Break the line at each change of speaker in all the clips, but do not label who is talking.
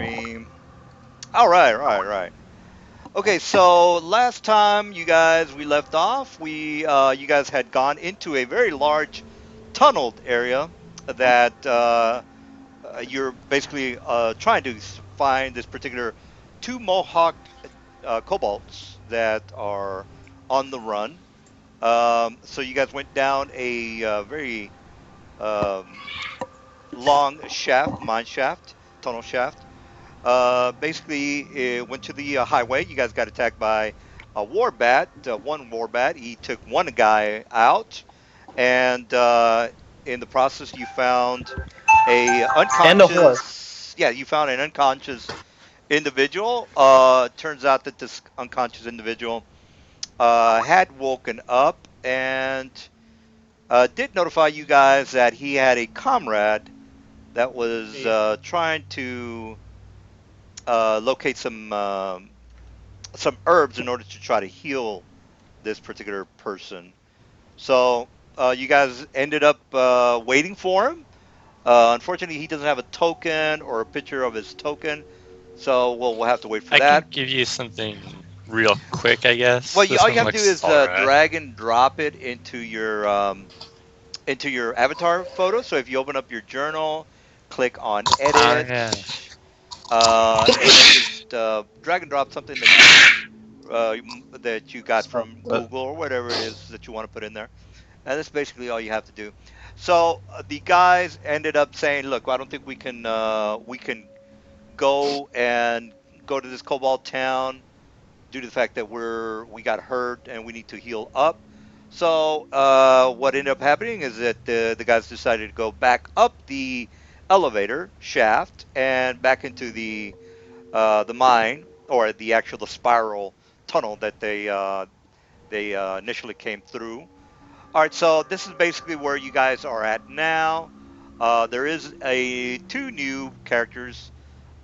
stream. All right, right. Okay, so last time we left off, you guys had gone into a very large tunneled area that you're basically trying to find this particular two Mohawk kobolds that are on the run. So you guys went down a very um, long shaft, mine shaft, tunnel shaft. Basically, it went to the highway. You guys got attacked by a warbat, one warbat. He took one guy out, and in the process, you found a
And the horse.
unconscious. Yeah, you found an unconscious individual. Turns out that this unconscious individual had woken up and did notify you guys that he had a comrade that was trying to locate some herbs in order to try to heal this particular person. So you guys ended up waiting for him. Unfortunately, he doesn't have a token or a picture of his token, so we'll have to wait for
I
that.
can give you something real quick, I guess.
Well,
This
all
one
you have to do
looks
is
alright.
drag and drop it into your avatar photo. So if you open up your journal, click on
Oh
edit,
yeah.
and then just drag and drop something that you got from Google or whatever it is that you want to put in there. And that's basically all you have to do. So the guys ended up saying, "Look, I don't think we can go and go to this cobalt town due to the fact that we got hurt and we need to heal up." So what ended up happening is that the guys decided to go back up the elevator shaft and back into the mine, or the spiral tunnel that they initially came through. All right, so this is basically where you guys are at now. There is a two new characters.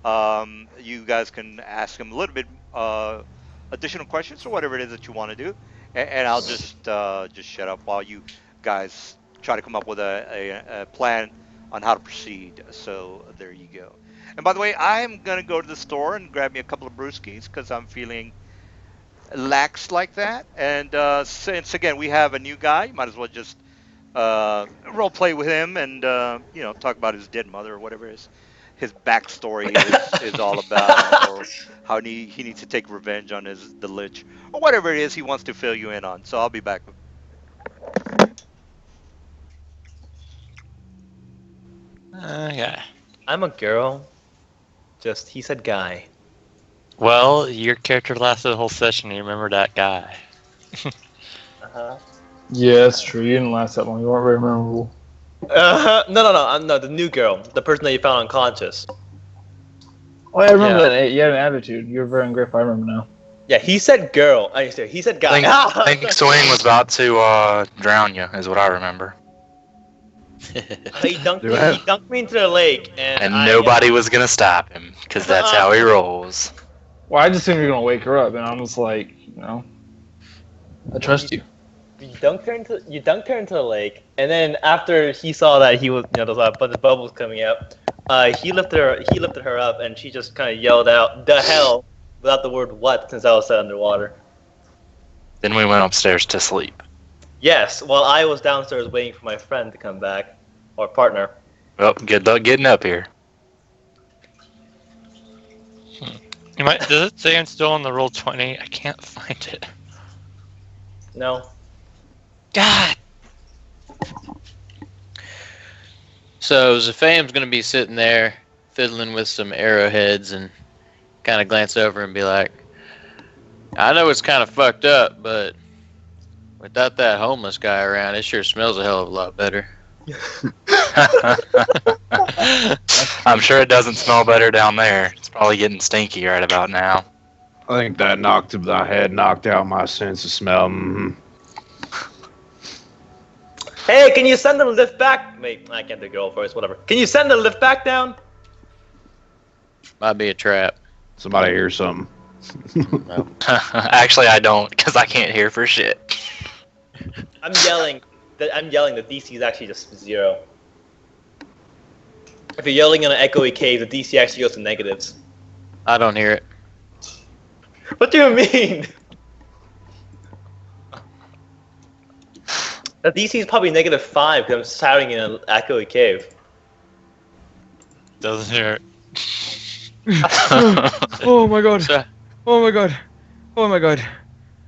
You guys can ask them a little bit additional questions or whatever it is that you want to do, and I'll just shut up while you guys try to come up with a plan on how to proceed. So there you go. And by the way, I am gonna go to the store and grab me a couple of brewskis because I'm feeling lax like that. And since again we have a new guy, you might as well just role play with him and talk about his dead mother or whatever his backstory is all about, or how he needs to take revenge on the lich, or whatever it is he wants to fill you in on. So I'll be back.
Okay.
I'm a girl. Just he said guy.
Well, your character lasted the whole session. You remember that guy.
Uh-huh.
Yeah, that's true. You didn't last that long. You weren't very memorable.
No. The new girl, the person that you found unconscious.
Oh, yeah, I remember
Yeah.
that. You had an attitude. You were very ungrateful. I remember now.
Yeah, he said girl. He said guy.
I think Swing was about to drown you, is what I remember.
He dunked me into the lake,
And nobody was going to stop him, because that's how he rolls.
Well, I just assumed you were gonna wake her up, and I was like, I trust you.
You dunked her into the lake, and then after he saw that he was, there's a bunch of bubbles coming out. He lifted her up, and she just kind of yelled out, "The hell!" without the word "what," since I was set underwater.
Then we went upstairs to sleep.
Yes, while I was downstairs waiting for my friend to come back, or partner.
Well, good luck getting up here.
Does it say I'm still on the roll 20? I can't find it.
No.
God.
So Zafam's gonna be sitting there fiddling with some arrowheads and kind of glance over and be like, I know it's kind of fucked up, but without that homeless guy around, it sure smells a hell of a lot better.
I'm sure it doesn't smell better down there. It's probably getting stinky right about now.
I think that knocked out my sense of smell.
Hey, can you send the lift back? Wait, I can't do girl voice, whatever. Can you send the lift back down?
Might be a trap.
Somebody hear something.
No.
Actually, I don't, because I can't hear for shit.
I'm yelling. The DC is actually just 0. If you're yelling in an echoey cave, the DC actually goes to negatives.
I don't hear it.
What do you mean? The DC is probably -5 because I'm shouting in an echoey cave.
Doesn't hear it.
Oh my god.
So,
Oh my god. Oh my god.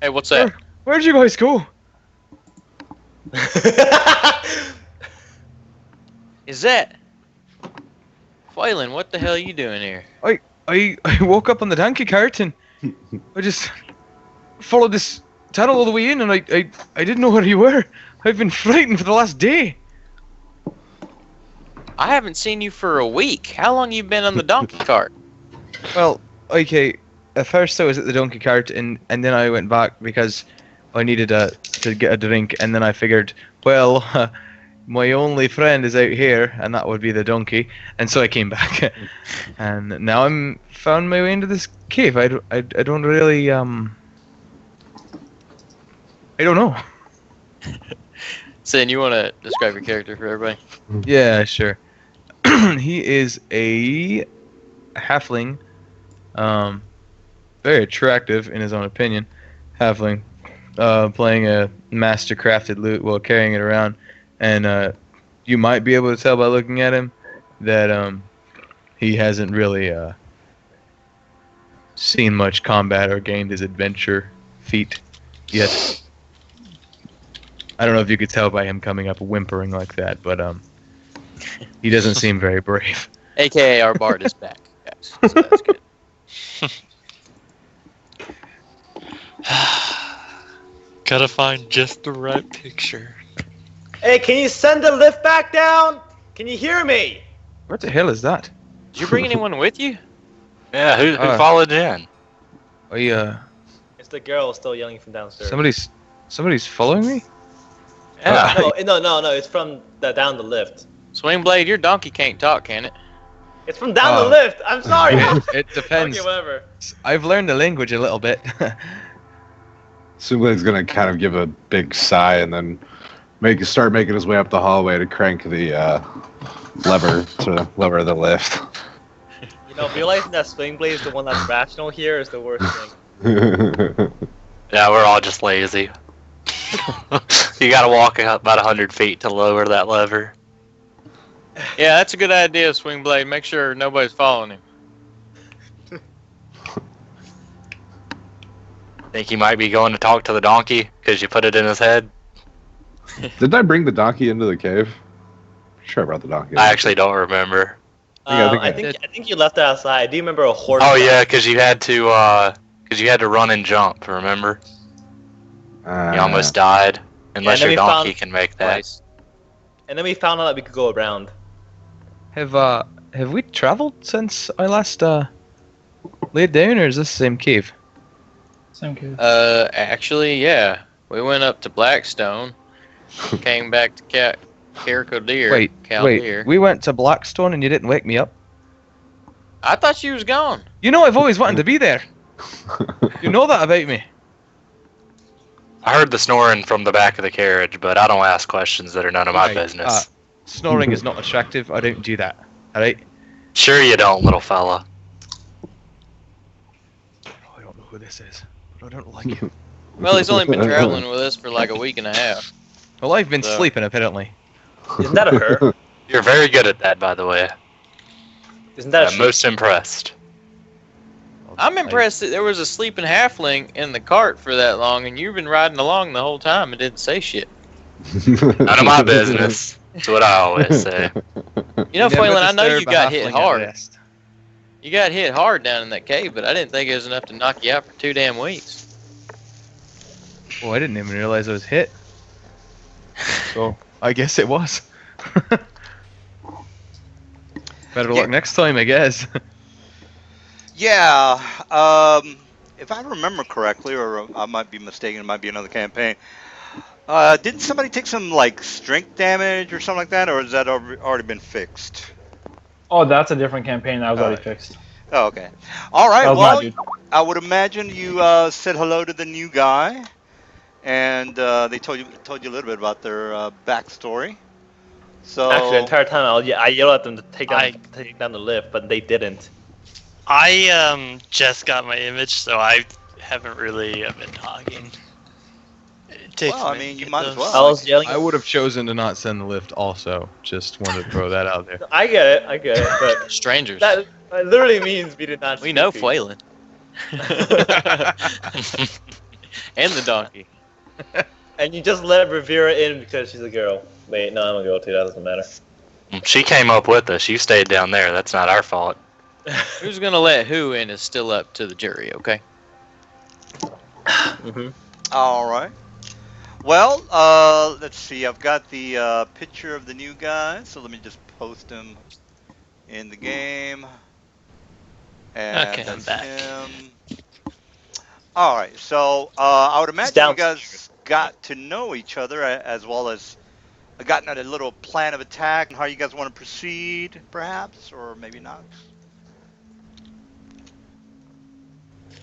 hey, what's that?
Where'd you guys go?
Is that? Phelan, what the hell are you doing here?
I woke up on the donkey cart and I just followed this tunnel all the way in and I didn't know where you were. I've been frightened for the last day.
I haven't seen you for a week. How long you been on the donkey cart?
Well, okay. At first I was at the donkey cart and then I went back because I needed to get a drink and then I figured, well, my only friend is out here and that would be the donkey, and so I came back. And now I'm found my way into this cave. I don't really I don't know.
Sin, you want to describe your character for everybody?
Yeah, sure. He is a halfling, very attractive in his own opinion, halfling, playing a master crafted lute while carrying it around, and you might be able to tell by looking at him that he hasn't really seen much combat or gained his adventure feat yet. I don't know if you could tell by him coming up whimpering like that, but he doesn't seem very brave.
AKA our bard is back, guys. So that's good.
Gotta find just the right picture.
Hey, can you send the lift back down? Can you hear me?
What the hell is that?
Did you bring anyone with you?
Yeah, who followed in?
It's the girl still yelling from downstairs.
Somebody's following me?
Yeah.
No, it's from down the lift.
Swingblade, your donkey can't talk, can it?
It's from down the lift. I'm sorry.
It depends.
Okay, whatever.
I've learned the language a little bit.
Sublade's gonna kind of give a big sigh and then start making his way up the hallway to crank the lever to lower the lift.
You know, realizing that Swingblade is the one that's rational here is the worst thing.
Yeah, we're all just lazy. You gotta walk about 100 feet to lower that lever.
Yeah, that's a good idea, Swingblade. Make sure nobody's following him.
Think he might be going to talk to the donkey because you put it in his head?
Didn't I bring the donkey into the cave? Sure, I brought the donkey.
I actually don't remember.
I think you left it outside. Do you remember a horse?
Oh yeah, because you had to run and jump. Remember? You almost died. Unless your donkey can make that.
Twice. And then we found out that we could go around.
Have we traveled since I last laid down, or is this the same cave? Same cave.
Actually, yeah. We went up to Blackstone, came back to Carcodeer.
Wait. We went to Blackstone and you didn't wake me up?
I thought you was gone.
You know I've always wanted to be there. You know that about me.
I heard the snoring from the back of the carriage, but I don't ask questions that are none of my business.
Snoring is not attractive. I don't do that. Alright?
Sure you don't, little fella.
I don't know who this is, but I don't like him.
Well, he's only been traveling with us for like a week and a half.
Well, I've been sleeping, apparently.
Isn't that a her?
You're very good at that, by the way.
Isn't that
I'm most impressed.
I'm impressed that there was a sleeping halfling in the cart for that long, and you've been riding along the whole time and didn't say shit.
None of my business. That's what I always say.
You know, Phelan, I know you got hit
halfling at
hard.
rest.
You got hit hard down in that cave, but I didn't think it was enough to knock you out for 2 damn weeks.
Oh, I didn't even realize I was hit. So, I guess it was. Better luck next time, I guess.
Yeah, if I remember correctly, or I might be mistaken, it might be another campaign. Didn't somebody take some like strength damage or something like that, or has that already been fixed?
Oh, that's a different campaign that was already fixed.
Oh, okay. All right.
That was
Well,
my dude.
I would imagine you said hello to the new guy, and they told you a little bit about their backstory. So
Actually, the entire time I yelled at them to take down the lift, but they didn't.
I just got my image, so I haven't really been talking. It takes
Well,
a
I
minute
mean,
to
you
get
might as
those.
well.
I was yelling.
I would have chosen to not send the lift. Also, just wanted to throw that out there.
I get it. I get it. But
Strangers.
that literally means we did not.
We
speak
know
to each
Flaylin. And the donkey.
And you just let Rivera in because she's a girl. Wait, no, I'm a girl too. That doesn't matter.
She came up with us. You stayed down there. That's not our fault.
Who's gonna let who in is still up to the jury, okay?
Mm-hmm.
All right. Well, let's see. I've got the picture of the new guy, so let me just post him in the game. And
Okay, I'm
that's
back.
him. All right. So I would imagine you
downstairs.
guys got to know each other as well as gotten a little plan of attack and how you guys want to proceed, perhaps, or maybe not.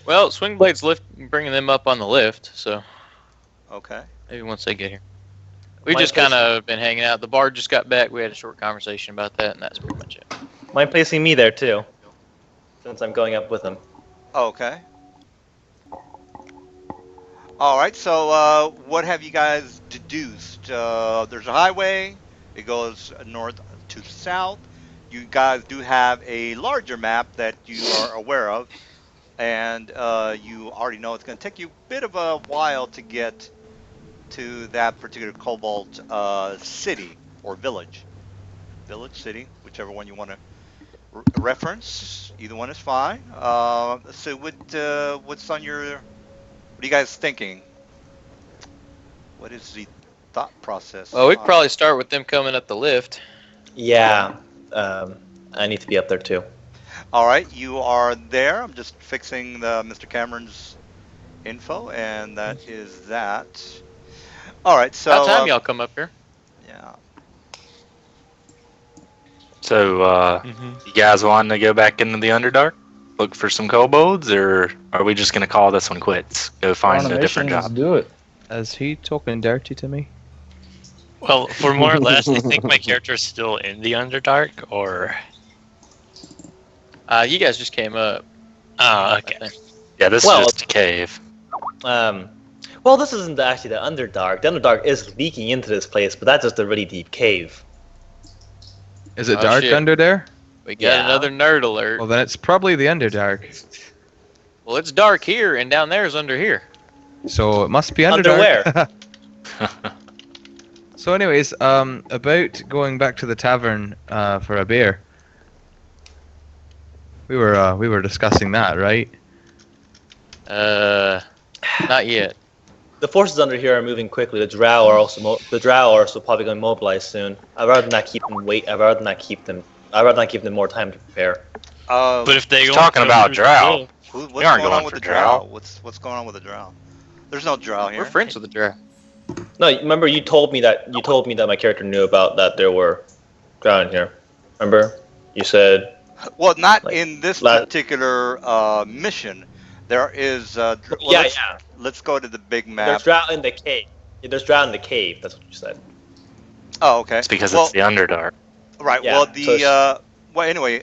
Well, Swingblade's bringing them up on the lift, so
Okay.
maybe once they get here. We've
My
just
place-
kind of been hanging out. The bard just got back. We had a short conversation about that, and that's pretty much it.
Mind placing me there too, since I'm going up with him.
Okay. All right. So what have you guys deduced? There's a highway. It goes north to south. You guys do have a larger map that you are aware of, and you already know it's going to take you a bit of a while to get to that particular Cobalt city or village. Village, city, whichever one you want to reference. Either one is fine. So what's on your? What are you guys thinking? What is the thought process?
Well, we could probably start with them coming up the lift.
Yeah. I need to be up there too.
All right, you are there. I'm just fixing the Mr. Cameron's info, and that is that. All right, so
About time y'all come up here.
yeah.
So,
Mhm.
you guys wanting to go back into the Underdark? Look for some kobolds, or are we just going to call this one quits? Go
We're
find
on
a
mission,
different
let's
job?
do it.
Is he talking dirty to me?
Well, for more or less, I think my character is still in the Underdark, or
You guys just came up.
oh,
I
okay.
think.
Yeah, this
Well-
is just a cave.
Well, this isn't actually the Underdark. The Underdark is leaking into this place, but that's just a really deep cave.
Is it
Oh,
dark
shit.
under there?
We got
Yeah.
another nerd alert.
Well, then it's probably the Underdark.
Well, it's dark here, and down there is under here.
So it must be
Under
Underdark. So, anyways, about going back to the tavern for a beer. We were discussing that, right?
Not yet.
The forces under here are moving quickly. The Drow are also probably going to mobilize soon. I'd rather not keep them wait. I'd rather not give them more time to prepare.
But if they
He's
go
talking
through
about
the
drow.
door-
What's
We aren't
going
going
on with
for
the
drow.
drow? What's going on with the drow? There's no drow here.
We're friends with the drow.
No, remember you told me that my character knew about that there were Drow in here. Remember, you said
Well, not
Like,
in this
la-
particular mission. There is. Well,
yeah,
let's,
yeah.
let's go to the big
There's
map.
Drow in the cave. There's Drow in the cave. That's what you said.
Oh, okay.
It's because
well,
it's the Underdark.
right.
Yeah,
Well,
so
well, anyway,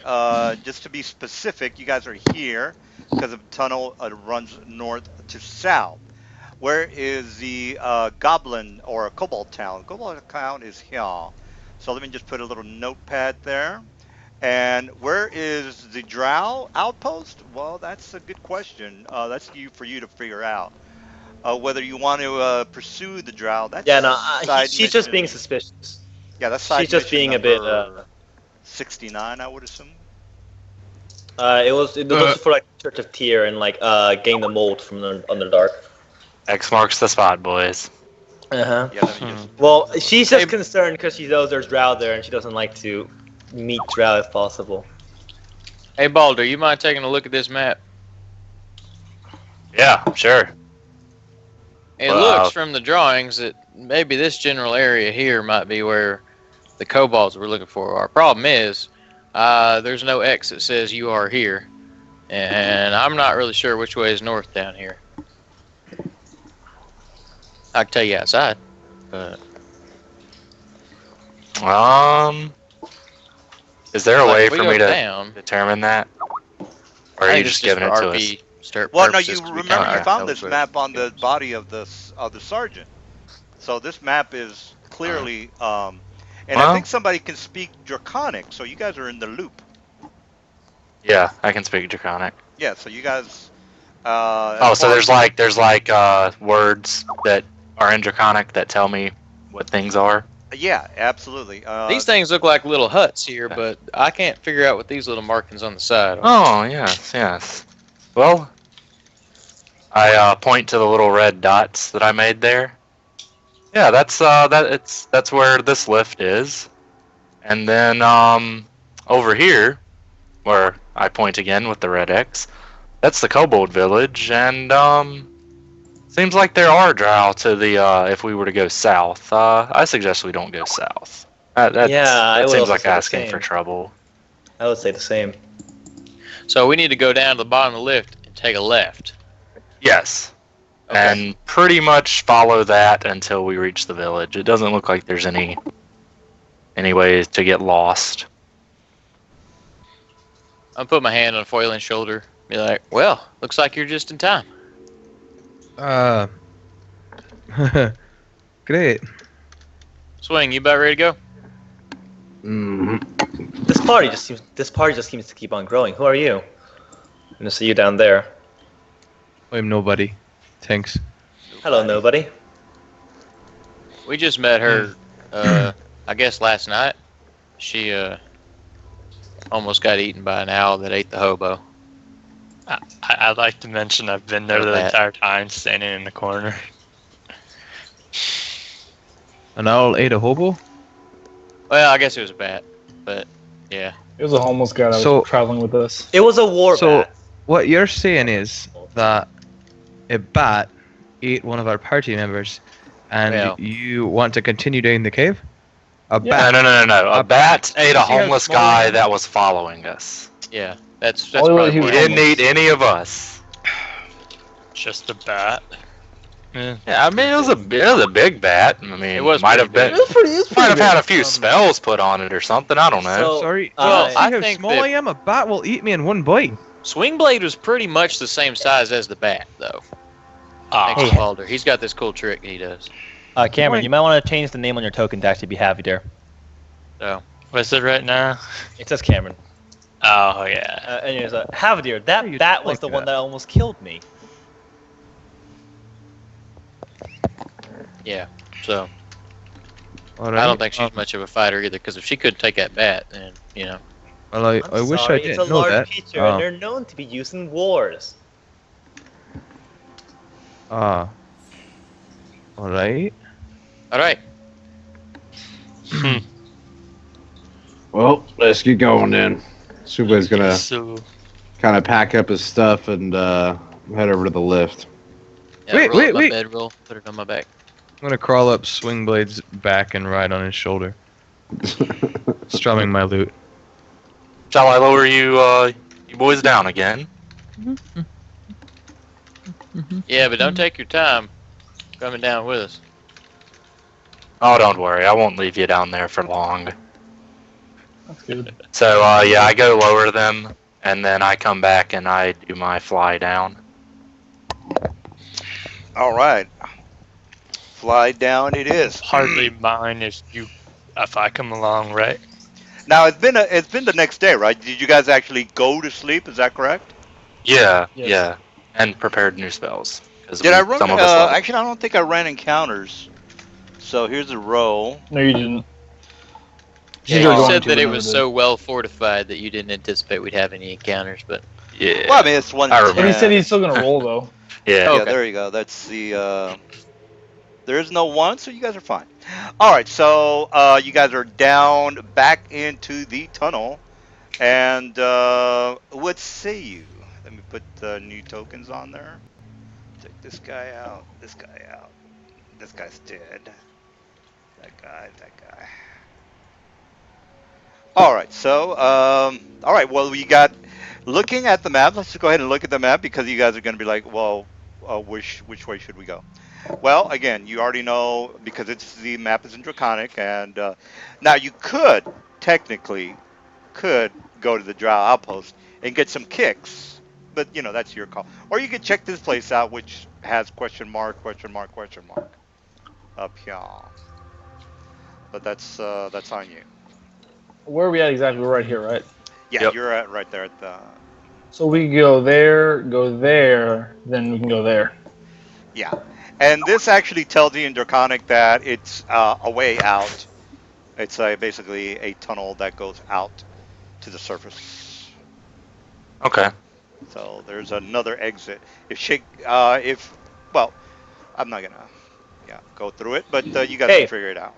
just to be specific, you guys are here because the tunnel runs north to south. Where is the Goblin or Cobalt Town? Cobalt Town is here. So let me just put a little notepad there. And where is the Drow outpost? Well, that's a good question. That's for you to figure out. Whether you want to pursue the Drow. That's
Yeah, no,
side
she's just
mission.
being suspicious.
Yeah, that's side
she's just
mission
being a bit,
number 69, I would assume.
It was for like Church of Tyr and like gain the mold from the Underdark.
X marks the spot, boys.
Uh-huh.
Yeah, let me just.
Well, she's just
Hey-
concerned because she knows there's Drow there and she doesn't like to meet Drow if possible.
Hey, Balder, you mind taking a look at this map?
Yeah, sure.
It
Wow.
looks from the drawings that maybe this general area here might be where the kobolds we're looking for are. Problem is, there's no X that says you are here, and I'm not really sure which way is north down here. I can tell you outside, but
Is there a
like,
way
if we
for
go
me to
down,
determine that? Or
I
are you
think
just
this is
giving
for
it to us?
RP start
Well, no,
purposes
you
'cause we
remember
kinda
you
got
found
know
this
where
map on the
it goes.
body of the sergeant. So this map is clearly, and I
Well,
think somebody can speak Draconic, so you guys are in the loop.
yeah, I can speak Draconic.
Yeah, so you guys, as
Oh, so
far
there's like words that are in Draconic that tell me what things are.
yeah, absolutely.
These things look like little huts here,
Okay.
but I can't figure out what these little markings on the side are.
Oh, yes, yes. Well, I point to the little red dots that I made there. Yeah, that's where this lift is. And then over here, where I point again with the red X, that's the Kobold Village, and seems like there are drow to the if we were to go south. I suggest we don't go south.
Yeah, I
That
would
seems
also
like
say the
asking for
same.
trouble.
I would say the same.
So we need to go down to the bottom of the lift and take a left.
Yes.
Okay.
And pretty much follow that until we reach the village. It doesn't look like there's any way to get lost.
I'll put my hand on Foylin's shoulder. Be like, well, looks like you're just in time.
Great.
Swing, you about ready to go?
Mm-hmm.
This party just seems to keep on growing. Who are you? I'm gonna see you down there.
I'm nobody. Thanks.
Hello, nobody.
We just met her, I guess last night. She almost got eaten by an owl that ate the hobo.
I'd like to mention I've been there
Or
the
that.
entire time, standing in the corner.
An owl ate a hobo?
Well, I guess it was a bat, but yeah.
It was a homeless guy that
So-
was traveling with us.
It was a war
So-
bat.
What you're saying is that a bat ate one of our party members, and
Well.
you want to continue down the cave? A
Yeah.
No,
bat.
no. A
A
bat ate a
See how
homeless
small I
guy
am?
that was following us.
Yeah, that's
Only way
probably
he
He
was
why.
didn't eat any of us.
Just a bat. Yeah.
Yeah, I mean it was a big bat. I mean
It was
might have
pretty
been
big.
might have had a few spells put on it or something. I don't know.
So-
Sorry.
Well,
See
I
how
think
small
that-
I am? A bat will eat me in one bite.
Swingblade was pretty much the same size as the bat, though. Thanks
Ah,
to Balder. He's got this cool trick he does.
Cameron, you might want to change the name on your token to actually be Happy
So,
what's it right now?
It says Cameron.
Oh yeah.
Anyways, Havidir, that
you
bat was
like
the one
that?
that almost killed me.
yeah. So,
All right.
I don't think she's much of a fighter either, because if she couldn't take that bat, then, you know.
Well, I wish I
Sorry,
didn't
it's a
know
large
that.
creature,
Oh.
and they're known to be used in wars.
Ah. All right.
Alright.
Well, let's get going then. Suba's gonna
So
kind of pack up his stuff and head over to the lift.
Yeah,
Wait,
roll
wait,
up my
wait.
bedroll, put it on my back.
I'm gonna crawl up Swingblade's back and ride on his shoulder, strumming my lute.
Shall I lower you boys down again?
Yeah, but don't take your time coming down with us.
Oh, don't worry. I won't leave you down there for long.
That's good.
So yeah, I go lower them, and then I come back and I do my fly down.
all right, fly down it is.
hardly mind if I come along, right?
Now it's been the next day, right? Did you guys actually go to sleep? Is that correct?
Yeah,
Yes.
yeah, and prepared new spells. 'Cause
Did I run?
Some of us leveled.
Actually, I don't think I ran encounters. So here's a roll.
No, you didn't.
Yeah,
You're
you
going
said
to,
that
but
it
never
was
did.
so well fortified that you didn't anticipate we'd have any encounters, but
Yeah.
Well, I mean, it's one.
I
to
remember.
And he
10.
said he's still gonna roll though.
Yeah.
Yeah,
Okay.
there you go. That's the. There is no one, so you guys are fine. All right, so you guys are down back into the tunnel, and what say you? Let me put the new tokens on there. Check this guy out. This guy out. This guy's dead. That guy. That guy. All right, so all right. Well, we got looking at the map. Let's just go ahead and look at the map because you guys are going to be like, well, which way should we go? Well, again, you already know because the map is in Draconic, and now you could technically go to the Drow outpost and get some kicks but that's your call. Or you can check this place out, which has question mark up here. But that's on you.
Where are we at exactly? We're right here, right?
Yeah,
Yep.
you're at right there at the.
So we go there, then we can go there.
Yeah, and this actually tells you in Draconic that it's a way out. It's basically a tunnel that goes out to the surface.
Okay.
So there's another exit. Well, I'm not gonna go through it, but you guys
Hey.
can figure it out.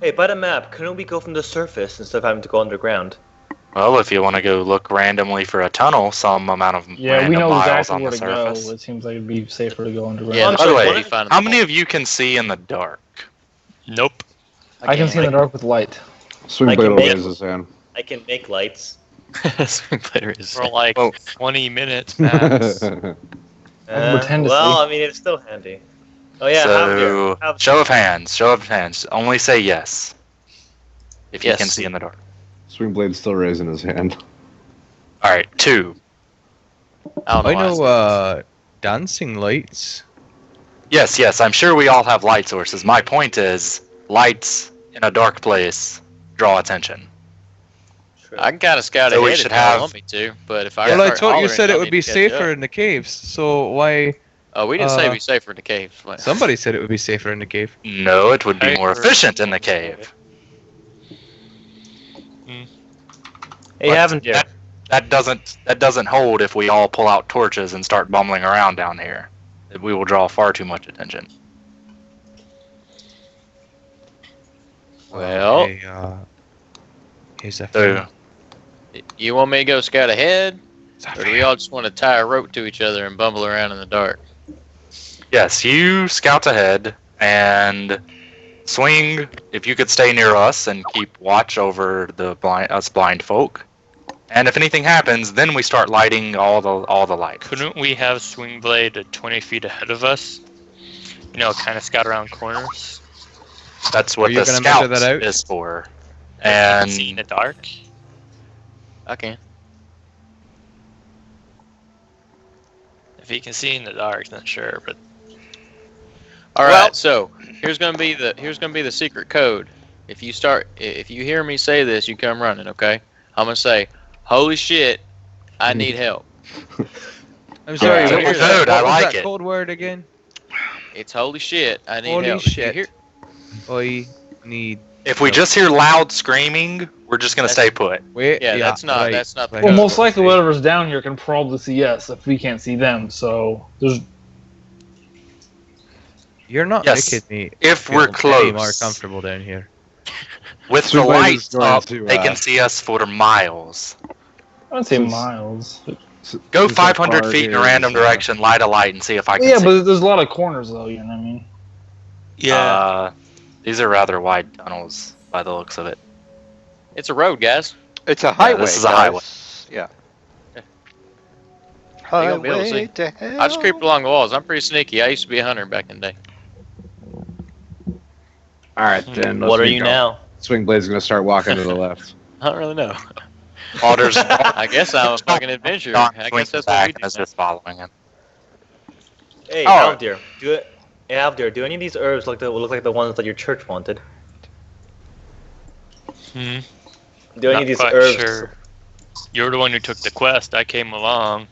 Hey, by the map, couldn't we go from the surface instead of having to go underground?
Well, if you want to go look randomly for a tunnel, some amount of
Yeah,
random
we know
miles
exactly
on
where
the
to go.
surface.
It seems like it'd be safer to go underground.
Yeah,
I'm
By the
sorry,
way,
what
if- finding
how
the
many
hole.
of you can see in the dark?
Nope.
I can see in the dark with light.
Swing
I
blade
can
will
make-
raise his hand.
I can make lights.
Swing player is.
For like
Oh.
20 minutes max.
I can pretend to
well,
see.
I mean, it's still handy. Oh yeah,
So,
Have
show of hands. Show of hands. Only say yes. If you
Yes.
can see in the dark.
Swing blade's still raising his hand.
All right, 2.
I don't know.
I
why
know dancing lights.
Yes, I'm sure we all have light sources. My point is, lights in a dark place draw attention.
I can kind of scout
So we
ahead
should
if you
have-
want me to, but if I
Well, I
start
thought you
hollering,
said
y'all
it would
need
be
to catch
safer
up.
in the caves. So why?
Oh, we didn't say
uh,
it'd be safer in the cave. Wait.
Somebody said it would be safer in the cave.
No, it would be
I
more
heard
efficient in the
someone say
cave.
Hey,
But
haven't you?
That doesn't hold if we all pull out torches and start bumbling around down here. We will draw far too much attention.
Well,
Okay, here's a
So,
you want me to go scout ahead, or do we all just want to tie a rope to each other and bumble around in the dark?
yes, you scout ahead and swing. If you could stay near us and keep watch over the blind folk. And if anything happens, then we start lighting all the lights.
Couldn't we have Swing Blade at 20 feet ahead of us? Kind of scout around corners.
That's
Are
what
you
the
gonna measure
scout
that out?
is for.
And see in
And
the dark.
I can.
If he can see in the dark, then sure. But
All right.
Well-
So here's gonna be the secret code. If you hear me say this, you come running. Okay. I'm gonna say, "Holy shit, I need help."
I'm sorry.
Yeah.
What was
Good,
that,
I
what was
like
that
it.
code word again?
It's holy shit, I need
Holy
help. If you
shit.
hear-
I need.
if we just hear loud screaming, we're just gonna stay put.
Wait.
Yeah, that's not-
right.
that's not the
Right.
Well,
Yeah.
most likely whatever's down here can probably see us if we can't see them. So there's
You're not
Yes,
making me
if
feel
we're
any more
close.
comfortable down here.
With the
Swing blade is
lights
going
up,
to,
they can see us for miles.
I would say
Since-
miles.
Go
He's that
500
far
feet in a
here,
random
so-
direction, light a light, and see if I can
Yeah,
see.
but there's a lot of corners though. You know what I mean?
These are rather wide tunnels by the looks of it.
It's a road, guys.
It's a highway.
this is a
guys.
highway.
Yeah.
gonna be able to see.
Highway to hell.
I just creep along the walls. I'm pretty sneaky. I used to be a hunter back in the day.
All right, then.
What are
let's
you
go.
now?
Swing blade's gonna start walking to the left.
I don't really know.
Alder's
I guess I'm a fucking adventurer. I guess that's what we do.
is just following him.
Hey,
Alright.
Alvdir, do any of these herbs look like the ones that your church wanted?
Hmm.
Do any
Not
of these
quite
herbs?
sure. You're the one who took the quest. I came along.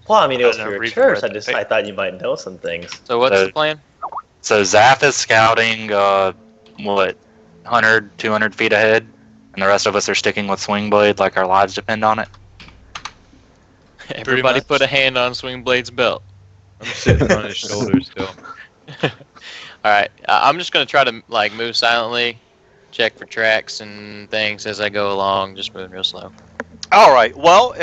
Well, I mean, it was
I
for your
read
church.
the
I thought you might know some things.
So what's
So-
the plan?
So Zaph is scouting, 100, 200 feet ahead, and the rest of us are sticking with Swing Blade like our lives depend on it.
Everybody
much.
put a hand on Swing Blade's belt.
I'm sitting on his shoulders still.
All right, I'm just gonna try to move silently, check for tracks and things as I go along, just moving real slow.
All right. Well,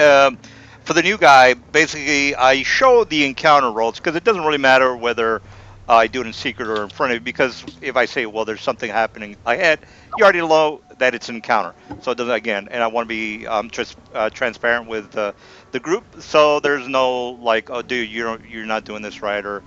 for the new guy, basically, I show the encounter rolls because it doesn't really matter whether I do it in secret or in front of you. Because if I say, well, there's something happening ahead, you already know that it's an encounter. So it doesn't again, and I want to be transparent with the group. So there's no like, oh, dude, you're not doing this right, or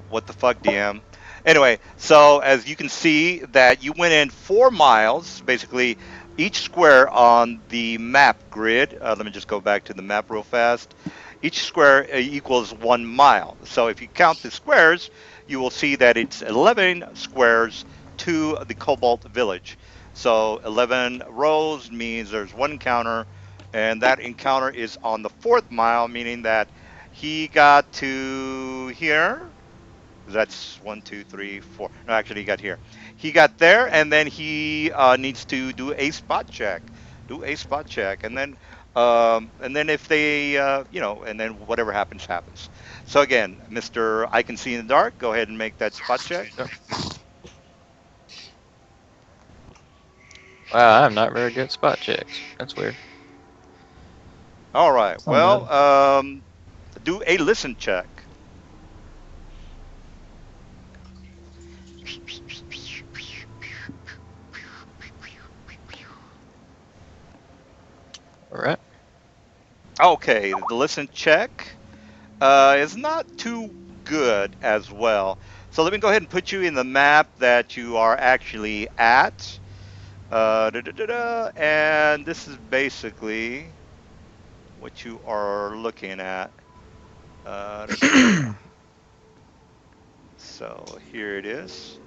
what the fuck, DM. Anyway, so as you can see that you went in 4 miles, basically each square on the map grid. Let me just go back to the map real fast. Each square equals 1 mile. So if you count the squares, you will see that it's 11 squares to the Cobalt Village. So 11 rows means there's one encounter, and that encounter is on the 4th mile, meaning that he got to here. That's 1, 2, 3, 4. No, actually, he got here. He got there, and then he needs to do a spot check. Do a spot check, and then if they, and then whatever happens, happens. So again, Mr. I can see in the dark. Go ahead and make that spot check.
Wow, I'm not very good at spot checks. That's weird.
All right.
It's not
Well, do a listen check.
All right.
Okay, the listen check is not too good as well. So let me go ahead and put you in the map that you are actually at. And this is basically what you are looking at. So here it is.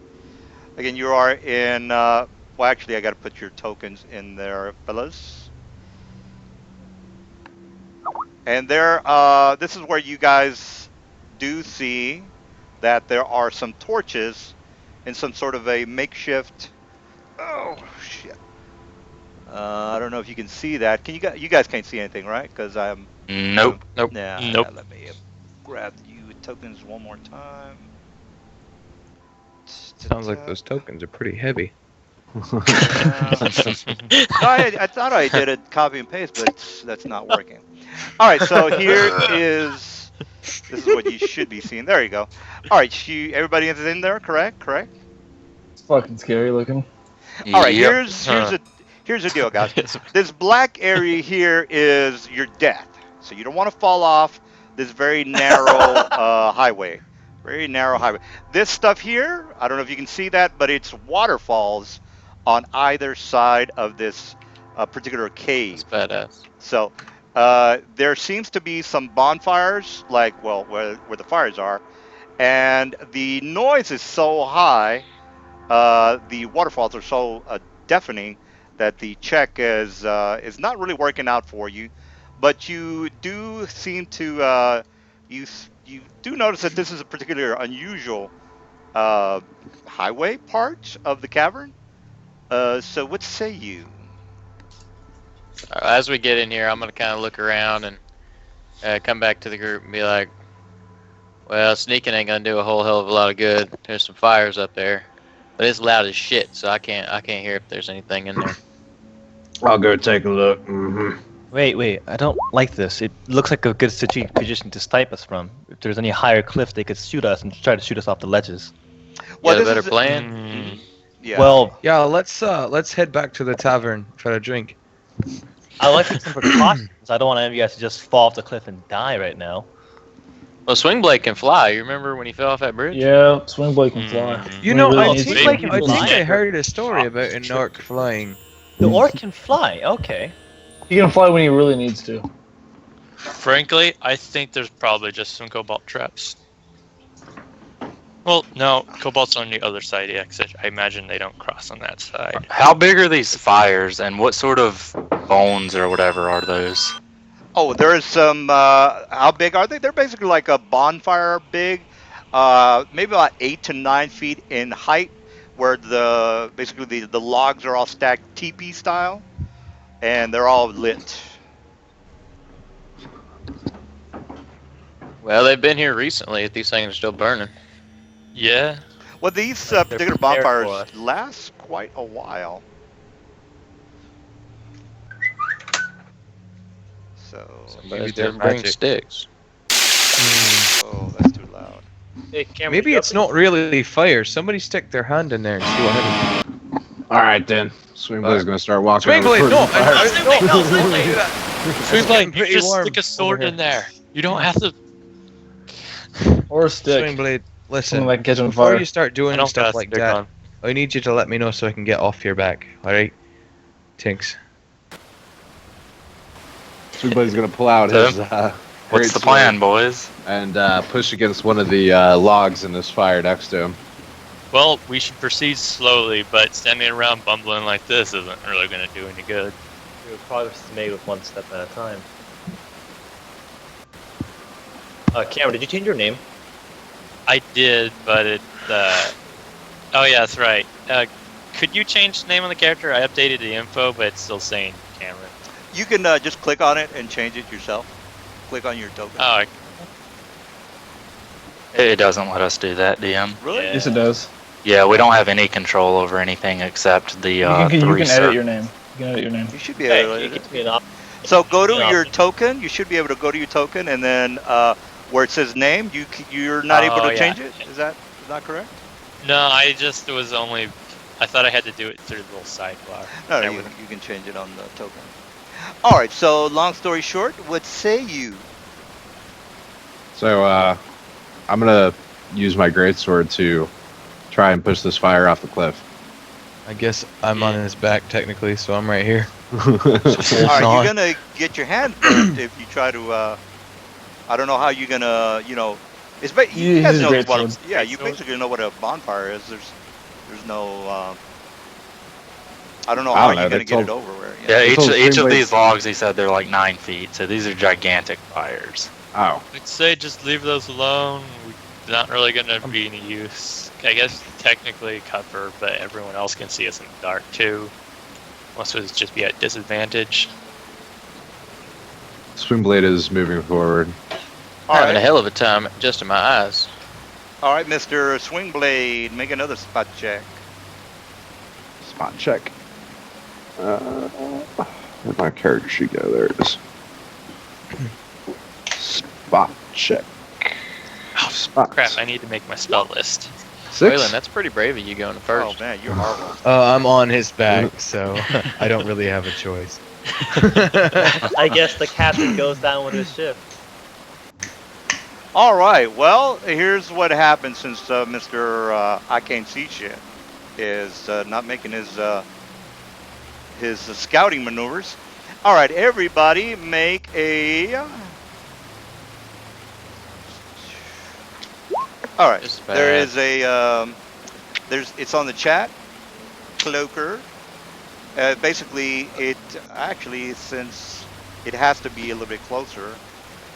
Again, you are in. Well, actually, I got to put your tokens in there, fellas. And there, this is where you guys do see that there are some torches in some sort of a makeshift. Oh shit! I don't know if you can see that. Can you guys can't see anything, right? Because I'm.
Nope.
Nope.
Yeah.
Nope.
Let me grab you tokens one more time.
Sounds like those tokens are pretty heavy.
No, I thought I did it copy and paste, but that's not working. All right, so here is. This is what you should be seeing. There you go. All right, everybody is in there, correct? Correct.
It's fucking scary looking.
All right,
Yep.
here's the deal, guys. This black area here is your death, so you don't want to fall off this very narrow highway. Very narrow highway. This stuff here, I don't know if you can see that, but it's waterfalls on either side of this particular cave.
That's badass.
So there seems to be some bonfires, like where the fires are, and the noise is so high. The waterfalls are so deafening that the check is not really working out for you. But you do seem to you do notice that this is a particular unusual highway part of the cavern. So what say you?
As we get in here, I'm gonna kind of look around and come back to the group and be like, "Well, sneaking ain't gonna do a whole hell of a lot of good. There's some fires up there, but it's loud as shit, so I can't hear if there's anything in there."
I'll go take a look. Mm-hmm.
Wait, I don't like this. It looks like a good strategic position to snipe us from. If there's any higher cliff, they could shoot us and try to shoot us off the ledges.
Well,
Well,
a better
this is-
plan.
Yeah.
Well,
Yeah, let's head back to the tavern for a drink.
I like to take some precautions. I don't want any of you guys to just fall off the cliff and die right now.
Well, Swingblade can fly. You remember when he fell off that bridge?
Yeah, Swingblade can fly.
You know,
Really
I
needs
think
to.
like
I think I
flying.
heard a story about an orc flying.
The orc can fly. Okay.
He can fly when he really needs to.
Frankly, I think there's probably just some cobalt traps. Well, no, cobalt's on the other side. Yeah, 'cause I imagine they don't cross on that side.
How big are these fires, and what sort of bones or whatever are those?
Oh, there is some. How big are they? They're basically like a bonfire big, maybe about 8 to 9 feet in height, where basically the logs are all stacked teepee style, and they're all lit.
Well, they've been here recently. If these things are still burning.
Yeah.
Well, these
They're
particular
prepared for
bonfires
us.
last quite a while. So,
Somebody's
they're
didn't bring
magic.
sticks.
oh, that's too loud.
Hey, Cameron,
Maybe
you
it's
up-
not really fire. Somebody stick their hand in there and see what happens.
All right then. Swingblade's gonna start walking. over
Swingblade,
towards
no,
the fire.
no,
Swingblade,
getting
you
pretty
just
warm
stick a sword
over
in there. You don't have to.
Or a stick.
Swingblade, listen.
Something that can catch on
Before
fire.
you start
I
doing
don't
stuff
got a
like
stick
that,
on.
I need you to let me know so I can get off your back. All right? Tinks.
Swingblade's gonna pull out
So,
his.
What's
great
the plan,
sword
boys?
And push against one of the logs in this fire next to him.
Well, we should proceed slowly, but standing around bumbling like this isn't really going to do any good.
Progress is made with one step at a time. Cameron, did you change your name?
I did, but it. Oh yeah, that's right. Could you change the name on the character? I updated the info, but it's still saying Cameron.
You can just click on it and change it yourself. Click on your token.
Oh,
It doesn't let us do that, DM.
Really?
Yeah.
Yes, it does.
Yeah, we don't have any control over anything except the
You can
three
edit your name. You can edit your name.
You should be
Hey,
able
it
to.
gives me an option.
So go to
Yeah.
your token. You should be able to go to your token, and then where it says name, you're not able
Oh,
to
yeah.
change it. Is that not correct?
no, I just was only. I thought I had to do it through the little sidebar.
No,
I
you
wouldn't.
can change it on the token. All right. So long story short, what say you?
So I'm gonna use my greatsword to try and push this fire off the cliff.
I guess I'm on his back technically, so I'm right here.
All right,
on.
you're gonna get your hand burned if you try to. I don't know how you're gonna. It's you
Use
guys
his
know
great
what.
sword.
Yeah, you
Great sword.
basically know what a bonfire is. There's no. I don't know
I
how
don't know,
you're
they
gonna get it
told-
over. Where,
Yeah,
It's all
each of
Swingblade-
these logs, he said they're like 9 feet, so these are gigantic fires.
Oh,
I'd say just leave those alone. We're not really going to be any use. I guess technically cover, but everyone else can see us in the dark too. Unless it would just be at disadvantage.
Swingblade is moving forward.
All
Having a
right,
hell of a time just in my eyes.
all right, Mr. Swingblade, make another spot check.
Spot check. Where'd my character sheet go? There it is. Spot check. Spot.
Crap, I need to make my spell list.
6.
Waylon, that's pretty brave of you going
Oh
first.
man, you're horrible.
I'm on his back, so I don't really have a choice.
I guess the captain goes down with his ship.
All right, well, here's what happened since Mr. I Can't See Shit is not making his scouting maneuvers. All right, everybody, make a. All right,
Just
there
bad.
is a. It's on the chat. Cloaker. Basically, it actually, since it has to be a little bit closer,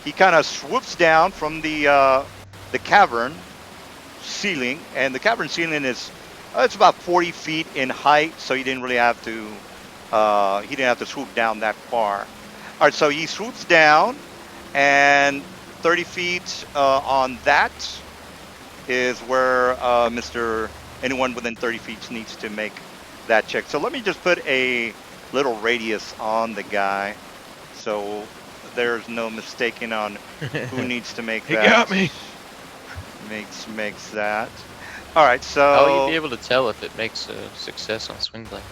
he kind of swoops down from the cavern ceiling, and the cavern ceiling is it's about 40 feet in height, so he didn't really have to swoop down that far. All right, so he swoops down, and 30 feet on that is where anyone within 30 feet needs to make that check. So let me just put a little radius on the guy, so there's no mistaking on who needs to make
He
that.
got me.
Makes that. All right, so.
How will you be able to tell if it makes a success on Swingblade?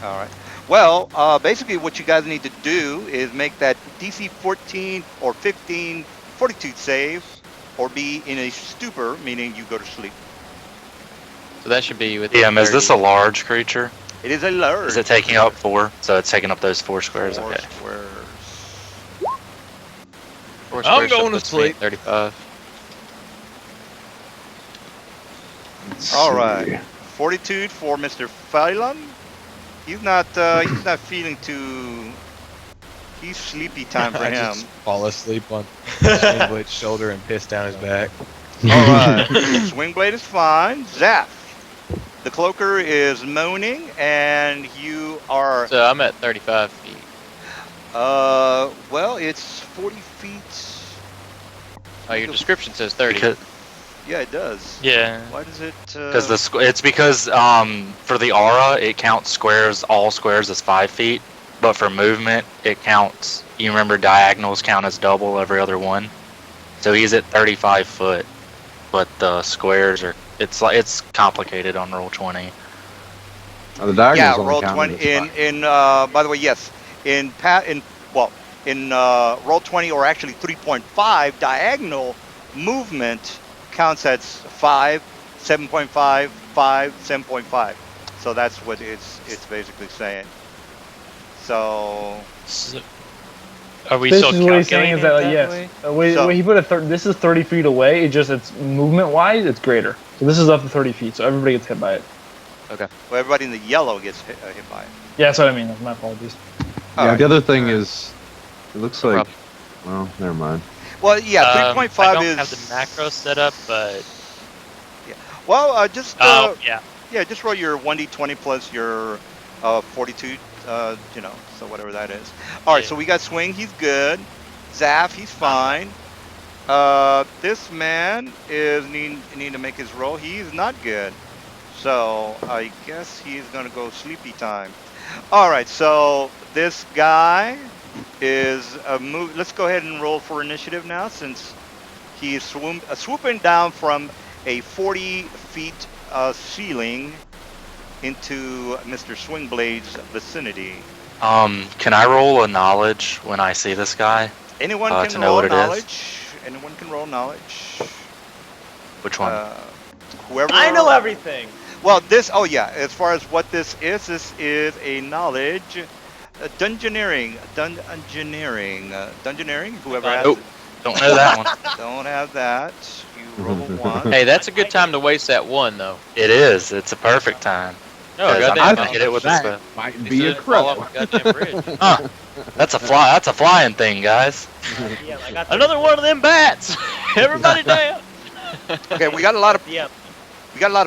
All right. Well, basically what you guys need to do is make that DC 14 or 15 fortitude save, or be in a stupor, meaning you go to sleep.
So that should be with
DM, is this a large creature?
It is a large.
Is it taking up 4? So it's taking up those 4 squares?
Four
Okay.
squares.
4
I'm
squares, so
going to
puts me at
sleep.
35.
Let's
All
see.
right. Fortitude for Mr. Phelan. He's not feeling too. He's sleepy time for
I
him.
just fall asleep on Swingblade's shoulder and piss down his back.
All right. Swingblade is fine. Zap. The cloaker is moaning, and you are.
So I'm at 35 feet.
Well, it's 40 feet.
Oh, your description says 30.
Because,
Yeah, it does.
Yeah.
Why does it?
it's because for the aura, it counts squares, all squares as 5 feet. But for movement, it counts. You remember diagonals count as double every other one. So he's at 35 foot, but the squares are. It's complicated on roll 20.
Oh, the diagonals
Yeah,
only
roll
count
20.
as 5.
In by the way, yes. In roll 20, or actually 3.5, diagonal movement counts as 5, 7.5, 5, 7.5. So that's what it's basically saying. So
So, are we
This
still
is what he's
calculating
saying is that,
it
yes.
way?
So-
He put this is 30 feet away. It just it's movement wise, it's greater. So this is up to 30 feet. So everybody gets hit by it.
well, everybody in the yellow gets hit by it.
Yeah, that's what I mean. That's my apologies.
All
Yeah,
right.
the other thing is, it looks
No
like.
problem.
Well, never mind.
Well, yeah, 3.5
I don't
is.
have the macro set up, but
Well, just
yeah.
yeah, just roll your 1d20 plus your 42. So whatever that is. All right,
Yeah.
so we got Swing. He's good. Zaf, he's fine. This man is need to make his roll. He's not good. So I guess he's gonna go sleepy time. All right, so this guy is a move. Let's go ahead and roll for initiative now, since he is swooping down from a 40 feet ceiling into Mr. Swingblade's vicinity.
Can I roll a knowledge when I see this guy?
Anyone
To
can
know
roll
what it is?
knowledge. Anyone can roll knowledge.
Which one?
Whoever.
I know everything.
Well, this. Oh yeah. As far as what this is a knowledge. Dungeoneering. Dungeoneering. Whoever has
Nope. Don't know that one.
it. Don't have that. You roll a 1.
Hey, that's a good time to waste that one though.
It is. It's a perfect time.
No,
'Cause I'm
goddamn.
not gonna hit it with this.
That might
He
be a
said fall
crit.
off a goddamn bridge.
Huh. That's a fly. That's a flying thing, guys.
Yeah, I got
Another one of them bats. Everybody down.
Okay, we got a lot of
Yeah.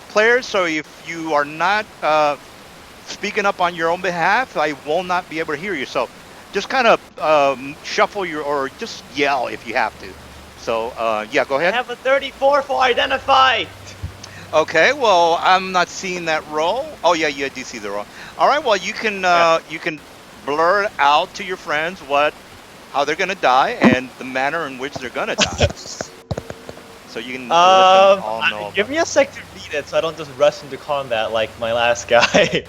players. So if you are not speaking up on your own behalf, I will not be able to hear you. So just kind of shuffle or just yell if you have to. So yeah, go
I
ahead.
have a 34 for identify.
Okay, well, I'm not seeing that roll. Oh yeah, you do see the roll. All right, well, you can blur out to your friends how they're gonna die and the manner in which they're gonna die. So you can let them all know.
Give me a sec to read it so I don't just rush into combat like my last guy.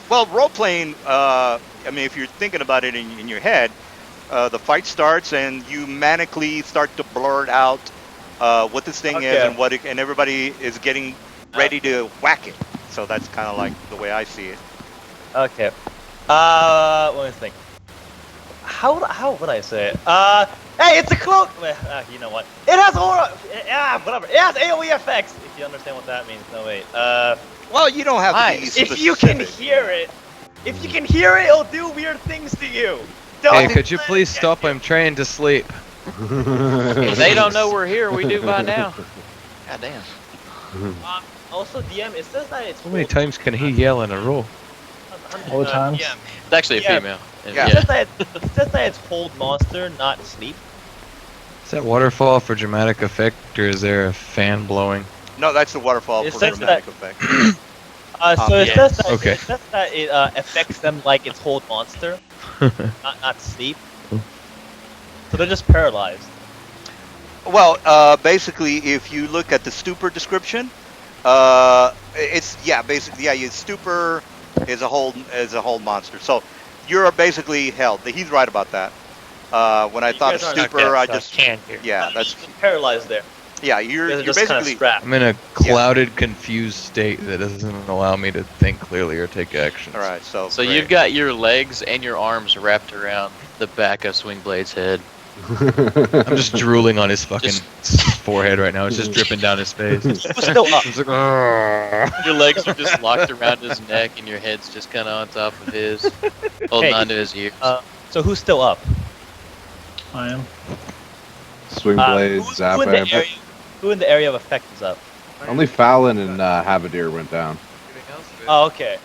Well, role playing. I mean, if you're thinking about it in your head, the fight starts and you manically start to blur it out what this thing is
Okay.
and and everybody is getting ready to whack it. So that's kind of like the way I see it.
Okay. Let me think. How would I say it? Hey, it's a cloak. You know what? It has aura. Whatever. It has AOE effects. If you understand what that means. No wait.
Well, you don't have to be
If you can
specific.
hear it, it'll do weird things to you. Don't
Hey, could you
let
please
it get
stop?
you.
I'm trying to sleep.
If they don't know we're here, we do by now. God damn.
Also, DM, it says that it's.
How many times can he yell in a row?
All the times?
DM.
It's actually a
Yeah.
female. And
Yeah.
It says that it's hold monster, not sleep.
Is that waterfall for dramatic effect, or is there a fan blowing?
No, that's the waterfall
It
for
says
dramatic effect.
So it
yeah.
says that
Okay.
it affects them like it's hold monster, not sleep. So they're just paralyzed.
Well, basically, if you look at the stupor description, stupor is a hold monster. So you're basically held. He's right about that. When I
You
thought of
guys aren't
stupor,
Okay,
I
so
just
can't hear.
yeah, that's
Just paralyzed there.
yeah.
You
You're
guys are just kind of
basically
strapped.
I'm in a clouded, confused state that doesn't allow me to think clearly or take action.
all right. So
So
great.
you've got your legs and your arms wrapped around the back of Swingblade's head.
I'm just drooling on his fucking forehead right now. It's just dripping down his face.
Who's still up?
It's like, "Argh."
Your legs are just locked around his neck, and your head's just kind of on top of his, holding
Hey,
onto his ears.
So who's still up?
I am.
Swing blades,
Who in the
Zappa.
area? Who in the area of effect is up?
Only Fallon and Havadir went down.
Oh, okay.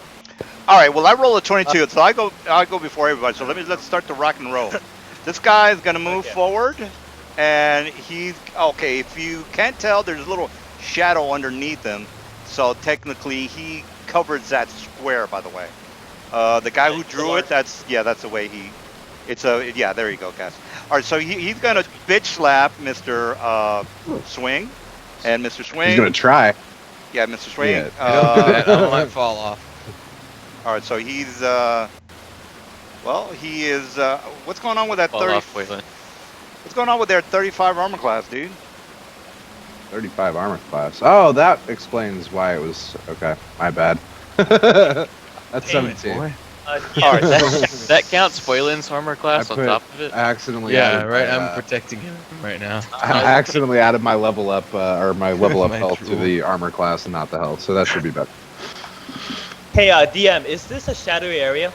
All right. Well, I roll a 22, so I go before everybody. So let's start the rock and roll. This guy is gonna move
Okay.
forward, and he's okay. If you can't tell, there's a little shadow underneath him, so technically he covers that square. By the way, the guy who drew it, that's the way he. There you go, Cass. All right, so he's gonna bitch slap Mr. Swing, and Mr. Swing.
He's gonna try.
Yeah, Mr. Swing.
Yeah.
Don't do that. I might fall off.
All right, so he's he is. What's going on with that
Fall
30?
off, Waylon.
What's going on with their 35 armor class, dude?
35 armor class. Oh, that explains why it was. Okay, my bad. That's
Damn it,
17.
Boy.
Yeah.
All right.
That counts Foylin's armor class
I
on
put-
top of it.
I accidentally
Yeah,
added
right.
my,
I'm protecting him right now.
I accidentally added my level up or my level up
My
health to
drool.
the armor class and not the health, so that should be better.
Hey, DM, is this a shadowy area?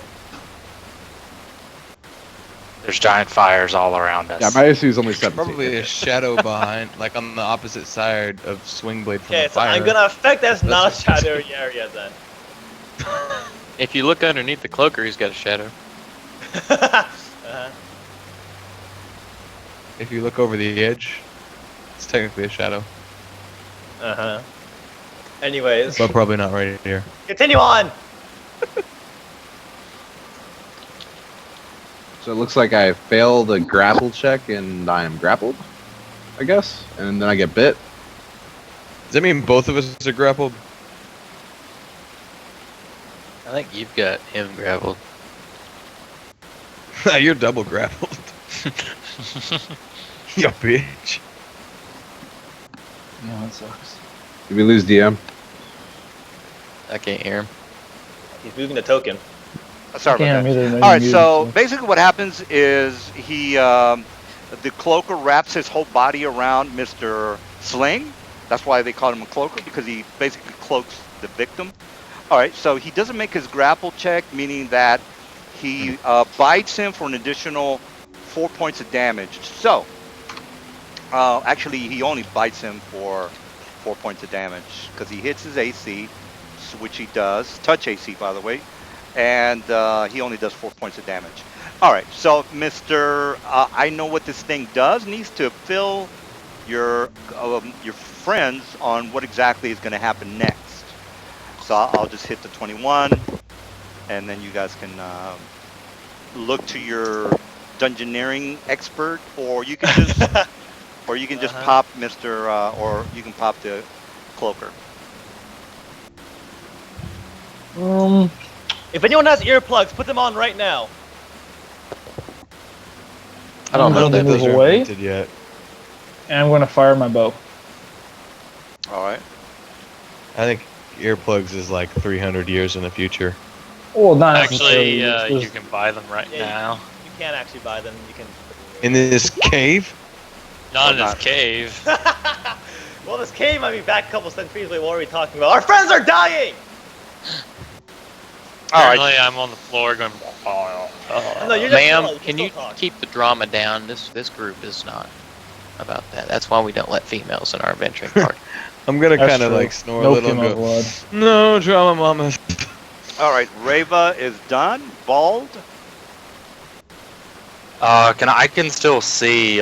There's giant fires all around us.
Yeah, my AC is only 17.
Probably a shadow behind, like on the opposite side of Swingblade from
Okay,
the
so
fire.
I'm gonna affect that's not a
That's-
shadowy area then.
If you look underneath the cloaker, he's got a shadow.
If you look over the edge, it's technically a shadow,
Uh-huh. Anyways,
but probably not right here.
continue on!
So it looks like I failed a grapple check and I am grappled, I guess, and then I get bit.
Does that mean both of us are grappled?
I think you've got him grappled.
You're double grappled. You bitch.
No, that sucks.
Did we lose DM?
I can't hear him.
He's moving the token.
Sorry about
Damn,
that.
either
All right, so basically what happens is the cloaker wraps his whole body around Mr. Sling. That's why they call him a cloaker, because he basically cloaks the victim. All right, so he doesn't make his grapple check, meaning that he bites him for an additional 4 points of damage. So, actually, he only bites him for 4 points of damage, because he hits his AC, which he does, touch AC, by the way, and he only does 4 points of damage. All right, so Mr. I know what this thing does. Needs to fill your friends on what exactly is going to happen next. So I'll just hit the 21, and then you guys can look to your dungeoneering expert, or you can just pop Mr. Or you can pop the cloaker.
If anyone has earplugs, put them on right now.
I don't
I'm
know
gonna
that
move
those are
away,
Invented yet.
and I'm gonna fire my bow.
All right.
I think earplugs is like 300 years in the future.
Well, not
Actually,
necessarily.
you can buy them right
Yeah,
now.
You can't actually buy them. You can.
In this cave?
Not in
Well,
this
not-
cave.
Well, this cave might be back a couple centuries. Like, what are we talking about? Our friends are dying.
All right.
Apparently, I'm on the floor going.
No, you're just
Ma'am,
still- you
can
still
you
talk.
keep the drama down? This group is not about that. That's why we don't let females in our adventuring party.
I'm gonna
That's
kind of
true.
like snore
No
a little and
female
go,
blood.
no drama mama.
All right. Reva is done. Bald.
I can still see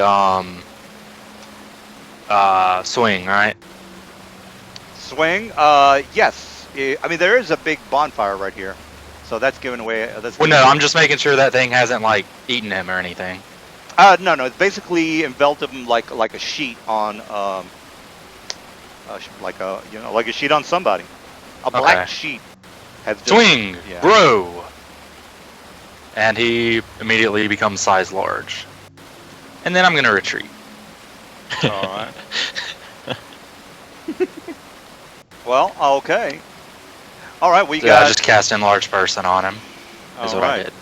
swing, right?
Swing. Yes. I mean, there is a big bonfire right here, so that's giving away. That's
Well, no,
giving-
I'm just making sure that thing hasn't like eaten him or anything.
No. It's basically enveloped him like a sheet on like a sheet on somebody. A black
Okay.
sheet. Has just-
Swing,
Yeah.
bro. And he immediately becomes size large. And then I'm gonna retreat.
All right. Well, okay. All right. We
So I
got.
just cast enlarge person on him. Is
all
what I
right.
did.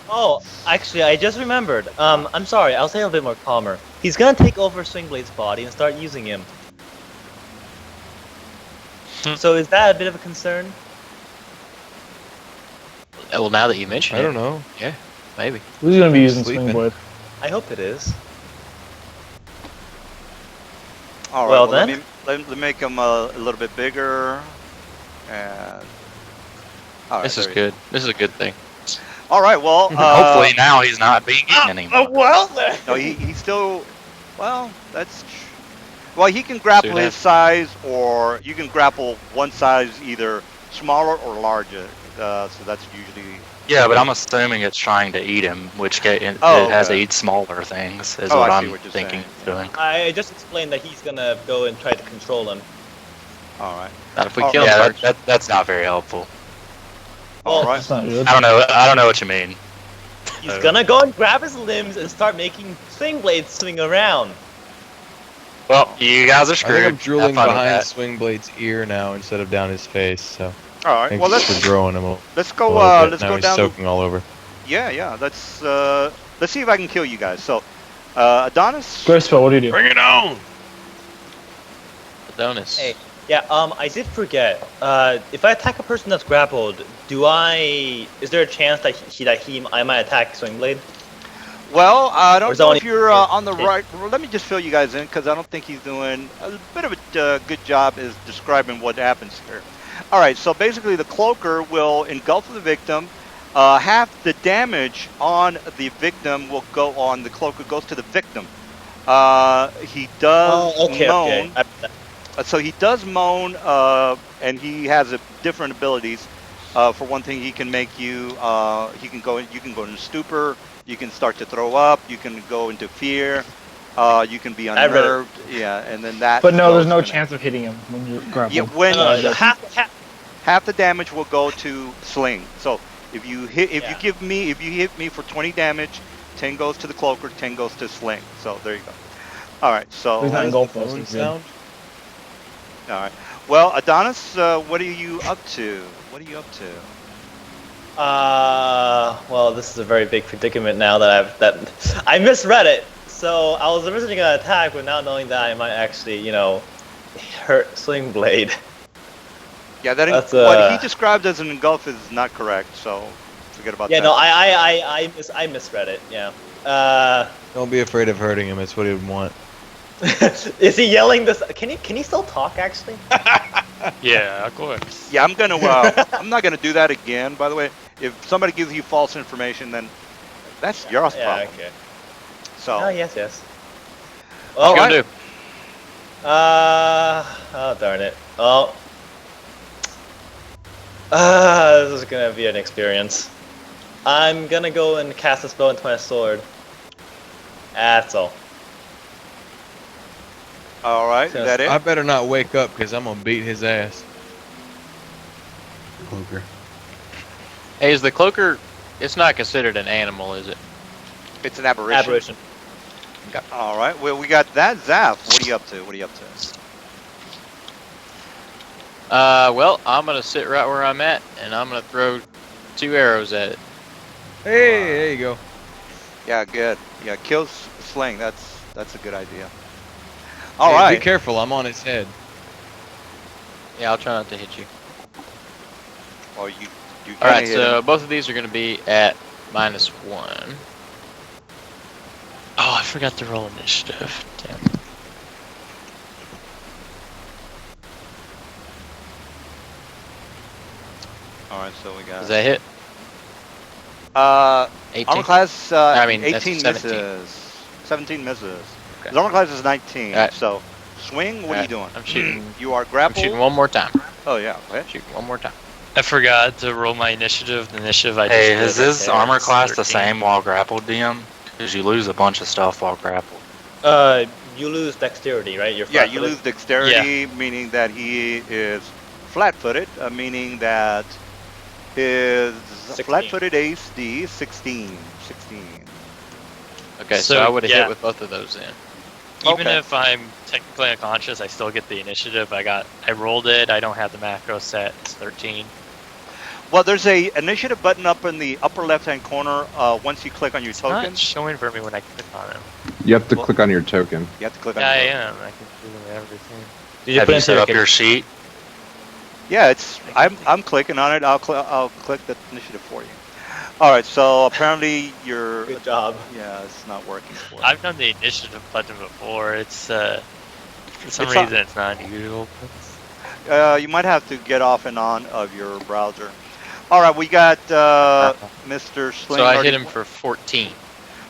Oh, actually, I just remembered. I'm sorry. I'll say it a bit more calmer. He's gonna take over Swingblade's body and start using him. So is that a bit of a concern?
Well, now that you mention
I
it,
don't know.
maybe.
Who's gonna be using
Sleeping.
Swingblade?
I hope it is.
All right.
Well,
Let
then.
me make him a little bit bigger. And. All right,
This is
there he
good. This is a good thing.
All right. Well.
Hopefully now he's not being eaten anymore.
well then.
No, he's still. Well, that's. Well, he can grapple
Soon
his
after.
size, or you can grapple one size either smaller or larger. So that's usually.
Yeah, but I'm assuming it's trying to eat him, which it
Oh,
has to
okay.
eat smaller things, is
Oh,
what
I see
I'm
what you're
thinking
saying,
it's doing.
I just explained that he's gonna go and try to control him.
All right.
Not if we
Oh,
kill him
Yeah,
first.
that's not very helpful.
All
Well,
right.
That's not good.
I don't know what you mean.
He's gonna go and grab his limbs and start making Swingblades swing around.
Well, you guys are
I
screwed.
think I'm drooling
Have fun with
behind
that.
Swingblade's ear now instead of down his face. So
All right.
Thanks
Well, let's
for growing him a
let's go.
little bit.
Let's
Now
go
he's
down.
soaking all over.
Yeah. Let's see if I can kill you guys. So, Adonis.
Graceful, what do you do?
Bring it on!
Adonis.
Hey. Yeah, I did forget. If I attack a person that's grappled, is there a chance that I might attack Swing Blade?
Well, I
Or
don't
is that
know
only-
if you're on the
Okay.
right. Well, let me just fill you guys in because I don't think he's doing a bit of a good job is describing what happens here. All right, so basically the cloaker will engulf the victim. Half the damage on the victim will go on the cloaker goes to the victim. He does moan.
Okay.
So he does moan, and he has different abilities. For one thing, he can make you. You can go into stupor. You can start to throw up. You can go into fear. You can be
I read it.
unnerved. Yeah, and then that.
But no, there's no
goes-
chance of hitting him when you're grappled.
Yeah, when
half.
half the damage will go to sling. So if you hit
Yeah.
if you hit me for 20 damage, 10 goes to the cloaker, 10 goes to sling. So there you go. All right. So
He's not
all
engulfed, though, so
Phone
he's good.
sound?
right. Well, Adonis, what are you up to? What are you up to?
Well, this is a very big predicament now that I misread it. So I was originally gonna attack, but now knowing that I might actually, hurt Sling Blade.
Yeah, that
That's,
what he described as an engulf is not correct. So forget about
Yeah,
that.
no, I misread it. Yeah.
Don't be afraid of hurting him. It's what he would want.
Is he yelling this? Can he still talk actually?
Yeah, of course.
Yeah, I'm gonna. I'm not gonna do that again. By the way, if somebody gives you false information, then that's your
Yeah.
problem.
Okay.
So.
Oh yes.
What you
Alright.
gonna do?
Oh darn it. Oh. This is gonna be an experience. I'm gonna go and cast a spell into my sword. That's all.
All right, is that it?
I better not wake up because I'm gonna beat his ass.
Cloaker.
Hey, is the cloaker? It's not considered an animal, is it?
It's an aberration.
Aberration.
All right. Well, we got that. Zaf, what are you up to? What are you up to?
Well, I'm gonna sit right where I'm at, and I'm gonna throw 2 arrows at it.
Hey, there you go.
Yeah, good. Yeah, kill sling. That's a good idea. All
Hey,
right.
Be careful. I'm on his head.
Yeah, I'll try not to hit you.
Well, you
All
kinda
right,
hit
so
him.
both of these are gonna be at -1.
Oh, I forgot to roll initiative. Damn.
All right, so we got.
Does that hit?
Armor
18.
class.
I mean, that's
18
17.
misses. 17 misses.
Okay.
His armor class is 19.
Alright.
So, swing. What are you doing?
I'm shooting.
You are
I'm
grappled.
shooting one more time.
Oh yeah. Okay.
Shooting one more time.
I forgot to roll my initiative. The initiative I
Hey,
just
is
did,
his
okay,
armor
it's
class the
13.
same while grappled, DM? Because you lose a bunch of stuff while grappled.
You lose dexterity, right? You're
Yeah, you
flat-footed.
lose dexterity, meaning that he is flat-footed, meaning that his
16.
flat-footed AC is 16. 16.
Okay, so
So,
I would have
yeah.
hit with both of those then.
Even
Okay.
if I'm technically unconscious, I still get the initiative. I rolled it. I don't have the macro set. It's 13.
Well, there's a initiative button up in the upper left-hand corner. Once you click on your
It's
token,
not showing for me when I click on it.
You have to
Well-
click on your token.
you have to click on.
Yeah, I
your token.
am. I can do everything.
Did you
Have
put
you
into
set up
your
your sheet?
Yeah, it's. I'm clicking on it. I'll click the initiative for you. All right. So apparently you're.
Good job.
Yeah, it's not working for you.
I've done the initiative button before. It's for some
It's not-
reason it's not unusual.
You might have to get off and on of your browser. All right, we got Mr. Sling.
So I
already-
hit him for 14.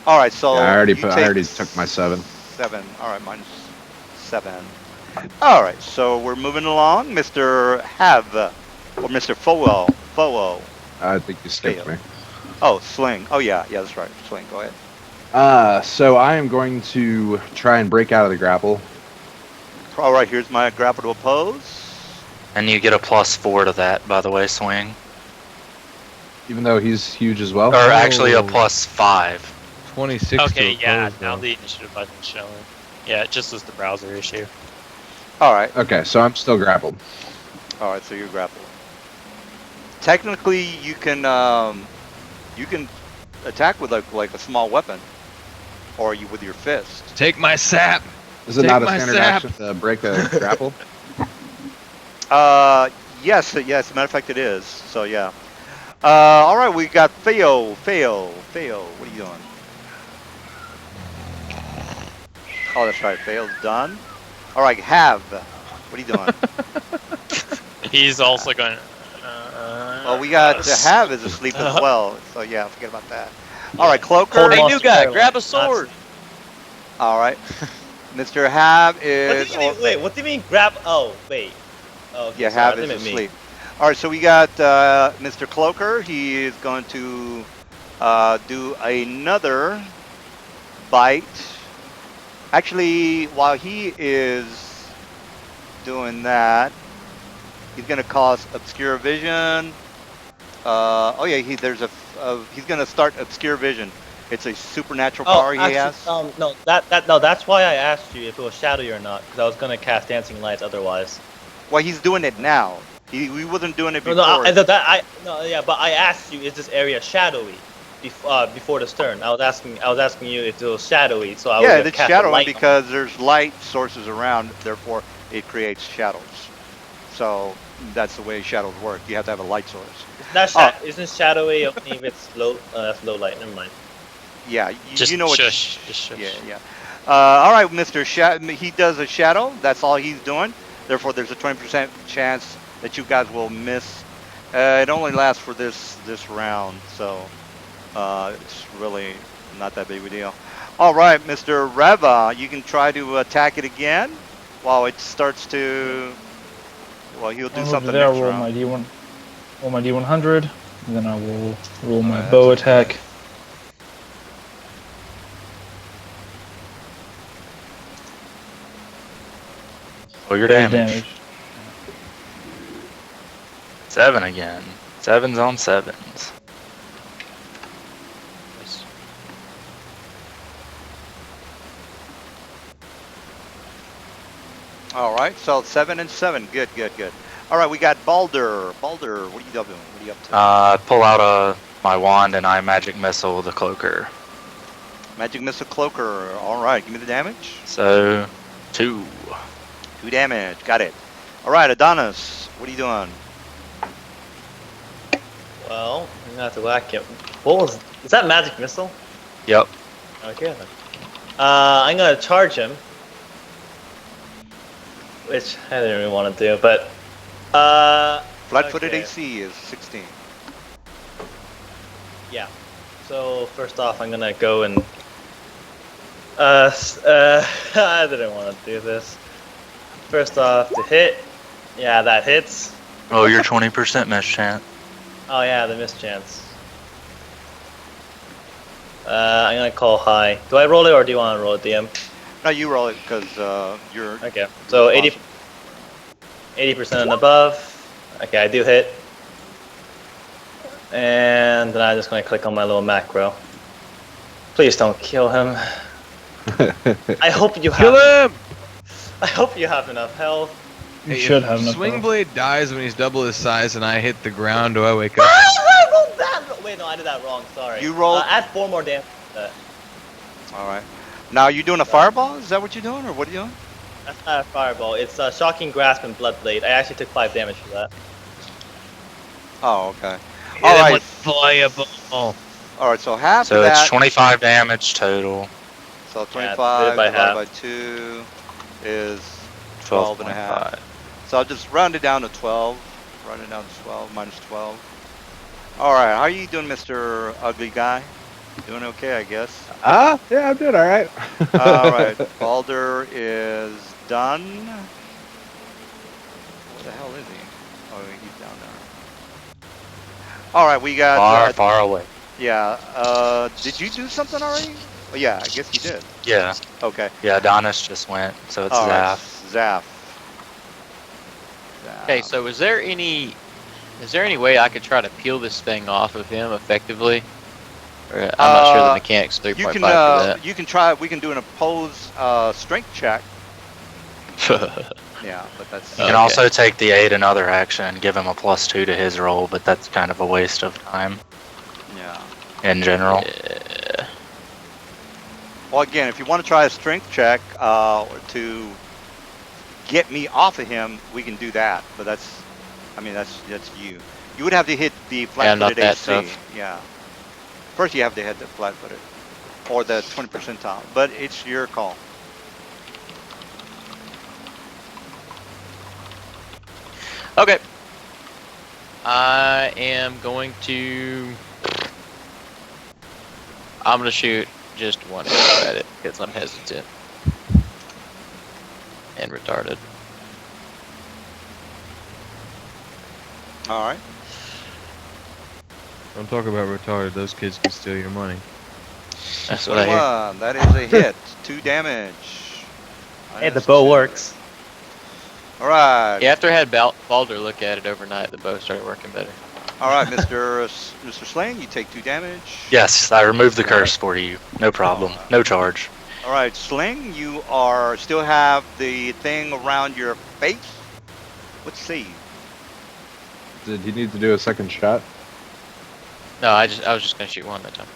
All right, so
Yeah, I already
you
I already took my 7.
7. All right, minus 7. All right, so we're moving along, Mr. Have or Mr. Fowo.
I think you skipped
Fail.
me.
Oh, Sling. Oh yeah, that's right. Sling. Go ahead.
So I am going to try and break out of the grapple.
All right, here's my grapple to oppose.
And you get a +4 to that, by the way, swing.
Even though he's huge as well.
Or actually a
Oh.
+5.
26
Okay,
to
yeah.
oppose,
Now
though.
the initiative button's showing. Yeah, it just was the browser issue.
All right.
Okay, so I'm still grappled.
All right, so you're grappled. technically you can attack with like a small weapon, or you with your fist.
Take my sap.
Is it
Take
not a
my
standard
sap.
action to break a grapple?
Yes, yes. As a matter of fact, it is. So yeah. All right, we got Theo. What are you doing? Oh, that's right. Theo's done. All right, Have. What are you doing?
He's also going.
Well, we got Have is asleep as well. So yeah, forget about that. All right, Cloaker.
Hold
Hey,
on.
new guy, grab a sword.
All right, Mr. Have
What do
is.
you mean? Wait, what do you mean grab? Oh, wait. Oh, okay,
Yeah,
sorry,
Have
I
is
didn't mean me.
asleep. All right, so we got Mr. Cloaker. He is going to do another bite. Actually, while he is doing that, he's going to cause obscure vision. Oh yeah, he's going to start obscure vision. It's a supernatural power he has.
no, that's why I asked you if it was shadowy or not, because I was gonna cast dancing lights otherwise.
Well, he's doing it now. He wasn't doing it
No,
before.
but I asked you, is this area shadowy? Before the stern, I was asking you if it was shadowy, so I was
Yeah,
gonna
it's
cast a
shadowing
light on it.
because there's light sources around, therefore it creates shadows. So that's the way shadows work. You have to have a light source.
Isn't shadowy only if it's low? That's low light. Never mind.
Yeah,
Just
you know what?
shush. Just shush.
Yeah. All right, Mr. He does a shadow. That's all he's doing. Therefore, there's a 20% chance that you guys will miss. It only lasts for this round, so it's really not that big of a deal. All right, Mr. Reva, you can try to attack it again while it starts to. Well, he'll do something
there,
next
roll
round.
my D1, roll my D100, and then I will roll my
Alright,
bow
that's
attack.
Oh, your
There's
damage. 7 again. 7s on 7s.
All right, so 7 and 7. Good. All right, we got Balder. Balder, what are you doing? What are you up to?
I pull out my wand and I magic missile the cloaker.
Magic Missile Cloaker. All right, give me the damage.
So 2.
2 damage. Got it. All right, Adonis, what are you doing?
Well, I'm gonna have to whack him. Is that magic missile?
Yep.
Okay then. I'm gonna charge him, which I didn't really want to do, but
Flat-footed
okay.
AC is 16.
Yeah. So first off, I'm gonna go and I didn't want to do this. First off, to hit. Yeah, that hits.
Oh, you're 20% miss chance.
Oh yeah, the mischance. I'm gonna call high. Do I roll it or do you want to roll it, DM?
No, you roll it because you're.
Okay. So 80% and above. Okay, I do hit. And then I'm just gonna click on my little macro. Please don't kill him. I hope you
Kill
have.
him!
I hope you have enough health.
You
Hey,
should
if
have enough.
Swing Blade dies when he's double his size and I hit the ground, do I wake
I
up?
rolled that. Wait, no, I did that wrong. Sorry.
You rolled-
Add 4 more damage. to that.
All right. Now you doing a fireball? Is that what you're doing, or what are you doing?
That's not a fireball. It's a shocking grasp and blood blade. I actually took 5 damage for that.
Oh, okay. All right.
Playable.
All right. So half
So
of that.
it's 25 damage total.
So
Yeah,
25
divide by
divided
half.
by 2 is 12 and a half.
12.5.
So I'll just round it down to 12. Round it down to 12 minus 12. All right. How are you doing, Mr. Ugly Guy? Doing okay, I guess.
Yeah, I'm doing all right.
All right. Balder is done. Where the hell is he? Oh, he's down there. All right. We got.
Far, far away.
Yeah. Did you do something already? Oh, yeah. I guess you did.
Yeah.
Okay.
Yeah, Adonis just went, so it's
All right,
Zaf.
Zaf.
Okay, so is there any way I could try to peel this thing off of him effectively? Or, I'm not sure the mechanics 3.5
You
for
can
that.
you can try. We can do an opposed strength check. Yeah, but that's
You can
Okay.
also take the aid another action and give him a +2 to his roll, but that's kind of a waste of time
yeah.
in general.
Yeah.
Well, again, if you want to try a strength check to get me off of him, we can do that. But that's you. You would have to hit the
I'm not
flat-footed
that
AC.
tough.
Yeah. First, you have to hit the flat-footed or the 20 percentile, but it's your call.
Okay. I am going to. I'm gonna shoot just one arrow at it because I'm hesitant and retarded.
All right.
Don't talk about retarded. Those kids can steal your money.
That's what I hear.
21. That is a hit. 2 damage.
Hey, the
Minus
bow
2.
works.
All right.
Yeah, after I had Baldur look at it overnight, the bow started working better.
All right, Mr. Sling, you take 2 damage.
Yes, I removed the curse for you. No problem. No charge.
All right, Sling, you are still have the thing around your face. Let's see.
Did he need to do a second shot?
No, I was just gonna shoot one at a time.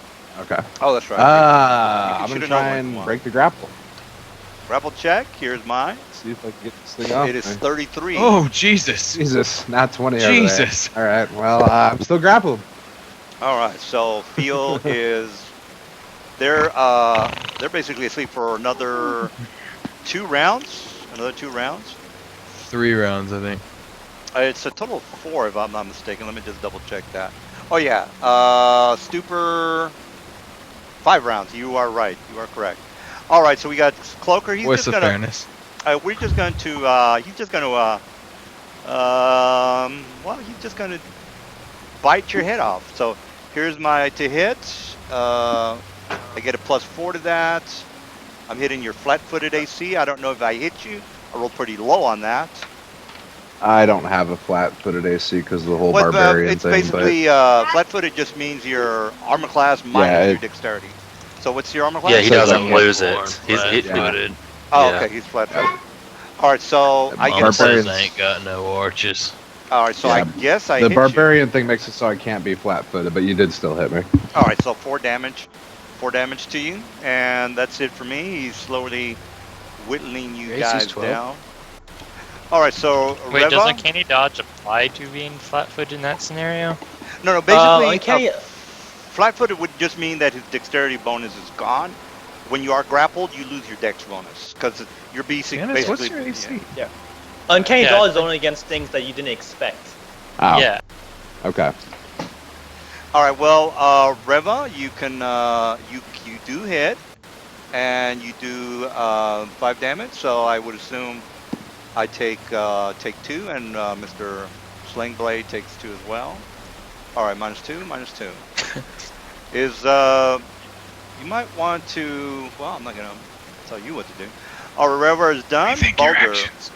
Okay.
Oh, that's right. You can
I'm
shoot
gonna
another
try
one if you
and
want.
break the grapple.
Grapple check. Here's mine.
See if I can get this thing off.
It is 33.
Oh Jesus!
Jesus, not 20 over there.
Jesus!
All right. Well, I'm still grappled.
All right. So Feel is they're basically asleep for another 2 rounds. Another 2 rounds.
3 rounds, I think.
It's a total of 4, if I'm not mistaken. Let me just double check that. Oh yeah. Stupor. 5 rounds. You are right. You are correct. All right. So we got Cloaker. He's
What's
just
the
gonna.
fairness?
We're just going to. He's just going to. Well, he's just going to bite your head off. So here's my to hit. I get a +4 to that. I'm hitting your flat-footed AC. I don't know if I hit you. I rolled pretty low on that.
I don't have a flat-footed AC because of the whole
Well,
barbarian
it's
thing.
basically flat-footed just means your armor class minus
Yeah,
your dexterity. So what's your armor class?
Yeah, he
So
doesn't
then-
lose it.
Flat-footed.
Oh,
yeah.
okay, he's flat-footed. All right, so I
Mom
get a
says
plus.
I
ain't got no arches.
All right, so I
Yeah,
guess I
the
hit
barbarian thing makes it so I can't be flat-footed, but you did still hit me.
you. All right, so 4 damage. 4 damage to you, and that's it for me. He's slowly whittling you
Your AC is
guys
12.
down. All right, so
Wait,
Reva?
does uncanny dodge apply to being flat-footed in that scenario?
No, basically,
Uncanny-
flat-footed would just mean that his dexterity bonus is gone. When you are grappled, you lose your dex bonus because you're basically.
Dennis, what's your AC?
Yeah.
Uncanny
Yeah.
dodge is only against things that you didn't expect.
Oh,
Yeah.
okay.
All right. Well, Reva, you can you do hit, and you do 5 damage. So I would assume I take 2, and Mr. Slingblade takes 2 as well. All right, -2, -2. Is you might want to. Well, I'm not gonna tell you what to do. All right, Reva is done.
Rethink your
Baldur.
actions.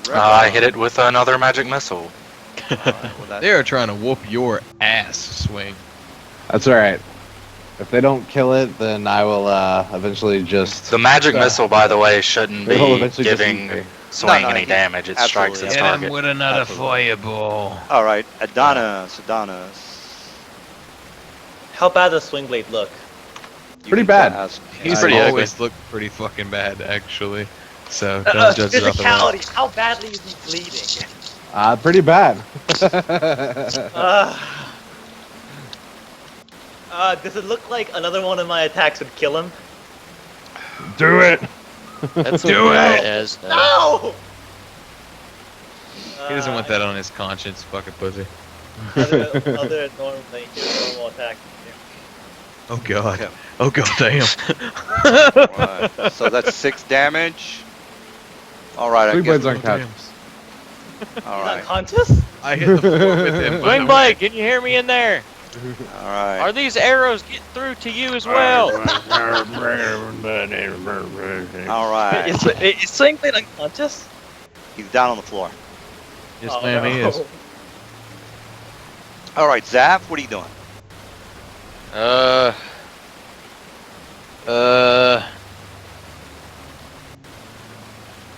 Reva.
I hit it with another magic missile.
All right, well, that-
They are trying to whoop your ass, Swing.
That's all right. If they don't kill it, then I will eventually just.
The magic
Uh,
missile, by the way, shouldn't
They will
be
eventually just eat
giving
me.
Swing
No,
any
he-
damage. It strikes
absolutely.
its
Get
target.
with another
Absolutely.
fireball.
All right, Adonis.
How bad does Swingblade look?
You
Pretty
need
bad.
to ask-
He's
pretty ugly.
always looked pretty fucking bad, actually. So don't judge it off of that.
physicality. How badly is he bleeding?
Pretty bad.
Does it look like another one of my attacks would kill him?
Do it.
That's
Do
what
it!
As,
No!
He doesn't want that on his conscience, fucking pussy.
Other normal attack.
Oh god.
Okay.
Oh god damn.
Right. So that's 6 damage. All right, I
Three
guess.
blades unconscious.
All
He's
right,
unconscious?
I hit the floor with him. but no-
Wingblade, can you hear me in there?
all right.
Are these arrows getting through to you as well?
All right.
Is Swingblade unconscious?
He's down on the floor.
Yes,
Oh,
ma'am, he
no.
is.
All right, Zap, what are you doing?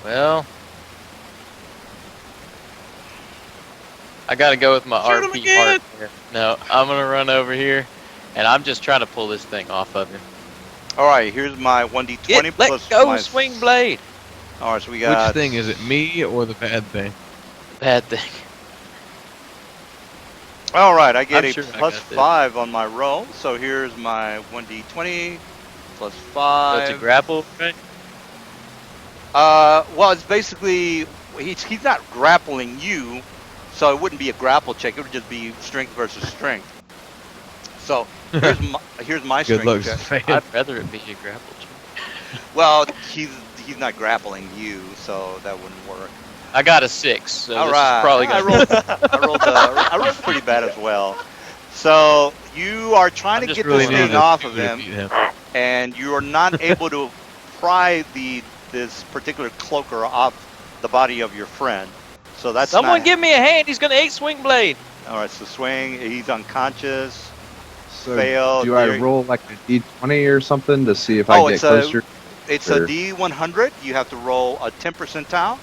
Well, I gotta go with my
Shoot him
RP
again!
heart here. No, I'm gonna run over here, and I'm just trying to pull this thing off of him.
All right, here's my 1d20
Let
plus
go,
my
swing blade.
All right, so we got.
Which thing is it? Me or the bad thing?
Bad thing.
All right, I get
I'm
a
sure I
plus
got this.
5 on my roll. So here's my 1d20 plus
So
5.
it's a grapple, right?
Well, it's basically he's not grappling you, so it wouldn't be a grapple check. It would just be strength versus strength. So here's my
Good
strength
luck,
check.
Sophia.
I'd rather it be a grapple check.
Well, he's not grappling you, so that wouldn't work.
I got a 6, so
All
this
right,
is probably
I
gonna.
rolled I rolled pretty bad as well. So you are trying
I'm
to
just
get
really
this
needed
thing
a
off
two
of
to
him,
beat him.
and you are not able to pry this particular cloaker off the body of your friend. So that's
Someone
not,
give me a hand. He's gonna 8 swing blade.
all right. So swing. He's unconscious.
So
Fail.
do I
There-
roll like a d20 or something to see if I get
it's
closer?
it's
Sure.
a D100. You have to roll a 10 percentile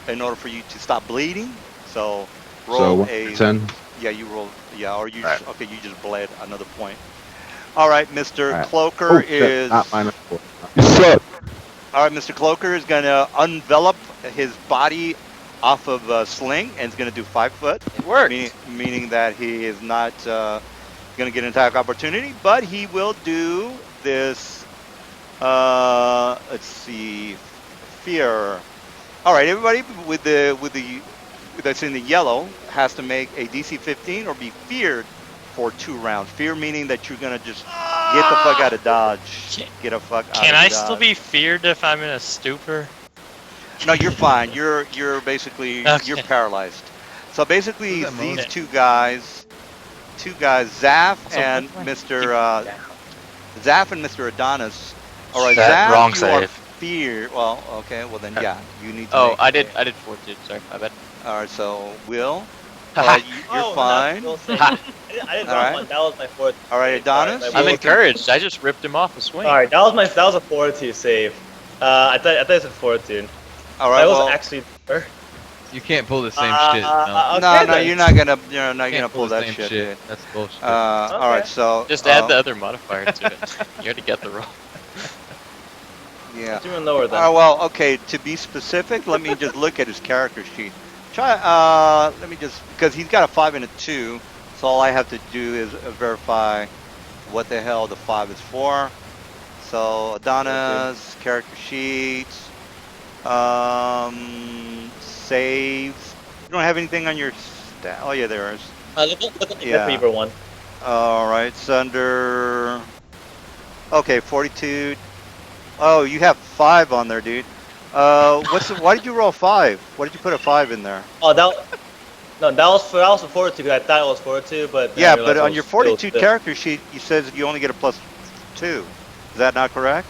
in order for you to stop bleeding. So
So
roll
1
a
to 10.
yeah. You roll yeah, or you
Right.
okay. You just bled another point. All right, Mr.
Right.
Cloaker
Oh, shit,
is.
not -4. You suck.
All right, Mr. Cloaker is going to envelop his body off of a sling and is going to do 5 foot,
It worked.
meaning that he is not going to get an attack opportunity, but he will do this. Let's see, fear. All right, everybody with that's in the yellow has to make a DC 15 or be feared for 2 rounds. Fear meaning that you're going to just get the fuck out of Dodge. Get a fuck out
Can
of
I
Dodge.
still be feared if I'm in a stupor?
No, you're fine. You're basically
Okay.
you're paralyzed. So basically,
Who's that
these
moaning?
two guys, Zaf
So
and
what do I
Mr. Zaf and Mr. Adonis. All right,
That
Zaf,
wrong
you are
save.
fear. Well, okay. Well then, yeah, you need to.
Oh,
make
I did fortitude. Sorry, my bad.
All right, so Will,
Haha.
you're fine.
I didn't
All
roll
right.
one. That was my fourth.
All right, Adonis.
Sorry,
you
I'm
make
encouraged. I just ripped him off a swing.
All right, that was a fortitude save. I thought it said fortitude.
All right.
That was
Well,
actually.
You can't pull the same shit.
okay
no,
then.
you're not gonna
Can't
pull
the
that
same
shit, dude.
That's bullshit.
All right,
Okay.
so
Just add the other modifier to it. You already got the roll.
yeah.
Doing lower then.
Well, okay. To be specific, let me just look at his character sheet. Try. Let me just because he's got a 5 and a 2, so all I have to do is verify what the hell the 5 is for. So Adonis character sheet, saves. You don't have anything on your stat. Oh yeah, there is.
Look at the
Yeah.
Reaper one.
All right, it's under. Okay, fortitude. Oh, you have 5 on there, dude. Why did you roll 5? Why did you put a 5 in there?
Oh, that was for fortitude. 'Cause I thought it was fortitude, but then I
Yeah,
realized
but
it
on
was
your
still-
fortitude character sheet, you says you only get a +2. Is that not correct?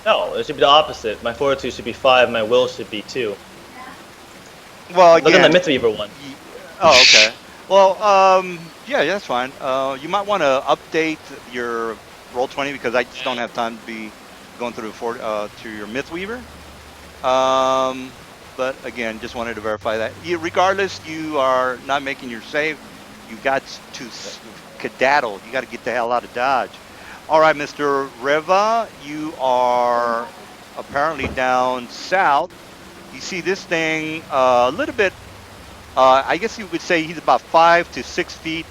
No, it should be the opposite. My fortitude should be 5. My will should be 2.
Well,
Look at
again.
the Myth Reaper one.
Oh, okay. Well, yeah, that's fine. You might want to update your roll 20 because I just don't have time to be going through to your Myth Weaver. But again, just wanted to verify that. Regardless, you are not making your save. You got to skedaddle. You got to get the hell out of Dodge. All right, Mr. Reva, you are apparently down south. You see this thing a little bit. I guess you would say he's about 5 to 6 feet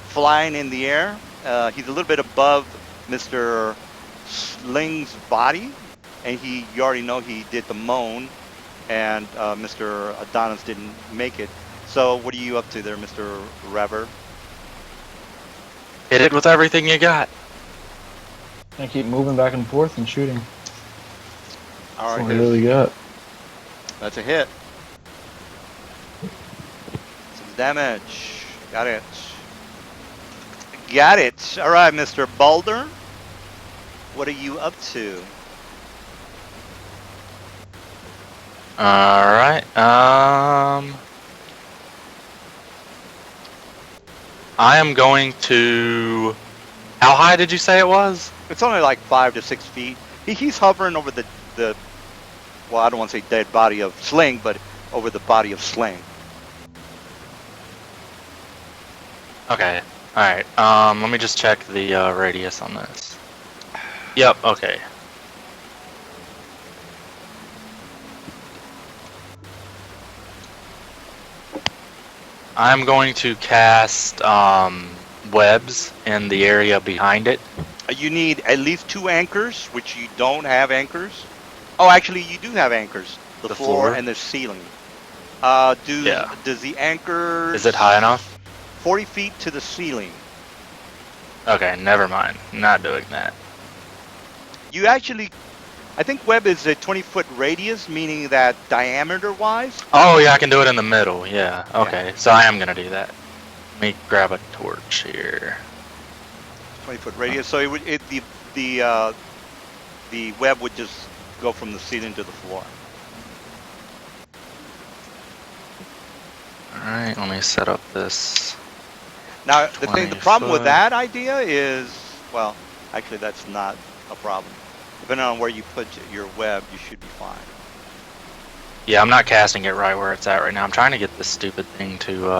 flying in the air. He's a little bit above Mr. Sling's body, and you already know he did the moan, and Mr. Adonis didn't make it. So what are you up to there, Mr. Rever?
Hit it with everything you got.
I keep moving back and forth and shooting.
All
That's
right,
all I really got.
that's a hit. Some damage. Got it. Got it. All right, Mr. Boulder. What are you up to?
All right. I am going to. How high did you say it was?
It's only like 5 to 6 feet. He's hovering over the well, I don't want to say dead body of Sling, but over the body of Sling.
Okay. All right. Let me just check the radius on this. Yep. Okay. I'm going to cast webs in the area behind it.
You need at least 2 anchors, which you don't have anchors. Oh, actually, you do have anchors. The floor and the ceiling. Does the anchor...
Is it high enough?
40 feet to the ceiling.
Okay, never mind. Not doing that.
You actually... I think web is a 20-foot radius, meaning that diameter-wise...
Oh, yeah, I can do it in the middle. Yeah, okay. So I am going to do that. Let me grab a torch here.
20-foot radius, so it would the web would just go from the ceiling to the floor.
All right, let me set up this.
Now the problem with that idea is, well, actually that's not a problem. Depending on where you put your web, you should be fine.
Yeah, I'm not casting it right where it's at right now. I'm trying to get this stupid thing to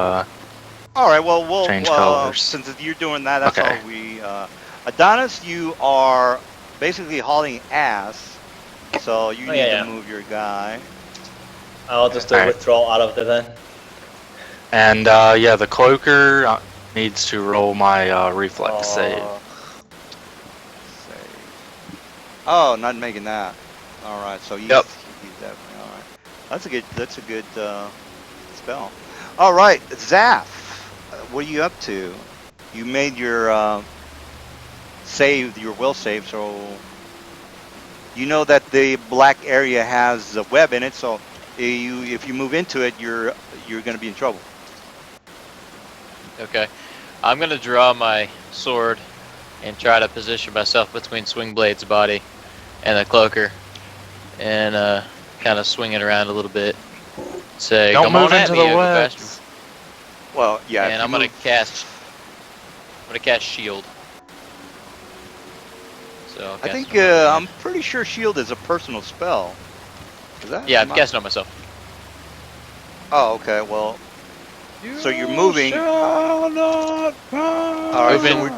All right, well, we'll
change colors.
Since you're doing that, that's
Okay.
all we. Adonis, you are basically hauling ass, so you need to move your guy.
I'll just do a withdrawal out of it then.
And yeah, the cloaker needs to roll my reflex save.
Oh, not making that. All right, so he's definitely all right. That's a good spell. All right, Zaph, what are you up to? You made your save, your will save, so you know that the black area has a web in it. So if you move into it, you're going to be in trouble.
Okay. I'm going to draw my sword and try to position myself between Swingblade's body and the cloaker and kind of swing it around a little bit. Say,
Don't
come
move
on at
into
me,
the
Yoga
webs.
Bastard.
Well, yeah.
And I'm going to cast shield. So I'll
I
cast
think
it on my
I'm pretty sure shield is a personal spell. Is that?
Yeah, I'm casting on myself.
Oh, okay. Well, so you're moving. All right,
Moving.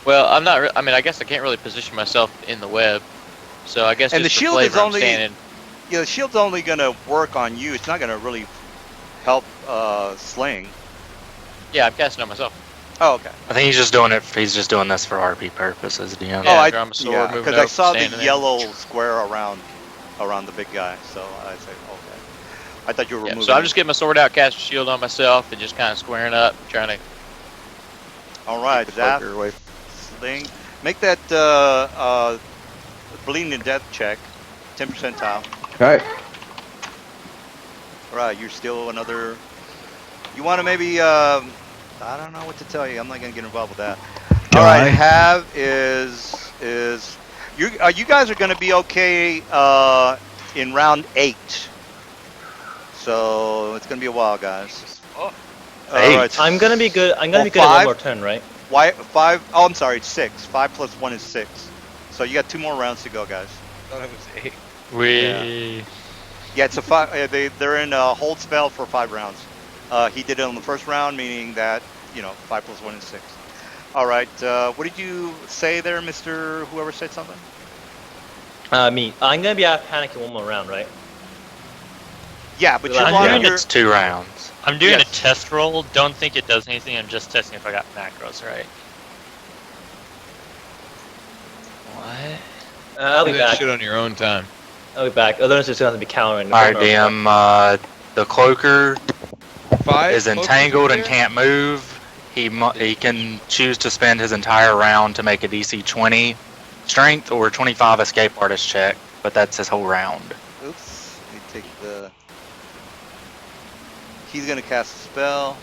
Well, I'm not. I mean, I guess I can't really position myself in the web. So I guess
And
just
the
for
shield
flavor,
is
I'm
only-
standing.
Yeah, the shield's only gonna work on you. It's not gonna really help Sling.
Yeah, I'm casting on myself.
Oh, okay.
I think he's just doing it. He's just doing this for RP purposes, DM.
Yeah,
I
draw my sword,
yeah,
moving
because I
over,
saw the
standing there.
yellow square around the big guy. So I said, okay. I thought you were
Yeah,
moving.
so I'm just getting my sword out, casting shield on myself, and just kind of squaring up, trying to.
All right,
keep the cloaker
Zaph,
away.
Sling, make that bleeding to death check, 10 percentile.
Okay.
All right, you're still another. You want to maybe I don't know what to tell you. I'm not gonna get involved with that. All right, have is you guys are gonna be okay in round 8. So it's gonna be a while, guys.
Oh.
All right.
I'm gonna be good. I'm gonna be good at
5?
one more turn, right?
Why 5? Oh, I'm sorry, it's 6. 5 plus 1 is 6. So you got 2 more rounds to go, guys.
I thought it was 8.
Yeah, it's a 5. They're in a hold spell for 5 rounds. He did it on the first round, meaning that 5 plus 1 is 6. All right. What did you say there, Mr. Whoever said something?
Me. I'm gonna be out of panic in one more round, right?
Yeah, but
I'm
you're
doing
longer.
It's 2 rounds.
I'm doing
Yes.
a test roll. Don't think it does anything. I'm just testing if I got macros right.
What?
I'll be
Do that
back.
shit on your own time.
I'll be back. Otherwise, it's gonna have to be countering.
All right, DM. The cloaker
5
is entangled and can't move. He can choose to spend his entire round to make a DC 20 strength or 25 escape artist check, but that's his whole round.
Oops. Let me take the. He's gonna cast a spell.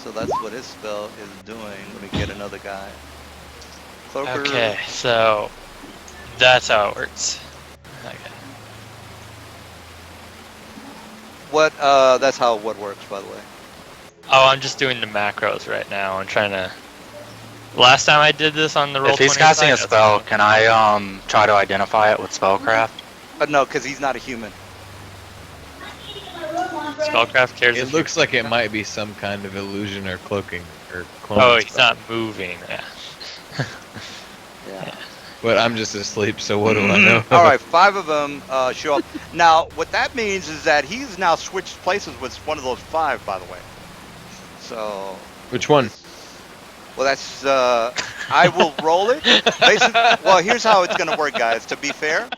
So that's what his spell is doing. Let me get another guy. Cloaker.
Okay, so that's how it works. Okay.
What? That's how what works, by the way.
Oh, I'm just doing the macros right now. I'm trying to. Last time I did this on the roll.
If he's casting a spell, can I try to identify it with spellcraft?
No, because he's not a human.
Spellcraft cares.
It
if
looks like it might be some kind of illusion or cloaking.
Or
Oh, he's not moving. Yeah.
Yeah.
But I'm just asleep, so what do I know?
All right, 5 of them show up. Now, what that means is that he's now switched places with one of those 5, by the way. So.
Which one?
Well, that's. I will roll it. Basically, well, here's how it's gonna work, guys. To be fair,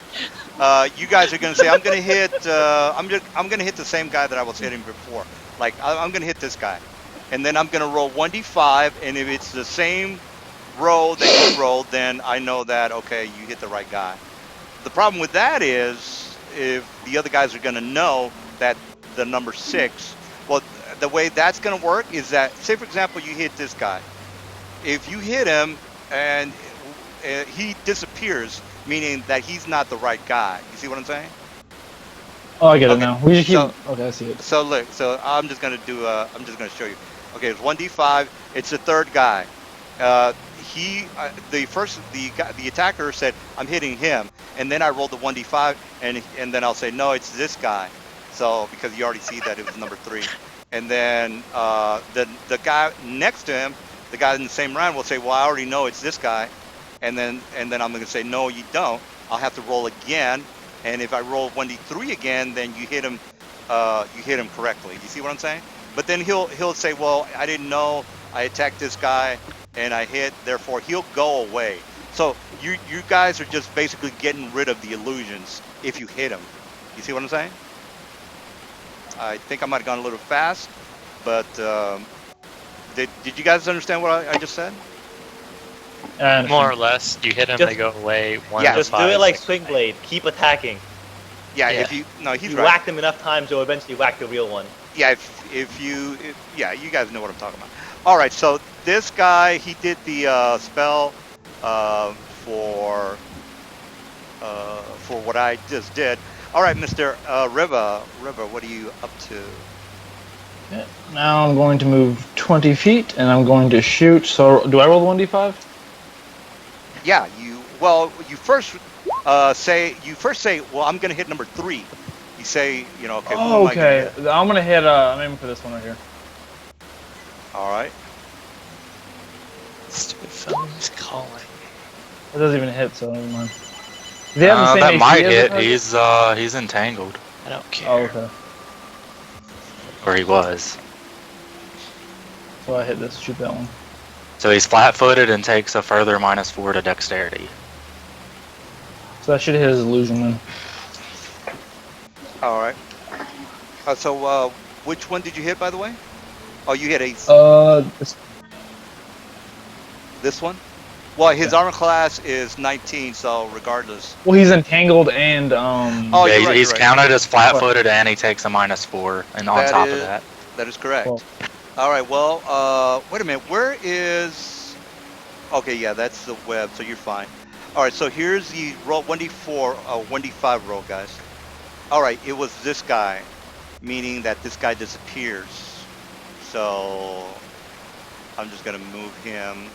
you guys are gonna say I'm gonna hit. I'm gonna hit the same guy that I was hitting before. Like I'm gonna hit this guy, and then I'm gonna roll 1d5, and if it's the same roll that you rolled, then I know that okay, you hit the right guy. The problem with that is if the other guys are gonna know that the number 6. Well, the way that's gonna work is that, say for example, you hit this guy. If you hit him and he disappears, meaning that he's not the right guy. You see what I'm saying?
Oh, I get it
Okay,
now. We just keep.
so-
Okay, I see it.
So look, so I'm just gonna do. I'm just gonna show you. Okay, it's 1d5. It's the third guy. The attacker said I'm hitting him, and then I rolled the 1d5, and then I'll say no, it's this guy. So because you already see that it was number 3, and then the guy next to him, the guy in the same round will say, well, I already know it's this guy, and then I'm gonna say no, you don't. I'll have to roll again, and if I roll 1d3 again, then you hit him. You hit him correctly. You see what I'm saying? But then he'll say, well, I didn't know I attacked this guy and I hit, therefore he'll go away. So you guys are just basically getting rid of the illusions if you hit him. You see what I'm saying? I think I might have gone a little fast, but did you guys understand what I just said?
And
More or less, you hit them,
Just-
they go away. 1
Yeah.
to
Just do
5.
it like Swing Blade. Keep attacking.
Yeah.
Yeah.
If you no, he's
You
right.
whack them enough times, you'll eventually whack the real one.
Yeah, if you guys know what I'm talking about. All right, so this guy, he did the spell for what I just did. All right, Mr. Riva, what are you up to?
Okay, now I'm going to move 20 feet, and I'm going to shoot. So do I roll 1d5?
Yeah, you first say, well, I'm gonna hit number 3. You say, okay. Who
Oh,
am I gonna
okay.
hit?
I'm gonna hit. I'm aiming for this one right here.
All right.
Stupid phone's calling.
It doesn't even hit, so never mind. Do they have the same
that
AC
might
as the
hit.
target?
He's entangled,
I don't care.
Oh, okay.
or he was.
So I hit this. Shoot that one.
So he's flat-footed and takes a further -4 to dexterity.
So that should hit his illusion then.
All right. So which one did you hit, by the way? Oh, you hit this one. Well, his armor class is 19, so regardless.
Well, he's entangled and
Oh,
yeah,
you're right,
he's
you're right.
counted as flat-footed and he takes a -4, and on
That
top
is-
of that.
That is correct.
Cool.
All right. Well, wait a minute. Where is? Okay, yeah, that's the web, so you're fine. All right. So here's the roll 1d4, 1d5 roll, guys. All right. It was this guy, meaning that this guy disappears. So I'm just gonna move him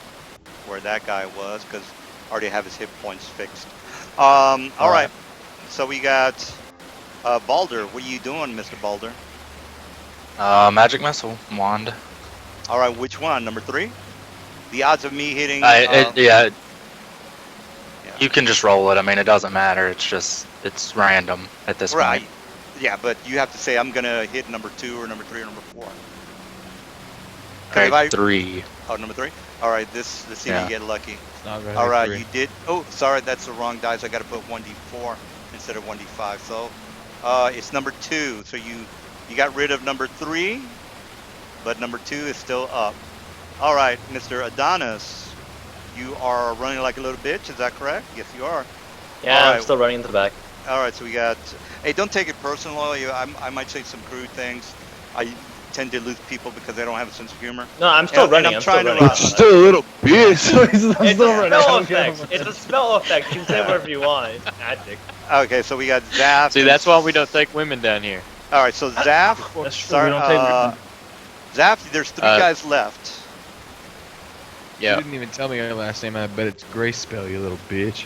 where that guy was because I already have his hit points fixed. All right. So we got Balder. What are you doing, Mr. Balder?
Magic missile wand.
All right, which one? Number 3? The odds of me hitting.
Yeah. You can just roll it. I mean, it doesn't matter. It's random at this
right.
point.
Yeah, but you have to say I'm gonna hit number 2 or number 3 or number 4.
Okay, 3.
Oh, number 3. All right, let's see if
Yeah.
you get lucky.
Not very
All right,
free.
you did. Oh, sorry, that's the wrong dice. I got to put 1d4 instead of 1d5. So, it's number 2. So you got rid of number 3, but number 2 is still up. All right, Mr. Adonis, you are running like a little bitch. Is that correct? Yes, you are.
Yeah,
All
I'm
right.
still running into the back.
All right, so we got. Hey, don't take it personally. I might say some crude things. I tend to lose people because they don't have a sense of humor.
No, I'm still
And
running.
I'm
I'm still
trying to
running.
run.
Still a little bitch.
I'm
It's
still
a
running.
spell
I'm kidding.
effect. It's a spell effect. You can say whatever you want. It's magic.
Okay, so we got Zaf.
See,
and-
that's why we don't take women down here.
All right, so Zaf.
That's true.
Sorry,
we don't take
Zaf. There's 3 guys left.
You
Yeah.
didn't even tell me your last name. I bet it's Grace Spell, you little bitch.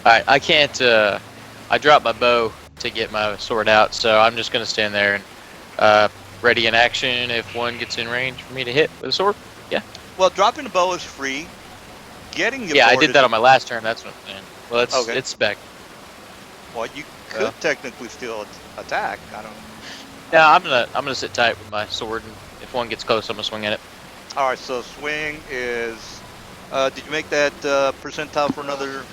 Alright, I can't, I dropped my bow to get my sword out, so I'm just gonna stand there and, ready in action if one gets in range for me to hit with a sword.
Well, dropping the bow is free. Getting the
Yeah, I
sword
did
is
that on my last turn. That's what I'm saying. Well,
Okay.
it's back.
Well, you could technically still attack. I don't.
Yeah, I'm gonna sit tight with my sword, and if one gets close, I'm gonna swing at it.
All right. So swing is. Did you make that percentile for another?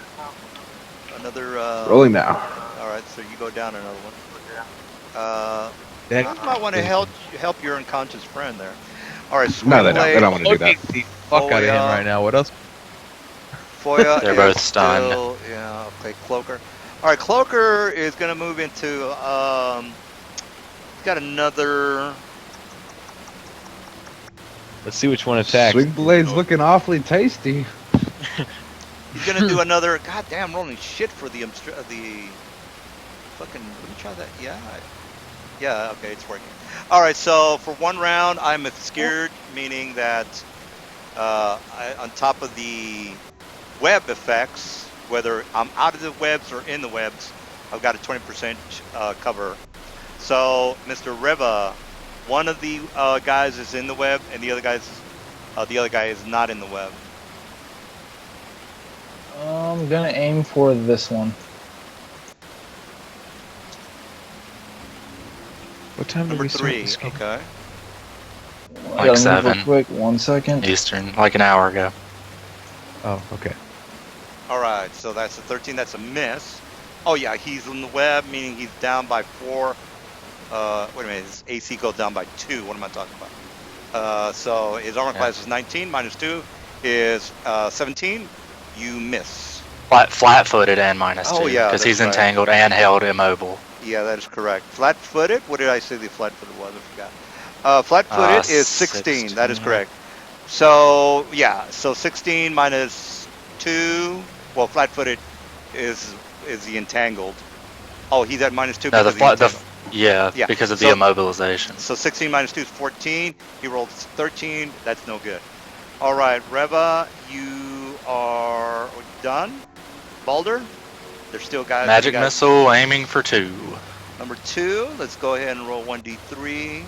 Rolling now.
All right. So you go down another one.
That-
You might want to help your unconscious friend there. All right. Swing
No, they don't. They
blade.
don't want to do that.
the fuck out of him
Foya.
right now. What else?
Foya
They're
is
both stunned.
still, yeah, okay, Cloaker. All right, Cloaker is going to move into, he's got another,
Let's see which one attacks.
Swing blade's looking awfully tasty.
he's going to do another, goddamn, rolling shit for the fucking, let me try that, yeah, okay, it's working. All right, so for one round, I'm scared, meaning that on top of the web effects, whether I'm out of the webs or in the webs, I've got a 20% cover. So, Mr. Reva, one of the guys is in the web, and the other guy is not in the web.
I'm gonna aim for this one.
What time did
Number
we start
3,
this game?
okay.
I gotta move
7.
real quick. 1 second.
Eastern, like an hour ago.
Oh, okay.
All right, so that's a 13. That's a miss. Oh yeah, he's in the web, meaning he's down by 4. Wait a minute, his AC goes down by 2. What am I talking about? So his armor class is 19 minus 2 is 17. You miss.
Flat-footed and minus 2.
Oh, yeah,
because he's
that's right.
entangled and held immobile.
Yeah, that is correct. Flat-footed. What did I say the flat-footed was? I forgot. Flat-footed is 16. That is
16.
correct. So yeah, so 16 minus 2. Well, flat-footed is the entangled. Oh, he's at minus 2
No,
because he's entangled.
Yeah,
Yeah,
because of
so-
the immobilization.
So 16 minus 2 is 14. He rolled 13. That's no good. All right, Reva, you are done. Balder, there's still guys.
Magic
you got-
missile aiming for 2.
Number 2. Let's go ahead and roll 1d3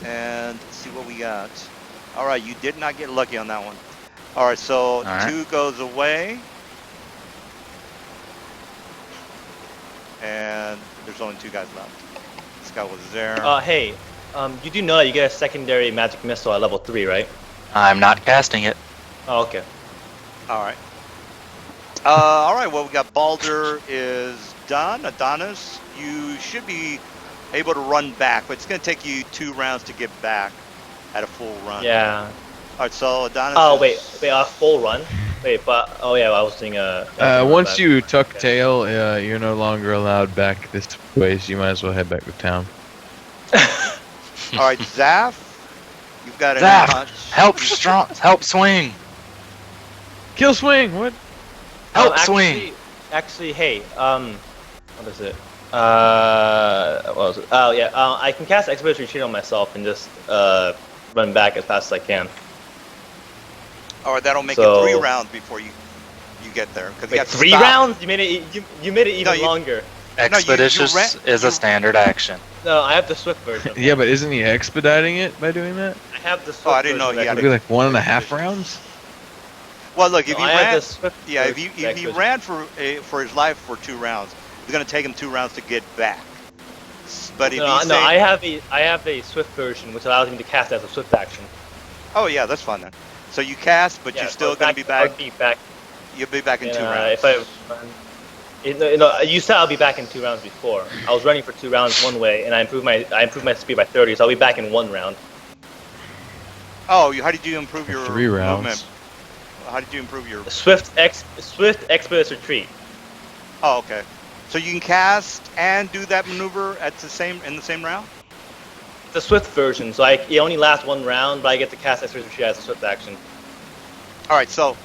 and see what we got. All right, you did not get lucky on that one. All right, so
right.
2 goes away, and there's only 2 guys left. This guy was there.
Hey, you do know that you get a secondary magic missile at level 3, right?
I'm not casting it.
Oh, okay.
All right. All right. Well, we got Balder is done. Adonis, you should be able to run back, but it's going to take you 2 rounds to get back at a full run.
Yeah.
All right. So Adonis.
Oh,
is-
wait, full run? Wait, but, oh yeah, I was thinking,
Once you tuck tail, you're no longer allowed back this way, so you might as well head back to town.
All right, Zaf, you've got an
Zaf,
punch.
help swing.
Kill swing. What?
Help
actually,
swing.
Actually, hey, what is it? What was it? Oh yeah, I can cast Expedition Retreat on myself and just run back as fast as I can.
All right, that'll make
So-
it 3 rounds before you get there. 'Cause you
Wait,
have to
3
stop.
rounds? You made it. You made it even
you-
longer.
Expeditious is a standard action.
No, I have the Swift version.
Yeah, but isn't he expediting it by doing that?
I have the Swift
Oh, I didn't know
version
he had
of
It'd be
it.
like 1.5 rounds.
Well, look, if
No,
he
I have
ran,
the Swift
yeah, if
version
he
of
if he
Expedition.
ran for his life for 2 rounds, it's gonna take him 2 rounds to get back. But if
No,
he's
no,
saying,
I have a Swift version which allows me to cast as a Swift action.
oh yeah, that's fine then. So you cast, but
Yeah,
you're
so
still gonna be back.
I'll be back.
You'll be back in 2
And,
rounds.
if I run, you said I'll be back in 2 rounds before. I was running for 2 rounds one way, and I improved my speed by 30, so I'll be back in 1 round.
Oh, how did you improve your
3 rounds.
movement? How did you improve your?
Swift Expeditious Retreat.
Oh, okay. So you can cast and do that maneuver in the same round.
It's a Swift version, so it only lasts 1 round, but I get to cast Expeditious Retreat as a Swift action.
All right. So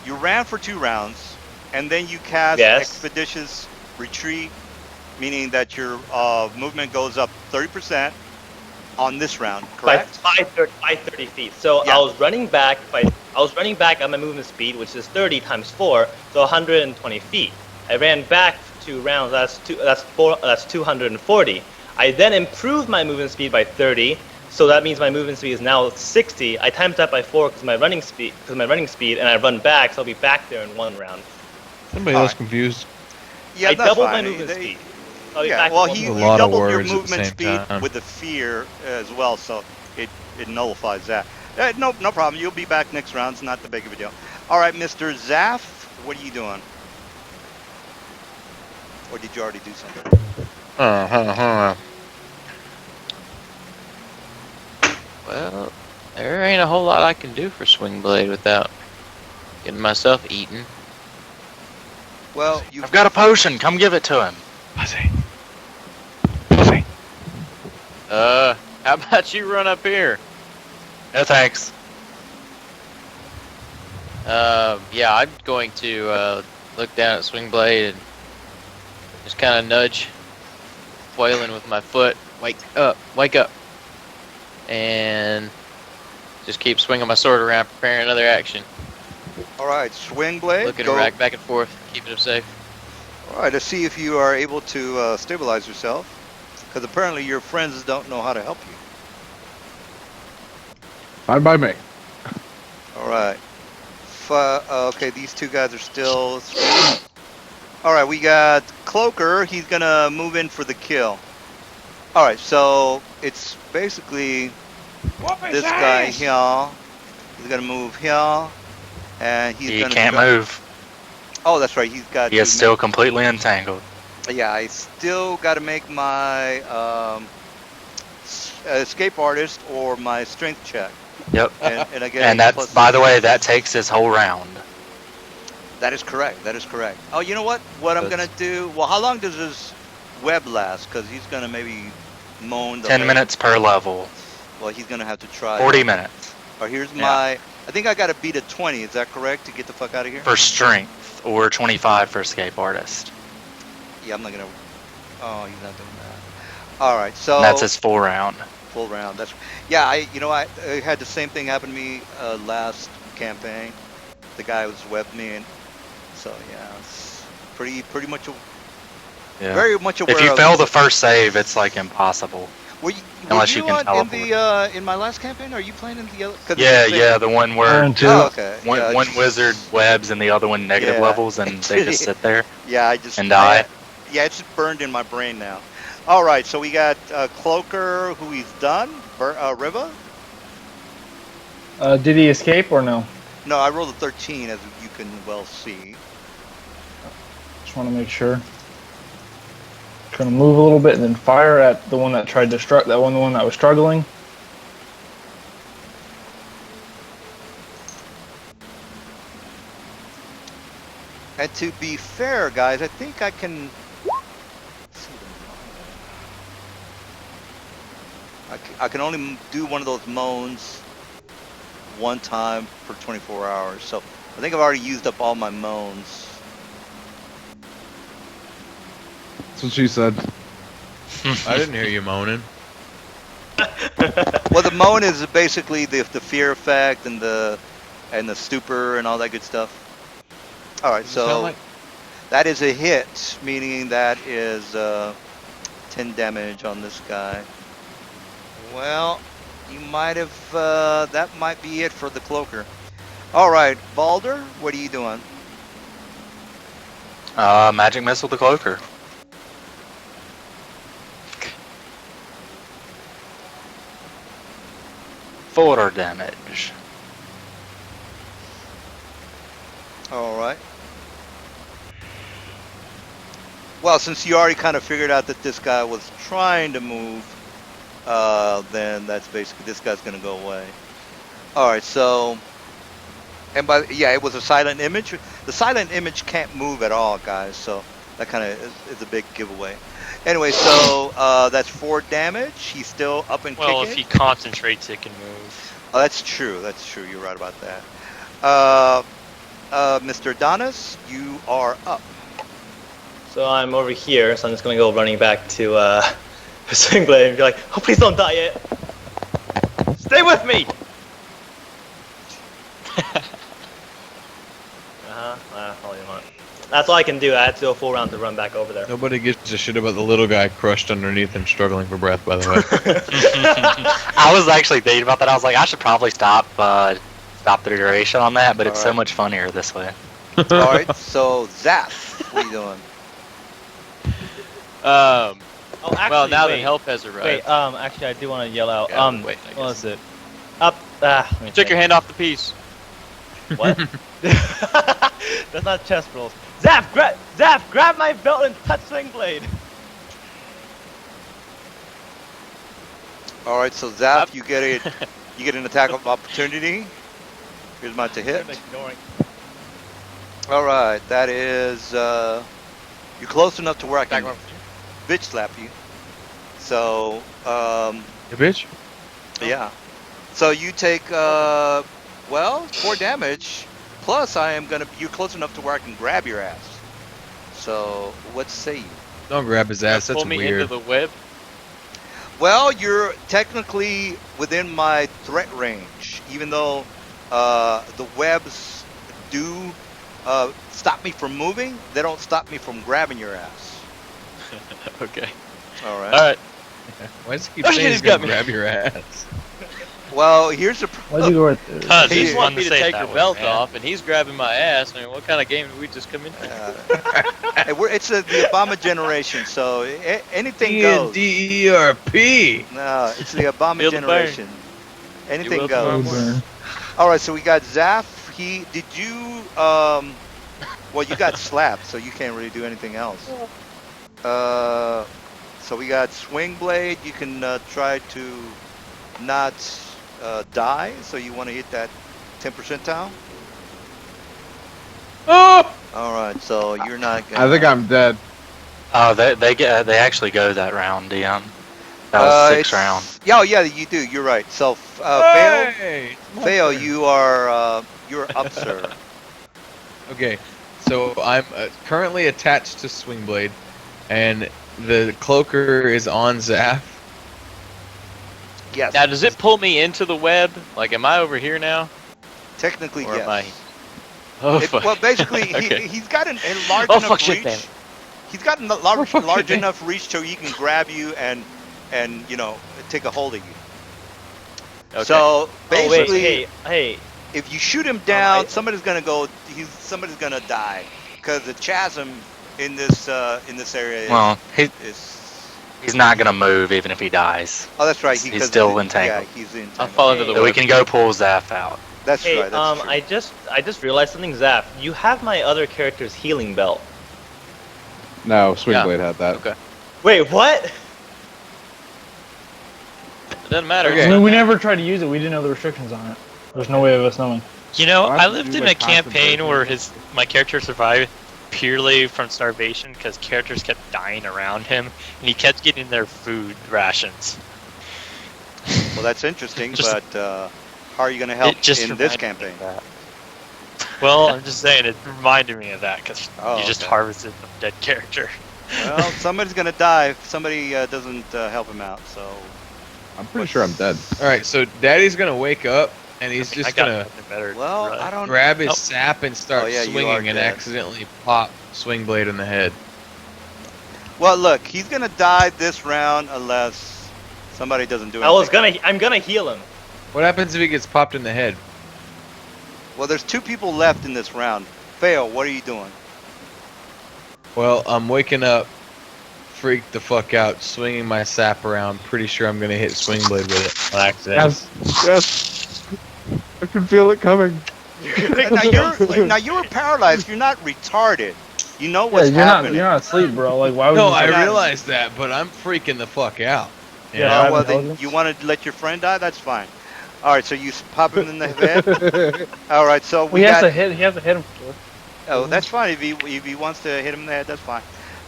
you ran for 2 rounds, and then you cast
Yes.
Expeditious Retreat, meaning that your movement goes up 30% on this round. Correct.
By 30 feet. So
Yeah.
I was running back at my movement speed, which is 30 times 4, so 120 feet. I ran back 2 rounds. That's 240. I then improved my movement speed by 30, so that means my movement speed is now 60. I timed that by 4 because my running speed, and I run back, so I'll be back there in 1 round.
Somebody
All
else
right.
confused.
Yeah,
I
that's
doubled
fine.
my movement
They-
speed. I'll be
yeah,
back in
well,
1
he,
A
more
you
lot of
doubled your
words at the
movement
same
speed
time.
with the fear as well, so it nullifies that. No problem. You'll be back next round. It's not the big of a deal. All right, Mr. Zaff, what are you doing? Or did you already do something?
Well, there ain't a whole lot I can do for Swing Blade without getting myself eaten.
Well, you.
I've got a potion. Come give it to him.
Pussy. Pussy.
How about you run up here?
No thanks.
Yeah, I'm going to look down at Swing Blade and just kind of nudge, flailing with my foot. Wake up, wake up. And just keep swinging my sword around, preparing another action.
All right, swing blade.
Looking
Go.
back and forth, keeping him safe.
All right, let's see if you are able to stabilize yourself, because apparently your friends don't know how to help you.
Fine by me.
All right. Okay, these two guys are still screwed. All right, we got Cloaker. He's gonna move in for the kill. All right, so it's basically this guy here. He's gonna move here, and he's
He
gonna.
can't move.
Oh, that's right. He's got.
He
to
is still completely entangled.
Yeah, I still got to make my escape artist or my strength check.
Yep.
And I get
And
a
that's,
plus-
by the way, that takes his whole round.
That is correct. That is correct. Oh, you know what? What I'm gonna do? Well, how long does his web last? Because he's gonna maybe moan.
10 minutes per level.
Well, he's gonna have to try.
40 minutes
Or here's
Yeah.
my. I think I got to beat a 20. Is that correct to get the fuck out of here?
for strength, or 25 for escape artist.
Yeah, I'm not gonna. Oh, he's not doing that. All right, so
And that's his full round.
full round. That's yeah. I had the same thing happen to me last campaign. The guy was webbed me, and so yeah, it's pretty much
Yeah.
very much aware.
If you
of
fail
it.
the first save, it's like impossible.
were you,
unless
were
you can
in
teleport.
the in my last campaign? Are you playing in the other? 'Cause
Yeah,
it's the
yeah,
same-
the one where
Turn two.
Oh, okay.
one,
yeah,
one wizard webs and the other one negative
Yeah.
levels, and they just sit there.
Yeah, I just
and die.
Yeah, it's burned in my brain now. All right, so we got Cloaker, who he's done. Riva?
Did he escape or no?
No, I rolled a 13, as you can well see.
Just want to make sure. Trying to move a little bit and then fire at the one that tried to the one that was struggling.
And to be fair, guys, I think I can. I can only do one of those moans one time per 24 hours. So I think I've already used up all my moans.
That's what she said.
I didn't hear you moaning.
Well, the moan is basically the fear effect and the stupor and all that good stuff. All right, so that is a hit, meaning that is 10 damage on this guy. Well, you might have. That might be it for the Cloaker. All right, Balder, what are you doing?
Magic missile the cloaker. Four damage.
All right. Well, since you already kind of figured out that this guy was trying to move, then that's basically this guy's gonna go away. All right, so, and yeah, it was a silent image. The silent image can't move at all, guys. So that kind of is a big giveaway. Anyway, so that's 4 damage. He's still up and
Well,
kicking.
if he concentrates, it can move.
Oh, that's true. That's true. You're right about that. Mr. Donis, you are up.
So I'm over here, so I'm just gonna go running back to Swing Blade and be like, oh, please don't die yet. Stay with me! All you want. That's all I can do. I had to go full round to run back over there.
Nobody gives a shit about the little guy crushed underneath him, struggling for breath. By the way.
I was actually thinking about that. I was like, I should probably stop the duration on that, but it's so
Alright.
much funnier this way.
All right, so Zap, what are you doing?
Um,
Oh, actually,
well, now
wait,
that help has arrived.
Wait, actually, I do want to yell out.
Yeah, wait, I
What
guess.
was it? Up. Let me
Took
think.
your hand off the piece.
What? That's not chest rolls. Zap, grab my belt and touch swing blade.
All right, so Zap, you get an attack of opportunity. Here's mine to hit.
I'm ignoring.
All right, that is you're close enough to where I can
Back
bitch slap you. So
The bitch.
yeah, so you take 4 damage. Plus, you're close enough to where I can grab your ass. So what say you?
Don't grab his ass.
Pull
That's
me
weird.
into the web.
Well, you're technically within my threat range, even though the webs do stop me from moving. They don't stop me from grabbing your ass.
Okay.
All right.
All right.
Why does he keep
Oh,
saying
shit,
he's
he's got
gonna
me.
grab your ass?
Well, here's the.
Why'd you go right there?
Cause
He
He
he's
just
wanted
wanting
wanted me
to
to
say it
take
that
your
way,
belt
man.
off, and he's grabbing my ass. I mean, what kind of game did we just come into?
Hey, it's the Obama generation, so anything goes.
DERP.
No, it's the Obama
Feel the burn.
generation.
You
Anything
will tomorrow
goes.
morning.
All right, so we got Zaf. Did you well, you got slapped, so you can't really do anything else. So we got Swing Blade. You can try to not die. So you want to hit that 10 percentile.
Oh!
All right, so you're not.
I think I'm dead.
Oh, they actually go that round, Dion. That was 6 round.
Yeah, oh, yeah, you do. You're right. So
Hey!
Fail. You are you're up, sir.
Okay, so I'm currently attached to Swingblade, and the cloaker is on Zaf.
Yes.
Now, does it pull me into the web? Like, am I over here now?
Technically,
Or
yes.
am I? Oh, fuck.
Well, basically,
Okay.
he's got a large
Oh,
enough
fuck, shit,
reach.
damn it.
He's got a large,
fuck,
large
shit, damn.
enough reach so he can grab you and take a hold of you.
Okay.
So
Oh wait,
basically,
hey.
if you shoot him down,
I-
somebody's gonna die because the chasm in this area
Well,
is.
he's not gonna move even if he dies.
Oh, that's right.
He's
'cause
still
Yeah,
entangled.
he's entangled.
I'll fall into the
So we
web.
can go pull Zaf out.
That's
Hey,
right. That's true.
I just realized something, Zaf. You have my other character's healing belt.
No, Swingblade had that.
Okay.
Wait, what?
It doesn't matter.
Okay.
I mean, we never tried to use it. We didn't know the restrictions on it. There's no way of us knowing.
You know,
Well,
I
that's
lived
do
in
like
a campaign
concentration.
where my character survived purely from starvation because characters kept dying around him, and he kept getting their food rations.
Well, that's interesting,
Just-
but how are you gonna help
It just
in this
reminded me
campaign?
of that. Well, I'm just saying, it reminded me of that because
Oh,
you just
okay.
harvested a dead character.
Well, somebody's gonna die if somebody doesn't help him out. So
I'm pretty sure I'm dead.
All right, so Daddy's gonna wake up, and he's
I
just
got
gonna
nothing better.
well,
to
I don't.
grab his
Nope.
sap and start
Oh, yeah, you are
swinging, and
dead.
accidentally pop Swingblade in the head.
Well, look, he's gonna die this round unless somebody doesn't do anything.
I'm gonna heal him.
What happens if he gets popped in the head?
Well, there's 2 people left in this round. Fail. What are you doing?
Well, I'm waking up, freaked the fuck out, swinging my sap around. Pretty sure I'm gonna hit Swingblade with it on accident.
Yes. I can feel it coming.
now you were paralyzed. You're not retarded. You know
Yeah,
what's
you're
happening.
not asleep, bro. Like, why would
No,
you?
I
not-
realize that, but I'm freaking the fuck out.
Yeah,
Oh,
I'm
well, then
intelligent.
you want to let your friend die? That's fine. All right, so you pop him in the head. All right, so
Well,
we
he has
got.
to hit. He has to hit him first.
Oh, that's fine. If he wants to hit him in the head, that's fine.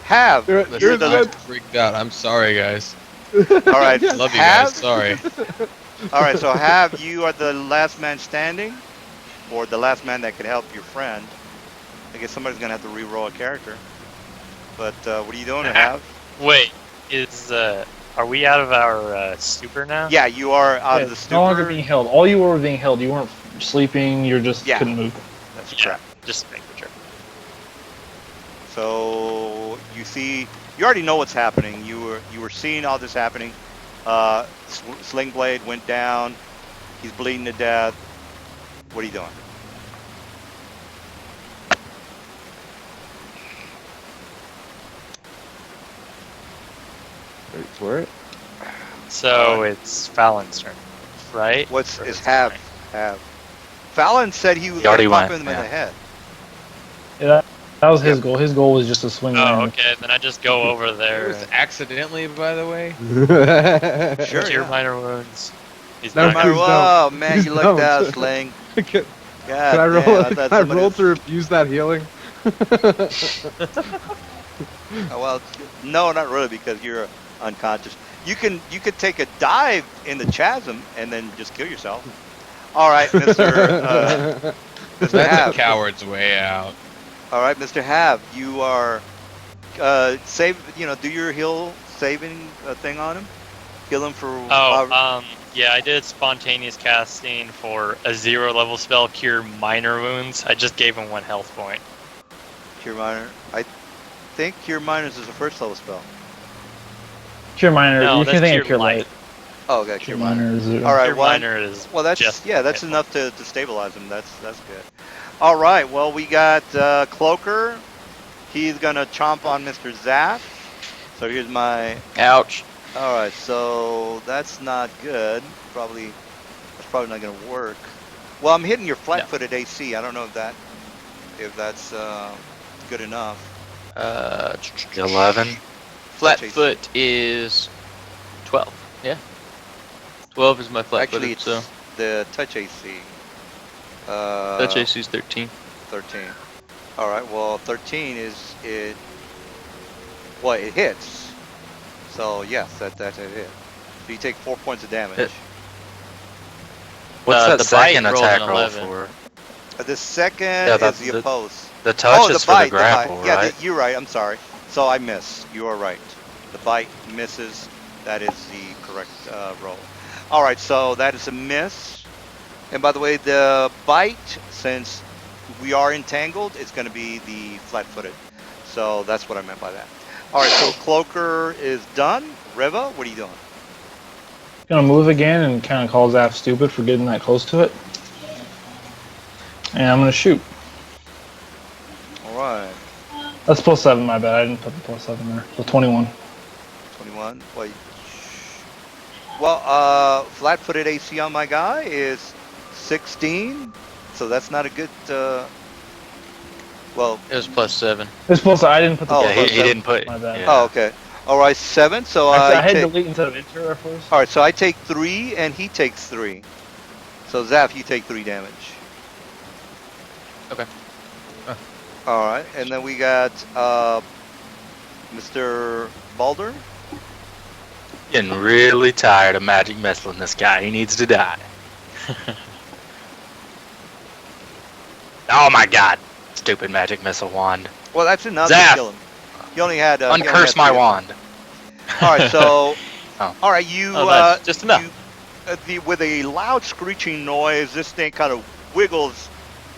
Have
You're-
you're
you're
the.
dead.
I'm freaked out. I'm sorry, guys.
All right,
Love you
have.
guys. Sorry.
All right, so have you are the last man standing, or the last man that could help your friend. I guess somebody's gonna have to re-roll a character. But what are you doing? Have?
Wait, are we out of our stupor now?
Yeah, you are out
Yeah,
of the
no longer
stupor.
being held. All you were being held. You weren't sleeping. You just
Yeah.
couldn't move.
That's
Yeah,
correct.
just making sure.
So you already know what's happening. You were seeing all this happening. Sling Blade went down. He's bleeding to death. What are you doing?
Wait for it.
So it's Fallon's turn, right?
What's
Or
is
his
have
turn?
have? Fallon said he was
He already
going to pop
went,
him in the
yeah.
head.
Yeah, that was his goal. His goal was just to swing
Oh,
around.
okay. Then I just go over
It
there.
was accidentally, by the way.
Sure,
Cure
yeah.
minor wounds. He's
No,
not
Minor,
please
oh
don't.
man,
Please
you lucked out,
don't.
Sling.
Can
God
I roll?
damn, I
Can
thought
I
somebody
roll
was-
to refuse that healing?
Oh, well, no, not really, because you're unconscious. You could take a dive in the chasm and then just kill yourself. All right, Mr.
That's a
Hav.
coward's way out.
All right, Mr. Hav, you are save. Do your heal saving thing on him. Heal him for.
Yeah, I did spontaneous casting for a 0 level spell, Cure Minor Wounds. I just gave him 1 health point.
Cure minor. I think Cure minors is a first level spell.
Cure minor.
No,
you
that's
can think
Cure
of cure
Light.
light.
Oh, okay,
Cure
Cure minor.
minor is
All right,
Cure
one.
Minor is
Well, that's
just
that's
hit
enough to stabilize him. That's good. All right. Well, we got Cloaker. He's gonna chomp on Mr. Zap. So here's my.
Ouch.
All right. So that's not good. That's probably not gonna work. Well, I'm hitting your flat-footed AC. I don't know if that's good enough.
11.
Flatfoot is 12. Yeah. 12 is my
Actually,
flat-footed,
it's
so
the touch AC.
touch AC is 13.
13. All right. Well, 13 is it. Well, it hits. So yes, that's a hit. So you take 4 points of damage.
Hit.
What's that
the
second
bite rolled
attack
an
roll
11.
for?
The second
Yeah,
is
that's
the
the-
oppose.
The touch
Oh,
is
the
for
bite.
the grapple,
Yeah,
right?
you're right. I'm sorry. So I miss. You are right. The bite misses. That is the correct roll. All right. So that is a miss. And by the way, the bite, since we are entangled, it's going to be the flat-footed. So that's what I meant by that. All right. So Cloaker is done. Riva, what are you doing?
Gonna move again and kind of call Zap stupid for getting that close to it. And I'm gonna shoot.
All right.
That's +7. My bad. I didn't put the +7 there. So 21.
21. Well, flat-footed AC on my guy is 16, so that's not a good. Well,
It was +7.
It's +7. I didn't put the.
Oh,
Yeah, he
+7.
didn't put.
My bad.
Yeah.
oh, okay. All right, 7. So
Actually, I
I
had
take.
delete instead of enter at first.
All right, so I take 3, and he takes 3. So Zaf, you take 3 damage.
Okay.
All right, and then we got Mr. Balder.
Getting really tired of magic missing this guy. He needs to die. Oh my god. Stupid magic missile wand.
Well, that's enough
Zaf!
to kill him. You only had. you only
Uncurse
had
my
3.
wand.
All right, so.
Oh.
All right, you.
Oh, that's just enough.
With a loud screeching noise, this thing kind of wiggles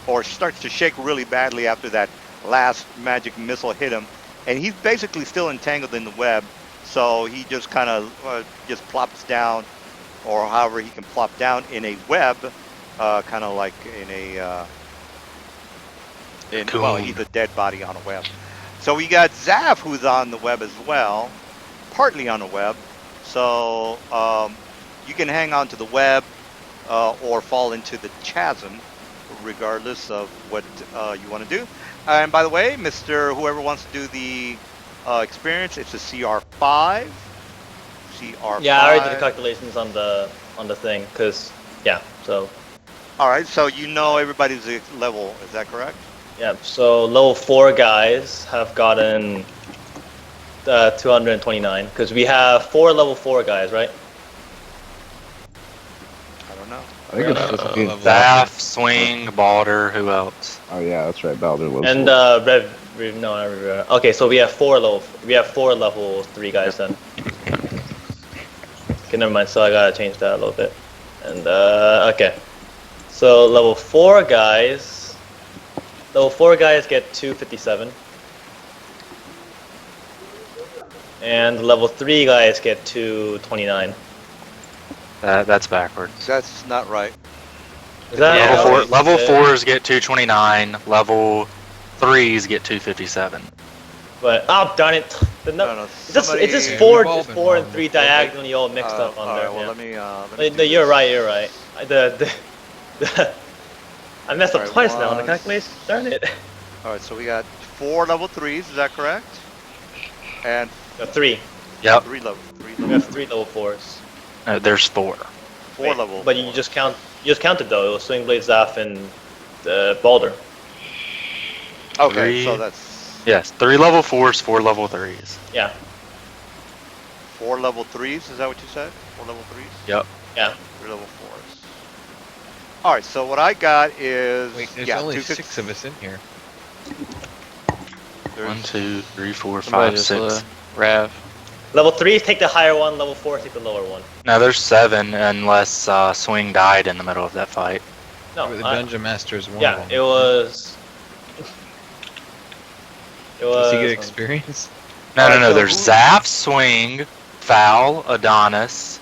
or starts to shake really badly after that last magic missile hit him, and he's basically still entangled in the web. So he just kind of just plops down, or however he can plop down in a web, kind of like in a. Well, he's a dead body on a web. So we got Zaf, who's on the web as well, partly on the web. So you can hang on to the web or fall into the chasm, regardless of what you want to do. And by the way, Mr. Whoever wants to do the experience, it's a CR5. CR5.
Yeah, I already did the calculations on the thing, cause yeah. So
All right, so you know everybody's level. Is that correct?
yeah. So level 4 guys have gotten 229, cause we have 4 level 4 guys, right?
I don't know.
I think it's just me and
level
Zap.
Zaf, Swing, Balder, who else?
Oh yeah, that's right. Baldur was.
And Rev, no, not Rev. Okay, so we have 4 level 3 guys then. Okay, never mind. So I gotta change that a little bit. And okay, so level 4 guys get 257. And the level 3 guys get 229.
That's backwards.
That's not right.
Is that
Yeah.
Level 4s get 229. Level 3s get 257.
But oh darn it! The
No,
no,
no.
it's just
somebody-
four,
We've all
just
been
4 and
wrong
3
before.
diagonally all mixed up on
all
there.
right, well,
yeah.
let me
No,
do
you're
this.
right. You're right. I messed up
Alright,
twice now on the
was-
calculation. Darn it.
All right, so we got 4 level 3s. Is that correct? And
3.
Yep.
3 level. 3
We
level.
have 3 level 4s.
There's 4.
4 level.
But you just count. You just counted though. It was Swing Blade, Zaf, and Balder.
Okay, so
Three.
that's
Yes, 3 level 4s, 4 level 3s.
Yeah.
4 level 3s. Is that what you said? 4 level 3s.
Yep.
Yeah.
3 level 4s. All right, so what I got is
Wait, there's
yeah,
only
250
6 of us in here.
there's-
1, 2, 3, 4,
Somebody
5,
just
6.
Rav.
Level 3s take the higher one. Level 4s take the lower one.
Now there's 7 unless Swing died in the middle of that fight.
No.
the
I-
Dungeon Master is one
yeah.
of them.
It was. It
Does he get
was.
experience?
No,
Alright, so
there's
who-
Zaf, Swing, Foul, Adonis.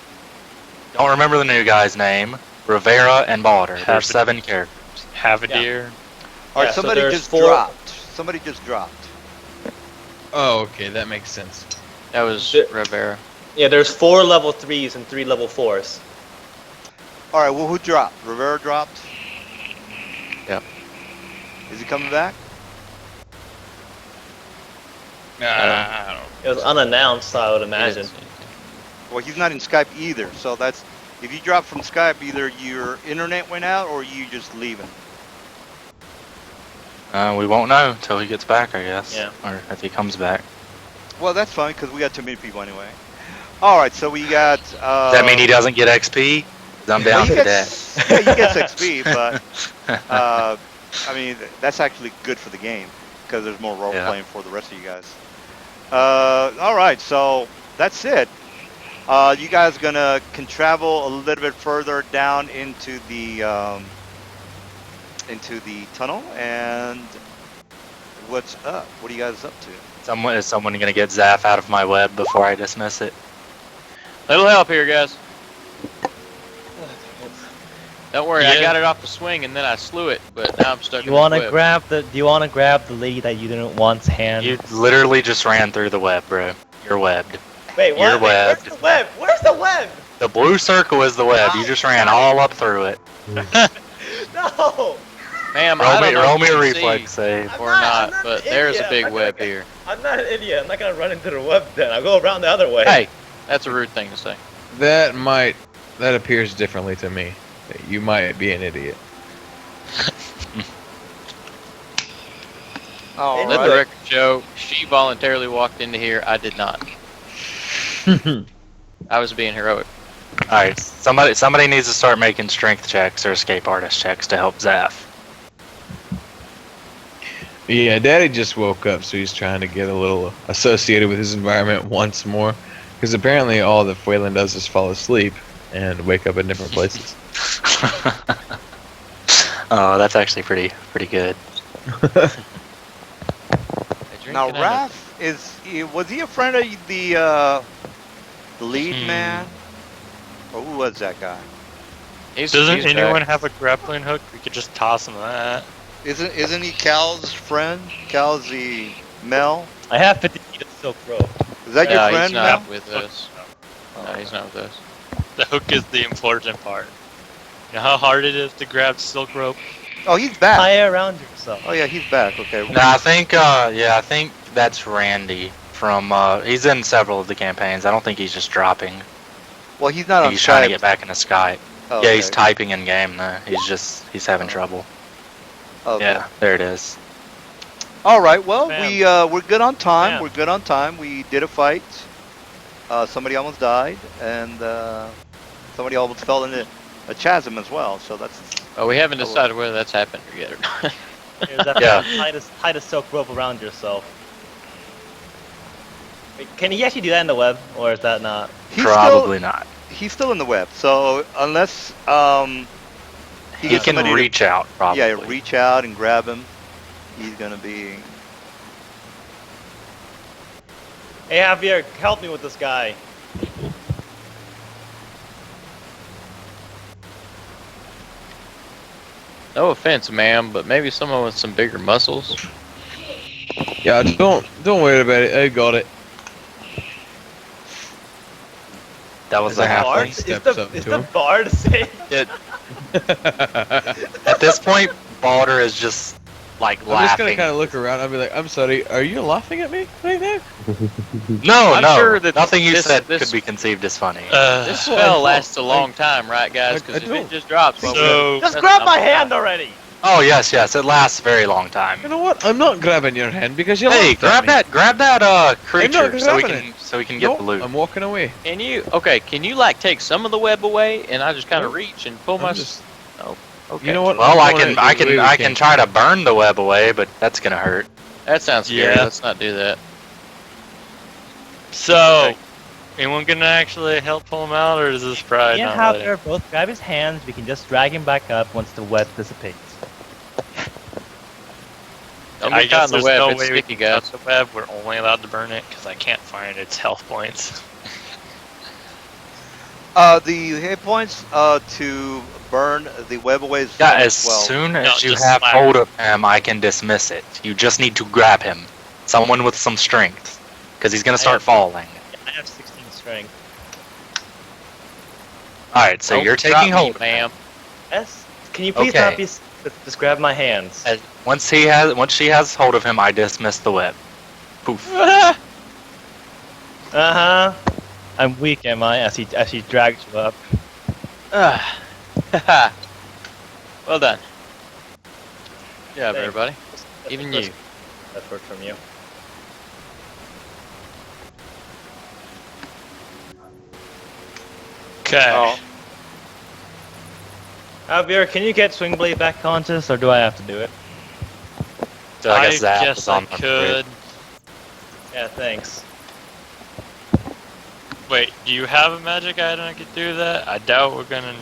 Don't remember the new guy's name. Rivera and Balder.
Have
There's
it.
7 characters.
Havadir.
All right,
Yeah, so
somebody
there's
just
4
dropped. Somebody just dropped.
Oh, okay, that makes sense.
That was
The-
Rivera.
Yeah, there's 4 level 3s and 3 level 4s.
All right, well, who dropped? Rivera dropped.
Yep.
Is he coming back?
I
It was unannounced, I would
He
imagine.
didn't say anything.
Well, he's not in Skype either. So that's if you drop from Skype, either your internet went out or you just leaving.
We won't know until he gets back, I guess.
Yeah.
Or if he comes back.
Well, that's fine because we got too many people anyway. All right, so we got.
Does that mean he doesn't get XP? 'Cause I'm down
he
for that.
gets, yeah, he gets XP, but I mean that's actually good for the game because there's more role
Yeah.
playing for the rest of you guys. All right, so that's it. You guys gonna can travel a little bit further down into the tunnel, and what's up? What are you guys up to?
Is someone gonna get Zaf out of my web before I dismiss it?
Little help here, guys. Don't worry, I
Yeah.
got it off the swing and then I slew it, but now I'm stuck
You
in this
wanna
web.
grab the? Do you wanna grab the lady that you didn't want's hand?
You literally just ran through the web, bro. You're webbed.
Wait,
You're
what? Wait, where's
webbed.
the web? Where's the web?
The blue circle is the web. You just ran all up through it.
No!
Ma'am,
Roll
I
me,
don't know
roll
if
me
you
a
can
reflex
see
save.
or
I'm
not,
not
but
an
there's a
idiot.
big
I'm
web
not-
here.
I'm not an idiot. I'm not gonna run into the web then. I'll go around the other way.
Hey, that's a rude thing to say.
that appears differently to me. You might be an idiot.
All
Let
right.
the record show, she voluntarily walked into here. I did not. I was being heroic.
Alright, somebody needs to start making strength checks or escape artist checks to help Zaf.
Yeah, Daddy just woke up, so he's trying to get a little associated with his environment once more. Because apparently all that Phelan does is fall asleep and wake up in different places.
Oh, that's actually pretty good.
I drink
Now,
and I
Raph was he a friend of the lead man, or who was that guy?
He's-
Doesn't
he's
anyone
back.
have a grappling hook? We could just toss him that.
Isn't he Cal's friend? Cal's the Mel?
I have 50 feet of silk rope.
Is that
No,
your friend,
he's
Mel?
not with us. No, he's not with us.
The hook is the important part. You know how hard it is to grab silk rope?
Oh, he's back.
Tie it around yourself.
Oh yeah, he's back. Okay.
No, I think that's Randy from he's in several of the campaigns. I don't think he's just dropping.
Well, he's not on
He's trying to
Skype.
get back into Skype.
Oh,
Yeah, he's
okay.
typing in game though. He's having trouble.
Okay.
Yeah, there it is.
All right. Well,
Bam.
we're good on time.
Bam.
We're good on time. We did a fight. Somebody almost died, and somebody almost fell into a chasm as well. So that's
Oh, we haven't decided whether that's happened yet or not.
Here's that
Yeah.
tie the silk rope around yourself. Wait, can he actually do that in the web, or is that not?
he's
Probably not.
He's still in the web. So unless
He
gets
can
somebody to-
reach out, probably.
yeah, reach out and grab him, he's gonna be.
Hey, Javier, help me with this guy.
No offense, ma'am, but maybe someone with some bigger muscles.
Yeah, don't worry about it. I got it.
That was
As
a
a half
halfling.
steps up
Is
to
the
him.
bard saying?
At this point, Balder is just like
I'm just gonna
laughing.
kind of look around. I'll be like, I'm sorry. Are you laughing at me right now?
No,
I'm
no,
sure that
nothing you
this-
said
this-
could be conceived as funny.
This spell lasts a long time, right, guys?
I
Because if
don't
it just drops, well,
So-
Just grab my hand already.
Oh yes, yes, it lasts a very long time.
You know what? I'm not grabbing your hand because you
Hey,
laughed at
grab that
not
creature so we
grabbing
can
me.
get
Nope,
the loot.
I'm walking away.
Can you? Okay, can you like take some of the web away, and I just kind of
Nope.
reach and pull
I'm
my?
just-
Okay.
You know what?
Well,
I'm
I
going
can
out the way we
I
came.
can try to burn the web away, but that's gonna hurt.
That sounds scary.
Yeah.
Let's not do that.
So,
Okay.
anyone gonna actually help pull him out, or is this probably
Me and
not letting?
Javier both grab his hands. We can just drag him back up once the web dissipates.
Don't
I
get caught
guess
in the
there's
web.
no
It's
way we
sticky,
can
guys.
touch the web. We're only allowed to burn it because I can't find its health points.
The hit points to burn the web away is
Yeah, as
12.
soon as
No,
you
just
have
slap.
hold of him, I can dismiss it. You just need to grab him. Someone with some strength, because he's gonna start
have-
falling.
I have 16 strength.
All right, so
Don't
you're
drop
taking
me,
hold,
ma'am.
Yes. Can you please
Okay.
not be? Just grab my hands.
As- once she has hold of him, I dismiss the web. Poof.
Uh huh.
I'm weak, am I? As he drags you up.
Well done. Yeah,
Thanks.
everybody. Even you.
Effort from you.
Okay.
Oh,
Javier, can you get Swing Blade back
Conscious, or do I have to do it?
So I guess that was
I
on the
could.
Yeah, thanks.
Wait, do you have a magic item that could do that? I doubt we're gonna.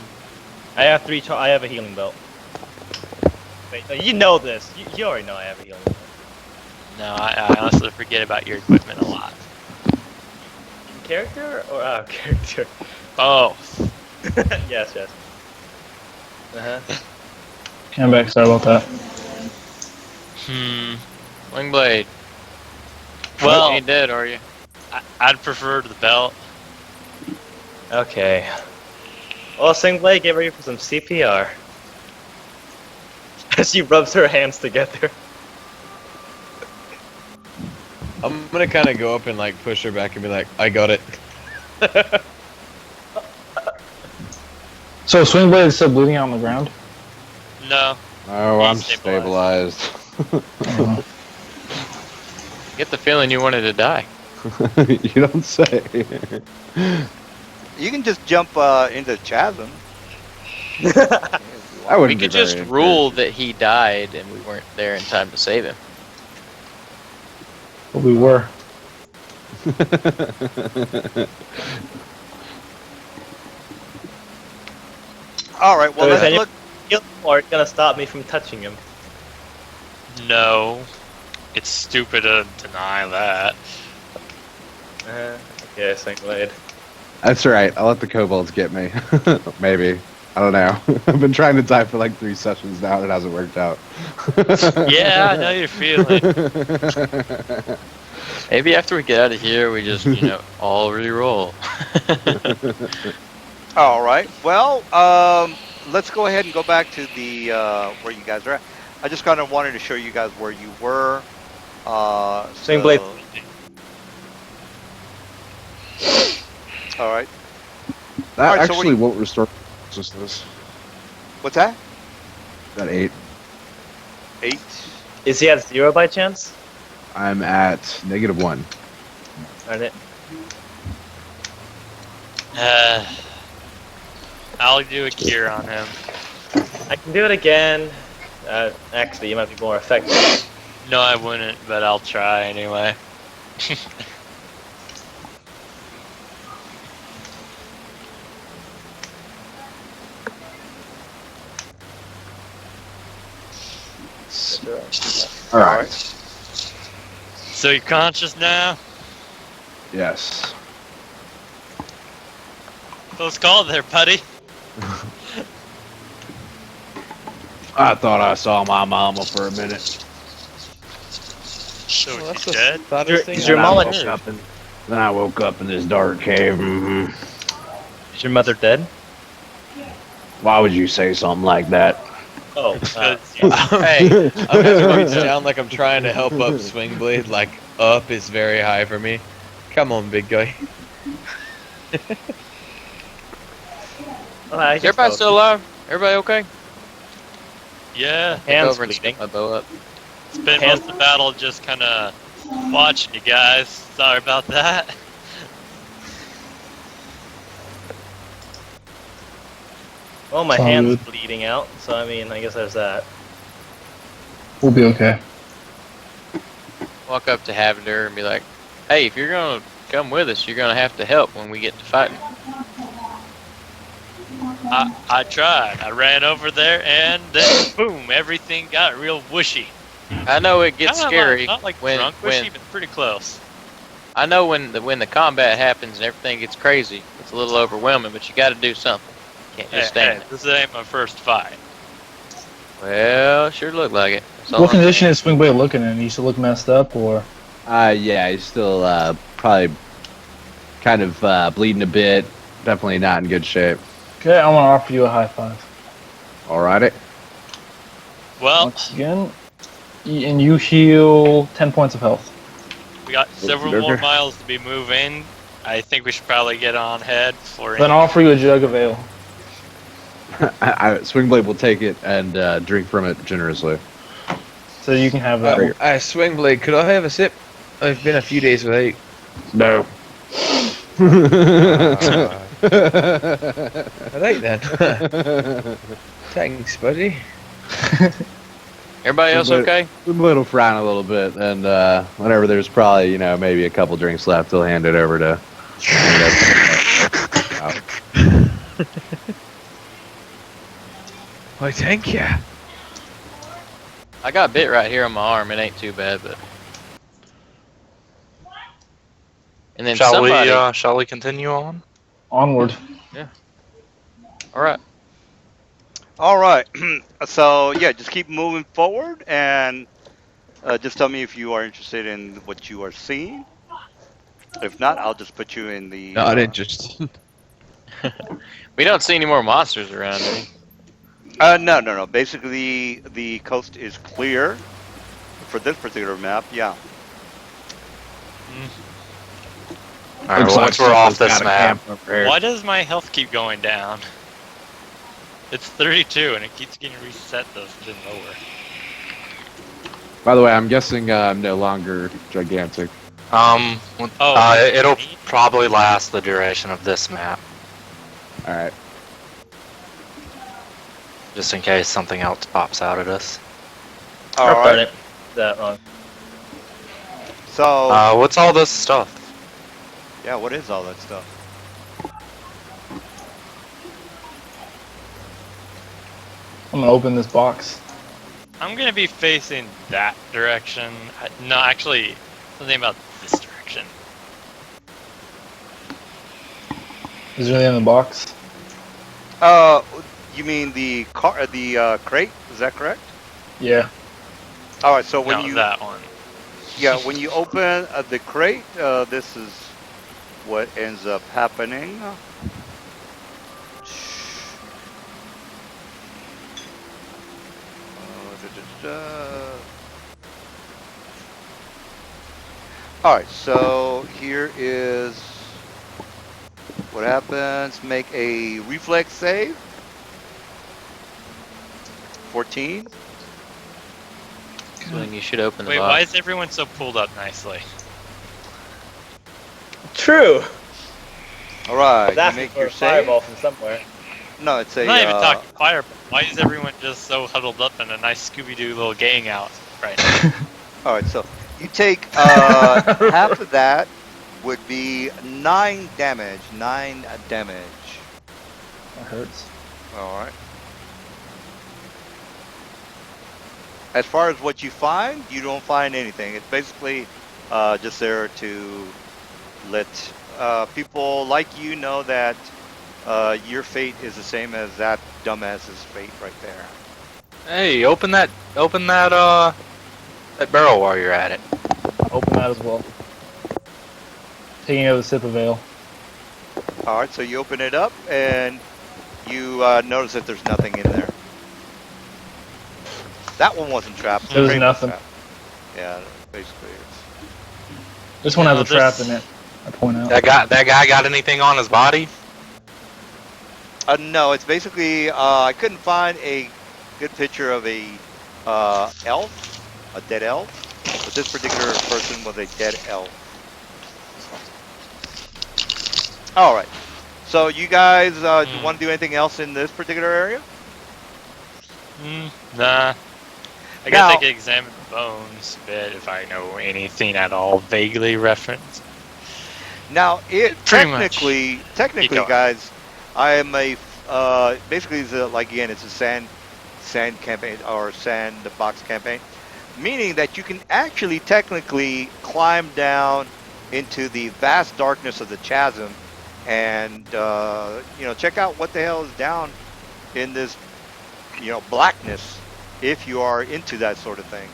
I have I have a healing belt. Wait, no, you know this. You already know I have a healing belt.
No, I honestly forget about your equipment a lot.
In character or out of character?
Oh,
Yes, yes. Uh huh.
I'm back. Sorry about that.
Wing blade.
well,
You ain't dead, are you?
I'd prefer the belt.
Okay. Well, Swing Blade, get ready for some CPR. She rubs her hands together.
I'm gonna kind of go up and like push her back and be like, I got it.
So Swing Blade is still bleeding out on the ground.
No,
Oh, I'm
He's
stabilized.
Get the feeling you wanted to die.
You don't say.
you can just jump into the chasm.
I
We
wouldn't be
could just
very
rule that he died and we weren't there in time to save him.
But we were.
All right, well,
So is
let's
any-
look.
Healing Ward gonna stop me from touching him.
no. It's stupid to deny that.
Okay, Swing Blade.
That's right. I'll let the kobolds get me. Maybe. I don't know. I've been trying to die for like 3 sessions now, and it hasn't worked out.
Yeah, I know your feeling.
Maybe after we get out of here, we just, all re-roll.
All right. Well, let's go ahead and go back to the where you guys are at. I just kind of wanted to show you guys where you were.
Swing Blade.
All right.
That
Alright, so what do
actually
you-
won't restore consciousness.
What's that?
At 8.
8.
Is he at 0 by chance?
I'm at -1.
Darn it.
I'll do a cure on him.
I can do it again. Actually, you might be more effective.
No, I wouldn't, but I'll try anyway.
Alright.
So you're conscious now?
Yes.
Close call there, buddy.
I thought I saw my mama for a minute.
So
Well, that's
she
the
dead?
saddest thing
Is
I've
your
Then I
mama-
ever
woke
heard.
up in, then I woke up in this dark cave.
Is your mother dead?
Why would you say something like that?
Oh,
Because you
Hey, I'm just going to sound like I'm trying to help up Swing Blade. Like, up is very high for me.
Come on, big guy.
I
Is everybody still alive? Everybody okay?
yeah,
Take
Hands
over and
bleeding.
stick my bow up.
spent most of the battle just kind of watching you guys. Sorry about that.
Well, my
Sound
hand's
good.
bleeding out, so I mean, I guess there's that.
We'll be okay.
Walk up to Havender and be like, "Hey, if you're gonna come with us, you're gonna have to help when we get to fighting."
I tried. I ran over there and then boom, everything got real whooshy.
I know it gets
Kinda
scary
not like
when
drunk whooshy, but pretty close.
I know when the combat happens and everything gets crazy. It's a little overwhelming, but you got to do something. You can't
Hey,
just stand
hey, this ain't my first fight.
there. Well, sure looked like it. That's all
What
I'm
condition
saying.
is Swing Blade looking in? He used to look messed up, or
Yeah, he's still probably kind of bleeding a bit. Definitely not in good shape.
okay? I want to offer you a high five.
Alrighty.
Well,
Once again, and you heal 10 points of health.
we got several more miles to be moving. I think we should probably get on head for
Then I'll offer you a jug of ale.
Swingblade will take it and drink from it generously.
So you can have that.
Swing Blade, could I have a sip? I've been a few days without.
No.
Alright then. Thanks, buddy.
Everybody else okay?
Swingblade will frown a little bit, and whenever there's probably maybe a couple drinks left, he'll hand it over to.
Why, thank you.
I got bit right here on my arm. It ain't too bad, but. And then somebody.
Shall we continue on?
Onward.
All right.
All right. So yeah, just keep moving forward, and just tell me if you are interested in what you are seeing. If not, I'll just put you in the.
Not interested.
We don't see any more monsters around, do we?
No. Basically, the coast is clear for this particular map. Yeah.
Alright, well, once we're off this map,
Why does my health keep going down? It's 32 and it keeps getting reset though to lower.
By the way, I'm guessing I'm no longer gigantic.
it'll probably last the duration of this map,
Alright.
just in case something else pops out at us.
All
Or burn
right.
it. That one.
So
What's all this stuff?
yeah, what is all that stuff?
I'm gonna open this box.
I'm gonna be facing that direction. No, actually, something about this direction.
Is there anything in the box?
You mean the crate? Is that correct?
Yeah.
All right. So when
No,
you
that one.
when you open the crate, this is what ends up happening. All right, so here is what happens. Make a reflex save. 14.
So then you should open the
Wait,
box.
why is everyone so pulled up nicely?
True.
All right, you
That's
make
for
your
a
save.
fireball from somewhere.
No, it's a.
I'm not even talking fire. Why is everyone just so huddled up in a nice Scooby-Doo little gang out right now?
All right, so you take half of that would be 9 damage. 9 damage.
That hurts.
All right. As far as what you find, you don't find anything. It's basically just there to let people like you know that your fate is the same as that dumbass's fate right there.
Hey, that barrel while you're at it.
Open that as well. Taking a sip of ale.
All right, so you open it up and you notice that there's nothing in there. That one wasn't trapped.
There was
Crate
nothing.
trapped. Yeah, basically it's.
This one has a trap
there's-
in it. I point out.
That guy got anything on his body?
No, it's basically I couldn't find a good picture of a elf, a dead elf, but this particular person was a dead elf. All right, so you guys want to do anything else in this particular area?
Nah. I guess I could examine the bones a bit if I know anything at all vaguely referenced.
Now, it
Pretty much.
technically,
going.
guys, I am a basically it's like again, it's a sand campaign or sand box campaign, meaning that you can actually technically climb down into the vast darkness of the chasm and check out what the hell is down in this blackness if you are into that sort of thing,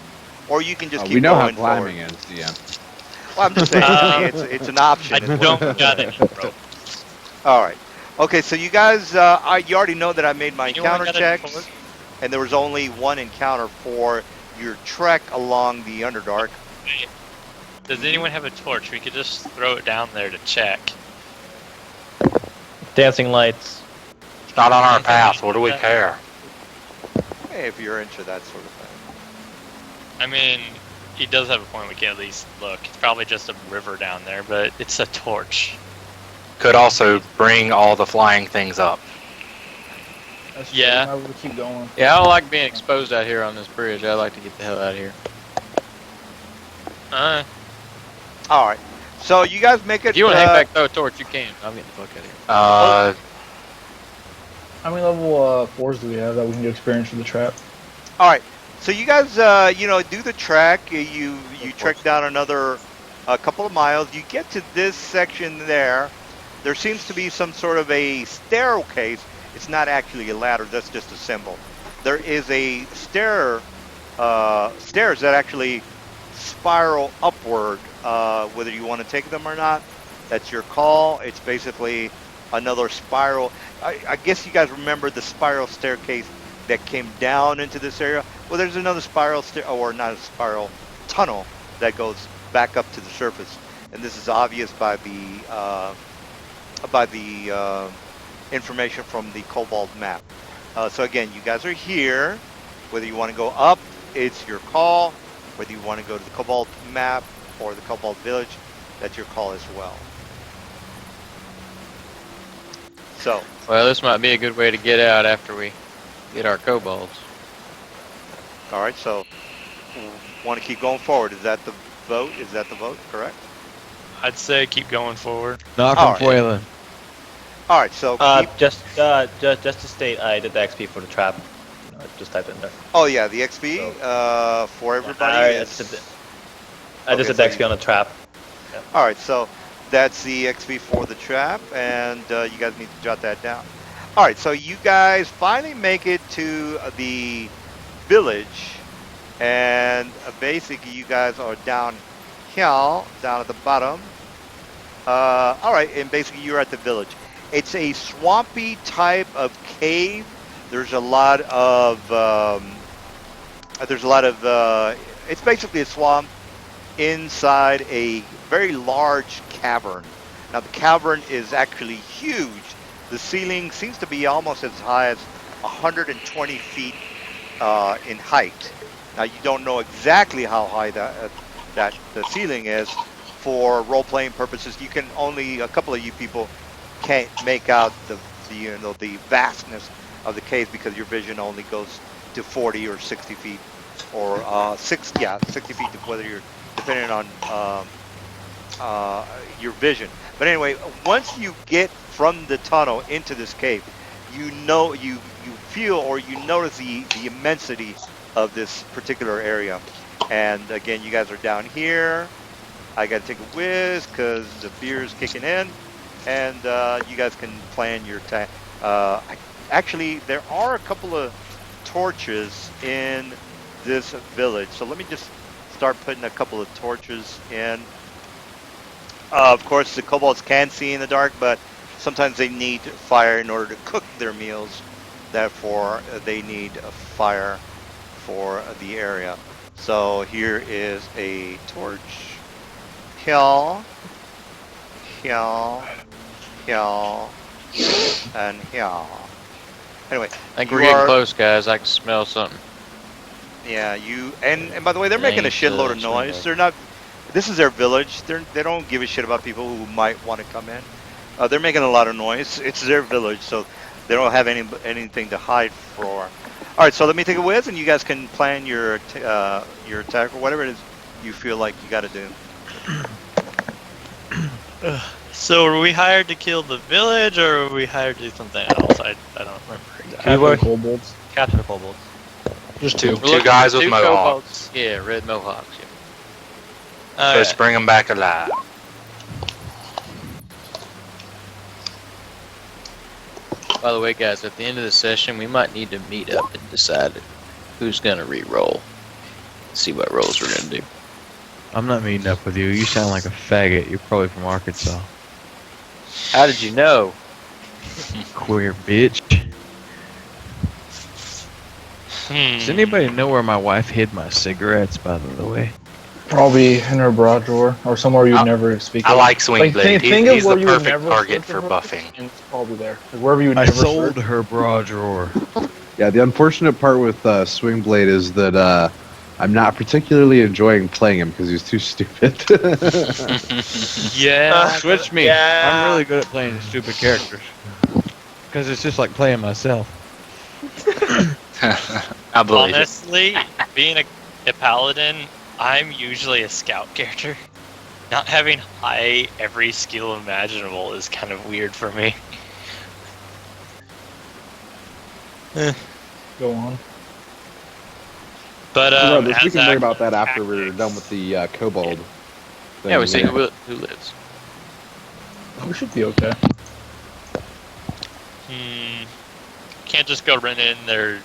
or you can just keep
we know how
going forward.
climbing is, DM.
Well, I'm just saying, I mean, it's an option.
I
is what
don't
it is.
got any rope.
All right. Okay, so you guys, you already know that I made my
Anyone
encounter
got a
checks,
torch?
and there was only one encounter for your trek along the Underdark.
Does anyone have a torch? We could just throw it down there to check.
Dancing lights.
It's not on our path. What do we care?
Hey, if you're into that sort of thing.
I mean, he does have a point. We can at least look. It's probably just a river down there, but it's a torch.
Could also bring all the flying things up.
That's
Yeah.
true. I would keep going.
Yeah, I don't like being exposed out here on this bridge. I like to get the hell out of here.
All right. So you guys make it.
If you want to hang back, throw a torch, you can. I'm getting the fuck out of here.
How many level 4s do we have that we can get experience for the trap?
All right. So you guys, do the trek. You trek down another couple of miles. You get to this section there. There seems to be some sort of a staircase. It's not actually a ladder. That's just a symbol. There is a stairs that actually spiral upward. Whether you want to take them or not, that's your call. It's basically another spiral. I guess you guys remember the spiral staircase that came down into this area. Well, there's another spiral or not a spiral tunnel that goes back up to the surface, and this is obvious by the information from the Cobalt map. So again, you guys are here. Whether you want to go up, it's your call. Whether you want to go to the Cobalt map or the Cobalt village, that's your call as well. So,
Well, this might be a good way to get out after we get our kobolds.
all right, so want to keep going forward. Is that the vote? Is that the vote? Correct?
I'd say keep going forward.
Not
All
from
right.
Foilen.
All right, so keep,
Just to state, I did the XP for the trap. I just typed it in there.
oh yeah, the XP for everybody
I
is...
just did
Okay,
the
so
XP on the trap.
All right, so that's the XP for the trap, and you guys need to jot that down. All right, so you guys finally make it to the village, and basically you guys are down here, down at the bottom. All right, and basically you're at the village. It's a swampy type of cave. There's a lot of it's basically a swamp inside a very large cavern. Now the cavern is actually huge. The ceiling seems to be almost as high as 120 feet in height. Now you don't know exactly how high that the ceiling is. For role-playing purposes, you can only, a couple of you people can't make out the vastness of the cave because your vision only goes to 40 or 60 feet, or 60 feet, whether you're depending on your vision. But anyway, once you get from the tunnel into this cave, you feel or you notice the immensity of this particular area. And again, you guys are down here. I gotta take a whiz because the beer's kicking in, and you guys can plan your time. Actually, there are a couple of torches in this village, so let me just start putting a couple of torches in. Of course, the kobolds can see in the dark, but sometimes they need fire in order to cook their meals. Therefore, they need a fire for the area. So here is a torch. Here, here, here, and here. Anyway,
I think
you
we're getting
are-
close, guys. I can smell something.
Yeah, you and by the way, they're making a
Ain't
shitload of
swing
noise.
back.
They're not. This is their village. They don't give a shit about people who might want to come in. They're making a lot of noise. It's their village, so they don't have anything to hide for. All right, so let me take a whiz, and you guys can plan your attack or whatever it is you feel like you got to do.
So were we hired to kill the village, or were we hired to do something else? I don't remember exactly.
We were-
kobolds.
Capture the kobolds.
Just two.
We're looking
guys
for
with
two
mohawks.
kobolds. Yeah, red mohawks. Yeah.
Supposed to bring them back alive.
By the way, guys, at the end of the session, we might need to meet up and decide who's gonna re-roll. See what rolls we're gonna do.
I'm not meeting up with you. You sound like a faggot. You're probably from Arkansas.
How did you know?
Queer bitch. Does anybody know where my wife hid my cigarettes, by the way?
Probably in her bra drawer or somewhere you'd
I-
never speak
I
of.
like Swing Blade.
think of
He's
where
the
you would
perfect
never
target
search
for
her,
buffing.
and it's probably there. Like wherever you would
I
never
sold
search.
her bra drawer.
Yeah, the unfortunate part with Swing Blade is that I'm not particularly enjoying playing him because he's too stupid.
Yeah.
Switch me.
Yeah.
I'm really good at playing stupid characters. Because it's just like playing myself.
I believe it.
Honestly, being a paladin, I'm usually a scout character. Not having high every skill imaginable is kind of weird for me.
Go on.
But
Regardless, we
as
can worry about that after we're
tactics-
done with the kobold. thing.
Yeah, we see who lives.
We should be okay.
Can't just go run in there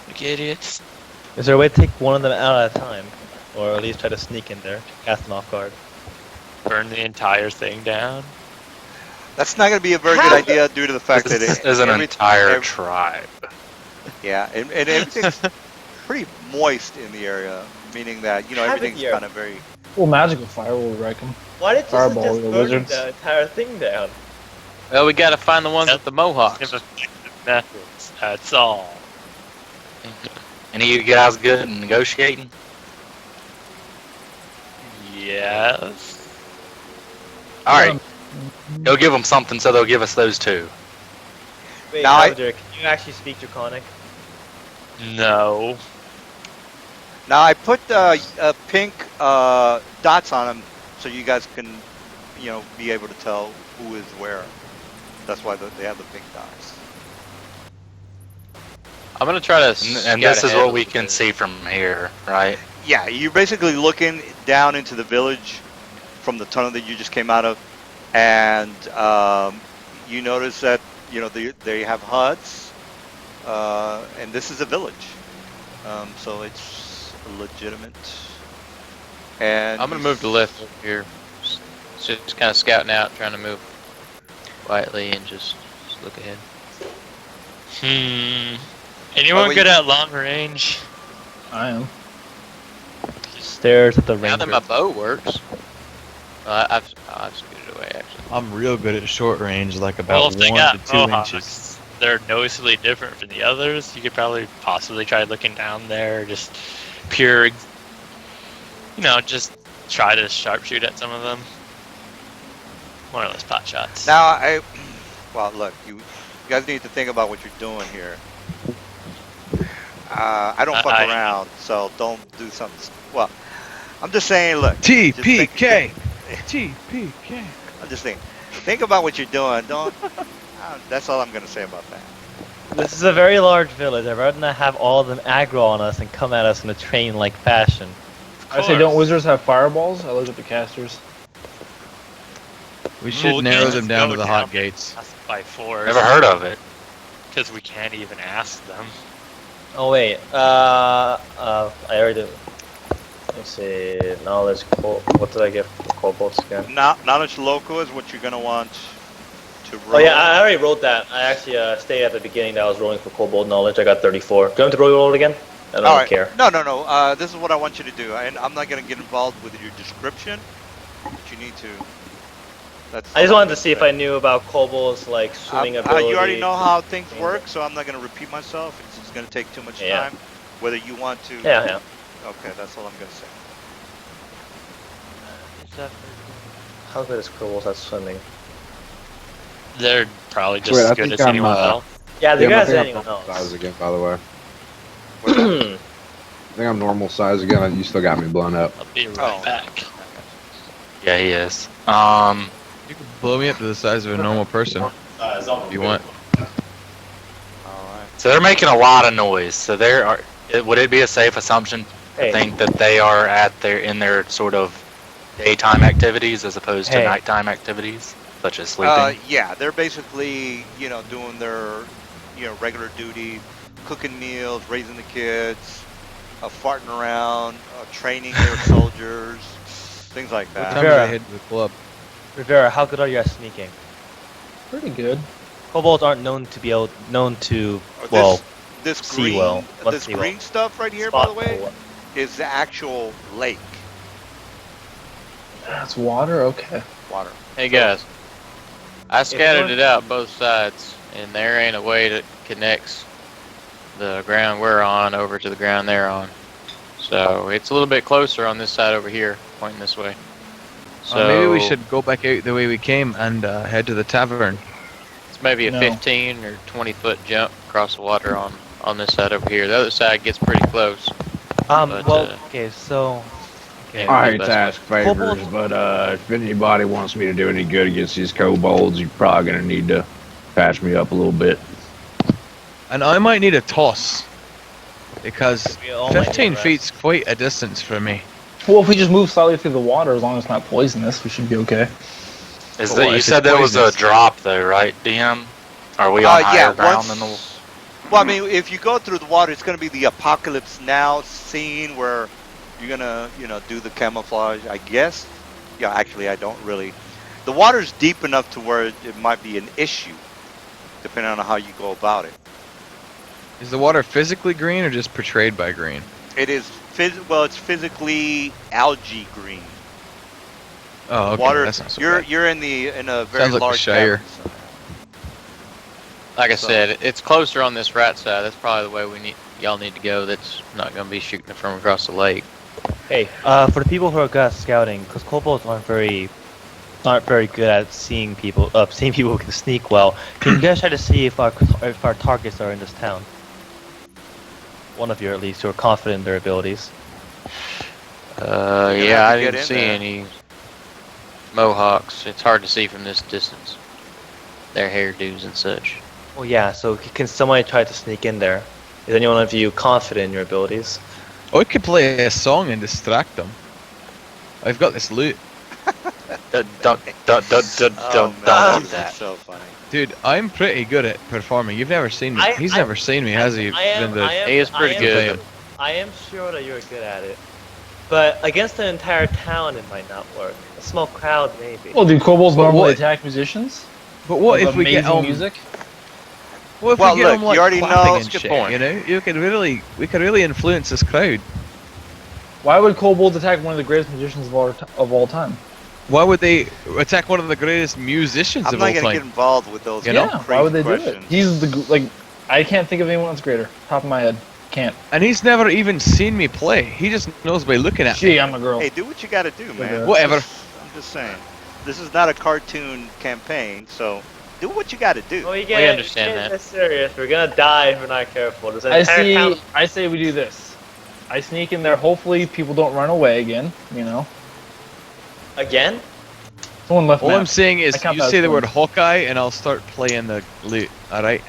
like idiots.
Is there a way to take one of them out at a time? Or at least try to sneak in there, cast them off guard?
Burn the entire thing down.
That's not going to be a very good idea due to the fact that
This
it
is an
every-
entire
every-
tribe.
Yeah, and everything's pretty moist in the area, meaning that
Have it
everything's
here.
kind of very.
Well, magical fire will wreck them.
Why did you
Fireball,
suggest
the
burning
lizards.
the entire thing down?
Well, we gotta find the ones with the mohawks.
Effective methods. That's all.
Any of you guys good at negotiating?
Yes.
All right, go give them something so they'll give us those two.
Wait,
Now I-
Salvador, can you actually speak Draconic?
No.
Now I put pink dots on them so you guys can, be able to tell who is where. That's why they have the pink dots.
I'm gonna try to.
And
scout
this is
ahead a
what we
little
can
bit.
see from here, right?
Yeah, you're basically looking down into the village from the tunnel that you just came out of, and you notice that they have huts, and this is a village, so it's legitimate. And
I'm gonna move to left over here. Just kind of scouting out, trying to move quietly and just look ahead.
Anyone
wait.
good at long range?
I am.
Stares at the
Now
ranger.
that my bow works, I've scooted away actually.
I'm real good at short range, like about
Well, if they
1
got
to 2
mohawks,
inches.
they're noticeably different from the others. You could probably possibly try looking down there, just pure, just try to sharpshoot at some of them. More or less pot shots.
Now look, you guys need to think about what you're doing here. I don't fuck
I-
around, so don't do something. Well, I'm just saying, look. just think-
TPK! TPK!
I'm just saying, think about what you're doing. Don't. That's all I'm gonna say about that.
This is a very large village. I'd rather not have all of them aggro on us and come at us in a train-like fashion.
I say, don't wizards have fireballs? I look at the casters.
We should
Well,
narrow
just
them down
go
to the
down
hot gates.
by force.
Never heard of it.
Because we can't even ask them.
Oh wait, I already. Let me see. Knowledge. What did I get for kobolds again?
Knowledge local is what you're gonna want to roll.
Oh yeah, I already wrote that. I actually stayed at the beginning that I was rolling for kobold knowledge. I got 34. Do you want me to roll it again? I don't
All right.
care.
No. This is what I want you to do, and I'm not gonna get involved with your description, but you need to.
I just wanted to see if I knew about kobolds like swimming ability.
You already know how things work, so I'm not gonna repeat myself. It's just gonna take too much time. Whether you want to.
Yeah.
Okay, that's all I'm gonna say.
How good is kobolds at swimming?
They're probably just
Wait, I
as good
think
as
I'm,
anyone else.
Yeah, they're
Yeah, I
good
think
as
I'm
anyone
normal
else.
size again, by the way. I think I'm normal size again. You still got me blown up.
I'll be right back.
Yeah, he is.
You can blow me up to the size of a normal person if you want.
Alright.
So they're making a lot of noise. So would it be a safe assumption to
Hey.
think that they are in their sort of daytime activities as opposed to
Hey.
nighttime activities, such as sleeping?
Yeah, they're basically, doing their, regular duty, cooking meals, raising the kids, farting around, training their soldiers, things like
What
that.
time do they head to the club?
Rivera, how good are you at sneaking?
Pretty good.
Kobolds aren't known to
This-
well,
this
see
green,
well. Let's
this
see
green
well.
stuff right here, by the
Spot
way,
well.
is the actual lake
That's water? Okay.
water.
Hey guys, I scattered
we're-
it out both sides, and there ain't a way that connects the ground we're on over to the ground they're on. So it's a little bit closer on this side over here, pointing this way. So
Maybe we should go back out the way we came and head to the tavern.
It's maybe a
No.
15 or 20-foot jump across the water on this side over here. The other side gets pretty close. But,
okay, so
Yeah,
I hate
best
to ask favors, but if anybody wants me to do any good against these kobolds, you're probably gonna need to patch me up a little bit.
And I might need a toss. Because
We all might need
15
rest.
feet's quite a distance for me.
Well, if we just move slightly through the water, as long as it's not poisonous, we should be okay.
Is
Well,
that,
if
you
it's
said there was a
poisonous.
drop though, right, DM? Are we on higher ground than the?
Well, I mean, if you go through the water, it's going to be the Apocalypse Now scene where you're going to, do the camouflage, I guess. Yeah, actually, I don't really. The water's deep enough to where it might be an issue, depending on how you go about it.
Is the water physically green or just portrayed by green?
It is, it's physically algae green.
Oh, okay.
Water,
That's not so
you're
bad.
you're in a very
Sounds like the
large
Shire.
cavern, so-
Like I
So-
said, it's closer on this right side. That's probably the way y'all need to go. That's not going to be shooting it from across the lake.
hey, for the people who are good at scouting, because kobolds aren't very good at seeing people who can sneak well. Can you guys try to see if our targets are in this town? One of you, at least, who are confident in their abilities.
You're gonna
Yeah,
have
I
to get
didn't
in
see
there.
any mohawks. It's hard to see from this distance. Their hairdos and such.
Well, yeah. So can somebody try to sneak in there? Is anyone of you confident in your abilities?
I could play a song and distract them. I've got this loot.
Don't
Oh,
do
man,
that.
that's so funny.
Dude, I'm pretty good at performing. You've never seen me. He's never seen me, has he?
I am,
Been the-
I am,
He is pretty
I am-
good.
I am sure that you're good at it. But against the entire town, it might not work. A small crowd, maybe.
Well, do kobolds
But
normally
what-
attack musicians?
But what
With
if we get
amazing music?
What if
Well,
we get
look,
them like
you already
clapping
know-
and
That's a good
shit?
point.
You know, we could really influence this crowd.
Why would kobolds attack one of the greatest musicians of all time?
Why would they attack one of the greatest musicians
I'm
of
not
all
going to get
time?
involved with those
You know?
Yeah,
crazy
why would they
questions.
do it? He's I can't think of anyone that's greater. Top of my head. Can't.
And he's never even seen me play. He just knows by looking at
Gee,
me.
I'm a girl.
Hey, do what you got to do, man.
Whatever.
I'm just saying. This is not a cartoon campaign, so do what you got to do.
Oh, you
We understand that.
That's serious. We're gonna die if we're not careful. This entire town.
I say we do this. I sneak in there. Hopefully, people don't run away again.
Again?
Someone left.
All
map.
I'm saying is,
I count
you
that
say
as
the
one.
word Hawkeye, and I'll start playing the loot. All right.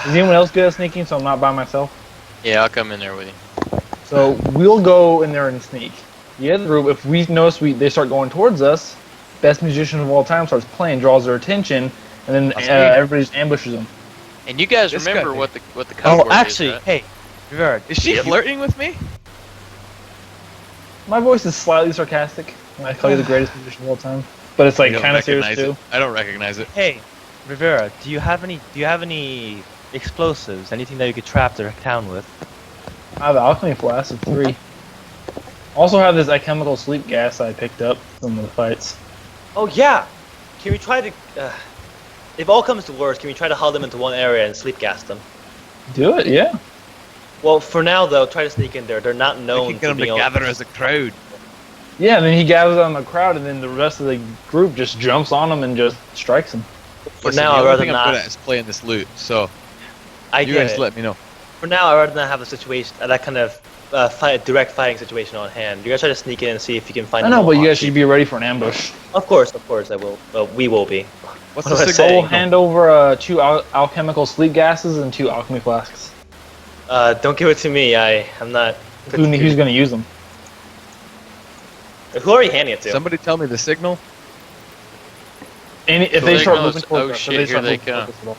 Is anyone else good at sneaking? So I'm not by myself.
Yeah, I'll come in there with you.
So we'll go in there and sneak. The other group, if we notice they start going towards us, best musician of all time starts playing, draws their attention, and then
That's me.
everybody ambushes them.
And you guys
This
remember
guy.
what the code
Oh,
word
actually,
is, right?
hey, Rivera,
Is she flirting with me?
My voice is slightly sarcastic when I call you the greatest musician of all time, but it's like
I don't
kind of serious
recognize
too.
it. I don't recognize it.
Hey, Rivera, do you have any explosives? Anything that you could trap the town with?
I have alchemy flask of 3. Also have this alchemical sleep gas I picked up from the fights.
Oh yeah. Can we try to? If all comes to worst, can we try to huddle them into one area and sleep gas them?
Do it, yeah.
Well, for now though, try to sneak in there. They're not
I
known
can
for
get them
being able
together as a crowd.
Yeah, and then he gathers on the crowd, and then the rest of the group just jumps on him and just strikes him.
For
Listen,
now,
the
I'd
only
rather
thing I'm good
not.
at is playing this loot. So
I
you
get
guys
it.
let me know.
For now, I'd rather not have a situation, that kind of direct fighting situation on hand. You guys try to sneak in and see if you can find.
I
them
know,
all
but you guys
on-
should be ready for an ambush.
Of course, I will. We will be.
What's
What
the
do I
I
say?
signal?
will hand over 2 alchemical sleep gases and 2 alchemy flasks.
Don't give it to me. I'm not.
Who's going to use them?
Who are you handing it to?
Somebody tell me the signal.
If
So
they
they
start
know
moving
it's-
towards
oh
us,
shit,
if they
here
start
they
moving towards
come.
us at all.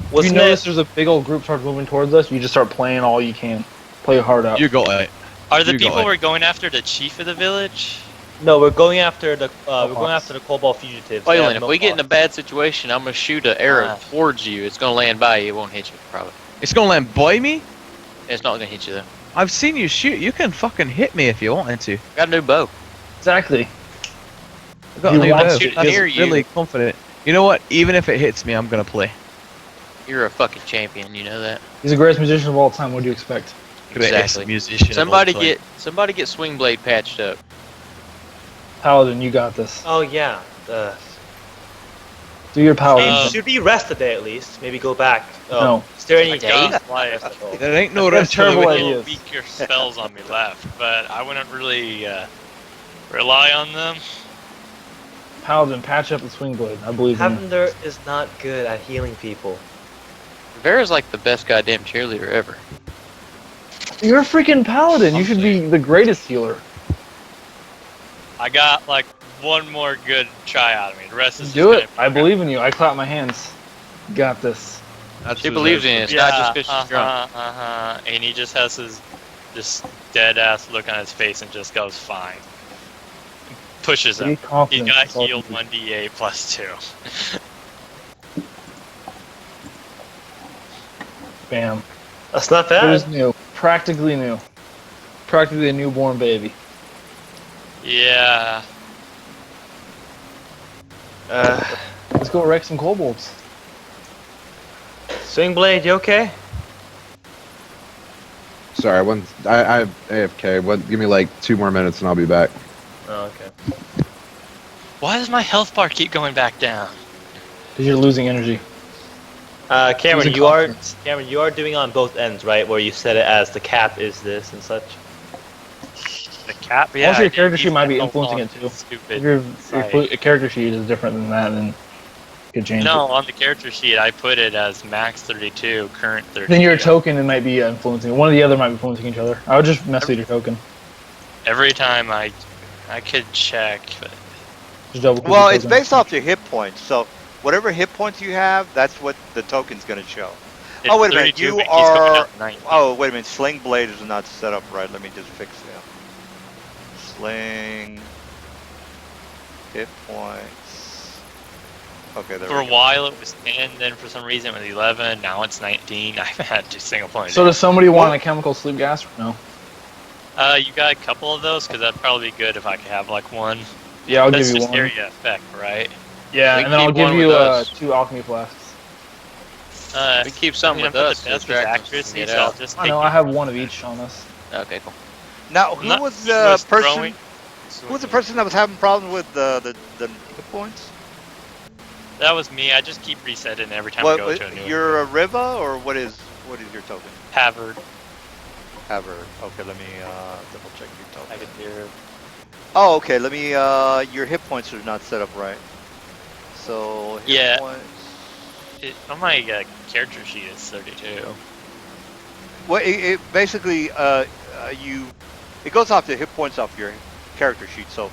If
Wasn't
you notice
it?
there's a big old group starts moving towards us, you just start playing all you can. Play hard out.
You got it.
Are the
You got
people
it.
we're going after the chief of the village?
No, we're going after the
Mohawks.
Cobalt fugitives.
Wait,
They have
if we get in a
Mohawks.
bad situation, I'm gonna shoot an arrow
Ah.
towards you. It's gonna land by you. It won't hit you, probably.
It's gonna land by me.
It's not gonna hit you though.
I've seen you shoot. You can fucking hit me if you wanted to.
Got a new bow.
Exactly.
I've got
You
a new
want
bow.
to shoot
I'm
near you.
really confident. You know what? Even if it hits me, I'm gonna play.
You're a fucking champion. You know that.
He's the greatest musician of all time. What do you expect?
Greatest
Exactly.
musician. of
Somebody
all time.
get swing blade patched up.
Paladin, you got this.
Oh yeah.
Do your paladin.
Should we rest a day at least? Maybe go back.
No.
Is there any
My
day?
God's life.
There ain't no
That's
rest for the
terrible
wicked.
idea.
Little weaker spells on me left, but I wouldn't really rely on them.
Paladin, patch up the swing blade. I believe in you.
Lavender is not good at healing people.
Vera's like the best goddamn cheerleader ever.
You're a freaking paladin. You should be the greatest healer.
I got like one more good try out of me. The rest is
Do
just
it.
gonna
I
be
believe in you. I clap my hands. You got this.
That's
She believes in it. It's
yeah,
not just because she's drunk.
And he just has his just dead ass look on his face and just goes fine. Pushes
Be
him. He
confident.
got
That's all
healed
you do.
1d8 plus 2.
Bam.
That's not
It
bad.
is new. Practically new. Practically a newborn baby.
Yeah.
Let's go wreck some kobolds.
Swing blade, you okay?
Sorry, I AFK. Give me like 2 more minutes and I'll be back.
Oh, okay.
Why does my health bar keep going back down?
Because you're losing energy.
Cameron,
Losing
you are
confidence.
doing on both ends, right? Where you set it as the cap is this and such.
The cap? Yeah.
Also, your
I did
character sheet
these
might be
metal
influencing it
on
too.
Stupid.
If your
site.
character sheet is different than that, then you could change
No,
it.
on the character sheet I put it as max 32, current 32.
Then your token it might be influencing. One or the other might be influencing each other. I would just mess with your token.
Every time I could check, but
Just double click
Well,
your
it's
token.
based off your hit points. So whatever hit points you have, that's what the token's going to show.
it's
Oh, wait a minute,
32,
you
but he's coming
are-
out 90.
Oh, wait a minute. Sling blade is not set up right. Let me just fix it. Sling. Hit points. Okay, there
For a
we go.
while it was 10, then for some reason it was 11, now it's 19. I haven't had just single point.
So does somebody want a chemical sleep gas? No.
You got a couple of those? Because that'd probably be good if I could have like one.
Yeah, I'll
That's
give you
just
one.
area effect, right?
Yeah,
We
and then I'll
keep
give
one
you
with us.
2 alchemy flasks.
We keep something
I mean,
with
I'm
us
at
to
the best
distract us
accuracy,
and get
so I'll
out.
just
I
take
know, I have one of each on us.
Okay, cool.
Now, who
Not-
was
he
the
was
person?
throwing-
Who was the person that was having problems with the hit points?
That was me. I just keep resetting every time
What,
I go to a new
you're a Riva, or what is your token?
Havard.
Ever. Okay, let me double check your
I
token.
could hear.
Oh, okay. Let me. Your hit points are not set up right. So hit
Yeah.
points.
On my character sheet it's 32.
Well, it basically it goes off the hit points off your character sheet. So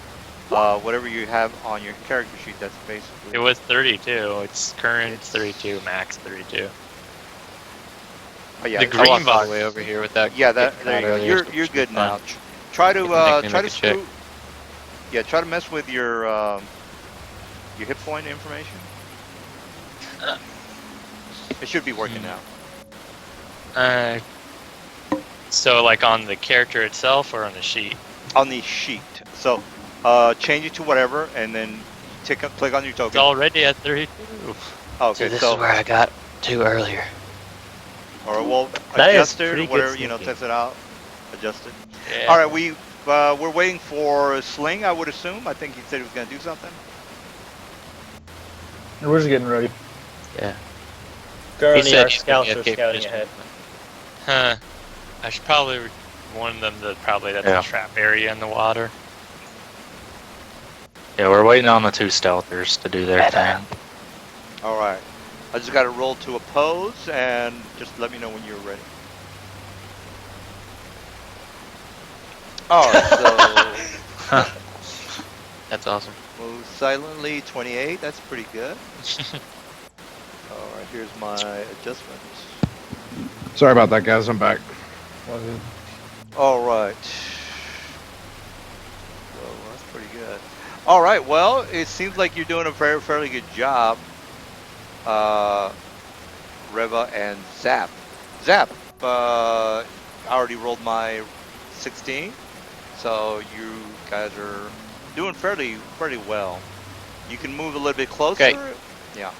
whatever you have on your character sheet, that's basically.
It was 32. It's current 32, max 32.
Oh, yeah,
The
I
green
walked all
box.
the way over here without.
Yeah,
getting
there
out
you go.
earlier, so
You're
it should be
good now.
fine.
Try to
It can make me
try to
make a check.
screw. Yeah, try to mess with your hit point information. It should be working now.
So like on the character itself or on the sheet?
On the sheet. So change it to whatever, and then click on your
It's
token.
already at 32.
Okay,
This
so
is where I got to earlier.
or well,
That is
adjust it,
pretty
or
good
whatever,
sneaking.
test it out, adjust it.
Yeah.
All right, we're waiting for Sling. I would assume. I think he said he was gonna do something.
We're just getting ready.
Currently,
said
our
he's gonna
scouts are
get
scouting
this
ahead.
Huh. I should probably warn them that that's
Yeah.
a trap area in the water.
Yeah, we're waiting on the 2 stealthers to do their thing.
All right. I just got to roll to oppose, and just let me know when you're ready. All right, so
That's awesome.
move silently, 28. That's pretty good. All right, here's my adjustments.
Sorry about that, guys. I'm back.
All right. Well, that's pretty good. All right. Well, it seems like you're doing a fairly good job, Reva and Zap. Zap, I already rolled my 16, so you guys are doing fairly well. You can move a little bit closer.
Okay.
Yeah.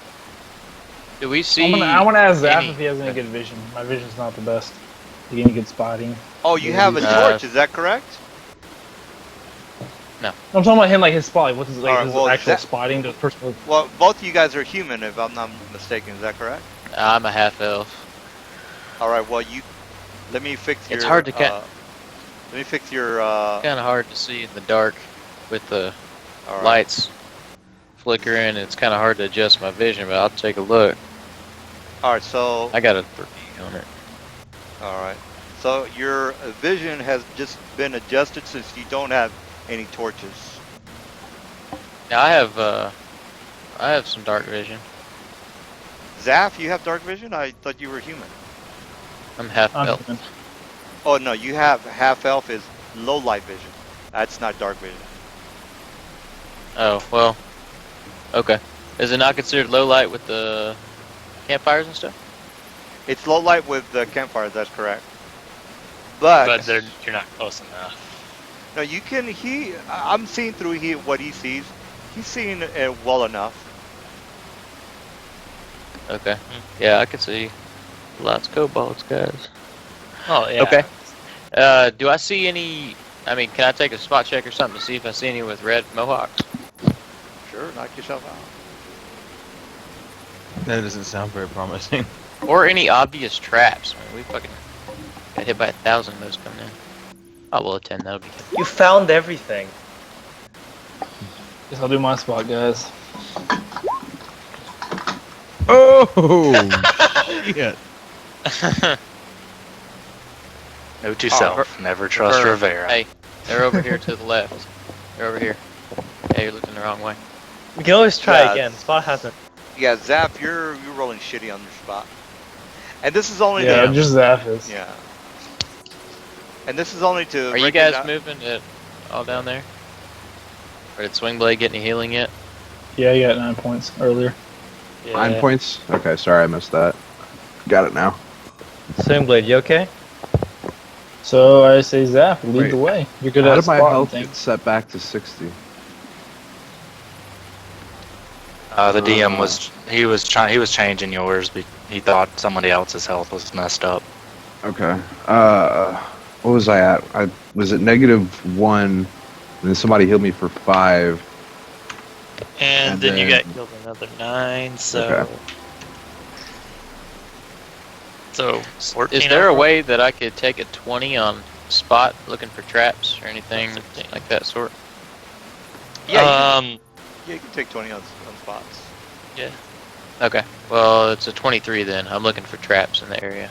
Do we see?
I want to ask Zap
any-
if he has any good vision. My vision's not the best. You get any good spotting?
Oh, you have a torch. Is that correct?
I'm talking about him, like his spot. Like, what's his, like,
Alright,
his
well,
actual
Zap-
spotting? The person with
Well, both of you guys are human, if I'm not mistaken. Is that correct?
I'm a half elf.
All right. Well, let me fix your.
It's hard to
Let me fix your.
Kind of hard to see in the dark with the
All right.
lights flickering. It's kind of hard to adjust my vision, but I'll take a look.
All right. So.
I got a 3 on it.
All right. So your vision has just been adjusted since you don't have any torches.
Now I have some dark vision.
Zaf, you have dark vision? I thought you were human.
I'm half
I'm
elf.
human.
Oh no, you have half elf is low light vision. That's not dark vision.
Oh well. Okay. Is it not considered low light with the campfires and stuff?
It's low light with the campfires. That's correct. But
you're not close enough.
no, you can. I'm seeing through what he sees. He's seeing it well enough.
Okay. Yeah, I can see lots of kobolds, guys.
Oh yeah.
Okay. Do I see any? I mean, can I take a spot check or something to see if I see any with red mohawks?
Sure, knock yourself out.
That doesn't sound very promising.
Or any obvious traps? I mean, we fucking got hit by 1,000 of those coming in. Oh, well, a 10, that'll be good.
You found everything.
Guess I'll do my spot, guys.
Oh shit!
Note to self, never trust
Burn.
Rivera.
Hey, they're over here to the left. They're over here. Hey, you're looking the wrong way.
We can always try
Yeah,
again. Spot hasn't.
Yeah, Zap, you're rolling shitty on your spot. And this is only
Yeah,
to,
just Zap is.
yeah. And this is only to.
Are you guys
recognize-
moving it all down there? Or did Swingblade get any healing yet?
Yeah, you got 9 points earlier.
Yeah.
9 points? Okay, sorry, I missed that. Got it now.
Swingblade, you okay?
So I say Zap, lead
Wait,
the way. You're good
How
at
did my
spotting
health
things.
get set back to 60?
The DM was changing yours. He thought somebody else's health was messed up.
Okay. What was I at? I was at -1, and then somebody healed me for 5.
And
And
then you
then-
got killed another 9, so.
Okay.
So 14
Is there a
overall?
way that I could take a 20 on spot looking for traps or anything like that sort?
Yeah, you can take 20 on spots.
Okay. Well, it's a 23 then. I'm looking for traps in the area.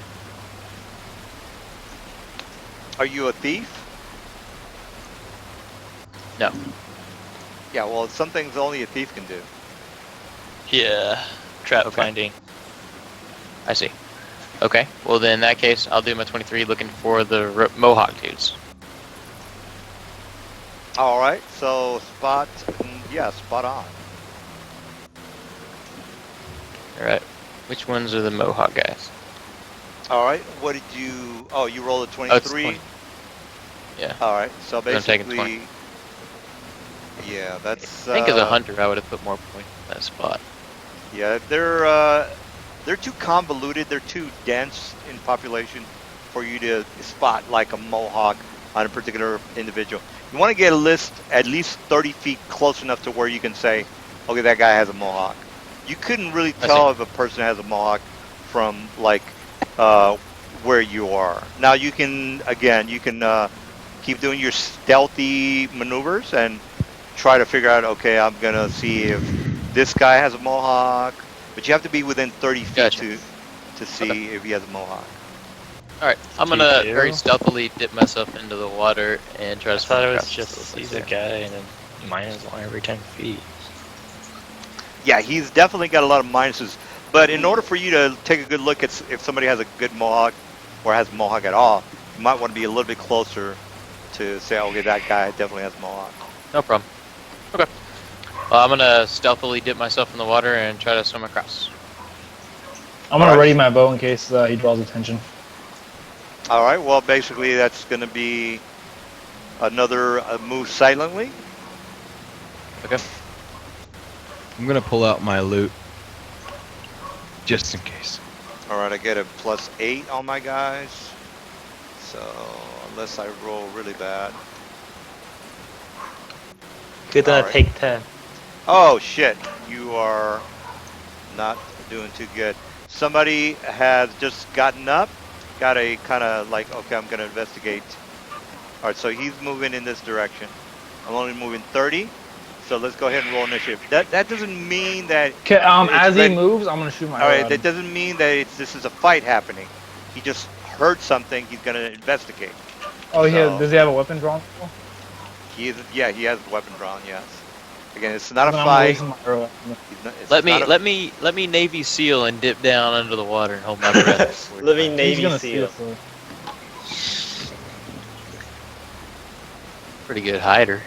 Are you a thief?
No.
Yeah, well, some things only a thief can do.
Yeah. Trap
Okay.
finding.
I see. Okay. Well, then in that case, I'll do my 23 looking for the Mohawk dudes.
All right, so spot on.
All right. Which ones are the Mohawk guys?
All right, what did you? Oh, you rolled a
Oh, it's
23.
20. Yeah.
All right, so
I'm taking
basically,
20.
yeah, that's.
I think as a hunter, I would have put more points in that spot.
Yeah, they're too convoluted. They're too dense in population for you to spot like a Mohawk on a particular individual. You want to get a list at least 30 feet close enough to where you can say, okay, that guy has a Mohawk. You couldn't really
I
tell if a person has a Mohawk from like where you are. Now you can keep doing your stealthy maneuvers and try to figure out, okay, I'm gonna see if this guy has a Mohawk, but you have to be within 30 feet
Gotcha.
to see if he has a Mohawk.
All right. I'm
Do you
gonna
do?
very stealthily dip myself into the water and try
I
to
thought
swim
it was
across
just
this
he's
little
a
place
guy and then mine is long every 10 feet.
Yeah, he's definitely got a lot of minuses, but in order for you to take a good look at if somebody has a good Mohawk or has a Mohawk at all, you might want to be a little bit closer to say, okay, that guy definitely has a Mohawk.
there. No problem. Okay. Well, I'm gonna stealthily dip myself in the water and try to swim across.
I'm gonna
Alright.
ready my bow in case he draws attention.
All right, well, basically that's going to be another move silently.
Okay.
I'm gonna pull out my loot. Just in case.
All right, I get a +8 on my guys. So unless I roll really bad.
Good that I
Alright.
take 10.
Oh shit, you are not doing too good. Somebody has just gotten up, got a kind of like, okay, I'm gonna investigate. All right, so he's moving in this direction. I'm only moving 30, so let's go ahead and roll initiative. That doesn't mean that.
Okay,
It's
as
ready.
he moves, I'm gonna shoot my
All
arrow
right,
at
that
him.
doesn't mean that this is a fight happening. He just heard something. He's gonna investigate.
Oh,
so-
does he have a weapon drawn?
He has the weapon drawn. Yes. Again, it's not a
Then I'm
fight.
releasing my arrow at him.
It's
Let
not
me Navy SEAL and dip down under the water and hold my breath.
Living
He's
Navy
gonna see
SEAL.
us, though.
Pretty good hider.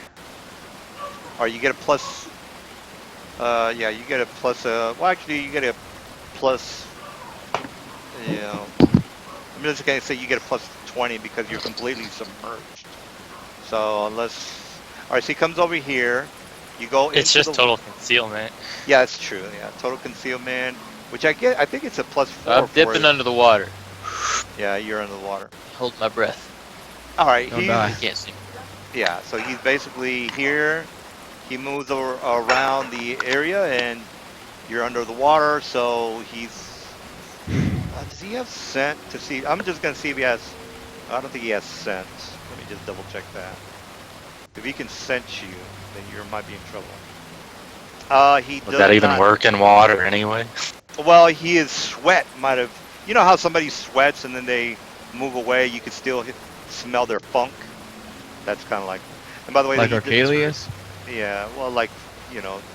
Or you get a plus. Yeah, you get a plus. Well, actually, you get a plus. You know, I'm just gonna say you get a plus 20 because you're completely submerged. So unless, all right, so he comes over here. You go.
It's
into
just
the,
total concealment.
Yeah, it's true. Yeah, total concealment, which I think it's a +4.
I'm
for
dipping
it.
under the water.
Yeah, you're under the water.
Hold my breath.
All right,
Don't
he's
die.
I can't see.
yeah. So he's basically here. He moves around the area, and you're under the water. So he's. Does he have scent to see? I'm just gonna see if he has. I don't think he has scent. Let me just double check that. If he can sense you, then you might be in trouble. He
Would
does
that even
not-
work in water anyway?
Well, his sweat might have. You know how somebody sweats and then they move away. You could still smell their funk. That's kind of like. And by the way,
Like
he did-
Arcalius?
Yeah, well, like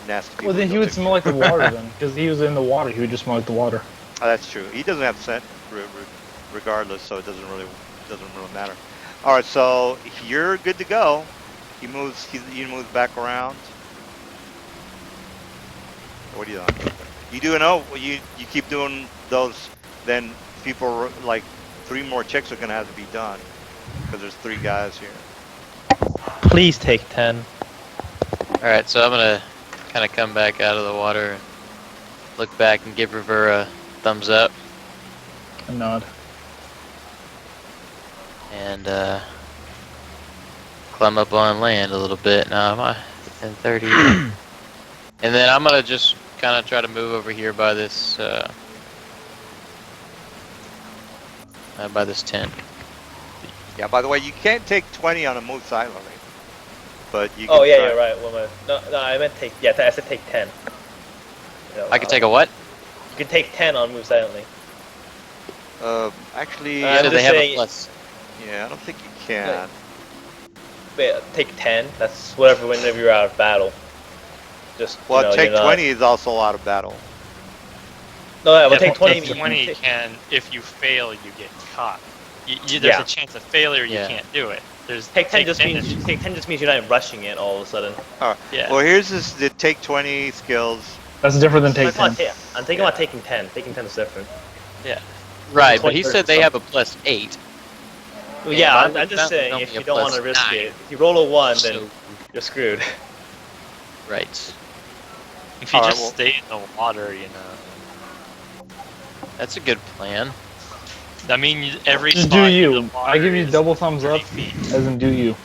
nasty people.
Well, then he
don't
would
take
smell like the water then, because he was in the water. He would just smell like the water.
Oh, that's true. He doesn't have scent, regardless, so it doesn't really matter. All right, so you're good to go. He moves back around. What are you doing? You do you keep doing those. Then people like 3 more checks are gonna have to be done because there's 3 guys here.
Please take 10.
All right, so I'm gonna kind of come back out of the water, and look back, and give River a thumbs up,
A nod.
and climb up on land a little bit. Now am I in 30? And then I'm gonna just kind of try to move over here by this tent.
Yeah. By the way, you can't take 20 on a move silently, but you.
Oh
can
yeah,
try.
you're right. No, I meant take. Yeah, I said take 10. You know,
I can take a what?
You can take 10 on move silently.
Actually,
I'm
So
just
they have a
saying-
plus.
yeah, I don't think you can.
Take 10. That's whatever. Whenever you're out of battle. Just
Well,
you know,
take
you're not-
20 is also out of battle.
No, yeah, well,
Yeah,
take 20.
Take 20
take-
can, if you fail, you get caught. There's
Yeah.
a chance of failure, you
Yeah.
can't do it. There's
Take 10 just
10
means
is-
take 10 just means you're not rushing it all of a sudden.
yeah.
Well, here's the take 20 skills.
That's different than take
I'm talking
10.
about I'm thinking about taking 10. Taking 10 is different.
Right, but he
20
said they have a +8.
Well, yeah,
I
I'm
looked
just
up,
saying
it's
if
only
you
a
don't want to risk
+9.
it, if you roll a 1, then
So,
you're screwed.
right.
If you
Alright,
just
well-
stay in the water, you know.
That's a good plan.
I mean, every
Just
spot
do
in
you.
the water
I give you
is
double thumbs
30
up,
feet.
as in do you.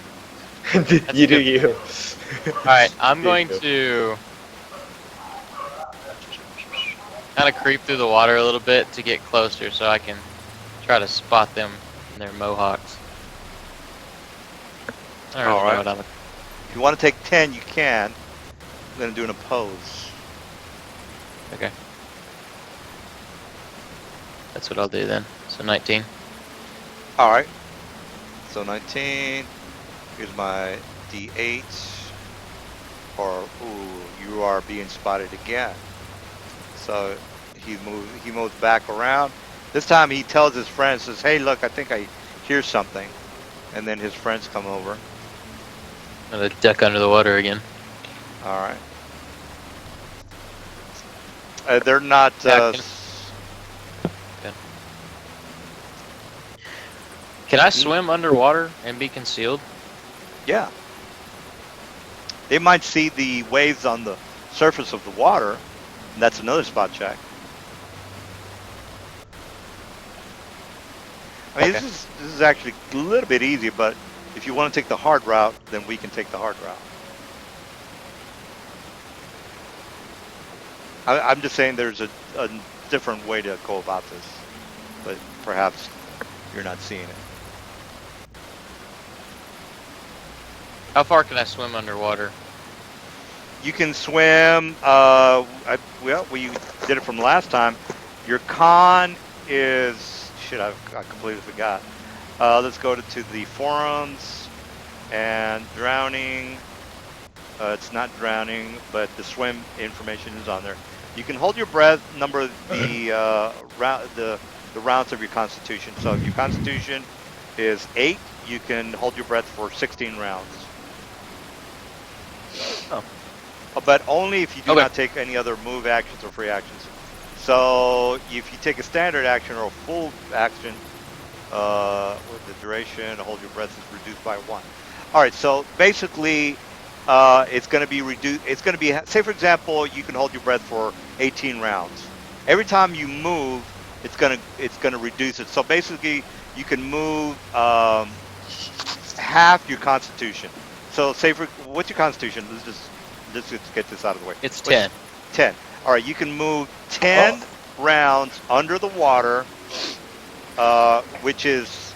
You do you.
Alright, I'm going
There
to kind of creep through the water a little bit to get closer so I can try to spot them in their mohawks. I don't really
Alright.
know what I'm...
If you want to take 10, you can. I'm going to do an oppose.
Okay. That's what I'll do then. So 19.
Alright. So 19. Here's my D8. Or, ooh, you are being spotted again. So he moves back around. This time he tells his friends, says, hey, look, I think I hear something. And then his friends come over.
I'm gonna duck under the water again.
Alright. They're not...
Yeah, Can I swim underwater and be concealed?
Yeah. They might see the waves on the surface of the water. And that's another spot check. I mean,
Okay.
this is actually a little bit easy, but if you want to take the hard route, then we can take the hard route. I'm just saying there's a different way to go about this, but perhaps you're not seeing it.
How far can I swim underwater?
You can swim. Well, we did it from last time. Your con is shit. I completely forgot. Let's go to the forums and drowning. It's not drowning, but the swim information is on there. You can hold your breath. Number the rounds of your constitution. So if your constitution is 8, you can hold your breath for 16 rounds. But only if you do
Okay.
not take any other move actions or free actions. So if you take a standard action or a full action, with the duration, hold your breath is reduced by 1. All right. So basically, it's going to be reduced. It's going to be, say for example, you can hold your breath for 18 rounds. Every time you move, it's going to reduce it. So basically, you can move half your constitution. So say for what's your constitution? Let's just get this out of the way.
It's 10.
10. All right, you can move 10 rounds under the water, which is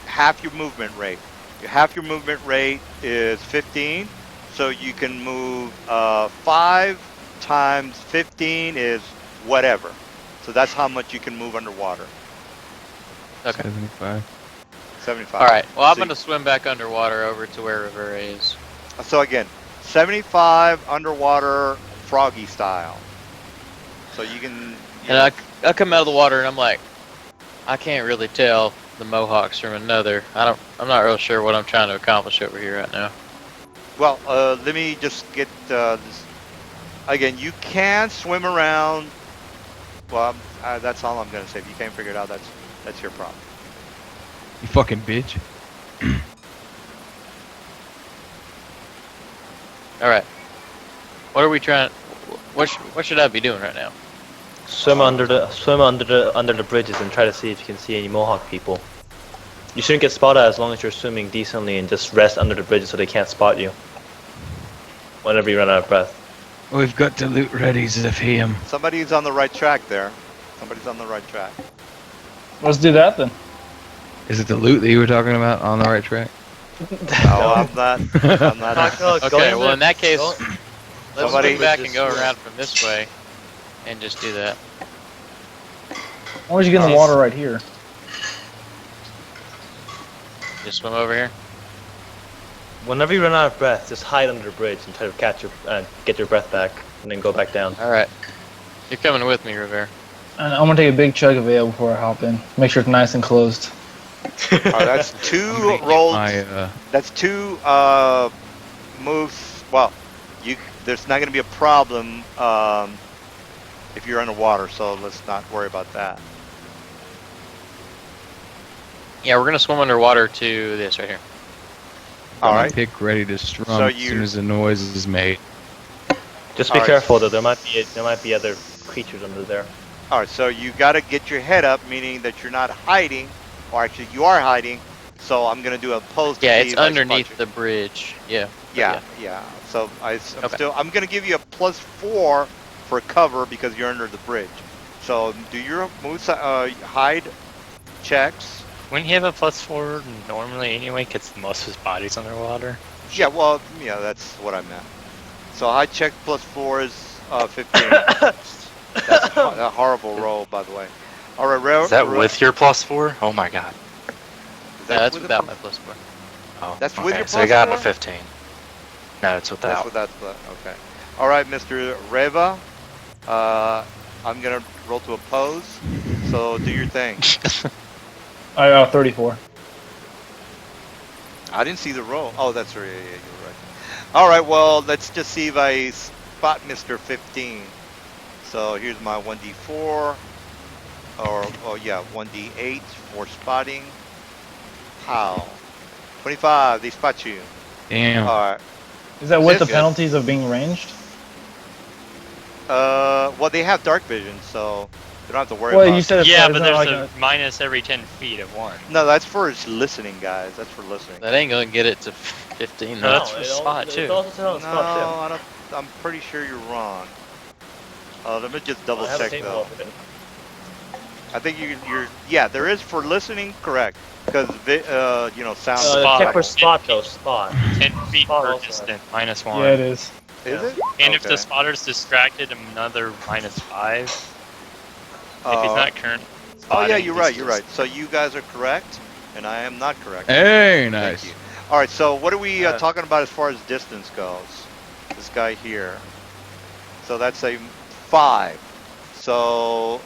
half your movement rate. Half your movement rate is 15, so you can move 5 times 15 is whatever. So that's how much you can move underwater.
Okay.
75.
75.
All right. Well, I'm
So-
gonna swim back underwater over to where Rivera is.
So again, 75 underwater froggy style. So you can.
And I come out of the water and I'm like, I can't really tell the Mohawks from another. I'm not real sure what I'm trying to accomplish over here right now.
Well, let me just get this. Again, you can swim around. Well, that's all I'm gonna say. If you can't figure it out, that's your problem.
You fucking bitch.
All right. What are we trying? What should I be doing right now?
Swim under the bridges and try to see if you can see any Mohawk people. You shouldn't get spotted as long as you're swimming decently and just rest under the bridges so they can't spot you. Whenever you run out of breath.
We've got to loot ready, Zephium.
Somebody's on the right track there. Somebody's on the right track.
Let's do that then.
Is it the loot that you were talking about on the right track?
No, I'm not. I'm not.
Okay. Well, in that case, let's
Somebody-
swing back and go around from this way, and just do that.
Why don't you get in the water right here?
Just swim over here.
Whenever you run out of breath, just hide under the bridge and try to catch your get your breath back, and then go back down.
All right. You're coming with me, Rivera.
And I'm gonna take a big chug of ale before I hop in. Make sure it's nice and closed.
All right, that's two
I'm gonna get
rolls.
my,
That's two moves. Well, there's not going to be a problem if you're underwater, so let's not worry about that.
Yeah, we're gonna swim underwater to this right here.
All
my
right.
pick ready to strum
So
as
you-
soon as the noise is made.
Just be
Alright.
careful though. There might be other creatures under there.
All right, so you got to get your head up, meaning that you're not hiding, or actually you are hiding. So I'm going to do a pose. to
Yeah,
see
it's
if I spot
underneath
you.
the bridge. Yeah.
Yeah. So I'm
Okay.
I'm going to give you a +4 for cover because you're under the bridge. So do your moves hide checks?
Wouldn't he have a +4 normally anyway? Because most of his body's underwater.
Yeah, well, yeah, that's what I meant. So hide check +4 is 15. That's a horrible roll, by the way. All right,
Is that with your +4? Oh my god.
Is
Yeah, that's
with
without
the-
my +4.
Oh,
That's
okay.
with your
So I got a
+4?
15. No, it's without.
That's what that's okay. All right, Mr. Reva. I'm gonna roll to oppose. So do your thing.
I got 34.
I didn't see the roll. Oh, that's right. Yeah, you're right. All right. Well, let's just see if I spot Mr. 15. So here's my 1d4, or oh yeah, 1d8 for spotting. How? 25. They spot you.
Damn.
All right.
Is that with the
Good.
penalties of being ranged?
Well, they have dark vision, so they don't have to worry
Well,
about
you said it's
Yeah,
not-
but
it's not
there's
like
a minus every 10 feet of one.
No, that's for listening, guys. That's for listening.
That ain't gonna get it to 15.
No,
though.
that's for spot, too.
It's also set on
No,
spot
I don't. I'm pretty sure you're wrong. Let me just
too.
double
I have a
check
table
though.
over there.
I think you're. Yeah, there is for listening, correct? Because sound.
Spot.
Check for spot though. Spot.
10 feet
Spot
per
also.
distant, -1.
Yeah, it is.
Is it?
And if the
Okay.
spotter's distracted, another -5. If
Uh,
he's not current.
Oh yeah,
spotting,
you're
this
right. You're
is-
right. So you guys are correct, and I am not correct.
Hey,
Thank
nice.
you. All right. So what are we
Yeah.
talking about as far as distance goes? This guy here. So that's a 5. So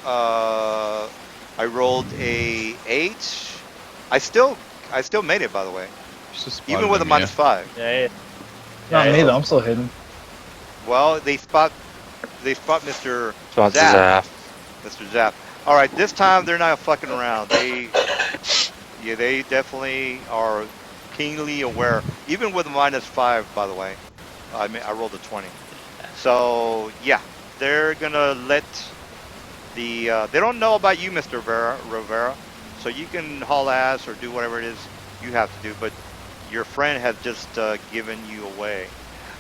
I rolled a 8. I still made it, by the way,
Just
even
spotted
with a
him, yeah.
-5.
Yeah.
Not
Yeah,
me
yeah.
though. I'm still hidden.
Well, they spot Mr.
Spots
Zap.
Zap.
Mr. Zap. All right, this time they're not fucking around. They definitely are keenly aware, even with a -5. By the way, I rolled a 20. So yeah, they're gonna let they don't know about you, Mr. Rivera. So you can haul ass or do whatever it is you have to do, but your friend has just given you away.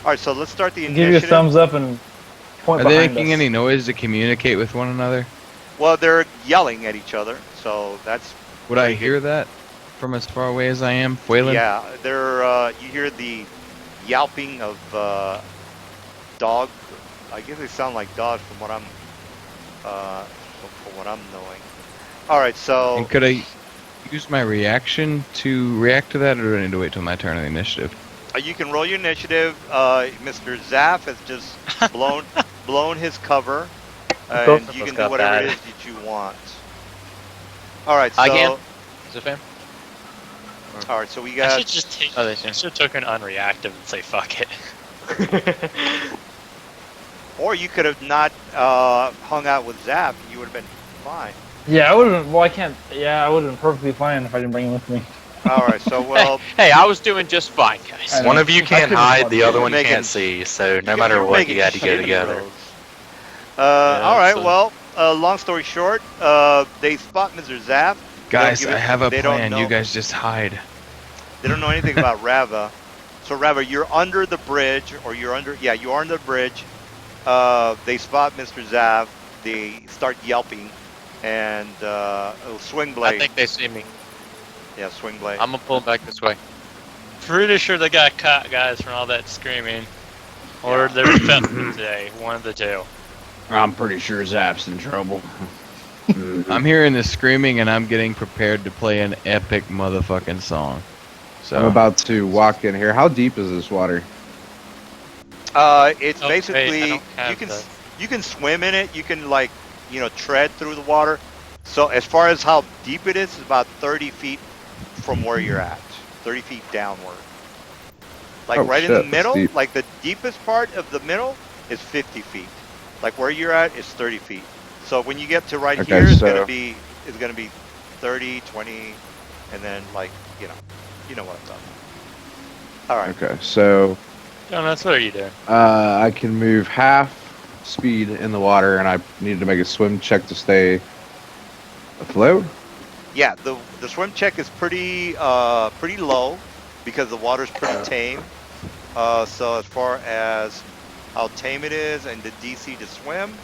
All right, so let's start the
Give you a
initiative.
thumbs up and point
Are they
behind
making
us.
any noise to communicate with one another?
Well, they're yelling at each other, so that's
Would I hear that from as far away as I am, Whalen?
yeah. They're you hear the yelping of dog. I guess they sound like dogs from what I'm knowing. All right, so
And could I use my reaction to react to that, or do I need to wait till my turn on the initiative?
you can roll your initiative. Mr. Zaff has just blown his cover,
Both
and
of
you
us
can do
got
whatever
bad.
it is that you want. All right, so
I can. Is it fam?
all right, so we
I
got.
should just take.
Oh, they
I
see.
should have taken unreactive and say fuck it.
Or you could have not hung out with Zap. You would have been fine.
Yeah, I would have. Well, I can't. Yeah, I would have been perfectly fine if I didn't bring him with me.
All right, so well.
Hey, I was doing just fine, guys.
I know.
One of you
I
can't
couldn't
hide,
fuck
the
with
other
you.
one
Making-
can't see. So no
You
matter
were
what,
making
you had to go
shitty
together.
rolls.
Yeah,
All right.
so-
Well, long story short, they spot Mr. Zap.
Guys,
give
I
it-
have a
they don't
plan.
know-
You guys just hide.
They don't know anything about Rava. So Rava, you're under the bridge, or you're under. Yeah, you are under the bridge. They spot Mr. Zap. They start yelping, and swing
I
blade.
think they see me.
Yeah, swing blade.
I'm gonna pull back this way.
Pretty sure they got caught, guys, from all that screaming. Or
Yeah.
they're festival today. One of the two.
I'm pretty sure Zap's in trouble.
I'm hearing the screaming and I'm getting prepared to play an epic motherfucking song. So
I'm about to walk in here. How deep is this water?
It's
Oh, wait, I
basically
don't have the-
you can swim in it. You can like tread through the water. So as far as how deep it is, it's about 30 feet from where you're at. 30 feet downward. Like
Oh,
right in
shit,
the
that's
middle,
deep.
like the deepest part of the middle is 50 feet. Like where you're at is 30 feet. So when you get to right
Okay,
here,
so-
it's gonna be 30, 20, and then like you know what I'm talking about. All right.
Okay, so
Jonas, what are you doing?
I can move half speed in the water, and I need to make a swim check to stay afloat.
Yeah, the swim check is pretty low because the water's pretty tame. So as far as how tame it is and the DC to swim,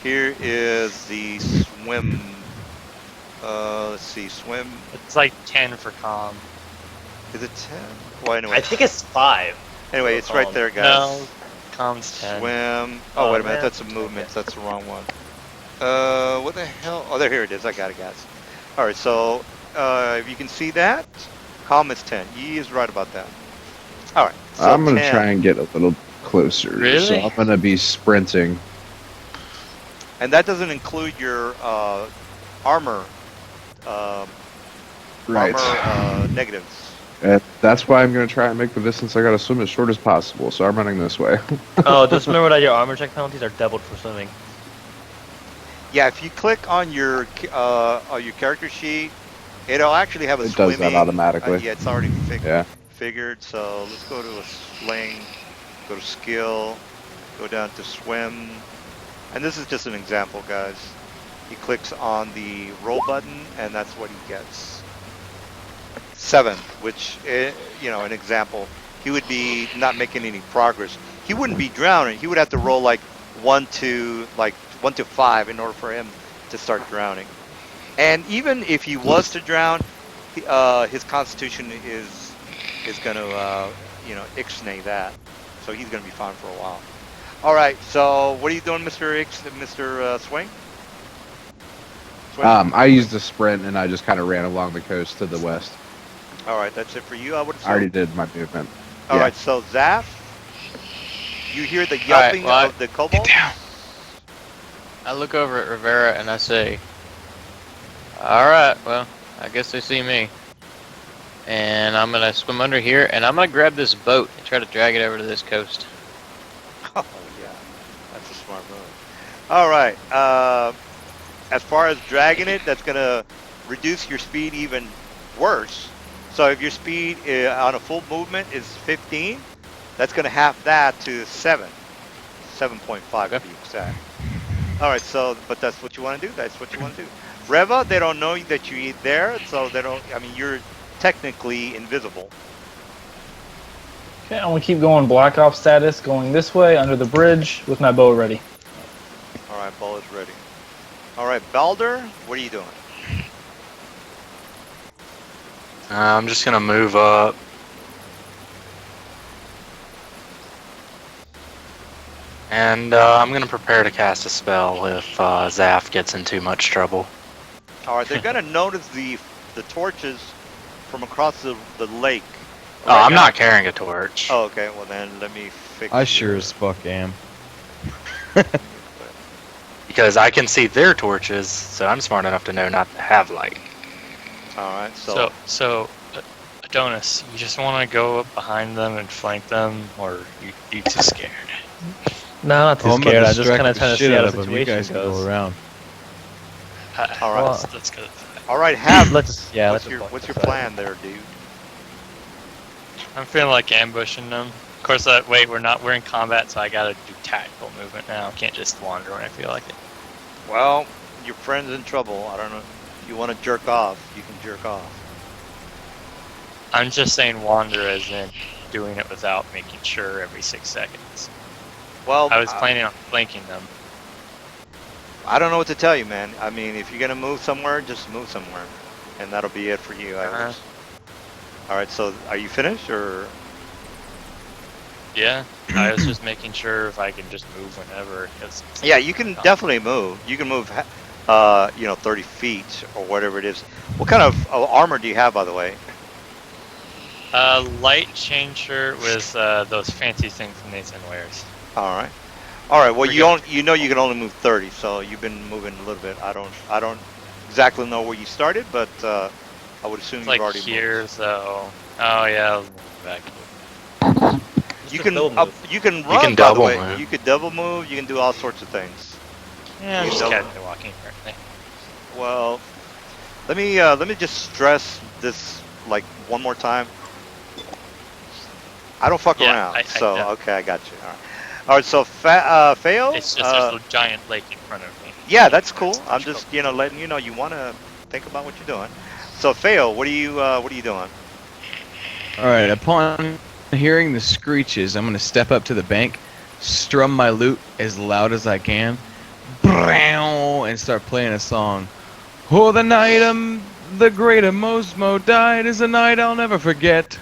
here is the swim. Let's see, swim.
It's like 10 for calm.
Is it 10? Well, anyway.
I think it's 5.
Anyway, it's right there, guys.
No, calm's 10.
Swim.
Oh,
Oh, wait a minute.
man.
That's a movement. That's the wrong one. What the hell? Oh, here it is. I got it, guys. All right, so if you can see that, calm is 10. Yi is right about that. All right. So
I'm gonna
10.
try and get a little closer. So
Really?
I'm gonna be sprinting.
And that doesn't include your armor.
Right.
Armor negatives.
That's why I'm gonna try and make the distance. I gotta swim as short as possible. So I'm running this way.
Oh, just remember that your armor check penalties are doubled for swimming.
Yeah, if you click on your character sheet, it'll actually have a
It
swimming.
does that automatically.
Yeah, it's already
Yeah.
figured. So let's go to a sling, go to skill, go down to swim, and this is just an example, guys. He clicks on the roll button, and that's what he gets. 7, which an example. He would be not making any progress. He wouldn't be drowning. He would have to roll like 1 to 5 in order for him to start drowning. And even if he was to drown, his constitution is going to ixnay that, so he's going to be fine for a while. All right. So what are you doing, Mr. Swing? Swing?
I used a sprint and I just kind of ran along the coast to the west.
All right, that's it for you. I would
I already did my movement.
All
yeah.
right, so Zaf, you hear the
right,
yelping
well,
of the kobold?
I look over at Rivera and I say, "Alright, well, I guess they see me. And I'm gonna swim under here and I'm gonna grab this boat and try to drag it over to this coast."
Oh yeah, that's a smart move. All right, as far as dragging it, that's gonna reduce your speed even worse. So if your speed on a full movement is 15, that's gonna half that to 7.5 to be exact. All right, so but that's what you want to do. That's what you want to do. Reva, they don't know that you eat there, so they don't. I mean, you're technically invisible.
Okay, I'm gonna keep going Black Ops status, going this way under the bridge with my bow ready.
All right, ball is ready. All right, Balder, what are you doing?
I'm just gonna move up. And I'm gonna prepare to cast a spell if Zaf gets in too much trouble.
All right, they're gonna notice the torches from across the lake.
Oh, I'm not carrying a torch.
Oh, okay. Well then, let me fix.
I sure as fuck am.
Because I can see their torches, so I'm smart enough to know not to have light.
All right, so
So, Adonis, you just want to go up behind them and flank them, or you too scared?
No, I'm not too
Oh, I'm about
scared.
to
I just
distract
kind of
the
trying to
shit
see how
out
the
of 'em. You
situation
guys can
goes.
go around.
All right.
Let's go.
all right, have.
Let's yeah.
what's
let's
your
just
what's your
walk
plan there, dude?
I'm feeling like ambushing them. Of course, we're in combat, so I gotta do tactical movement now. Can't just wander when I feel like it.
Well, your friend's in trouble. I don't know. If you want to jerk off, you can jerk off.
I'm just saying wander as in doing it without making sure every 6 seconds.
Well,
I was planning on flanking them.
I don't know what to tell you, man. I mean, if you're gonna move somewhere, just move somewhere, and that'll be it for you. All right. So, are you finished, or?
Yeah, I was just making sure if I can just move whenever. 'Cause
Yeah, you can definitely move. You can move 30 feet or whatever it is. What kind of armor do you have, by the way?
Light chain shirt with those fancy things Nathan wears.
All right. All right. Well,
We're
you know you can only move 30, so you've been moving a little bit. I don't exactly know where you started, but I would assume
It's
you've
like
already
here,
moved.
so. Oh yeah, I'll move back.
You
Just
can
double move.
you can run,
can
by the
double
way.
move.
You could double move. You can do all sorts of things.
Yeah, I'm
You
just
double-
casually walking currently.
Well, let me just stress this like one more time. I don't fuck
Yeah,
around.
I
So
know.
okay, I got you. All right. All right. So fail.
It's just there's a giant lake in front of me.
Yeah, that's cool. I'm just letting you know you want to think about what you're doing. So fail. What are you doing?
All right. Upon hearing the screeches, I'm gonna step up to the bank, strum my lute as loud as I can, and start playing a song. Oh, the night the great Mosmo died is a night I'll never forget.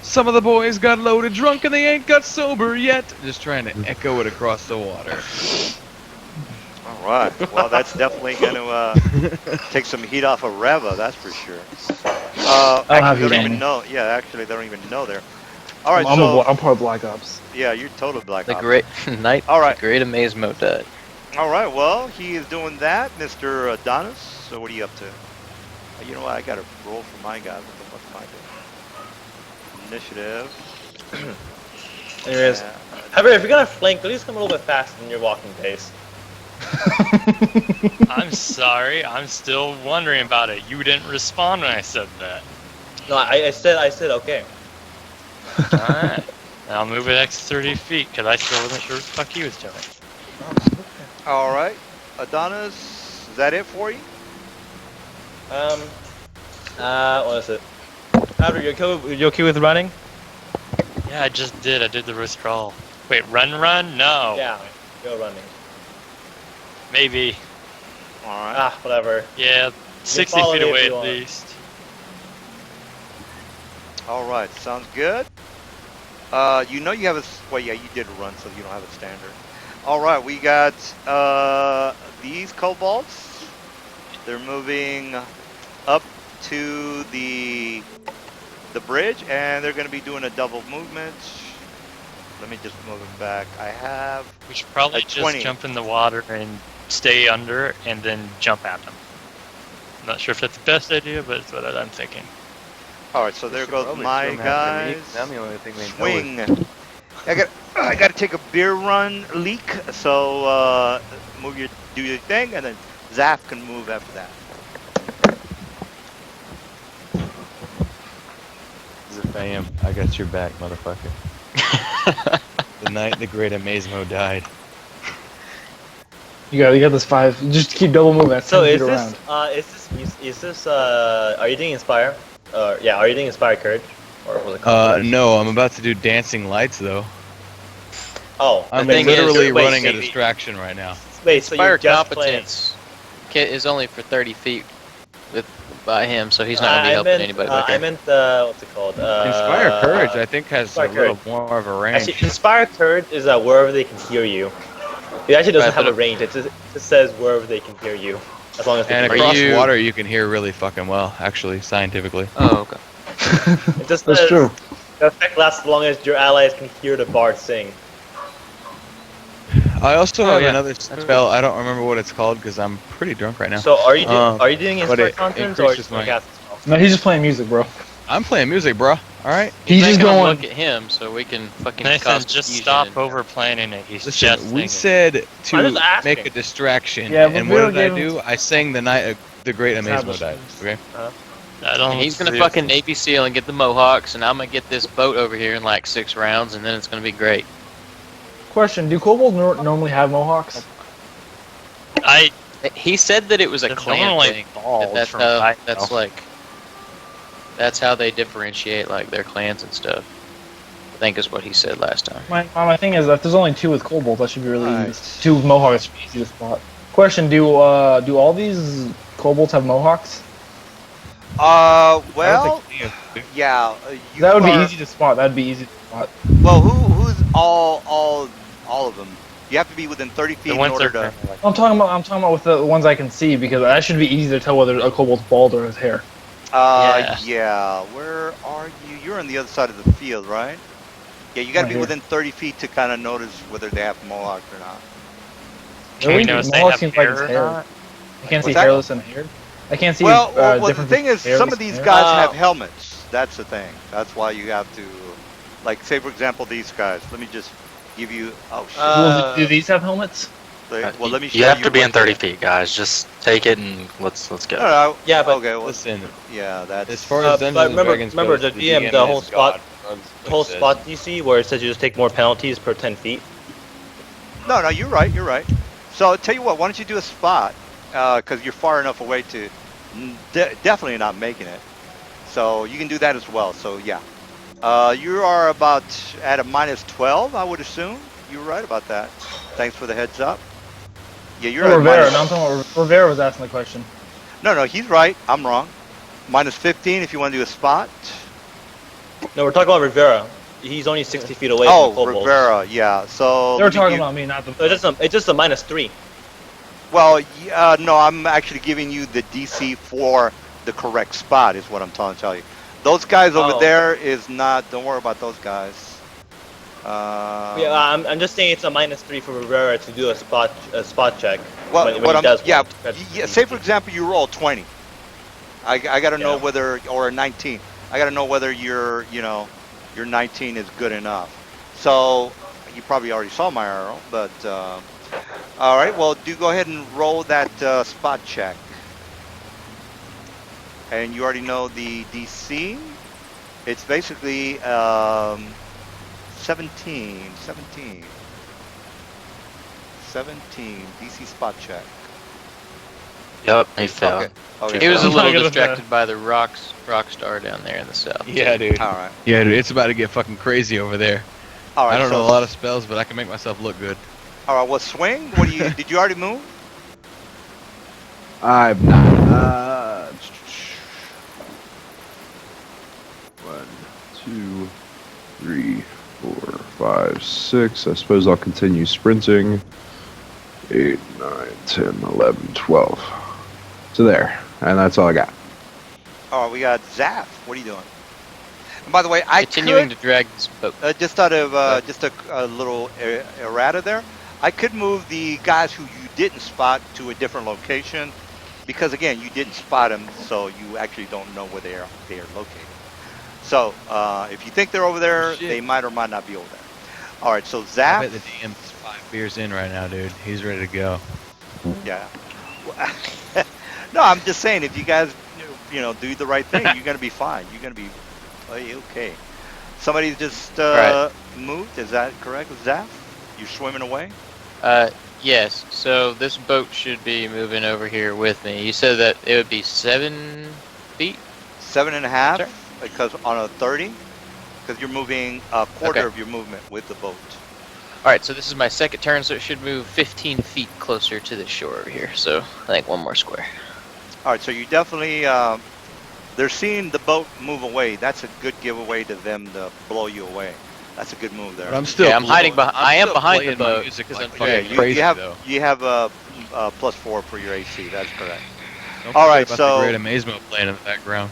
Some of the boys got loaded drunk and they ain't got sober yet. Just trying to echo it across the water.
All right. Well, that's definitely going to take some heat off of Reva. That's for sure.
have
Actually,
heat
they don't
on
even
me.
know. Yeah, actually, they don't even know there. All right.
I'm part of Black Ops.
Yeah, you're totally Black
The
Ops.
great night.
All right.
The great Amazemo died.
All right. Well, he is doing that, Mr. Adonis. So what are you up to? You know what? I got to roll for my guy. What the fuck am I doing? Initiative.
Anyways,
Yeah.
however, if you're gonna flank, please come a little bit faster than your walking pace.
I'm sorry, I'm still wondering about it. You didn't respond when I said that.
No, I said okay.
Alright. I'll move it X 30 feet, because I still wasn't sure what the fuck he was doing.
All right. Adonis, is that it for you?
What is it? However, you okay with running?
Yeah, I just did. I did the withdrawal. Wait, run? No.
Yeah, go running.
Maybe.
All right.
Ah, whatever.
Yeah, 60
follow
feet
me if
away
you
at
want.
least.
All right. Sounds good. You know you have a well, yeah, you did run, so you don't have a standard. All right, we got these kobolds. They're moving up to the bridge, and they're going to be doing a double movement. Let me just move it back. I have.
We should probably
At
just
20.
jump in the water and stay under and then jump at them. I'm not sure if that's the best idea, but it's what I'm thinking.
All right, so there
Should
goes
probably
my
swim after me,
guys.
'cause I'm the only thing they know is-
Swing. I got to take a beer run leak. So do your thing, and then Zaf can move after that.
Zafam, I got your back, motherfucker. The night the great Amazemo died.
You got this 5. Just keep double moving. That's
So
10
is
feet
this
around.
are you doing Inspire? Yeah, are you doing Inspire Courage? Or was it called?
No, I'm about to do dancing lights though.
Oh,
I'm
thing is-
literally
wait,
running a
wait,
distraction right now.
Wait, so
Fire
you're just playing?
competence is only for 30 feet by him, so he's not gonna be
I
helping
meant,
anybody
I
back there.
meant what's it called?
Inspire Courage, I think, has a
Inspire
little
Courage.
more of a range.
Actually, Inspire Courage is wherever they can hear you. It actually doesn't
Right,
have
but
a range. It just says wherever they can hear you, as long as they
And
can
Are
hear
across
you-
water, you can hear really fucking well, actually, scientifically.
Oh, okay.
you. It just
That's
says
true.
the effect lasts as long as your allies can hear the bard sing.
I also
Oh,
have
yeah.
another spell. I don't remember what it's called because I'm pretty drunk right now.
So are you doing
but
Inspire
it
content or
increases
just
my-
like cast spells?
No, he's just playing music, bro.
I'm playing music, bro. All right.
He's
Making
just
him
going.
look at him so we can fucking
Nathan,
cause
just
confusion
stop
and-
over planning it. He's
Listen,
just
we
singing.
said
I'm
to
just asking.
make a distraction,
Yeah, but
and
we
what
don't
did I
give him-
do? I sang the night the great Amazemo
Establish
died. Okay.
I don't
And he's gonna
see
fucking Navy SEAL and get the Mohawks, and I'm gonna get this boat over here in like 6 rounds, and then it's gonna be great.
Question: do kobolds normally have mohawks?
He said that it was a
It's
clan
normally
thing.
bald
That's
from
how.
what I
That's
know.
like. That's how they differentiate like their clans and stuff. I think is what he said last time.
My thing is, if there's only 2 with kobolds, that should be really
Right.
easy. 2 with mohawks should be easy to spot. Question: do all these kobolds have mohawks?
Well, yeah. You
That would be
are-
easy to spot. That'd be easy to spot.
Well, who's all of them? You have to be within 30 feet
The
in
ones
order
that are
to.
kinda like,
I'm talking about with the ones I can see because that should be easy to tell whether a kobold's bald or his hair.
Yeah.
Yeah. Where are you? You're on the other side of the field, right? Yeah, you got to
Right
be
here.
within 30 feet to kind of notice whether they have mohawks or not.
can we
Really?
know if they
Mohawk
have
seems like his
hair or
hair.
not?
I can't see
What's that?
hairless and hair. I can't see
Well, the
difference
thing
between
is, some
hairless
of these
and hair.
guys have helmets. That's the thing. That's why you have to, like, say for example, these guys. Let me just give you. Oh shit.
Do these have helmets?
Well, let me show
You have to be
what
in 30
they-
feet, guys. Just take it and let's go.
No, no,
Yeah, but
okay. Well,
Listen,
yeah, that's.
as far
Uh,
as Dungeons
but
and
remember-
Dragons
remember
goes,
the DM,
DM
the
is
whole spot-
God.
The whole spot you see where it says you just take more penalties per 10 feet.
No, no, you're right. You're right. So tell you what. Why don't you do a spot? Because you're far enough away to definitely not making it. So you can do that as well. So yeah, you are about at a -12, I would assume. You're right about that. Thanks for the heads up. Yeah, you're at
Rivera.
minus.
No, I'm talking about Rivera was asking the question.
No, he's right. I'm wrong. -15 if you want to do a spot.
No, we're talking about Rivera. He's only 60 feet away from
Oh,
kobolds.
Rivera. Yeah. So
They were
let me
talking
give-
about me, not the.
So it's just a -3.
Well, no, I'm actually giving you the DC for the correct spot, is what I'm trying to tell you. Those guys over
Oh.
there is not. Don't worry about those guys.
Yeah, I'm just saying it's a -3 for Rivera to do a spot check.
Well,
when
what
he
I'm,
does
yeah,
one.
say for example you roll 20. I got to know
Yeah.
whether, or a 19. I got to know whether your 19 is good enough. So you probably already saw my arrow, but all right. Well, do go ahead and roll that spot check. And you already know the DC. It's basically 17 DC spot check.
Yep, he failed.
Okay. Okay.
He was a
so-
little
I'm not gonna
distracted by the rock star down there in the south.
Yeah, dude.
All right.
Yeah, dude, it's about to get fucking crazy over there.
All right.
I don't
so,
know a lot of spells, but I can make myself look good.
All right. Well, swing. What do you? Did you already move?
I've not. 1, 2, 3, 4, 5, 6. I suppose I'll continue sprinting. 8, 9, 10, 11, 12. So there. And that's all I got.
All right. We got Zaf. What are you doing? And by the way, I
Continuing
could
to drag this boat.
just out of just a little errata there. I could move the guys who you didn't spot to a different location, because again, you didn't spot them, so you actually don't know where they are located. So if you think they're over there,
Shit.
they might or might not be over there. All right. So
I
Zaf.
bet the DM is 5 beers in right now, dude. He's ready to go.
Yeah. No, I'm just saying, if you guys, do the right thing, you're gonna be fine. You're gonna be okay. Somebody just
Right.
moved. Is that correct, Zaf? You're swimming away.
Yes. So this boat should be moving over here with me. You said that it would be 7 feet.
7.5,
Sure.
because on a 30, because you're moving a quarter
Okay.
of your movement with the boat.
All right. So this is my second turn, so it should move 15 feet closer to the shore over here. So I think one more square.
All right. So you definitely they're seeing the boat move away. That's a good giveaway to them to blow you away. That's a good move there.
But I'm still.
Yeah, I'm hiding
blowing-
I am
still
behind the
playing my
boat
music
'cause
like
I'm
fucking
dragging.
crazy,
you have
though.
you have a +4 for your AC. That's correct.
Don't
All
forget
right,
about
so-
the Great Amazement playing in the background.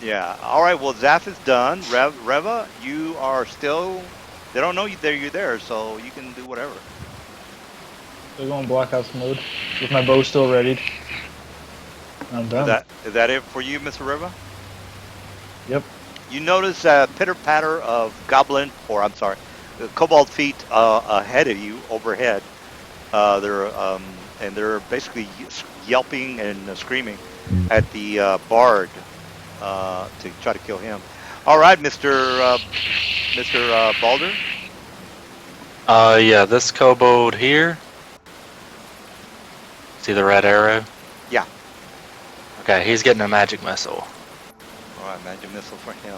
Yeah. All right. Well, Zaf is done. Reva, you are still. They don't know you're there, so you can do whatever.
They're going blockhouse mode with my bow still readied. I'm done.
Is that it for you, Mr. Reva?
Yep.
You notice a pitter patter of goblin, or I'm sorry, kobold feet ahead of you, overhead. They're basically yelping and screaming at the bard to try to kill him. All right, Mr. Balder.
Yeah, this kobold here. See the red arrow?
Yeah.
Okay, he's getting a magic missile.
All right, magic missile for him.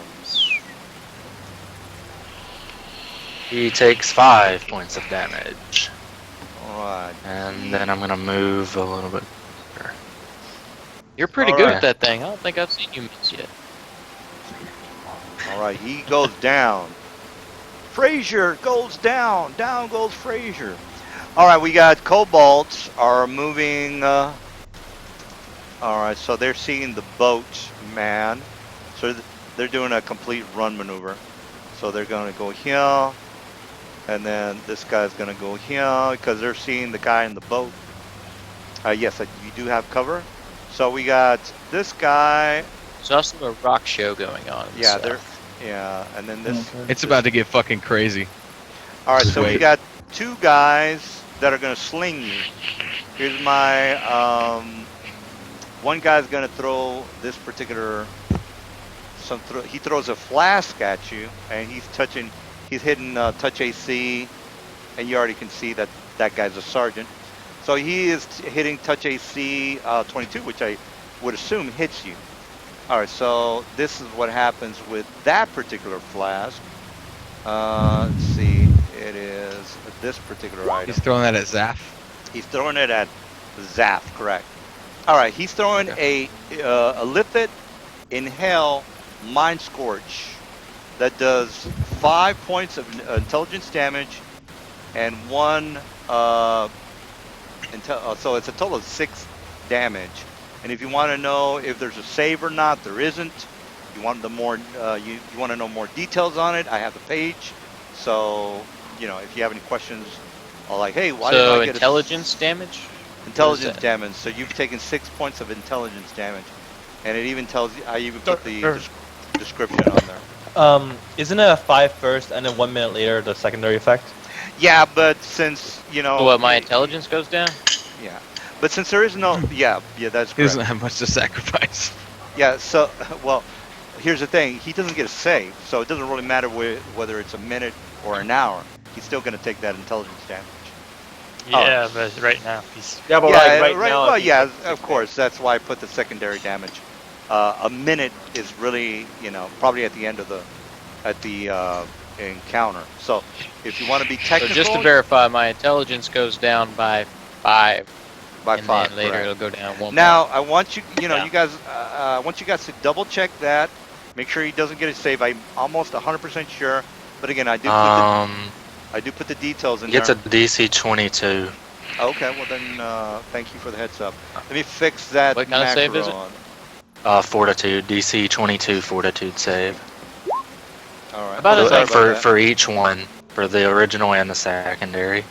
He takes 5 points of damage.
All right.
And then I'm gonna move a little bit.
You're pretty
All
good
right.
at that thing. I don't think I've seen you miss yet.
All right, he goes down. Frazier goes down. Down goes Frazier. All right, we got kobolds are moving. All right, so they're seeing the boat, man. So they're doing a complete run maneuver. So they're going to go here, and then this guy's going to go here because they're seeing the guy in the boat. Yes, you do have cover. So we got this guy.
There's also a rock show going on.
Yeah,
so.
and then this.
It's about to get fucking crazy.
All right,
Just
so we
wait.
got two guys that are going to sling you. Here's my. One guy's going to throw this particular. He throws a flask at you, and he's hitting touch AC, and you already can see that that guy's a sergeant. So he is hitting touch AC 22, which I would assume hits you. All right, so this is what happens with that particular flask. Let's see, it is this particular item.
He's throwing that at Zaf.
He's throwing it at Zaf, correct. All right, he's throwing a Lithid Inhale Mind Scorch that does 5 points of intelligence damage and 1 so it's a total of 6 damage. And if you want to know if there's a save or not, there isn't. You want the more you want to know more details on it, I have the page. So, if you have any questions, I'll like, hey, why did I get
intelligence damage?
Intelligence damage. So you've taken 6 points of intelligence damage, and it even tells you. I even put the description on there.
Isn't it a 5 first and then 1 minute later the secondary effect?
Yeah, but since
So what? My intelligence goes down.
Yeah, but since there is no. Yeah, that's
He
correct.
doesn't have much to sacrifice.
Yeah. So, well, here's the thing. He doesn't get a save, so it doesn't really matter whether it's a minute or an hour. He's still going to take that intelligence damage.
Yeah, but right now he's.
Yeah, but right now.
Well, yeah, of course. That's why I put the secondary damage. A minute is really, probably at the end of the encounter. So if you want to be technical,
So just to verify, my intelligence goes down by 5.
by
and
5.
then later
correct.
it'll go down 1.
Now I want you,
Yeah.
you guys, I want you guys to double check that. Make sure he doesn't get a save. I'm almost 100% sure. But again, I do put the details in
He gets
there.
a DC 22.
Okay, well then, thank you for the heads up. Let me fix that
What kind of save is it?
on.
Fortitude, DC 22 Fortitude save.
All right.
About
Well,
as
sorry
like
about that.
For each one, for the original and the secondary.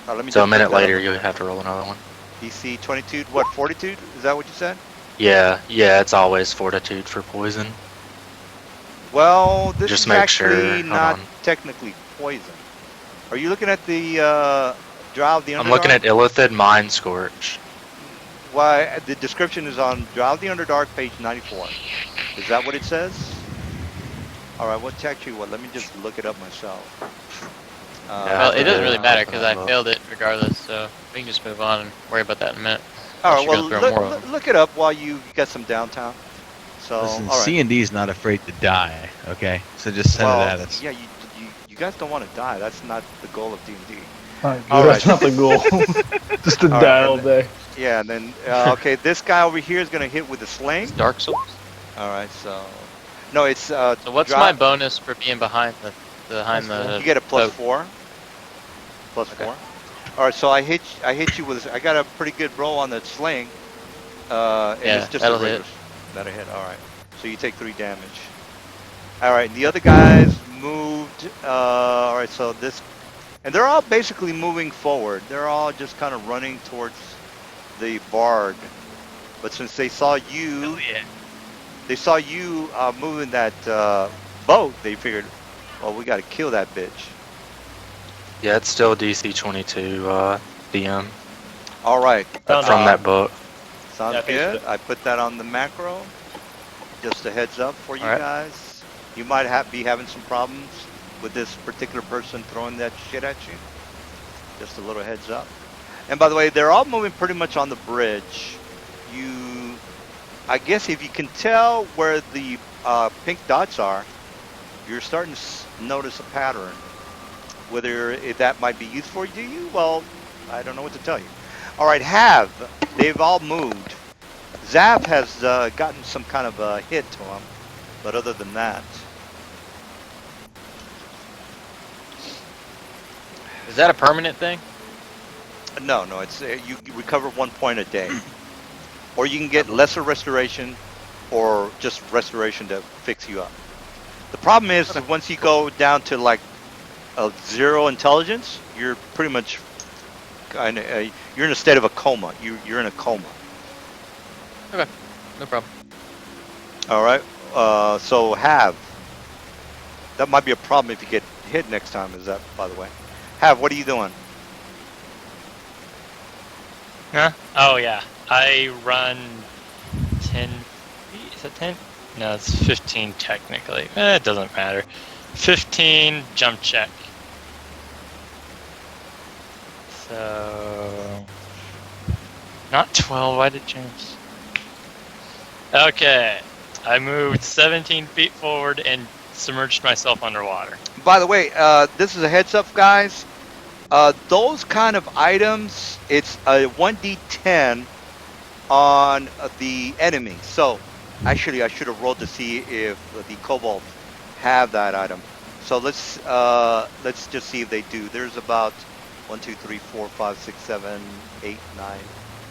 Let me
So a
just
minute
put that
later,
up.
you have to roll another one.
DC 22, what, Fortitude? Is that what you said?
Yeah, it's always Fortitude for poison.
Well, this
Just
is
make
actually
sure, hold
not
on.
technically poison. Are you looking at the Drow of the Underdark?
I'm looking at Illithid Mind Scorch.
Why, the description is on Drow of the Underdark, page 94. Is that what it says? All right, what's actually what? Let me just look it up myself.
Well, it doesn't really matter because I
Look.
failed it regardless, so we can just move on and worry about that in a minute.
All right,
Unless
well,
you're gonna throw more of
look it up while you got some downtime. So,
Listen,
all right.
C&D's not afraid to die, okay? So just send
Well,
it at us.
yeah, you guys don't want to die. That's not the goal of D&D.
All
right.
That's not the goal. Just to
All
die
right,
all day.
Yeah, and then okay, this guy over here is gonna hit with a sling.
It's Dark Souls.
All right, so no, it's
So what's
drop-
my bonus for being behind the
You get a plus
boat?
4. Plus
Okay.
4. All right, so I hit you with. I got a pretty good roll on that sling. And
Yeah,
it's just
that'll
a
hit.
regular. That'll hit. All right. So you take 3 damage. All right, the other guys moved. All right, so this, and they're all basically moving forward. They're all just kind of running towards the bard. But since they saw you, moving that boat, they figured, well, we got to kill that bitch.
Yeah, it's still DC 22 DM
All right.
from that book.
Sounds
Yeah, I think
good.
so.
I put that on the macro. Just a heads up for you
All right.
guys. You might be having some problems with this particular person throwing that shit at you. Just a little heads up. And by the way, they're all moving pretty much on the bridge. I guess if you can tell where the pink dots are, you're starting to notice a pattern. Whether that might be useful to you, well, I don't know what to tell you. All right, they've all moved. Zap has gotten some kind of a hit to him, but other than that,
Is that a permanent thing?
No, no, it's you recover 1 point a day, or you can get lesser restoration, or just restoration to fix you up. The problem is that once you go down to like a 0 intelligence, you're pretty much kind of you're in a state of a coma. You're in a coma.
No problem.
All right. So have that might be a problem if you get hit next time. Is that, by the way? Have, what are you doing?
Huh? Oh yeah, I run 10 feet. Is that 10? No, it's 15 technically. It doesn't matter. 15 jump check. So not 12. Why did James? Okay, I moved 17 feet forward and submerged myself underwater.
By the way, this is a heads up, guys. Those kind of items, it's a 1d10 on the enemy. So, actually, I should have rolled to see if the kobolds have that item. So let's just see if they do. There's about 1, 2, 3, 4, 5, 6, 7, 8, 9,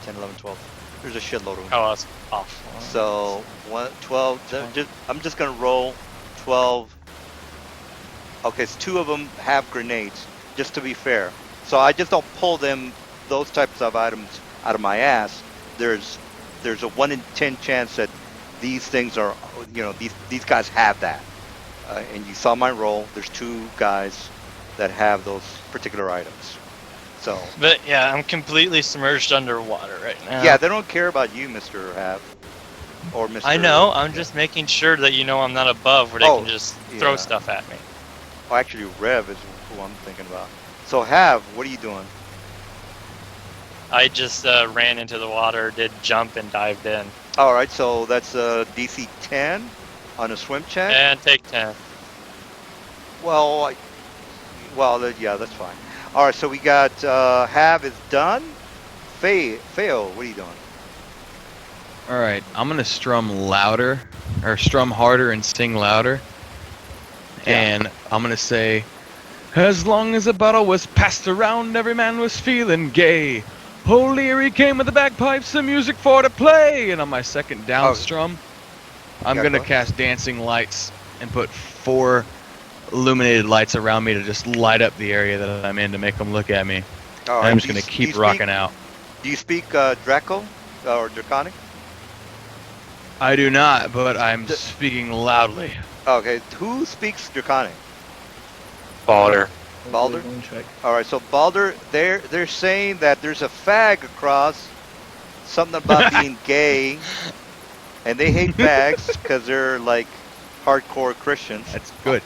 10, 11, 12. There's a shitload of them.
Oh, that's awful.
So 12. I'm just gonna roll 12. Okay, so 2 of them have grenades, just to be fair. So I just don't pull those types of items out of my ass. There's a 1 in 10 chance that these things are, these guys have that. And you saw my roll. There's 2 guys that have those particular items. So.
But yeah, I'm completely submerged underwater right now.
Yeah, they don't care about you, Mr. Have. Or Mr.
I know. I'm just making sure that I'm not above where they can just throw
yeah.
stuff at me.
Oh, actually, Rev is who I'm thinking about. So, Have, what are you doing?
I just ran into the water, did jump, and dived in.
All right, so that's DC 10 on a swim check.
And take 10.
Yeah, that's fine. All right, so we got Have is done. Fail, what are you doing?
All right, I'm gonna strum louder, or strum harder and sing louder.
Yeah.
And I'm gonna say, as long as the bottle was passed around, every man was feeling gay. O'Leary came with the bagpipes and music for to play. And on my second down strum, I'm gonna cast dancing lights and put 4 illuminated lights around me to just light up the area that I'm in to make them look at me.
All
And
right,
I'm just gonna keep rocking out.
Do you speak Draco or Draconic?
I do not, but I'm speaking loudly.
Okay, who speaks Draconic?
Balder.
Balder?
Moonshae.
All right, so Balder, they're saying that there's a fag across, something about being gay, and they hate fags because they're like hardcore Christians.
That's good.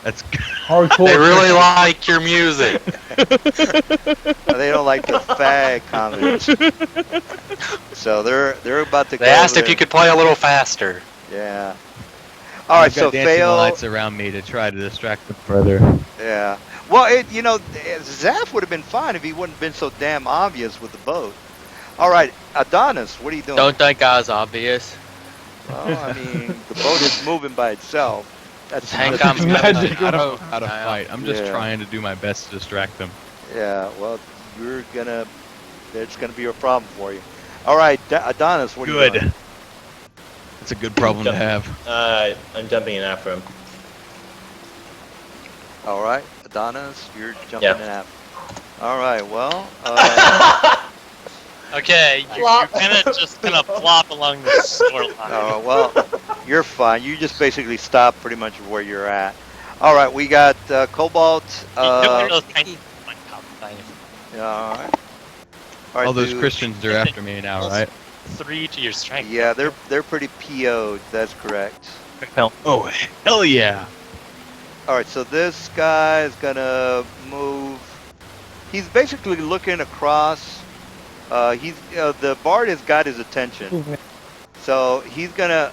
That's good.
Hardcore.
They really like your music.
They don't like the fag comments. So they're about to go.
They asked if
there.
you could play a little faster.
Yeah. All right,
I've got
so
dancing
fail.
lights around me to try to distract them further.
Yeah. Well, Zaf would have been fine if he wouldn't have been so damn obvious with the boat. All right, Adonis, what are you doing?
Don't think I was obvious.
Well, I mean, the boat is moving by itself. That's
Hank on
Magic
I don't know
remote.
how to fight. I'm just
Yeah.
trying to do my best to distract them.
Yeah. Well, it's gonna be a problem for you. All right, Adonis, what are you doing?
Good. That's a good problem to have.
I'm jumping in after him.
All right, Adonis, you're jumping
Yeah.
in after. All right. Well.
Okay, you're just gonna flop along the shoreline.
Oh, well, you're fine. You just basically stop pretty much where you're at. All right, we got Cobalt.
You took one of those tiny things.
Yeah, all right. All right,
All those
dude.
Christians are after me now, right?
3 to your strength.
Yeah, they're pretty PO'd. That's correct.
Oh, hell yeah.
All right, so this guy is gonna move. He's basically looking across. The bard has got his attention, so he's gonna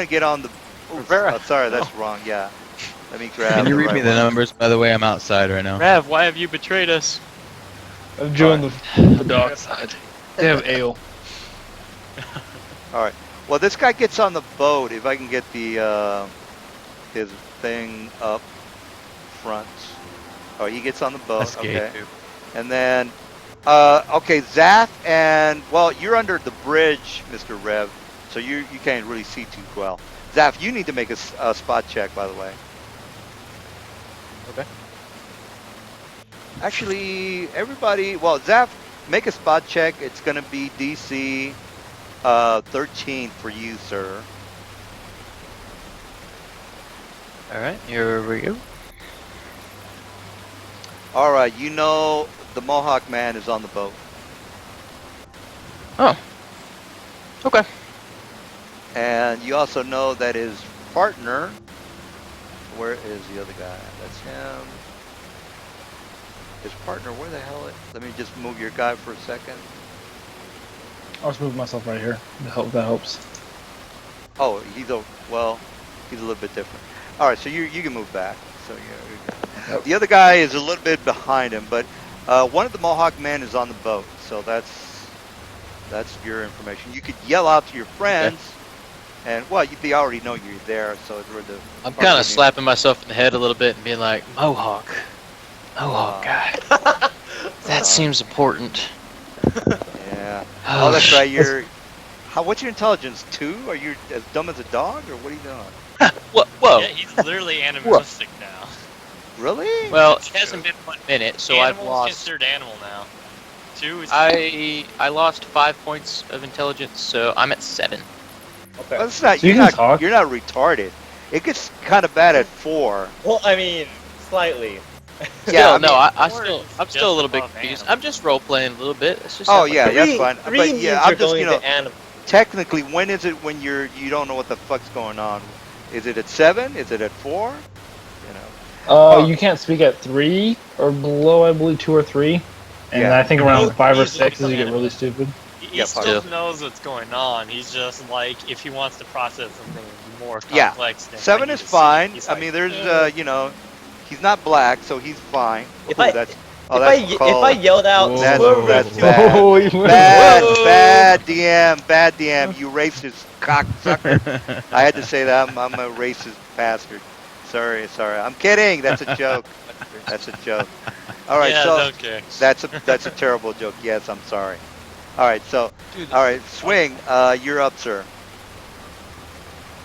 get on the. Oops, sorry, that's wrong. Yeah, let me grab.
Can you read
right
me the
one.
numbers? By the way, I'm outside right now.
Rev, why have you betrayed us?
I've joined the
Dark side.
They have ale.
All right. Well, this guy gets on the boat. If I can get the his thing up front. Oh, he gets on the boat.
Escape.
Okay. And then Okay, Zaf, and well, you're under the bridge, Mr. Rev, so you can't really see too well. Zaf, you need to make a spot check, by the way.
Okay.
Actually, everybody, well, Zaf, make a spot check. It's gonna be DC 13 for you, sir.
All right, here we go.
All right, you know the Mohawk man is on the boat.
Oh. Okay.
And you also know that his partner, where is the other guy? That's him. His partner, where the hell is? Let me just move your guy for a second.
I'll just move myself right here. That helps.
Oh, he's a little bit different. All right, so you can move back. So yeah, you're good.
Yep.
The other guy is a little bit behind him, but one of the Mohawk men is on the boat. So that's your information. You could yell out to your friends, and well, they already know you're there. So it's really
I'm kind of slapping myself in the head a little bit and being like, Mohawk guy. That seems important.
Yeah. Oh, that's right. What's your intelligence? 2? Are you as dumb as a dog, or what are you doing?
Whoa.
Yeah, he's literally animalistic now.
Really?
Well,
That's
it hasn't
true.
been 1 minute, so I've
Animal's
lost.
considered animal now. 2 is.
I lost 5 points of intelligence, so I'm at 7.
Okay.
Well, it's not,
So you
you're
can
not.
talk?
You're not retarded. It gets kind of bad at 4.
Well, I mean, slightly.
Still,
I mean,
I'm still a little bit
above
confused.
animal.
I'm just role playing a little bit. It's just
Oh
how-
yeah, that's fine.
Three
But
means
yeah,
you're
I'm just
going to animal.
technically, when is it when you don't know what the fuck's going on? Is it at 7? Is it at 4? You know.
You can't speak at 3 or below, I believe 2 or 3. And
Yeah.
I think around
He's
5 or
like
6 is you get
animal.
really stupid.
He
Yeah,
still
still.
knows what's going on. He's just like, if he wants to process something more
Yeah.
complex than
7
I
is
need to see,
fine.
he's
I
like,
mean, there's he's not black, so he's fine.
If
Ooh,
I-
that's
If I yelled out,
Whoa.
That's
"Swerve!"
bad.
Whoa.
Bad DM, you racist cocksucker. I had to say that. I'm a racist bastard. Sorry. I'm kidding. That's a joke. That's a joke. All right,
yeah,
so
don't care.
that's a terrible joke. Yes, I'm sorry. All right, so all right, Swing, you're up, sir.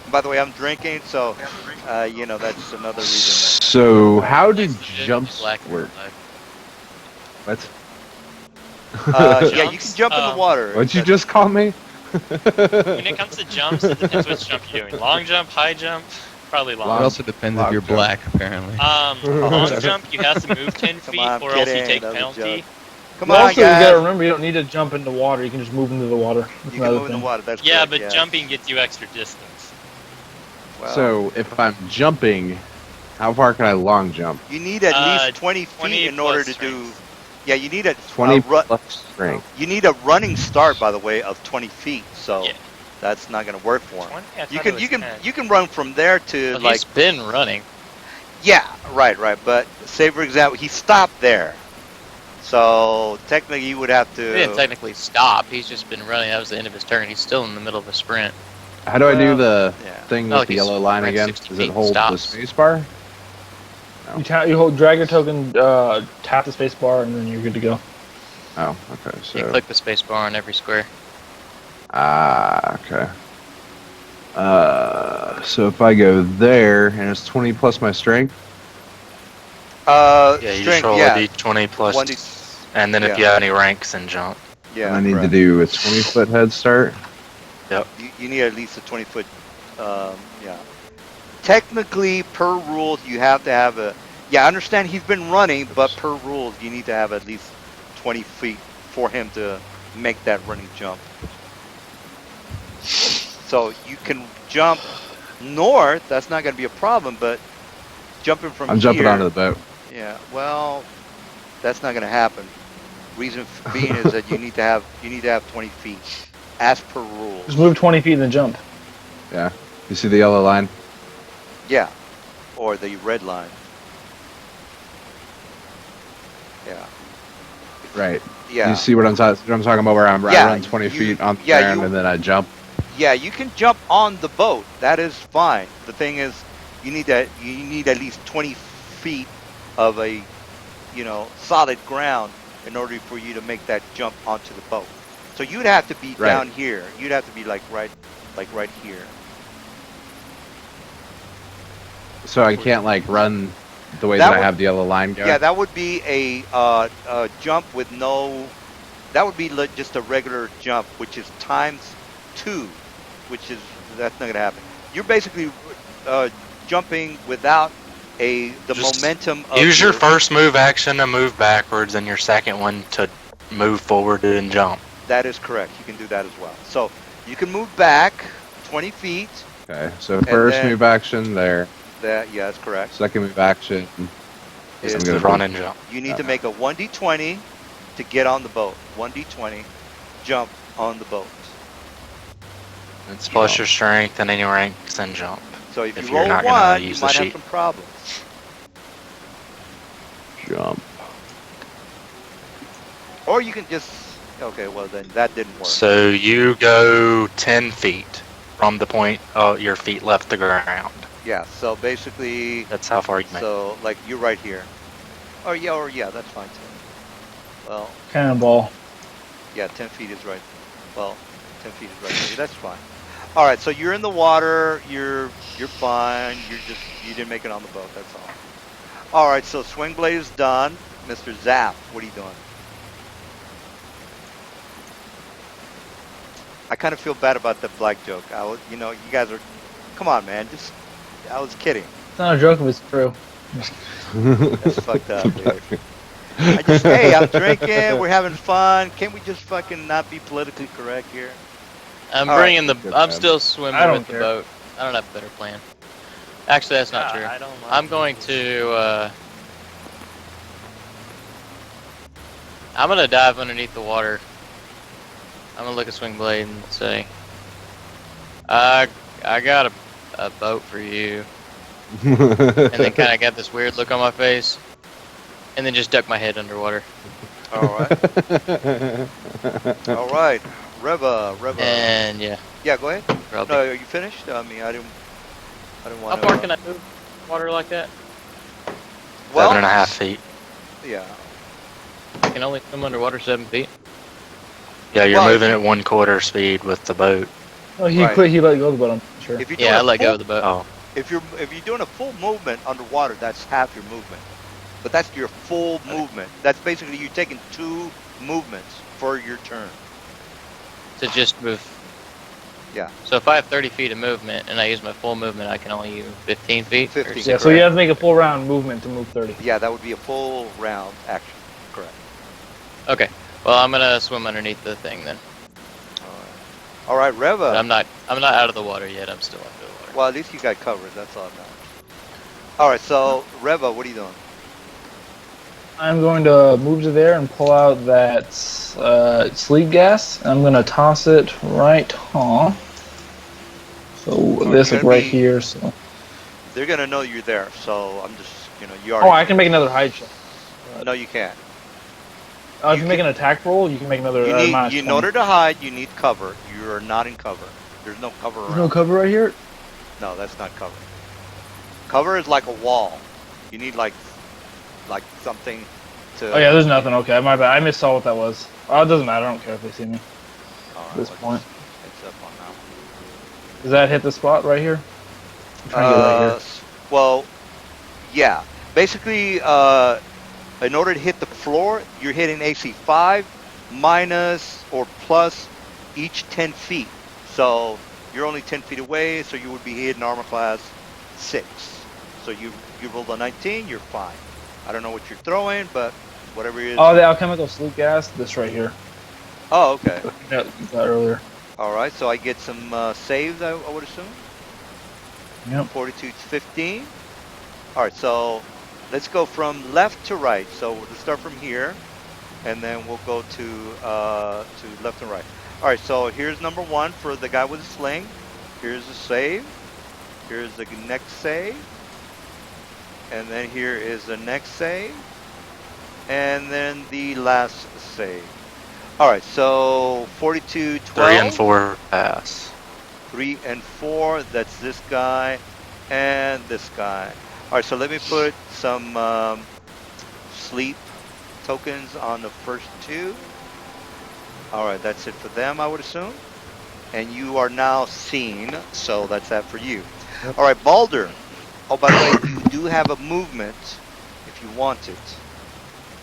By the way, I'm drinking, so that's another reason.
So how did
Just
jumps
black and
work?
black.
What?
Yeah, you can jump in the water.
What'd you just call me?
When it comes to jumps, it depends which jump you're doing. Long jump, high jump, probably
It
long.
also depends if
Long
you're
jump.
black, apparently.
Long jump, you have to move 10
Come
feet,
on,
or else you
kidding,
take
that was a
penalty.
joke. Come
But
on,
also, you gotta
guys.
remember, you don't need to jump into water. You can just move into the water. That's
You can
another
move in the
thing.
water. That's
Yeah,
correct,
but jumping gets you extra distance.
Well,
So if I'm jumping, how far can I long jump?
you need at least 20 feet
20
in order
plus
to do.
strength.
Yeah, you need a
20
ru-
plus strength.
You need a running start, by the way, of 20 feet. So
Yeah.
that's not going to work for him.
20? I thought
You
it
can
was
you can
10.
you can run from there to
Well,
like
he's been running.
yeah, right. But say for example, he stopped there. So technically, you would have
He didn't
to.
technically stop. He's just been running. That was the end of his turn. He's still in the middle of a sprint.
How do I do the
Yeah.
thing
Not
with
like
the
he's
yellow line
running
again?
60
Does
feet
it
and
hold the
stops.
space bar?
You drag your token, tap the space bar, and then you're good to go.
Oh, okay.
You
So
click the space bar on every square.
okay. So if I go there and it's 20 plus my strength,
Yeah, you just
strength,
roll
yeah.
a d20 plus,
1d
and then if you
yeah.
have any ranks, then jump.
Yeah,
I need to
correct.
do a 20-foot head start.
You need at least a 20-foot. Yeah. Technically, per rules, you have to have a. Yeah, I understand he's been running, but per rules, you need to have at least 20 feet for him to make that running jump. So you can jump north. That's not going to be a problem, but jumping from
I'm jumping
here,
onto the boat.
Yeah, well, that's not going to happen. Reason being is that you need to have 20 feet, as per rules.
Just move 20 feet and then jump.
Yeah. You see the yellow line?
Yeah, or the red line. Yeah.
Right.
Yeah.
You see what I'm talking about? Where I
Yeah,
run 20
you-
feet on the
yeah,
ground
you-
and then I jump.
Yeah, you can jump on the boat. That is fine. The thing is, you need at least 20 feet of a, solid ground in order for you to make that jump onto the boat. So you'd have to be
Right.
down here. You'd have to be like right here.
So I can't like run the way
That
that I
would-
have the yellow line going.
Yeah, that would be a jump with no. That would be just a regular jump, which is ×2, which is that's not gonna happen. You're basically jumping without the
Just
momentum. Of
Use your first move action to move backwards, and your second one to move forward and jump.
That is correct. You can do that as well. So you can move back 20 feet.
Okay. So first
then-
move action there.
Yeah, that's correct.
Second move action.
Is
I'm
To
gonna
run
move-
and jump.
You need to make a 1d20 to get on the boat. 1d20, jump on the boat.
It's plus your strength and any ranks and jump.
So if
If
you
you're
roll
not gonna
one, you
use the
might have
sheet.
some problems.
Jump.
Or you can just. Okay, well then that didn't work.
So you go 10 feet from the point your feet left the ground.
Yeah. So basically,
That's how far you make.
so like you're right here. Or yeah, that's fine too. Well,
Cannonball.
yeah, 10 feet is right. Well, 10 feet is right here. That's fine. All right. So you're in the water. You're fine. You didn't make it on the boat. That's all. All right. So swing blade is done. Mr. Zap, what are you doing? I kind of feel bad about the black joke. You guys are, come on, man. I was kidding.
It's not a joke if it's true.
That's fucked up, dude. Hey, I'm drinking. We're having fun. Can't we just fucking not be politically correct here?
I'm
All right.
bringing the.
Good
I'm
plan.
still swimming
I don't
with the
care.
boat. I don't have a better plan. Actually, that's not true.
I don't like
I'm going to. I'm gonna dive underneath the water. I'm gonna look at Swing Blade and say, I got a boat for you, and then kind of got this weird look on my face, and then just duck my head underwater.
All right. All right. Reva.
And yeah,
Yeah, go ahead.
probably.
No, are you finished? I mean, I didn't
How
want to.
far can I move water like that?
7.5 feet.
Yeah.
I can only swim underwater 7 feet.
Yeah, you're
Well,
moving at 1/4 speed with the boat.
Oh, he
Right.
quit. He let go of the boat. I'm sure.
If you're doing
Yeah, I
a
let go
full-
of the boat.
Oh,
If you're doing a full movement underwater, that's half your movement. But that's your full movement. That's basically you taking 2 movements for your turn.
To just move.
Yeah.
So if I have 30 feet of movement and I use my full movement, I can only use 15 feet? Or
15.
is
Yeah,
it
so you
correct?
have to make a full round movement to move 30.
Yeah, that would be a full round action. Correct.
Okay. Well, I'm gonna swim underneath the thing then.
All right,
But
Reva.
I'm not out of the water yet. I'm still under the water.
Well, at least you got covered. That's all that matters. All right, so Reva, what are you doing?
I'm going to move to there and pull out that sleep gas. I'm going to toss it right on. So this
you're
is
gonna
right
be-
here. So.
They're gonna know you're there, so I'm just, you
Oh,
already.
I can make another hide check.
No, you can't.
If
You
you make an attack roll, you can make another.
You need,
minus
in
20.
order to hide, you need cover. You are not in cover. There's no cover
There's
around.
no cover right here.
No, that's not cover. Cover is like a wall. You need like something to.
Oh yeah, there's nothing. Okay, my bad. I missaw what that was. Oh, it doesn't matter. I don't care if they see me.
All right,
At this
let's-
point.
It's up on now.
Does that hit the spot right here? I'm trying to get right here.
Well, yeah. Basically, in order to hit the floor, you're hitting AC 5 minus or plus each 10 feet. So you're only 10 feet away, so you would be hitting armor class 6. So you rolled a 19, you're fine. I don't know what you're throwing, but whatever it is.
Oh, the alchemical sleep gas. This right here.
Oh, okay.
Yeah, that earlier.
All right, so I get some saves, I would assume.
Yep.
42 to 15. All right, so let's go from left to right. So we'll start from here, and then we'll go to left and right. All right, so here's number 1 for the guy with the sling. Here's the save. Here's the next save. And then here is the next save. And then the last save. All right, so 42, 12.
3 and 4 pass.
3 and 4, that's this guy and this guy. All right, so let me put some sleep tokens on the first two. All right, that's it for them, I would assume. And you are now seen, so that's that for you.
Yep.
All right, Balder. Oh, by the way, you do have a movement if you want it.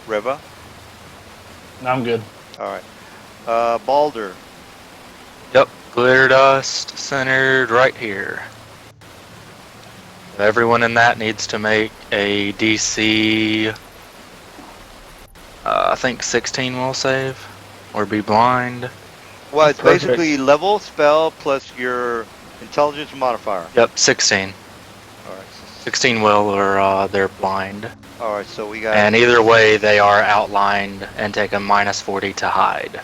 Riva.
I'm good.
All right. Balder.
Yep, glitter dust centered right here. Everyone in that needs to make a DC, I think 16 will save, or be blind.
Well, it's
Perfect.
basically level spell plus your intelligence modifier.
Yep, 16.
All right.
16 will, or they're blind.
All right, so we got.
And either way, they are outlined and take a minus 40 to hide.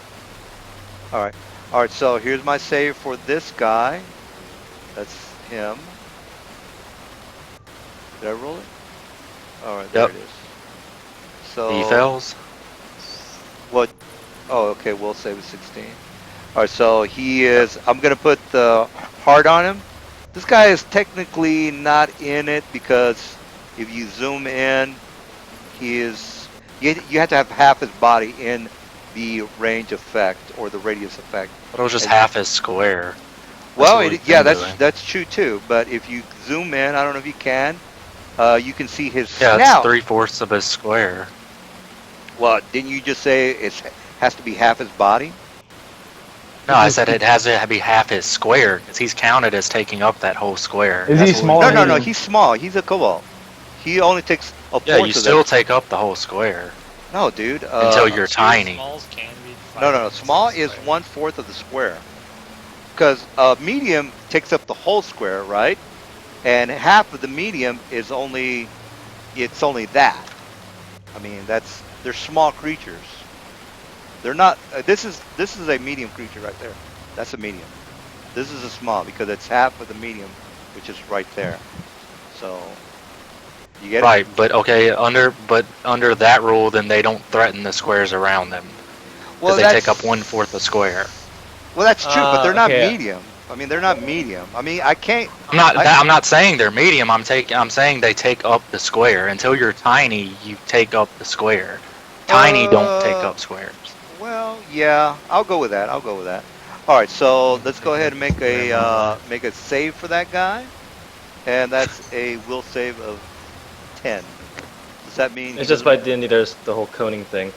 All right. All right. So here's my save for this guy. That's him. Did I roll it? All right. There
Yep.
it is. So.
He fails.
What? Oh, okay. We'll save it 16. All right. So he is. I'm gonna put the heart on him. This guy is technically not in it because if you zoom in, he is. You have to have half his body in the range effect or the radius effect.
But it was just
And-
half his square.
Well,
what we've
yeah,
been doing.
that's true too. But if you zoom in, I don't know if you can. You can see his
Yeah,
snout.
it's 3/4 of his square.
Well, didn't you just say it has to be half his body?
No, I said it has to be half his square, because he's counted as taking up that whole square.
Is he
That's what we-
small?
No,
or
no, no.
medium?
He's small. He's a cobalt. He only takes a
Yeah,
fourth
you
of
still
that.
take up the whole square
No, dude.
until you're tiny.
Smalls can be
No, no, no.
divided
Small
into
is
squares.
1/4 of the square. Because medium takes up the whole square, right? And half of the medium is only, it's only that. I mean, they're small creatures. They're not. This is a medium creature right there. That's a medium. This is a small because it's half of the medium, which is right there. So you get it?
Right, but okay, under that rule, then they don't threaten the squares around them. Because they take up 1/4 the square.
Well, that's true, but they're not
Okay.
medium. I mean, they're not medium. I mean, I can't.
I'm not saying they're medium. I'm saying they take up the square. Until you're tiny, you take up the square. Tiny don't take up squares.
Well, yeah, I'll go with that. I'll go with that. All right, so let's go ahead and make a save for that guy, and that's a will save of 10. Does that mean?
It's just by D&D there's the whole coning thing.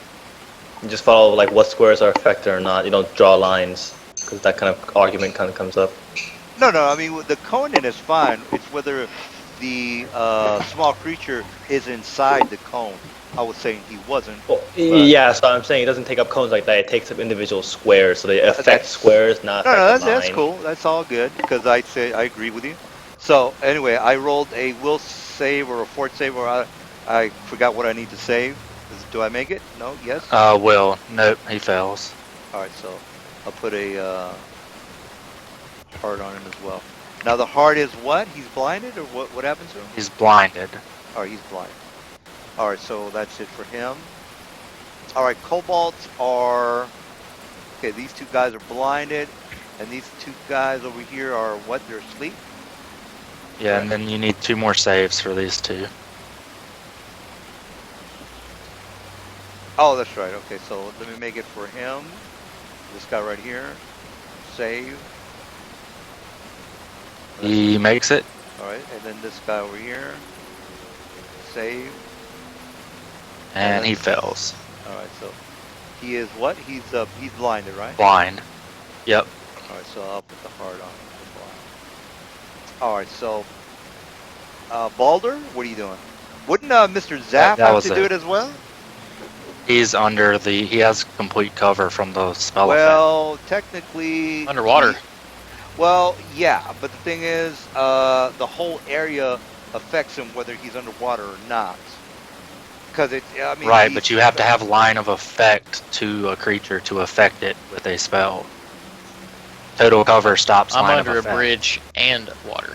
You just follow like what squares are affected or not. You don't draw lines because that kind of argument kind of comes up.
No, no. I mean, the Conan is fine. It's whether the small creature is inside the cone. I was saying he wasn't.
Well, yeah, so I'm saying it doesn't take up cones like that. It takes up individual squares, so they affect
That's-
squares, not
No,
affect
no,
the
that's
line.
cool. That's all good because I agree with you. So anyway, I rolled a will save or a fort save, or I forgot what I need to save. Do I make it? No. Yes.
Will. Nope, he fails.
All right. So I'll put a heart on him as well. Now the heart is what? He's blinded, or what? What happens to him?
He's blinded.
Oh, he's blind. All right. So that's it for him. All right. Kobolds are. Okay. These two guys are blinded, and these two guys over here are what? They're asleep.
Yeah, and then you need 2 more saves for these two.
Oh, that's right. Okay, so let me make it for him. This guy right here. Save.
He makes it.
All right, and then this guy over here. Save.
And he fails.
All right, so he is what? He's blinded, right?
Blind. Yep.
All right, so I'll put the heart on for blind. All right, so Balder, what are you doing? Wouldn't Mr. Zaff
that
have
was
to do
it.
it as well?
He's under the. He has complete cover from the spell effect.
Well, technically.
Underwater.
Well, yeah, but the thing is, the whole area affects him whether he's underwater or not. Because I mean.
Right, but you have to have line of effect to a creature to affect it with a spell. Total cover stops
I'm
line
under
of
a
effect.
bridge and water.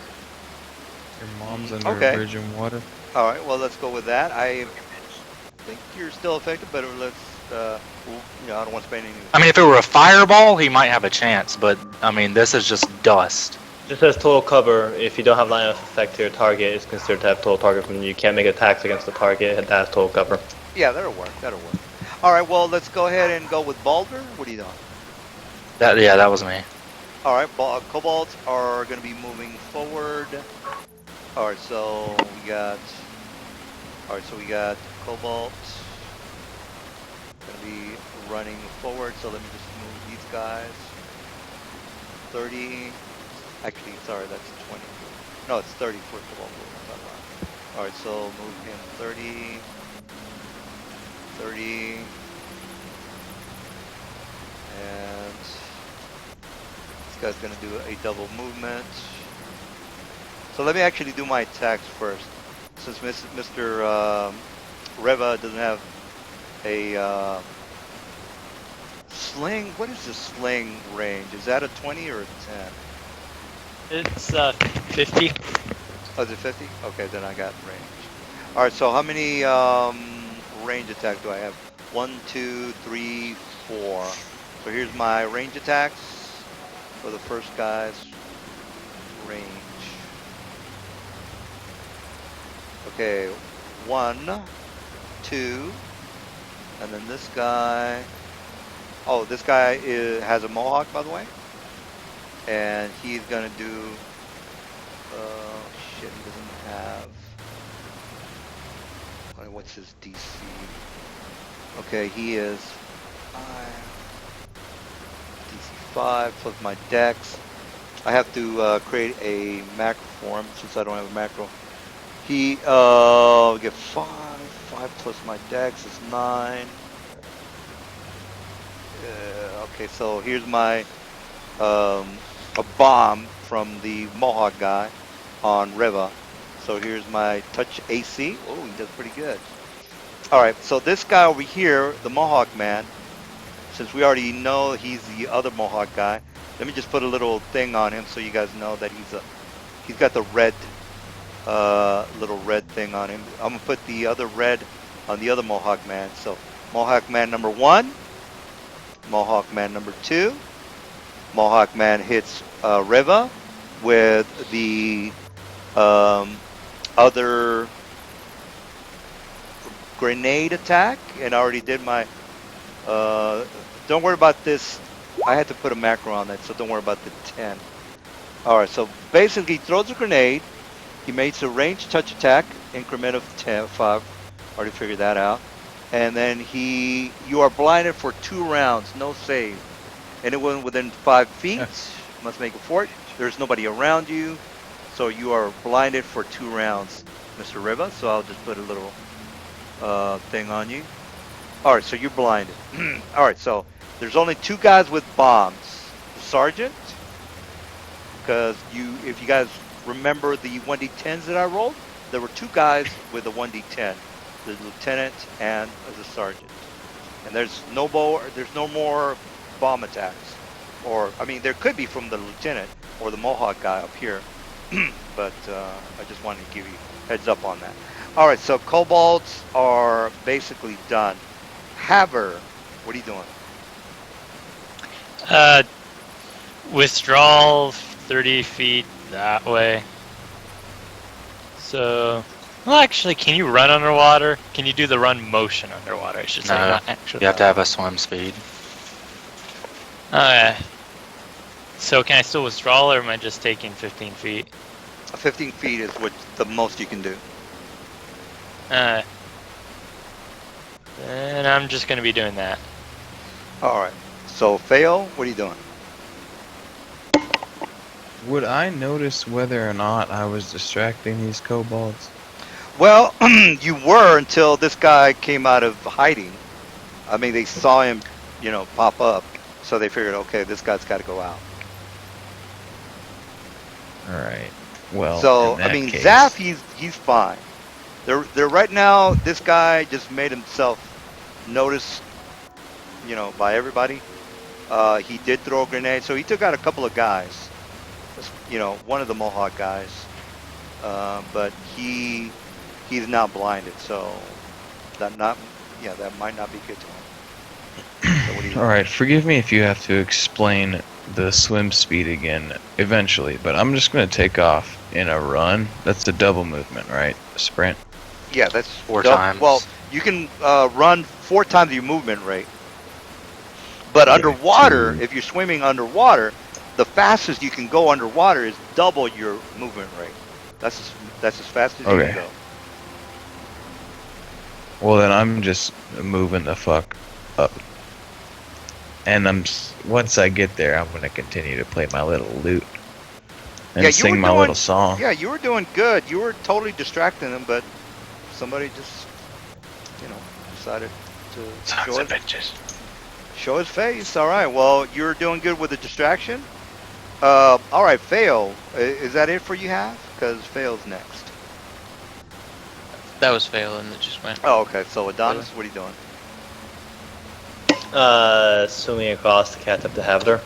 Your mom's under
Okay.
a bridge in water.
All right, well, let's go with that. I think you're still affected, but let's. I don't want to spend any.
I mean, if it were a fireball, he might have a chance, but I mean, this is just dust.
Just says total cover. If you don't have line of effect to your target, it's considered to have total target from you. You can't make attacks against the target that has total cover.
Yeah, that'll work. That'll work. All right, well, let's go ahead and go with Balder. What are you doing?
That was me.
All right, kobolds are going to be moving forward. All right, so we got. All right, so we got kobolds going to be running forward. So let me just move these guys. 30. Actually, sorry, that's 20. No, it's 30 for kobold. All right, so move him 30. 30. And this guy's going to do a double movement. So let me actually do my attacks first. Since Mr. Reva doesn't have a sling. What is the sling range? Is that a 20 or a 10?
It's 50.
Oh, is it 50? Okay, then I got range. All right, so how many range attack do I have? 1, 2, 3, 4. So here's my range attacks for the first guy's range. Okay, 1, 2, and then this guy. Oh, this guy has a mohawk, by the way, and he's gonna do. Shit, he doesn't have. What's his DC? Okay, he is 5 plus my dex. I have to create a macro for him since I don't have a macro. He get 5 plus my dex is 9. Okay, so here's my a bomb from the Mohawk guy on Reva. So here's my touch AC. Oh, he does pretty good. All right, so this guy over here, the Mohawk man, since we already know he's the other Mohawk guy, let me just put a little thing on him so you guys know that he's got the red little red thing on him. I'm gonna put the other red on the other Mohawk man. So Mohawk man number 1, Mohawk man number 2. Mohawk man hits Reva with the other grenade attack, and I already did my. Don't worry about this. I had to put a macro on that, so don't worry about the 10. All right, so basically, he throws a grenade. He makes a ranged touch attack, increment of 5. Already figured that out. And then you are blinded for 2 rounds, no save. Anyone within 5 feet must make a fort. There's nobody around you, so you are blinded for 2 rounds, Mr. Riva. So I'll just put a little thing on you. All right, so you're blinded. All right, so there's only 2 guys with bombs. The sergeant, because if you guys remember the 1d10s that I rolled, there were 2 guys with a 1d10, the lieutenant and the sergeant. And there's no more bomb attacks, or I mean, there could be from the lieutenant or the Mohawk guy up here, but I just wanted to give you heads up on that. All right, so kobolds are basically done. Haver, what are you doing?
Withdrawal 30 feet that way. So, well, actually, can you run underwater? Can you do the run motion underwater? I should say,
No,
not actually.
you have to have a swim speed.
Okay. So can I still withdraw, or am I just taking 15 feet?
15 feet is what the most you can do.
Then I'm just gonna be doing that.
All right. So Feo, what are you doing?
Would I notice whether or not I was distracting these kobolds?
Well, you were until this guy came out of hiding. I mean, they saw him, pop up, so they figured, okay, this guy's got to go out.
All right. Well,
So
in that
I mean,
case,
Zaf, he's fine. They're right now. This guy just made himself noticed, by everybody. He did throw a grenade, so he took out a couple of guys. One of the Mohawk guys, but he's now blinded, so that might not be good to him. So what do you
all right. Forgive me if you have to explain the swim speed again eventually, but I'm just going to take off in a run. That's the double movement, right? A sprint.
Yeah, that's
4 times.
Well, you can run 4 times your movement rate. But
Okay,
underwater,
2.
if you're swimming underwater, the fastest you can go underwater is double your movement rate. That's as fast as you
Okay.
can go.
Well, then I'm just moving the fuck up. And once I get there, I'm gonna continue to play my little lute and
Yeah, you
sing
were
my
doing-
little song.
Yeah, you were doing good. You were totally distracting them, but somebody just, decided to show his face. All right. Well, you're doing good with the distraction. All right, Fail. Is that it for you, Half? Because Fail's next.
That was failing. That just went.
Oh, okay. So Adonis, what are you doing?
Swimming across to catch up to Havder.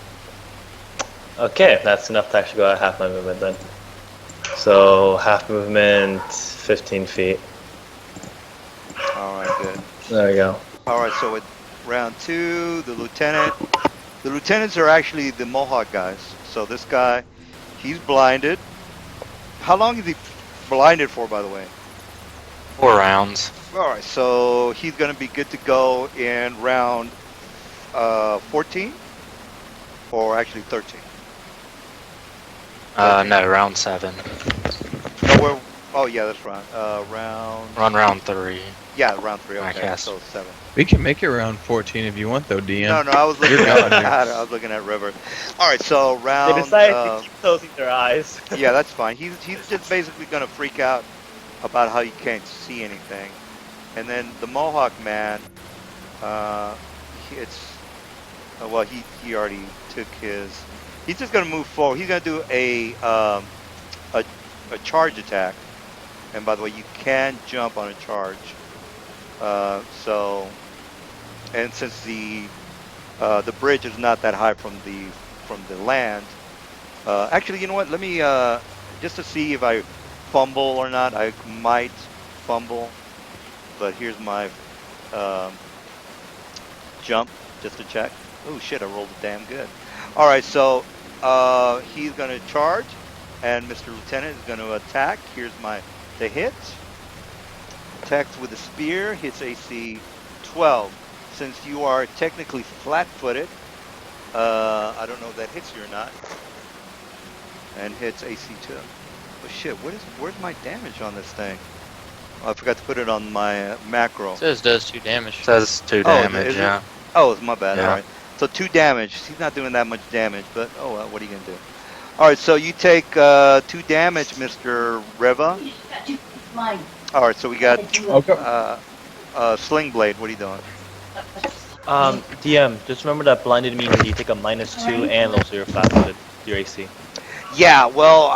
Okay, that's enough to actually go at half my movement then. So half movement, 15 feet.
All right, good.
There you go.
All right, so with round 2, the lieutenants are actually the Mohawk guys. So this guy, he's blinded. How long is he blinded for, by the way?
4 rounds.
All right, so he's going to be good to go in round 14, or actually 13.
No, round 7.
Oh yeah, that's round.
Run round 3.
Yeah, round 3.
I
Okay,
guess.
so 7.
We can make it around 14 if you want, though, DM.
No, I was looking
You're
at
gone.
I was looking at River. All right, so round.
They decided to keep closing their eyes.
Yeah, that's fine. He's just basically gonna freak out about how you can't see anything, and then the Mohawk man, he already took his. He's just gonna move forward. He's gonna do a charge attack, and by the way, you can jump on a charge. And since the bridge is not that high from the land, actually, you know what? Let me just to see if I fumble or not. I might fumble, but here's my jump just to check. Oh shit! I rolled damn good. All right, so he's gonna charge, and Mr. Lieutenant is gonna attack. Here's the hit. Attacks with a spear, hits AC 12. Since you are technically flat-footed, I don't know if that hits you or not, and hits AC 2. Oh shit! Where's my damage on this thing? Oh, I forgot to put it on my macro.
It says does 2 damage.
Says 2 damage,
is it?
yeah.
Oh, it's my bad.
Yeah.
All right. So 2 damage. He's not doing that much damage, but oh well, what are you gonna do? All right. So you take 2 damage, Mr. Reva. All right. So we got
Okay.
Sling Blade. What are you doing?
DM, just remember that blinded means you take a -2 and also you're flat-footed, your AC.
Yeah. Well,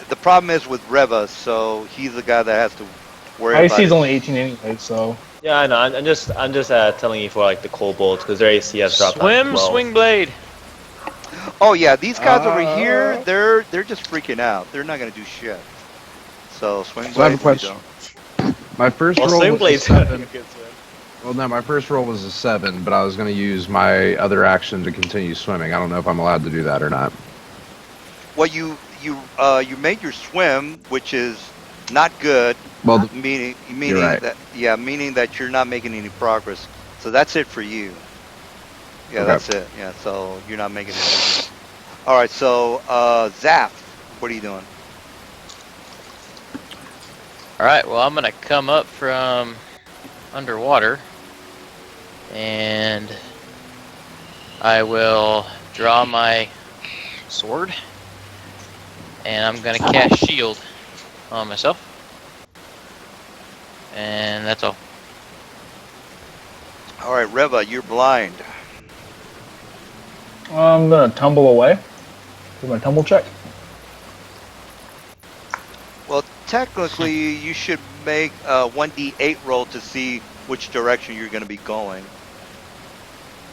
the problem is with Reva, so he's the guy that has to worry about
IC is
it.
only 18 anyway, so.
Yeah, I know. I'm just telling you for like the kobolds because their AC has dropped. down to
Swim,
12.
swing blade.
Oh yeah, these guys over here, they're just freaking out. They're not gonna do shit. So Swing Blade.
So I have a
what are you
question.
doing?
My first
Well,
roll
swing
was a
blade's
7.
good swim.
Well, no, my first roll was a 7, but I was going to use my other action to continue swimming. I don't know if I'm allowed to do that or not.
Well, you made your swim, which is not good.
Well,
Meaning
right.
meaning that you're not making any progress. So that's it for you. Yeah,
Okay.
that's it. Yeah, so you're not making any. All right, so Zap, what are you doing?
All right. Well, I'm gonna come up from underwater, and I will draw my sword, and I'm gonna cast shield on myself, and that's all.
All right, Reva, you're blind.
I'm gonna tumble away. Do my tumble check.
Well, technically, you should make a 1d8 roll to see which direction you're going to be going.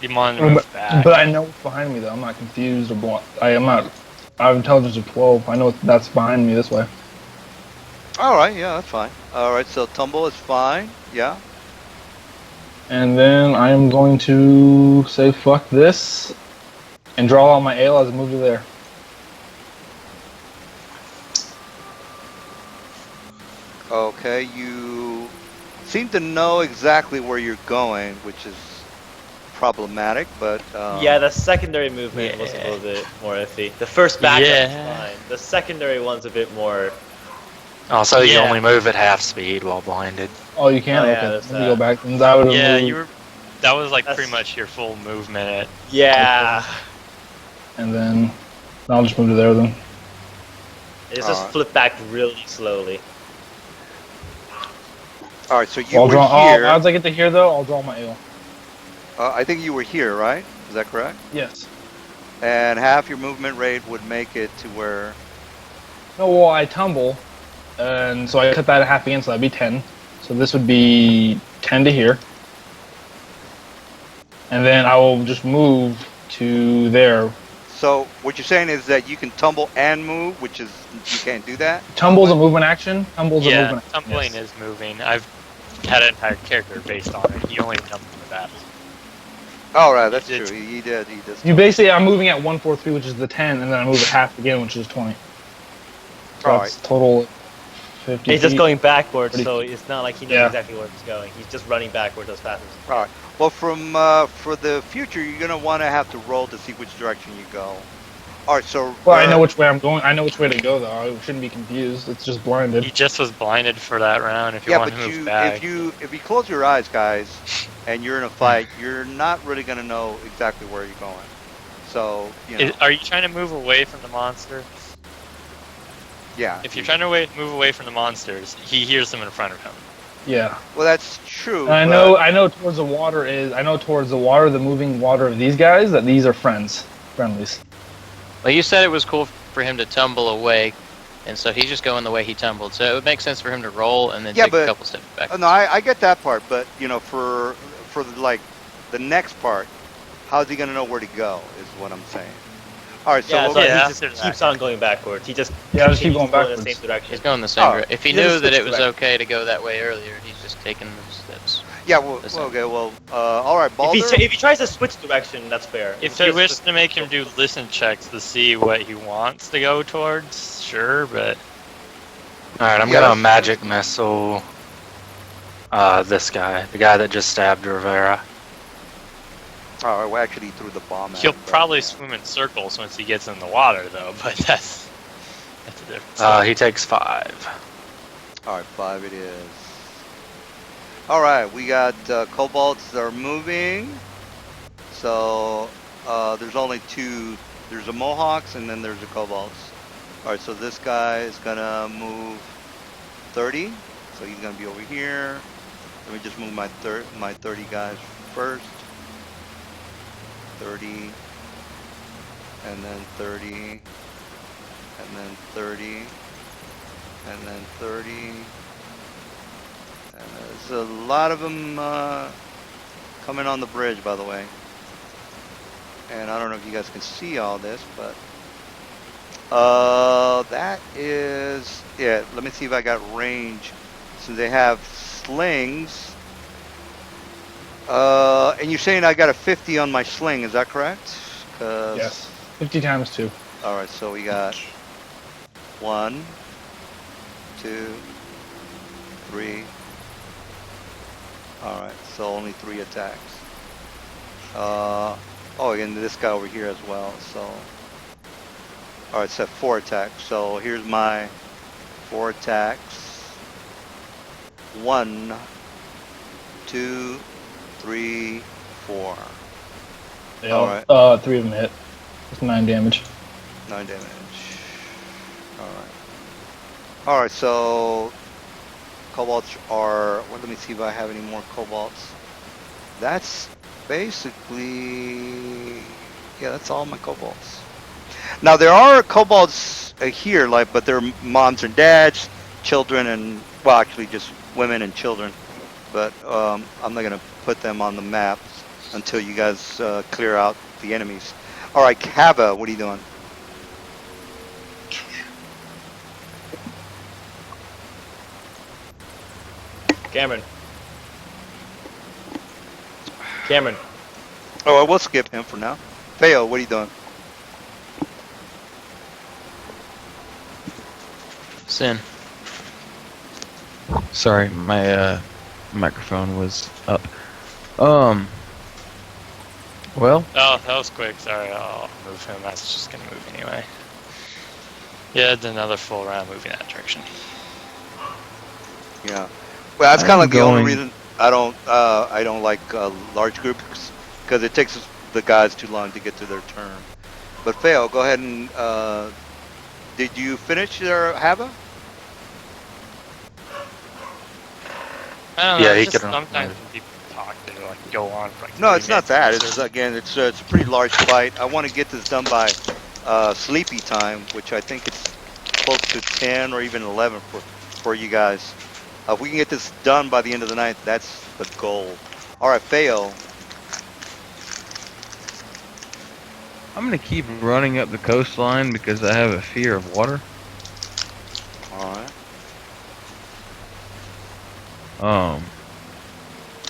You want to move back.
But I know what's behind me though. I'm not confused or blind. I am not. I have intelligence of 12. I know that's behind me this way.
All right, yeah, that's fine. All right, so tumble is fine. Yeah.
And then I am going to say fuck this and draw out my ale as I move to there.
Okay, you seem to know exactly where you're going, which is problematic. But
Yeah, the secondary movement was a
Yeah.
little bit more iffy. The first backup
Yeah.
is fine. The secondary one's a bit more.
Also, you
Yeah.
only move at half speed while blinded.
Oh, you can.
Oh, yeah,
Okay,
there's
let me go
that.
back. And I would have
Yeah,
moved,
you were. That was like
That's-
pretty much your full movement.
Yeah.
and then I'll just move to there then.
It's just
Alright.
flip back really slowly.
all right, so you
I'll
were
draw.
here.
Once I get to here though, I'll draw my ale.
I think you were here, right? Is that correct?
Yes.
And half your movement rate would make it to where.
No, well, I tumble, and so I cut that in half again, so that'd be 10. So this would be 10 to here. And then I will just move to there.
So what you're saying is that you can tumble and move, which is you can't do that.
Tumble's a movement action. Tumble's a
Yeah,
movement action.
tumbling
yes.
is moving. I've had an entire character based on it. You only tumble for that.
All right, that's
It's-
true. He did. He does.
You basically, I'm moving at 1, 4, 3, which is the 10, and then I move it half again, which is 20. So
All
that's total 50
He's just
feet.
going backwards,
Pretty-
so it's not like he knows
Yeah.
exactly where he's going. He's just running backwards as fast as.
All right. Well, from for the future, you're gonna want to have to roll to see which direction you go. All right. So.
Well, I know which way I'm going. I know which way to go, though. I shouldn't be confused. It's just blinded.
He just was blinded for that round. If you
Yeah,
want
but
to move
you
back,
if you close your eyes, guys, and you're in a fight, you're not really gonna know exactly where you're going. So you know.
Are you trying to move away from the monster?
Yeah.
If you're trying to move away from the monsters, he hears them in front of him.
Yeah.
Well, that's true.
And
but-
I know towards the water is. I know towards the water, the moving water of these guys, that these are friendlies.
Well, you said it was cool for him to tumble away, and so he's just going the way he tumbled. So it would make sense for him to roll and then
Yeah,
take
but-
a couple steps back.
No, I get that part, but you know, for like the next part, how's he gonna know where to go? Is what I'm saying. All right, so
Yeah,
we'll
so
go-
yeah,
he just
after
keeps
that.
on going backwards. He just
Yeah, just keep
continues
going
in the
backwards.
same direction.
He's going the same
Oh,
direction. If he
he just
knew that
switched
it was
direction.
okay to go that way earlier, he's just taking those steps.
yeah, well,
the same.
okay, well, all right, Baldur.
If he tries to switch direction, that's fair.
If
he
you
tries
wish to make him do listen checks to see what he wants to go towards, sure, but
All right, I'm
Yeah,
gonna
that's-
magic missile. This guy, the guy that just stabbed Rivera.
All right, well, actually, he threw the bomb. at
he'll
him, but,
probably
yeah.
swim in circles once he gets in the water, though. But that's a different story.
He takes 5.
All right, 5 it is. All right, we got kobolds that are moving. So there's only 2. There's a Mohawks and then there's the kobolds. All right, so this guy is gonna move 30. So he's gonna be over here. Let me just move my 30 guys first. 30, and then 30, and then 30, and then 30. And there's a lot of them coming on the bridge, by the way. And I don't know if you guys can see all this, but that is it. Let me see if I got range. So they have slings. And you're saying I got a 50 on my sling, is that correct? 'Cause-
Yes. 50 times 2.
All right, so we got 1, 2, 3. All right, so only 3 attacks. Oh, and this guy over here as well. So, all right, so 4 attacks. So here's my 4 attacks. 1, 2, 3, 4.
Yeah,
Alright.
3 of them hit. That's 9 damage.
9 damage. Alright. Alright, so kobolds are. Well, let me see if I have any more kobolds. That's basically. Yeah, that's all my kobolds. Now there are kobolds here, like, but they're moms and dads, children, and well, actually just women and children. But I'm not gonna put them on the map until you guys clear out the enemies. All right, Kava, what are you doing?
Cameron. Cameron.
Oh, we'll skip him for now. Theo, what are you doing?
Sin.
Sorry, my microphone was up. Um. Well,
Oh, that was quick. Sorry, I'll move him. That's just gonna move anyway. Yeah, it's another full round moving that direction.
Yeah. Well, that's kind of
I'm
like the only
going-
reason I don't like large groups because it takes the guys too long to get to their turn. But Fail, go ahead and did you finish your Hava?
I don't know.
Yeah,
It's
he
just
could-
sometimes when people talk, they like go on for like.
No,
3
it's not
minutes.
that. It's again, it's a pretty large fight. I want to get this done by sleepy time, which I think it's close to 10 or even 11 for you guys. If we can get this done by the end of the night, that's the goal. All right, Fail.
I'm gonna keep running up the coastline because I have a fear of water.
All right.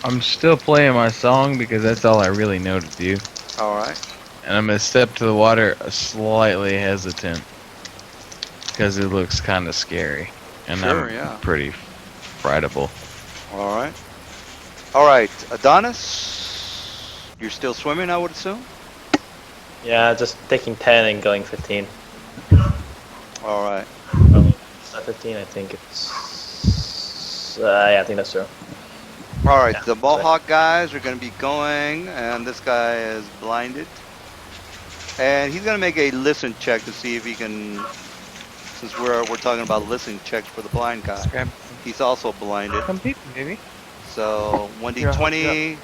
I'm still playing my song because that's all I really know to do.
All right.
And I'm gonna step to the water slightly hesitant because it looks kind of scary, and
Sure,
I'm
yeah.
pretty frightable.
All right. All right, Adonis. You're still swimming, I would assume.
Yeah, just taking 10 and going 15.
All right.
It's not 15, I think it's. Yeah, I think that's true.
All right.
Yeah,
The Mohawk guys are going to be going, and this guy is blinded, and he's going to make a listen check to see if he can. Since we're talking about listening checks for the blind guy, he's also blinded.
Come peep, baby.
So 1d20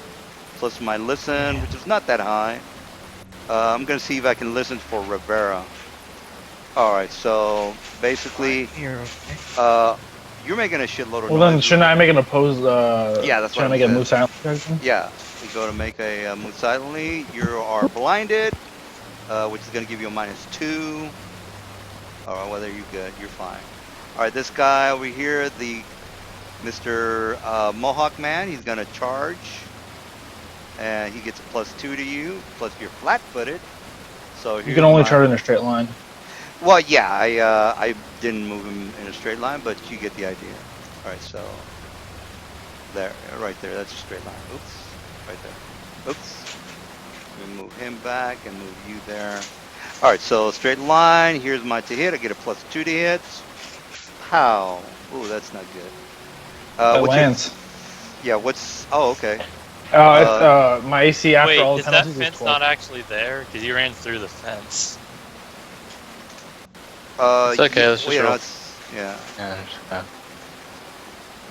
plus my listen, which is not that high. I'm gonna see if I can listen for Rivera. All right, so basically,
You're okay.
you're making a shitload of
Well,
noise.
then shouldn't I make an opposed?
Yeah, that's what
Should I
I
make a
said.
move silent?
Yeah, we go to make a move silently. You are blinded, which is gonna give you a -2. All right, well, there you good. You're fine. All right, this guy over here, the Mr. Mohawk man, he's gonna charge. And he gets a +2 to you, plus you're flat-footed. So
You can only charge in a straight line.
Well, yeah, I didn't move him in a straight line, but you get the idea. All right, so there, right there, that's a straight line. Oops, right there. Oops. We move him back and move you there. All right, so straight line. Here's my to hit. I get a +2 to hit. Pow. Ooh, that's not good.
That
what's your-
lands.
yeah. What's? Oh, okay.
My AC after
Wait,
all the
is that
penalties is
fence
12.
not actually there? Because you ran through the fence.
It's okay, let's just
you know,
roll.
it's, yeah.
Yeah.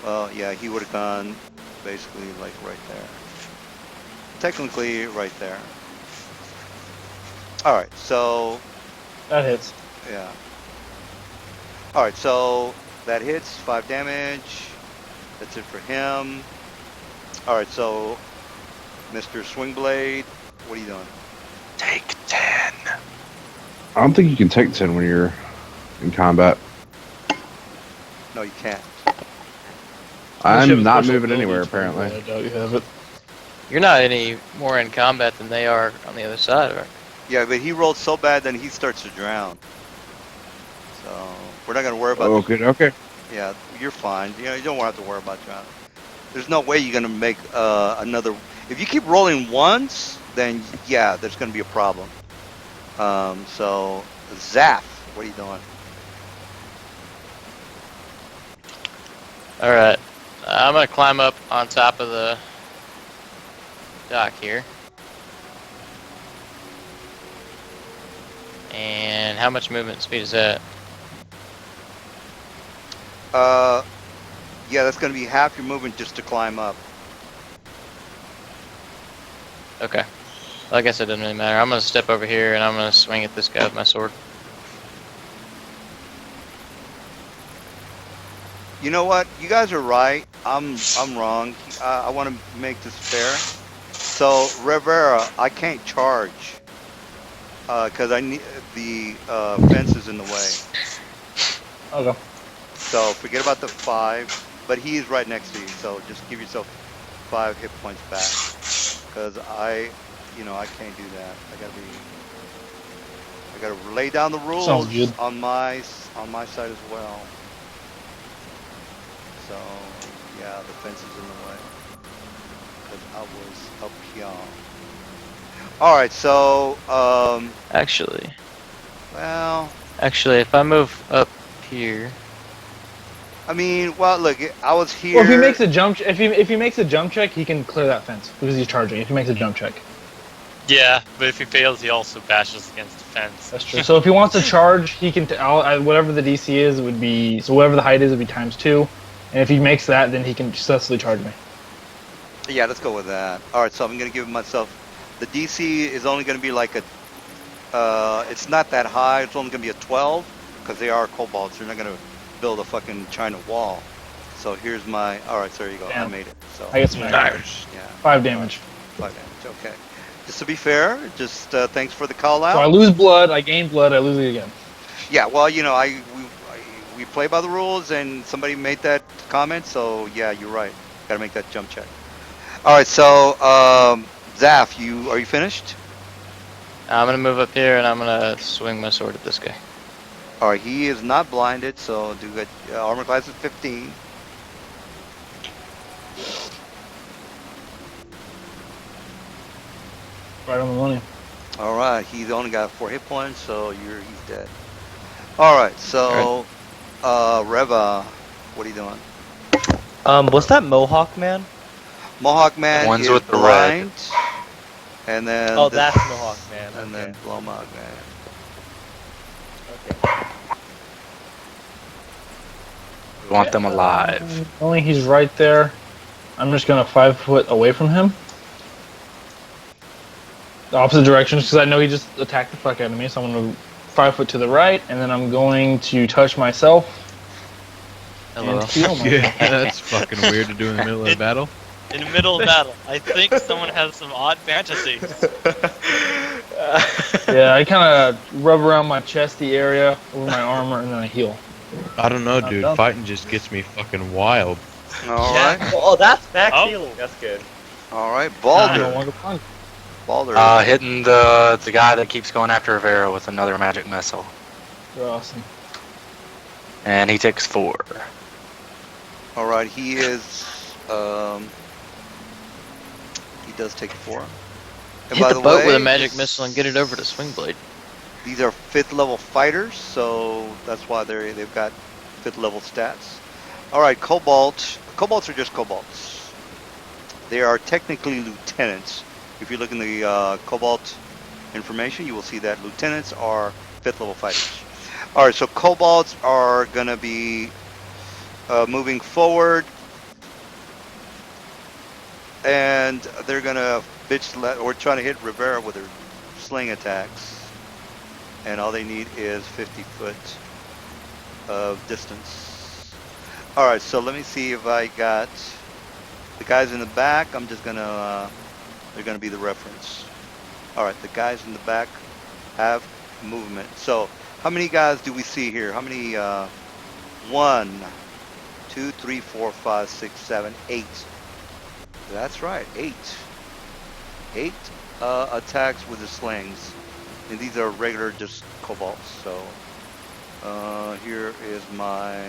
Well, yeah, he would have gone basically like right there. Technically, right there. All right, so
That hits.
yeah. All right, so that hits 5 damage. That's it for him. All right, so Mr. Swingblade, what are you doing?
Take 10.
I don't think you can take 10 when you're in combat.
No, you can't.
Unless you have
I'm
a
not
special
moving
ability
anywhere,
to do it,
apparently.
I doubt you have it.
You're not any more in combat than they are on the other side, right?
Yeah, but he rolled so bad, then he starts to drown. So we're not gonna worry about.
Oh, good. Okay.
Yeah, you're fine. You know, you don't have to worry about drowning. There's no way you're gonna make another. If you keep rolling once, then yeah, there's gonna be a problem. So Zaf, what are you doing?
All right, I'm gonna climb up on top of the dock here. And how much movement speed is that?
Yeah, that's gonna be half your movement just to climb up.
Okay. Well, I guess it doesn't really matter. I'm gonna step over here and I'm gonna swing at this guy with my sword.
You know what? You guys are right. I'm wrong. I want to make this fair. So Rivera, I can't charge because I need the fence is in the way.
Okay.
So forget about the 5. But he is right next to you. So just give yourself 5 hit points back because I can't do that. I gotta lay down the rules
Sounds good.
on my side as well. So Yeah, the fence is in the way. Because I was up here. Alright, so,
Actually,
well,
if I move up here,
I mean, well, look, I was here.
Well, if he makes a jump, if he makes a jump check, he can clear that fence because he's charging. If he makes a jump check,
Yeah, but if he fails, he also bashes against the fence.
that's true. So if he wants to charge, he can. Whatever the DC is, it would be so. Whatever the height is, it would be ×2. And if he makes that, then he can successfully charge me.
Yeah, let's go with that. Alright, so I'm going to give myself. The DC is only going to be like a. It's not that high. It's only going to be a 12 because they are kobolds. They're not going to build a fucking China wall. So here's my. Alright, so there you go. I
Damn.
made it. So
I get some damage.
yeah,
5 damage.
5 damage. Okay. Just to be fair, just thanks for the call out.
So I lose blood. I gain blood. I lose it again.
Yeah, well, you know, we play by the rules, and somebody made that comment, so yeah, you're right. Got to make that jump check. All right, so Zaf, are you finished?
I'm gonna move up here and I'm gonna swing my sword at this guy.
All right, he is not blinded, so do good. Armor class is 15.
Right on the money.
All right, he's only got 4 hit points, so he's dead. All right, so Reva, what are you doing?
Was that Mohawk man?
Mohawk Man
The ones
is
with the red.
blind, and then
Oh,
this-
that's Mohawk man.
and
Okay.
then Blomog Man.
Okay.
We want them alive.
Only he's right there. I'm just gonna 5 foot away from him. The opposite directions because I know he just attacked the fuck out of me. So I'm gonna 5 foot to the right, and then I'm going to touch myself
Hello.
and heal myself.
Yeah, that's fucking weird to do in the middle of a battle.
In the middle of battle, I think someone has some odd fantasies.
Yeah, I kind of rub around my chesty area over my armor, and then I heal.
I don't know,
Not
dude.
done.
Fighting just gets me fucking wild.
All
Yeah.
right,
Oh, that's back
Oh.
healing. That's good.
all right,
I no
Balder.
longer blind.
Balder.
Hitting the guy that keeps going after Rivera with another magic missile,
You're awesome.
and he takes 4.
All right, he is. He does take 4. And
Hit
by
the boat with a
way,
magic
this-
missile and get it over to Swingblade.
These are 5th level fighters, so that's why they've got 5th level stats. All right, Cobalt. Cobalts are just Cobalts. They are technically lieutenants. If you look in the Cobalt information, you will see that lieutenants are 5th level fighters. All right, so Cobalts are gonna be moving forward, and they're gonna or trying to hit Rivera with their sling attacks. And all they need is 50 foot of distance. All right, so let me see if I got the guys in the back. I'm just gonna, they're gonna be the reference. All right, the guys in the back have movement. So how many guys do we see here? How many? 1, 2, 3, 4, 5, 6, 7, 8. That's right, 8. 8 attacks with the slings. And these are regular just kobolds. So here is my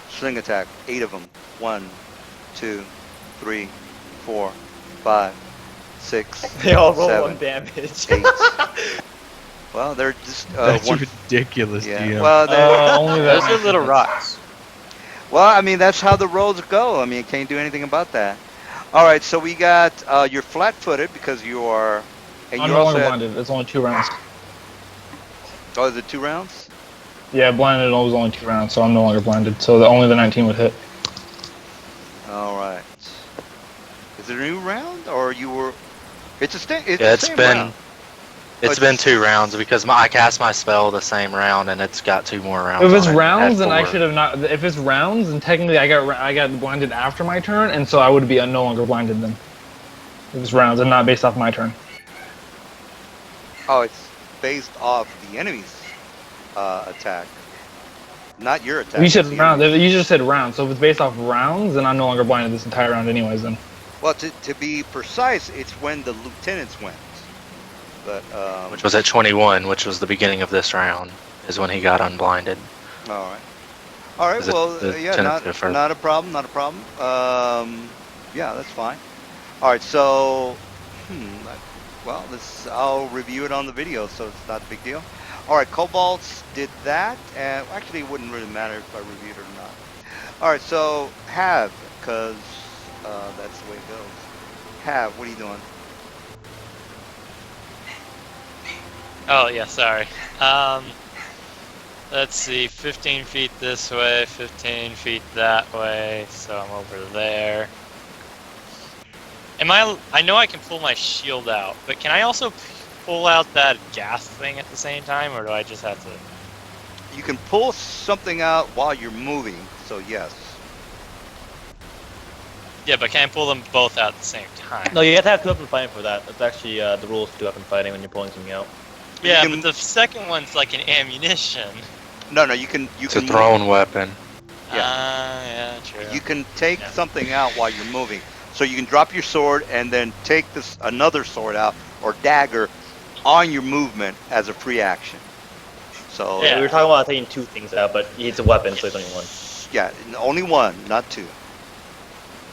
sling attack. 8 of them. 1, 2, 3, 4, 5, 6,
They all roll
7,
1 damage.
8. Well, they're just
That's
one.
ridiculous,
Yeah.
DM.
Well,
Only
Those
that.
are little rocks.
well, I mean that's how the roads go. I mean, can't do anything about that. All right, so we got you're flat-footed because you are, and
I'm
you
no
also
longer
have,
blinded. It's only 2 rounds.
oh, is it 2 rounds?
Yeah, blinded was only 2 rounds, so I'm no longer blinded. So only the 19 would hit.
All right. Is it a new round or you were? It's a it's
Yeah,
the
it's
same
been
round.
it's been 2 rounds because I cast my spell the same round, and it's got 2 more rounds.
If it's
on it.
rounds,
Had
then I
4.
should have not. If it's rounds, then technically I got blinded after my turn, and so I would be no longer blinded then. If it's rounds and not based off my turn.
Oh, it's based off the enemy's attack, not your attack.
You said
it's the
rounds.
enemy's.
You just said rounds. So if it's based off rounds, then I'm no longer blinded this entire round, anyways. Then.
Well, to be precise, it's when the lieutenants went. But
Which was at 21, which was the beginning of this round, is when he got unblinded.
all right. All right.
Is it
Well,
the
yeah,
tentative or-
not a problem. Not a problem. Yeah, that's fine. All right. So, well, this I'll review it on the video, so it's not a big deal. All right. Cobalts did that, and actually, it wouldn't really matter if I reviewed it or not. All right. So have, because that's the way it goes. Have, what are you doing?
Oh yeah, sorry. Let's see, 15 feet this way, 15 feet that way, so I'm over there. I know I can pull my shield out, but can I also pull out that gas thing at the same time, or do I just have to?
You can pull something out while you're moving, so yes.
Yeah, but can I pull them both out at the same time?
No, you have to have two weapon fighting for that. That's actually the rules for two weapon fighting when you're pulling something out.
Yeah,
you can-
but the second one's like an ammunition.
No, you can
It's a
move-
thrown weapon.
Yeah, true.
You can take
Yeah.
something out while you're moving. So you can drop your sword and then take another sword out or dagger on your movement as a free action. So
Yeah.
We were talking about taking two things out, but it's a weapon, so it's only one.
yeah, only one, not two.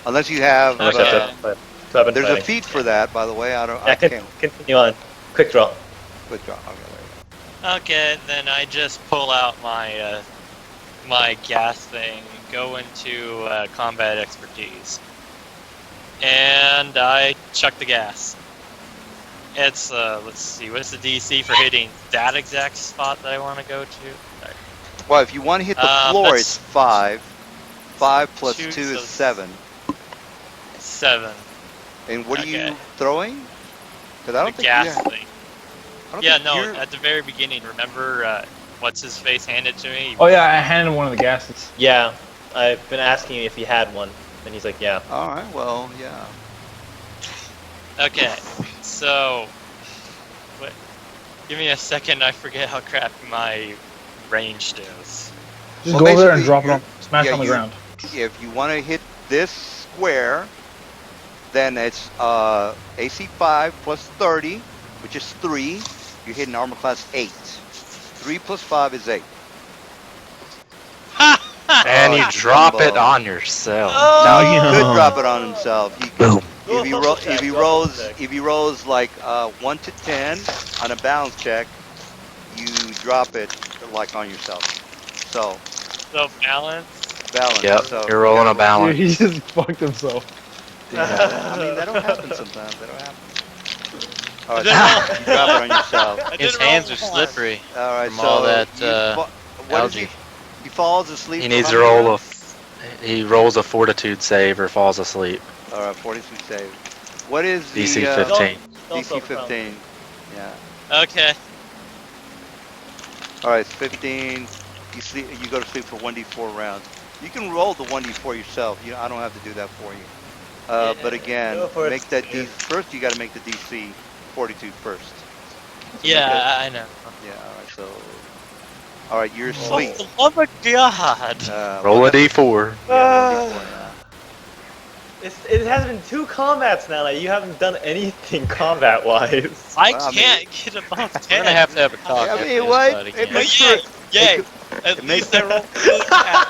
Unless you have.
Okay.
Two weapon
There's a
fighting.
feat for that, by the way. I
Yeah,
can't.
continue on. Quick draw.
Withdraw. Okay, there you
Okay, then I just pull out my my gas thing, go into combat expertise, and I chuck the gas. It's let's see, what's the DC for hitting that exact spot that I want to go to? Sorry.
go. Well, if you want to hit the floor,
that's-
it's 5. 5 plus 2
Two,
is
so
7.
7.
And what are you
Okay.
throwing? Because I
The
don't think
gas
you have,
thing.
I don't
Yeah,
think
no,
you're-
at the very beginning, remember what's his face handed to me?
Oh yeah, I handed one of the gases.
Yeah, I've been asking if he had one, and he's like, yeah.
All right. Well, yeah.
Okay, so what? Give me a second. I forget how crappy my range is.
Just
Well,
go over there and
basically,
drop it on,
you're-
smash it
yeah,
on the
you-
ground.
If you want to hit this square, then it's AC 5 plus 30, which is 3. You're hitting armor class 8. 3 plus 5 is 8.
And
Oh,
you drop it
jumbo.
on yourself.
Now he
Oh.
could drop it on himself. He could,
Boom.
if he rolls like 1 to 10 on a balance check, you drop it like on yourself. So
So balance.
balance.
Yep,
So
you're rolling a
Dude,
balance.
he just fucked himself.
Yeah, I mean that don't happen sometimes. That don't happen. All right,
It
so you drop it on yourself.
I
His
did roll
hands are
one.
slippery.
All right,
From
so
all that,
what is
algae.
he falls asleep.
He
for
needs
how
to
many
roll
rounds?
he rolls a fortitude save or falls asleep.
All right, 42 save. What is
DC
the
15.
DC 15? Yeah.
Okay.
All right, it's 15. You go to sleep for 1d4 rounds. You can roll the 1d4 yourself. I don't have to do that for you. But again,
go for it.
make that first. You got to make the DC fortitude first.
Yeah, I know.
Yeah. All right. So. All right, you're
Oh,
asleep.
oh my god.
Roll a
what-
d4.
Yeah, 1d4 now.
It has been 2 combats now. Like, you haven't done anything combat-wise.
I
Well, I mean-
can't get above 10.
We're gonna have to have a talk.
I
after
mean,
this,
what?
buddy,
It
can't
makes
we?
Yay! Yay!
it
At
it
least
makes-
I rolled really bad.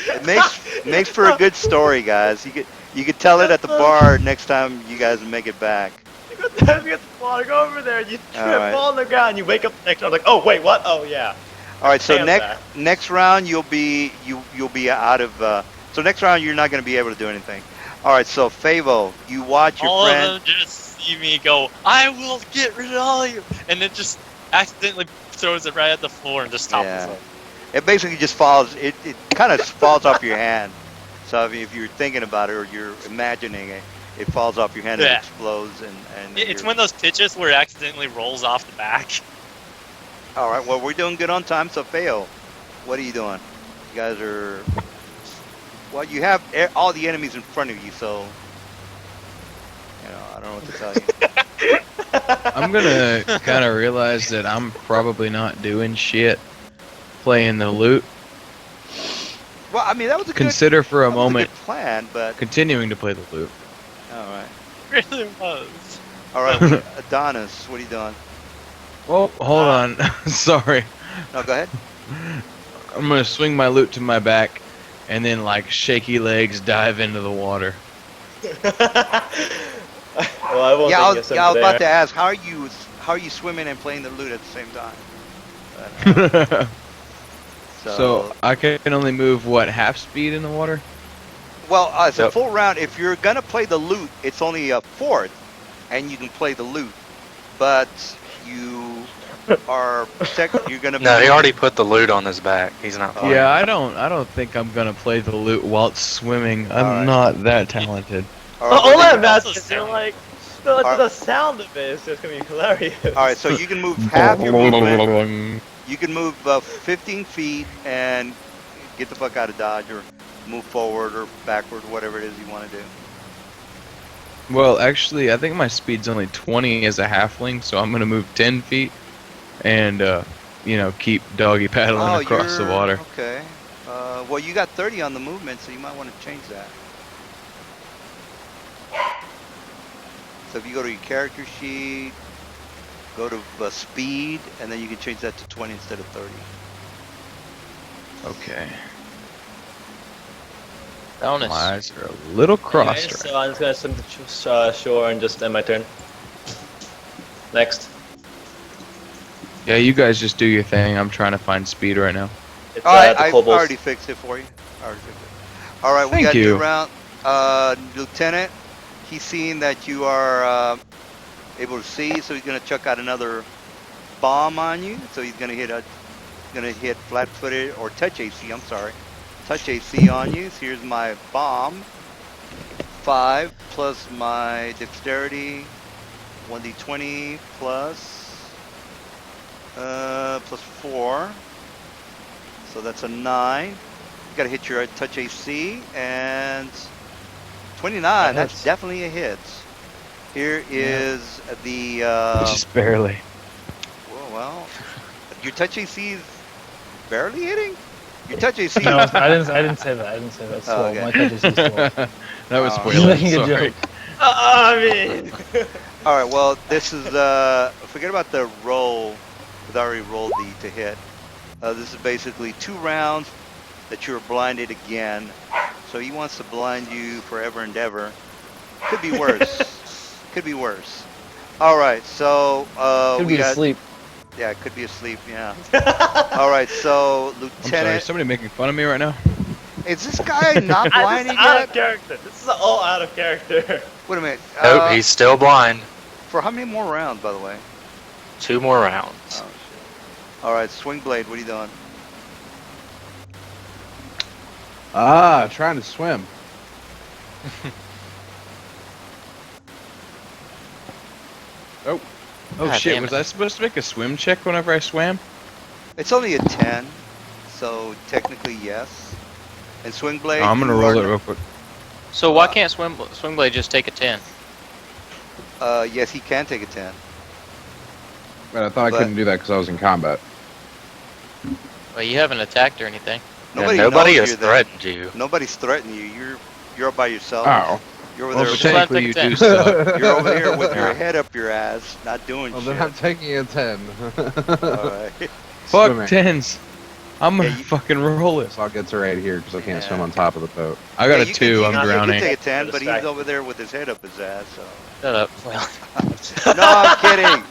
It makes for a good story, guys. You could tell it at the bar next time you guys make it back.
You got the water, go over there, you trip,
Alright.
fall on the ground, you wake up the next round like, oh wait, what? Oh yeah.
All right, so
Damn
next round you'll be out of. So next round you're not going to be able to do anything. All right, so Favo, you watch your
All
friend.
of them just see me go, I will get rid of all of you, and then just accidentally throws it right at the floor and just topples
Yeah.
it.
It basically just falls. It kind of falls off your hand. So if you're thinking about it or you're imagining it, it falls off your hand and
Yeah.
explodes and.
It's
you're-
one of those pitches where it accidentally rolls off the back.
All right, well we're doing good on time. So Feo, what are you doing? You guys are. Well, you have all the enemies in front of you, so. I don't know what to tell you.
I'm gonna kind of realize that I'm probably not doing shit playing the loot.
Well, I mean that was a
Consider for a
that was
moment
good plan, but
continuing to play the loot.
all right,
Really was.
all right. Adonis, what are you doing?
Oh, hold on. Sorry.
No, go ahead.
I'm gonna swing my loot to my back, and then like shaky legs dive into the water.
Well, I won't
Yeah,
think
I
you
was,
swim
yeah, I was about
there.
to ask, how are you swimming and playing the lute at the same time? But,
So I can only move what, half speed in the water?
well, it's a
Yep.
full round. If you're gonna play the lute, it's only a fourth, and you can play the lute. But you are you're gonna be
No, he already put the loot on his back. He's not
Oh,
playing.
Yeah, I don't think I'm gonna play the lute while it's swimming. I'm
Alright.
not that talented.
All right,
All
well,
that
then-
matters is
also
you're
sound-
like, the
Alright.
sound of it is just gonna be hilarious.
all right, so you can move half your movement. You can move 15 feet and get the fuck out of Dodge, or move forward or backward, whatever it is you want to do.
Well, actually, I think my speed's only 20 as a halfling, so I'm gonna move 10 feet and, keep doggy paddling across the water.
Okay. Well, you got 30 on the movement, so you might want to change that. So if you go to your character sheet, go to speed, and then you can change that to 20 instead of 30.
Okay.
Bonus.
My eyes are a little crossed.
Anyways, so I'm just gonna swim to shore and just end my turn. Next.
Yeah, you guys just do your thing. I'm trying to find speed right now.
It's
All right,
the
I
kobolds.
already fixed it for you. Already fixed it. All right, we
Thank
got a
you.
new round. Lieutenant, he's seeing that you are able to see, so he's gonna chuck out another bomb on you. So he's gonna hit flat-footed or touch AC. I'm sorry, touch AC on you. So here's my bomb. 5 plus my dexterity, 1d20 plus 4. So that's a 9. You gotta hit your touch AC, and 29. That's
hits.
definitely a hit. Here is the
Just barely.
well, your touch AC is barely hitting. Your touch AC.
No, I didn't say that. I didn't say that. It's
Oh,
12.
okay.
My touch is 12.
That was
Oh.
spoiling.
Making a
Sorry.
joke.
I mean,
All right. Well, this is forget about the roll. Because I already rolled the to hit. This is basically 2 rounds that you're blinded again. So he wants to blind you forever and ever. Could be worse. Could be worse. All right. So
Could
we
be
got.
asleep.
Yeah, it could be asleep. Yeah. All right. So
I'm sorry,
Lieutenant,
is somebody making fun of me right now?
is this guy not
this
blinding
is out
yet?
of character. This is all out of character.
Wait a minute.
Nope, he's still blind.
For how many more rounds, by the way?
2 more rounds.
Oh shit. All right, Swing Blade, what are you doing?
Trying to swim.
Oh
God
shit,
damn
was
it.
I supposed to make a swim check whenever I swam?
It's only a 10, so technically yes. And Swing Blade.
Oh, I'm gonna
you
roll
are-
it real quick.
So why can't Swingblade just take a 10?
Yes, he can take a 10.
But I thought I
But-
couldn't do that because I was in combat.
Well, you haven't attacked or anything.
Nobody,
Nobody
knows
has
you're there.
threatened you.
Nobody's threatening you. You're all by yourself.
Oh.
You're over
Well,
there.
Just let him
technically you
take a
do
10.
suck.
You're over here with your
Yeah.
head up your ass, not doing
Well,
shit.
then I'm taking a 10.
All right.
Fuck
Swimming.
tens. I'm gonna
Yeah, you-
fucking roll it.
So I'll get to right here because I can't
Yeah.
swim on top of the boat.
I got
Yeah,
a
you
2,
can- you
I'm
can-
drowning.
You can take a 10, but he's
Distract.
over there with his head up his ass. So.
Shut up. Well,
No, I'm kidding.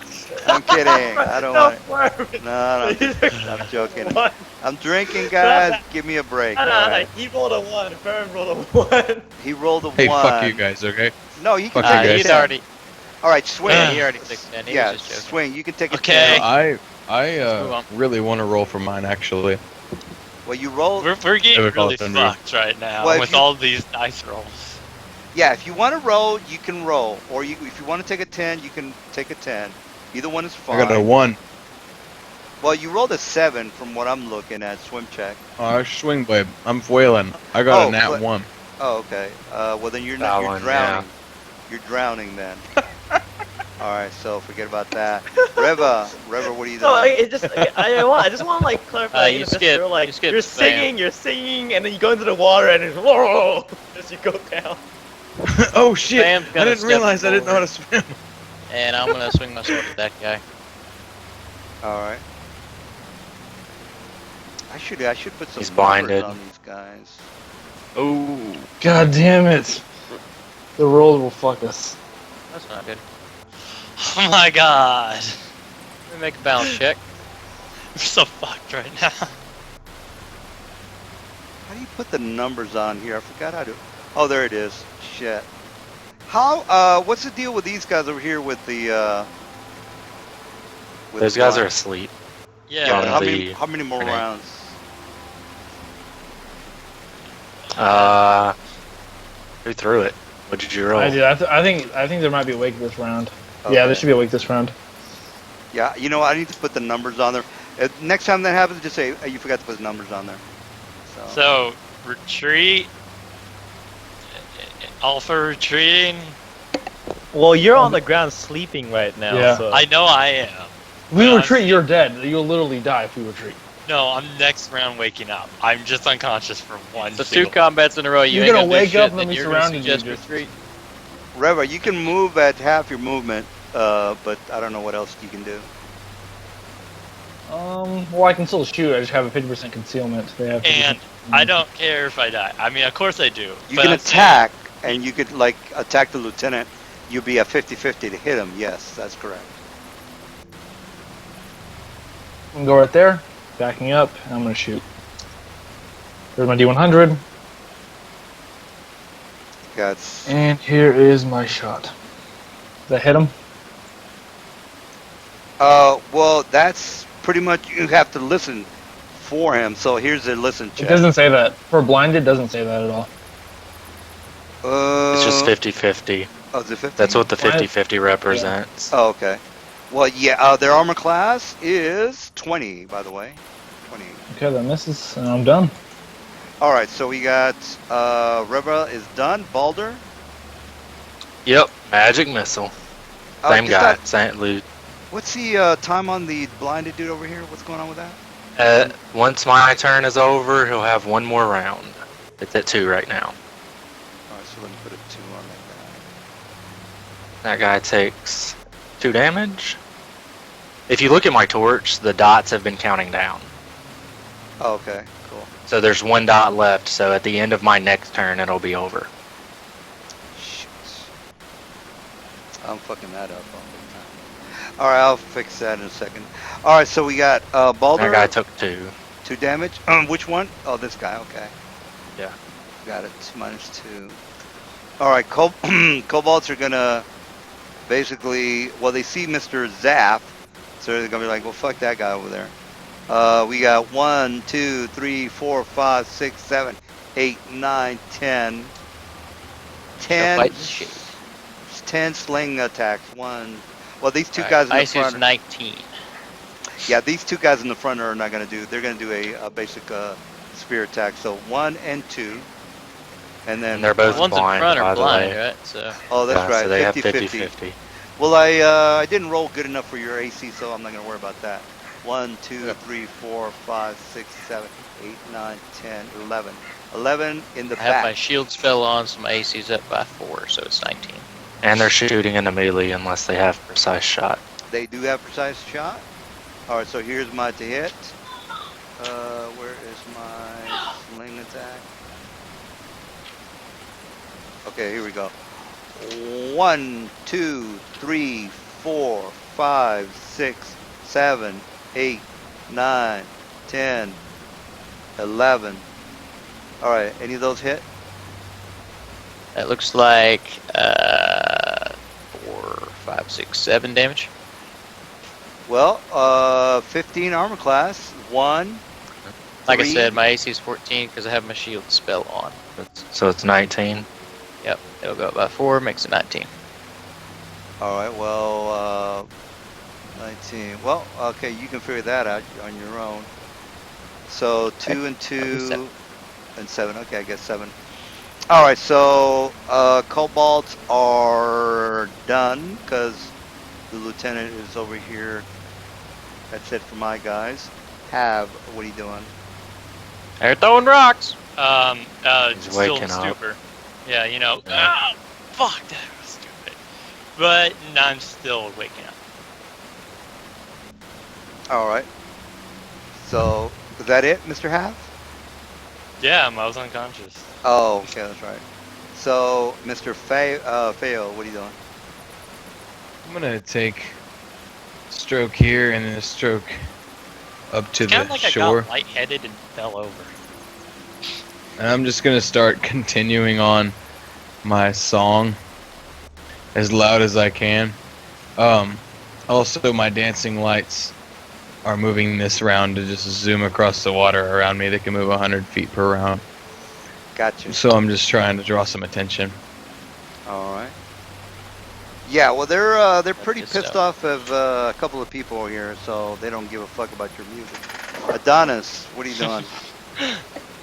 I'm kidding. I don't
No,
want.
word.
No, I'm joking.
What?
I'm drinking, guys. Give me a break.
No,
all
no, no,
right.
he rolled a 1. Fern rolled a 1.
He rolled a
Hey,
1.
fuck you guys, okay?
No, he can
Fuck you
take a
guys.
he's
10.
already.
All right, swing.
Yeah, he already took 10. He
Yeah,
was just joking.
swing. You can take a
Okay.
10.
I
Let's move on.
really want to roll for mine actually.
Well, you roll.
We're getting
Never call
really
it thunder.
fucked right now
Well, if
with
you-
all these dice rolls.
Yeah, if you want to roll, you can roll. Or if you want to take a 10, you can take a 10. Either one is fine.
I got a 1.
Well, you rolled a 7 from what I'm looking at. Swim check.
Oh, swing blade. I'm foiling. I got
Oh,
a nat
but-
1.
Oh, okay. Well, then you're
That
not. You're
one,
drowning. You're drowning then. All right, so forget about that. Reva, what are you doing?
No, it just I just want to like clarify.
You
just
skip-
you're like
you skip
you're
spam.
singing, and then you go into the water, and it's whoa as you go down.
Oh shit!
Sam's
I
gonna
didn't
step
realize I didn't know how to swim.
And I'm gonna swing my sword at that guy.
All right. I should put some
He's
numbers
blinded.
on these guys.
Ooh.
God damn it! The roll will fuck us.
That's not good.
Oh my god.
Let me make a balance check.
I'm so fucked right now.
How do you put the numbers on here? I forgot how to. Oh, there it is. Shit. How? What's the deal with these guys over here with the? With
Those
the
guys are
blind?
asleep.
Yeah,
Yeah.
but
on the
how many more
grenade.
rounds?
Who threw it? What did you roll?
I did. I think there might be awake this round. Yeah,
Okay.
there should be awake this round.
Yeah, you know what? I need to put the numbers on there. Next time that happens, just say you forgot to put the numbers on there.
So, retreat. Alpha retreating.
Well, you're on the ground sleeping right now.
Yeah.
So.
I know I am.
If we
But I'm-
retreat, you're dead. You'll literally die if we retreat.
No, I'm next round waking up. I'm just unconscious for one.
So 2
single-
combats in a row. You
You're
ain't
gonna
do
wake
shit,
up and
then
then be
you're gonna
surrounded you,
suggest
just-
retreat.
Reva, you can move at half your movement, but I don't know what else you can do.
Well, I can still shoot. I just have a 50% concealment. They have 50%.
And I don't care if I die. I mean, of course I do.
You
but
can
I'm saying-
attack, and you could like attack the lieutenant. You'll be at 50-50 to hit him. Yes, that's correct.
I'm gonna go right there, backing up, and I'm gonna shoot. There's my D100,
That's
and here is my shot. Did that hit him?
well, that's pretty much you have to listen for him. So here's the listen
It
check.
doesn't say that. For blinded, it doesn't say that at all.
It's just 50-50.
Oh, is it 50?
That's what the
Why-
50-50 represents.
Oh, okay. Well, yeah. Their armor class is 20, by the way. 20.
Okay, that misses, and I'm done.
All right. So we got Reva is done. Balder.
Yep. Magic missile. Same
just
guy.
that-
St. Luke.
What's the time on the blinded dude over here? What's going on with that?
Once my turn is over, he'll have one more round. It's at 2 right now.
All right. So let me put a 2 on that
That guy takes 2 damage. If you look at my torch, the dots have been counting down.
guy. Oh, okay. Cool.
So there's 1 dot left, so at the end of my next turn, it'll be over.
Shit. I'm fucking that up. All right. I'll fix that in a second. All right. So we got Balder.
That guy took 2.
2 damage. Which one? Oh, this guy. Okay.
Yeah.
Got it. -2. All right. Kobolds are gonna basically. Well, they see Mr. Zaff, so they're gonna be like, "Well, fuck that guy over there." We got 1, 2, 3, 4, 5, 6, 7, 8, 9, 10. 10.
Fight the shit.
10 sling attacks. Well, these 2
Alright,
guys in the
Ice is
front.
19.
Yeah, these 2 guys in the front are not gonna do. They're gonna do a basic spear attack. So 1 and 2, and then
And they're both
The ones in
blind,
front
by
are
the
blind,
way.
right? So
Oh, that's
Yeah,
right.
So they have
50-50.
50-50.
Well, I didn't roll good enough for your AC, so I'm not gonna worry about that. 1, 2, 3, 4, 5, 6, 7, 8, 9, 10, 11. 11 in the
I have my
back.
shield spell on, so my AC's up by 4, so it's 19.
And they're shooting in the melee unless they have precise shot.
They do have precise shot. All right, so here's my to hit. Where is my sling attack? Okay, here we go. 1, 2, 3, 4, 5, 6, 7, 8, 9, 10, 11. All right, any of those hit?
That looks like 4, 5, 6, 7 damage.
Well, 15 armor class. 1.
Like I
3.
said, my AC is 14 because I have my shield spell on.
So it's 19.
Yep, it'll go up by 4, makes it 19.
All right, well, 19. Well, okay, you can figure that out on your own. So 2 and 2
7.
and 7. Okay, I guess 7. All right, so kobolds are done because the lieutenant is over here. That's it for my guys. What are you doing?
They're throwing rocks!
He's
Still
waking
in
up.
stupor. Yeah, you know.
Yeah.
Ah, fuck, that was stupid. But I'm still waking up.
All right. So Was that it, Mr. Half?
Yeah, I was unconscious.
Oh, okay, that's right. So, Mr. Feo, what are you doing?
I'm gonna take a stroke here and then a stroke up to
Kind
the
of like
shore.
I got lightheaded and fell over.
And I'm just gonna start continuing on my song as loud as I can. Also, my dancing lights are moving this round to just zoom across the water around me. They can move 100 feet per round.
Gotcha.
So I'm just trying to draw some attention.
All right. Yeah, well, they're pretty
good
pissed
stuff.
off of a couple of people here, so they don't give a fuck about your music. Adonis, what are you doing?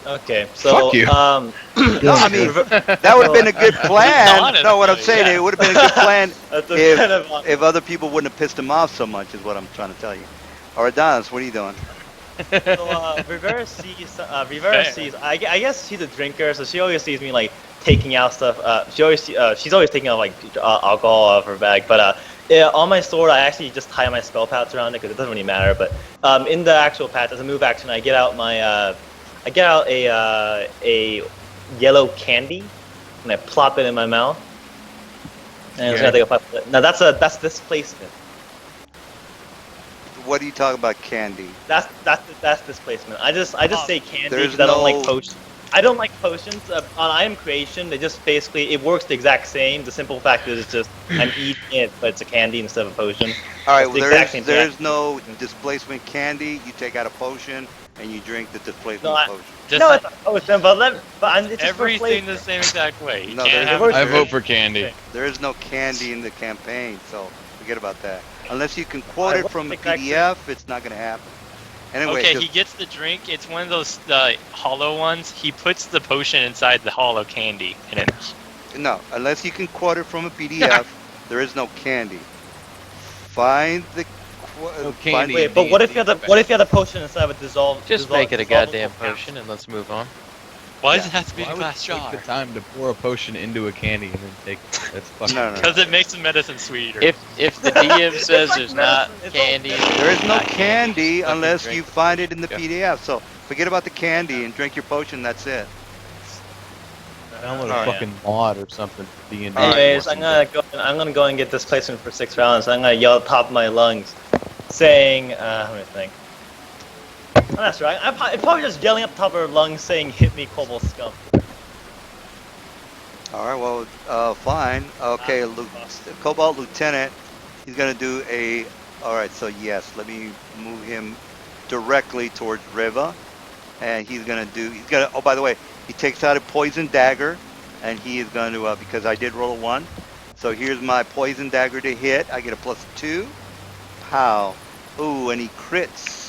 Okay, so
Fuck you.
No, I mean that would have been a good plan. No, what I'm
Honestly,
saying,
yeah.
it would have been a good plan
that's
if
kind of
if other people wouldn't have pissed him off so much, is what I'm trying to tell you. Or Adonis, what are you doing?
So Rivera
Fair.
sees. I guess she's a drinker, so she always sees me like taking out stuff. She's always taking out like alcohol out of her bag. But yeah, on my sword, I actually just tie my spell patch around it because it doesn't really matter. But in the actual patch, as a move action, I get out a yellow candy and I plop it in my mouth. And
Okay.
I take a puff. Now that's displacement.
What are you talking about, candy?
That's displacement. I just say candy
There's
because I don't like
no-
potions. I don't like potions. On item creation, they just basically it works the exact same. The simple fact is it's just I'm eating it, but it's a candy instead of a potion.
All right,
It's the
well,
exact same thing.
there's no displacement candy. You take out a potion and you drink the displacement
No, I-
potion.
Just
No,
like
it's a potion, but it's just for
everything
flavor.
the same exact way. You
No,
can't
there's-
have
there's-
I
it.
vote for candy.
There is no candy in the campaign, so forget about that. Unless you can quote
I
it
won't
from a
take that
PDF, it's not going to happen. Anyway,
Okay, he gets the drink. It's one of those hollow ones. He puts the potion inside the hollow candy, and it,
no, unless you can quote it from a PDF, there is no candy. Find the
No
find
candy.
Wait, but what if you had a potion inside of a dissolve?
Just make it a goddamn potion and let's move on.
why
Yeah.
does it have to be
Why
a
would
glass
you take
jar?
the time to pour a potion into a candy and then take that's fucking
No, no,
Because it makes the medicine sweeter.
If the DM says
like
there's not
medicine, it's all-
candy,
There is no
not
candy
fucking
unless
drink
you
the
find
potion.
it in the
Yeah.
PDF. So forget about the candy and drink your potion. That's it.
download a
Alright.
fucking mod or something for D&D.
Anyways, I'm gonna go and get displacement for 6 rounds. I'm gonna yell at the top of my lungs, saying, let me think. Oh, that's right. I'm probably just yelling at the top of her lungs, saying, "Hit me, Cobalt scum."
All right. Well, fine. Okay, Cobalt Lieutenant. He's gonna do a. All right. So yes, let me move him directly towards Riva, and he's gonna. Oh, by the way, he takes out a poison dagger, and he is going to because I did roll a 1. So here's my poison dagger to hit. I get a +2. Pow. Ooh, and he crits.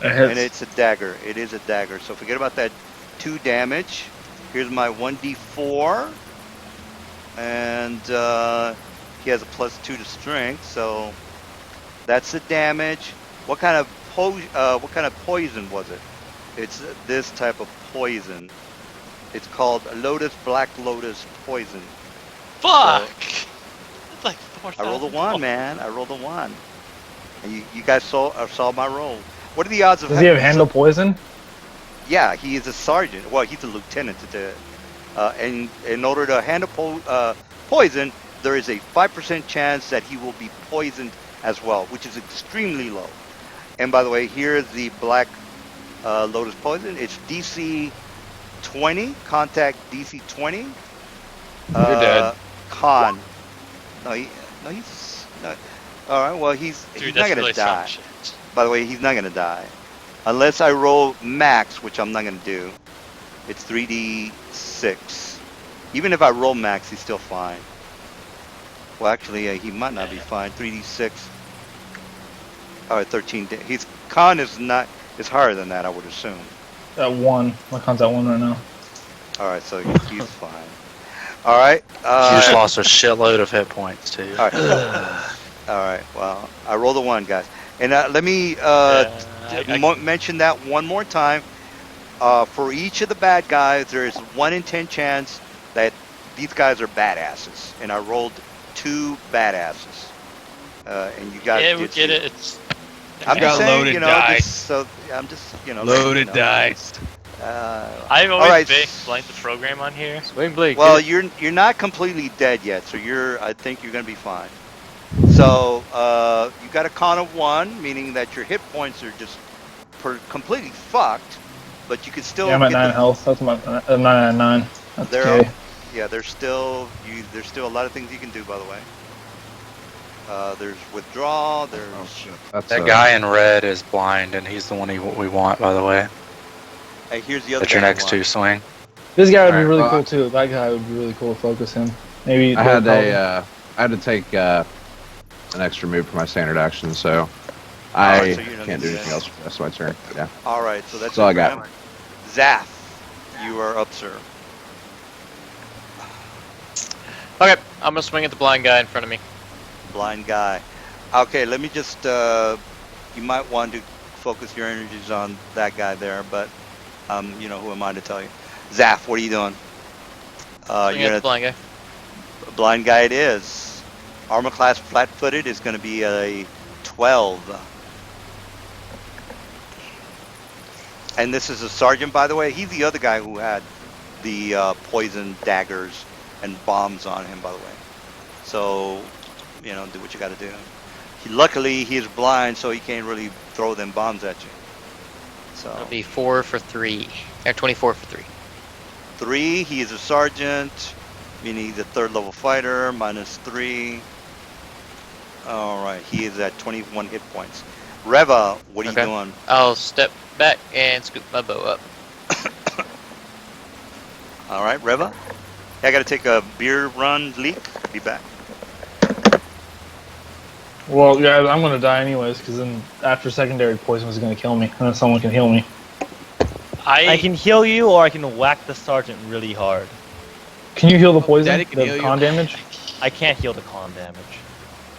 And it's a dagger. It is a dagger. So forget about that 2 damage. Here's my 1d4. And he has a +2 to strength. So that's the damage. What kind of poison was it? It's this type of poison. It's called Black Lotus poison.
Fuck! It's like 4,000.
I rolled a 1, man. I rolled a 1. And you guys saw my roll. What are the odds of
Does he have handle poison?
Yeah, he is a sergeant. Well, he's a lieutenant. And in order to handle poison, there is a 5% chance that he will be poisoned as well, which is extremely low. And by the way, here is the Black Lotus poison. It's DC 20, contact DC 20.
You're dead.
Con. He's no. All right, well, he's
Dude,
not
that's
going to
really
die.
some shit.
By the way, he's not going to die. Unless I roll max, which I'm not going to do. It's 3d6. Even if I roll max, he's still fine. Well, actually, he might not be fine. 3d6. All right, 13. His con is higher than that, I would assume.
At 1. My con's at 1 right now.
All right, so he's fine. All right.
You just lost a shitload of hit points too.
All right. All right. Well, I rolled a 1, guys. And let me mention that one more time. For each of the bad guys, there is 1 in 10 chance that these guys are badasses, and I rolled 2 badasses. And you guys
Yeah,
did
we
see
get it. It's
I'm
got
just saying,
loaded
you know,
dice.
just so I'm just, you know, letting you
Loaded
know.
dice.
I've
all
always
right.
explained the program on here.
Swing blade.
Well,
get it.
you're not completely dead yet, so I think you're gonna be fine. So you got a con of 1, meaning that your hit points are just completely fucked, but you can still
Yeah, I'm at
get
9
the.
health. That's my 9 at 9. That's
There,
okay.
yeah, there's still a lot of things you can do. By the way, there's withdraw. There's
Oh shit. That's
That guy in red is blind, and he's the one we want, by the way.
hey, here's the other
That's your
guy you
next
want.
2 swing.
This guy would be
Alright,
really
well,
cool too. That guy would be really cool to focus him. Maybe
I had
Paladin.
I had to take an extra move for my standard action, so
Alright,
I
so you don't
can't
need
do
to
anything else for the rest of my turn. Yeah.
All right, so that's
That's all
it
I
for
got.
him. Zaf, you are up, sir.
Okay, I'm gonna swing at the blind guy in front of me.
Blind guy. Okay, let me just. You might want to focus your energies on that guy there, but you know, who am I to tell you? Zaf, what are you doing?
Swing
You're
at the blind guy.
blind guy. It is. Armor class flat-footed is going to be a 12. And this is a sergeant, by the way. He's the other guy who had the poison daggers and bombs on him, by the way. So, you know, do what you got to do. Luckily, he is blind, so he can't really throw them bombs at you. So
It'll be 4 for 3. Or 24 for 3.
3, he is a sergeant, meaning he's a 3rd level fighter, -3. All right, he is at 21 hit points. Reva, what are
Okay.
you doing?
I'll step back and scoop my bow up.
All right, Reva. I got to take a beer run leak. Be back.
Well, yeah, I'm gonna die anyways, because then after secondary poison is gonna kill me, and then someone can heal me.
I can heal you, or I can whack the sergeant really hard.
Can you heal the poison?
Daddy can
The
heal you.
con damage?
I can't heal the con damage.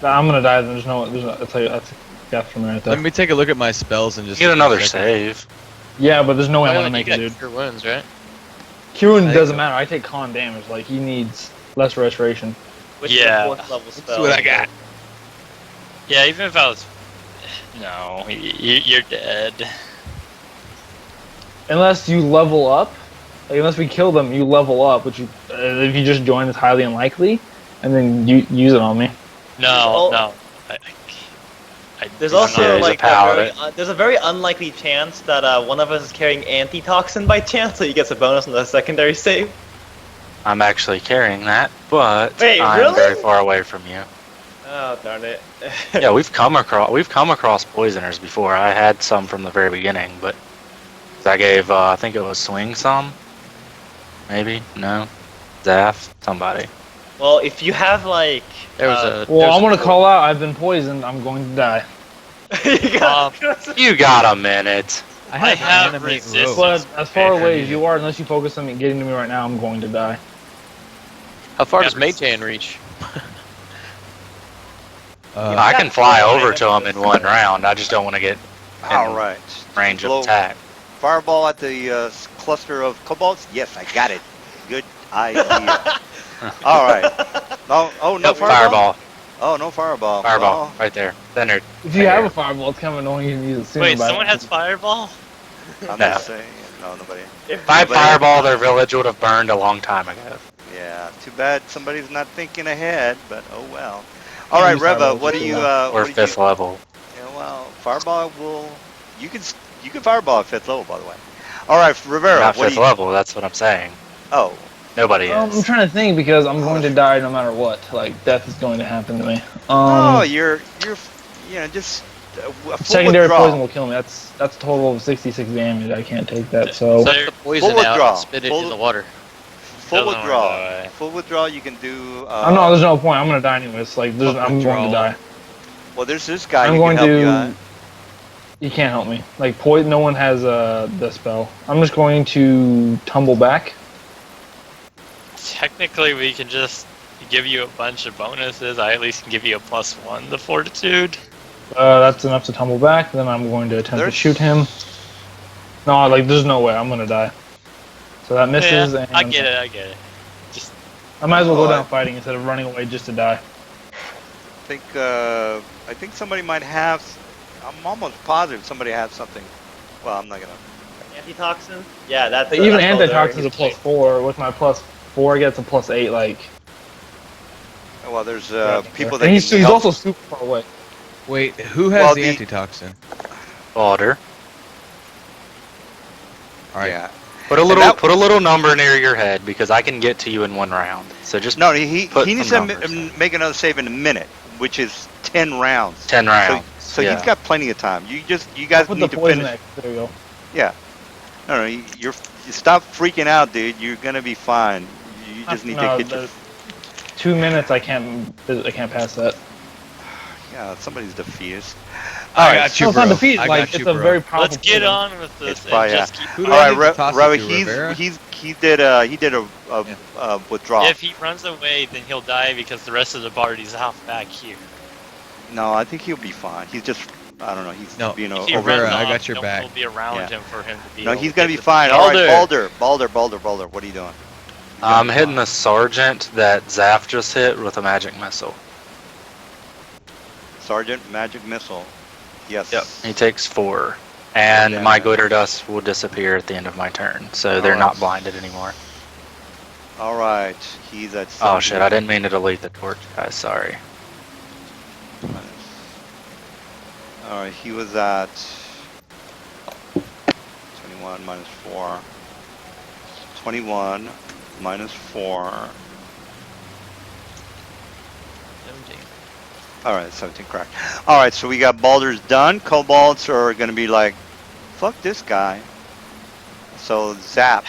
Nah, I'm gonna die. There's no. I'll tell you. That's a gap for me right there.
Let me take a look at my spells and just
Get another save.
Yeah, but there's no way I'm
Well,
gonna
you
make it,
got
dude.
cure wounds, right?
Kieran
think
doesn't
so.
matter. I take con damage. Like he needs less restoration.
Which
Yeah.
is a 4th level spell.
That's what I got.
Yeah, even if I was, no, you're dead.
Unless you level up. Like, unless we kill them, you level up. Which you, if you just join, it's highly unlikely. And then you use it on me.
No, no.
There's
I'm
also
Yeah, he's a
like
paladin.
there's a very unlikely chance that one of us is carrying antitoxin by chance, so he gets a bonus on the secondary save.
I'm actually carrying that, but
Wait,
I'm
really?
very far away from you.
Oh darn it!
Yeah, we've come across poisoners before. I had some from the very beginning, but I gave I think it was Swing some, maybe no, Zaf, somebody.
Well, if you have like
There was a.
Well,
there's
I'm gonna
a-
call out. I've been poisoned. I'm going to die.
you got,
You got a minute.
I have
animate
resistance.
rope.
But as far
Okay.
away as you are, unless you focus on me getting to me right now, I'm going to die.
How far
Yeah,
does Maytan reach?
I can fly over to him in one round. I just don't want to get
All right.
range of
Blow-
attack.
Fireball at the cluster of kobolds. Yes, I got it. Good idea. All right. Oh, no
Nope,
fireball. Oh, no fireball.
Fireball,
Well,
right there. Centered.
If you have a fireball, it's kind of annoying to use it sooner.
Wait,
but-
someone has fireball?
I'm
No.
just saying. No, nobody.
If I had
Nobody-
fireball, their village would have burned a long time ago.
Yeah. Too bad somebody's not thinking ahead, but oh well. All right,
use
Reva.
fireball
What do
too.
you?
Or
What do you?
5th level.
Yeah, well, fireball will. You can fireball at 5th level, by the way. All right, Rivera.
Not
What
5th
do you?
level, that's what I'm saying.
Oh,
Nobody
I'm
is.
trying to think because I'm going to die no matter what. Like death is going to happen to me.
oh, you're just full
Secondary
withdrawal.
poison will kill me. That's a total of 66 damage. I can't take that. So
Suck the poison
full
out
withdrawal.
and spit it
Full-
in the water.
Full
Doesn't work
withdrawal.
that way.
Full withdrawal. You can do.
I'm not. There's no point. I'm gonna die anyways. Like I'm going to
withdrawal.
die.
Well, there's this guy
I'm
who
going
can help
to.
you out.
You can't help me. Like poison. No one has the spell. I'm just going to tumble back.
Technically, we can just give you a bunch of bonuses. I at least can give you a +1 to fortitude.
That's enough to tumble back. Then I'm going to attempt
There's-
to shoot him. No, like there's no way. I'm gonna die. So that misses.
Yeah,
and
I get it. Just
I might as well
Oh,
go
I-
down fighting instead of running away just to die.
I think somebody might have I'm almost positive somebody has something. Well, I'm not gonna.
Antitoxin? Yeah, that's
Even
that's all there.
antitoxin is a +4. With my +4, it gets a +8. Like,
Well, there's
yeah,
people that
and
can
he's
help.
also super far away.
Wait, who has
Well,
the
the-
antitoxin?
Balder.
All right.
Yeah.
Put a
And
little
that-
put a little number near your head because I can get to you in one round. So just
No, he
Put
needs
some
to
numbers in.
make another save in a minute, which is 10 rounds.
10 rounds.
So
yeah.
he's got plenty of time. You guys
Put the
need to
poison
finish.
X. There you go.
Yeah. No, you stop freaking out, dude. You're gonna be fine. You just need
No,
to get your.
2 minutes. I can't pass that.
Yeah, somebody's defeatist.
I got you,
No, it's not
bro.
defeat.
I
like,
got you,
it's a
bro.
very powerful.
Let's get
poison.
on with this
It's
and
fine,
just keep.
Who do
All
I
right,
need to toss it
Rowie,
to, Rivera?
he did a withdrawal.
If he runs away, then he'll die because the rest of the party's off back here.
No, I think he'll be fine. He's just, I don't know. He's
No,
being
If he
over.
Rivera,
runs
I
off,
got your
no
back.
one will be around
Yeah.
him for him to be.
No,
able
he's
to
gonna
get
be
the-
fine. All right,
Balder.
Balder. What are you doing?
I'm hitting the sergeant that Zaf just hit with a magic missile.
Sergeant, magic missile. Yes.
Yep. He takes 4. And
Yeah.
my glitter dust will disappear at the end of my turn, so they're
Alright.
not blinded anymore.
All right. He's at.
Oh shit, I didn't mean to delete the torch, guys, sorry.
All right. He was at 21 minus 4. 21 minus 4.
17.
All right, 17 correct. All right, so we got Baldur's done. Kobolds are gonna be like, fuck this guy. So zap.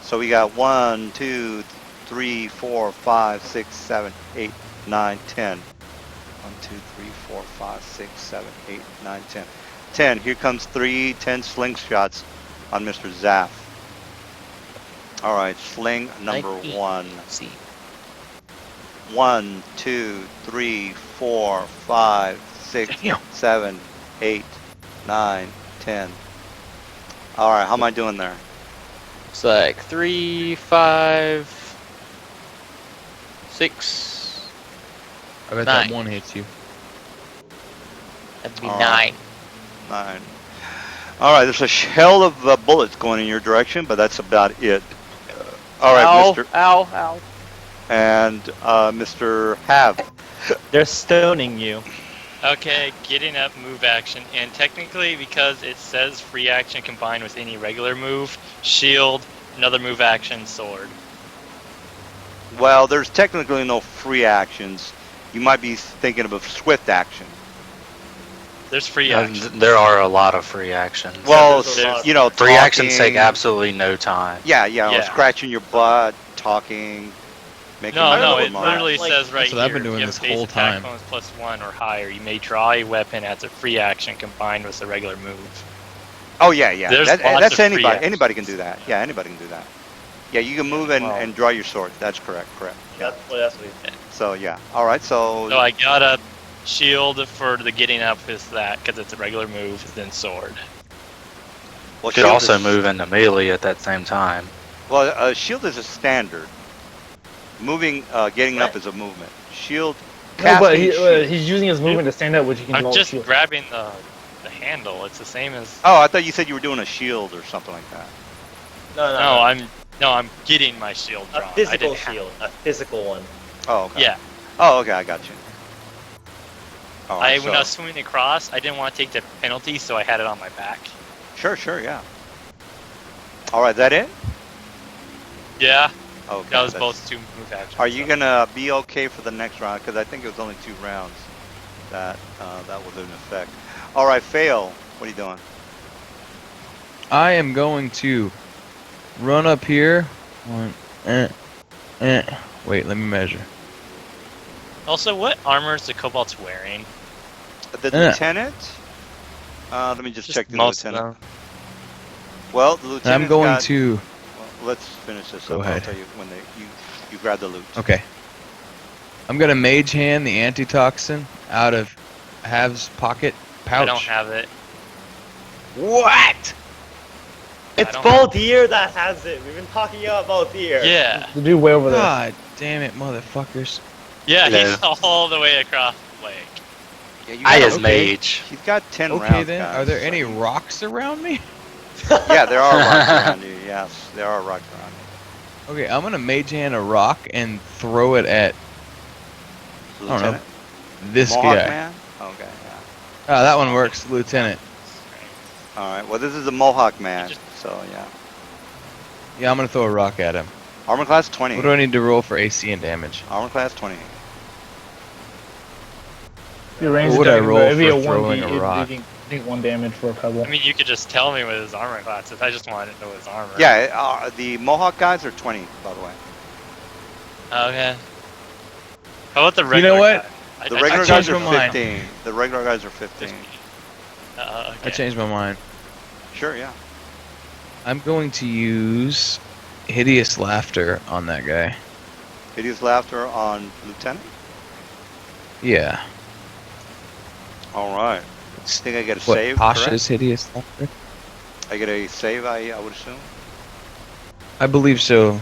So we got 1, 2, 3, 4, 5, 6, 7, 8, 9, 10. 1, 2, 3, 4, 5, 6, 7, 8, 9, 10. 10. Here comes 3 10 slingshots on Mr. Zaff. All right, sling number 1.
See.
1, 2, 3, 4, 5, 6, 7, 8, 9, 10. All right, how am I doing there?
It's like 3, 5, 6.
I bet
9.
that one hits you.
That'd be
All
9.
right. 9. All right, there's a shell of bullets going in your direction, but that's about it. All right,
Ow,
Mr.
ow, ow.
And Mr. Have.
They're stoning you.
Okay, getting up, move action, and technically because it says free action combined with any regular move, shield, another move action, sword.
Well, there's technically no free actions. You might be thinking of a swift action.
There's free
And
action.
there are a lot of free actions.
Well,
there's a lot.
you know,
Free actions take
talking-
absolutely no time.
Yeah,
Yeah.
scratching your butt, talking, making
No, it
remarks.
literally
Like,
says right
that's what I've been
here,
doing
if you
this
have base
whole
attack
time.
bonus +1 or higher, you may draw a weapon as a free action combined with a regular move.
Oh yeah.
There's lots
That's
of free
anybody.
actions.
Anybody can do that. Yeah, anybody can do that. Yeah, you can move
Wow.
and draw your sword. That's correct. Yeah.
That's what he said.
So yeah. All right. So
So I got a shield for the getting up with that because it's a regular move, then sword.
well,
You could
shield
also
is-
move into melee at that same time.
Well, shield is a standard. Moving, getting up is a movement. Shield.
No, but
casting shield.
he's using his movement to stand up, which he can do
I'm
all
just
shield.
grabbing the handle. It's the same as.
Oh, I thought you said you were doing a shield or something like that.
No, I'm getting my shield
A
drawn. I
physical
didn't have-
shield, a physical one.
Oh, okay.
Yeah.
Oh, okay. I got you. All right,
When
so-
I was swimming across, I didn't want to take the penalty, so I had it on my back.
Sure, yeah. All right, that it?
Yeah,
Okay.
that was
that's-
both 2 move actions.
Are you
so.
gonna be okay for the next round? Because I think it was only 2 rounds that was in effect. All right, fail. What are you doing?
I am going to run up here. Wait, let me measure.
Also, what armor is the Cobalt's wearing?
The
Yeah.
lieutenant? Let me just check the
most of
lieutenant.
them.
Well, the lieutenant.
I'm going to.
Well, let's finish this
Go
up.
ahead.
I'll tell you when you grab the loot.
Okay. I'm gonna mage hand the antitoxin out of Hav's pocket pouch.
I don't have it.
What?
It's
don't-
Baldir that has it. We've been talking about Baldir.
Yeah,
The dude way over there.
God damn it, motherfuckers!
yeah, he's
Hello.
all the way across the lake.
Yeah, you
I
got
is
a,
mage.
he's got 10
Okay
rounds,
then,
guys.
are there any
I mean,
rocks around me?
yeah, there are rocks around you. Yes, there are rocks around you.
Okay, I'm gonna mage hand a rock and throw it at, I don't know,
Lieutenant?
this
Mohawk
guy.
man? Okay, yeah.
Ah, that one works, Lieutenant.
All right. Well, this is a Mohawk man,
just-
so yeah.
Yeah, I'm gonna throw a rock at him.
Armor class 20.
What do I need to roll for AC and damage?
Armor class 20.
Your range
What would I
attack,
roll
it'd be
for
a
throwing
1d,
a rock?
I think 1 damage for a pebble.
I mean, you could just tell me what his armor class is. I just wanted to know his armor.
Yeah, the Mohawk guys are 20, by the way.
Okay. How about the
You
regular
know what?
guy?
The
I
regular
changed
guys are
my mind.
15. The regular guys are 15.
Okay.
I changed my mind.
Sure, yeah.
I'm going to use Hideous Laughter on that guy.
Hideous Laughter on Lieutenant.
Yeah.
All right. I think I get a
What,
save,
Tasha's
correct?
Hideous Laughter?
I get a save, I would assume.
I believe so.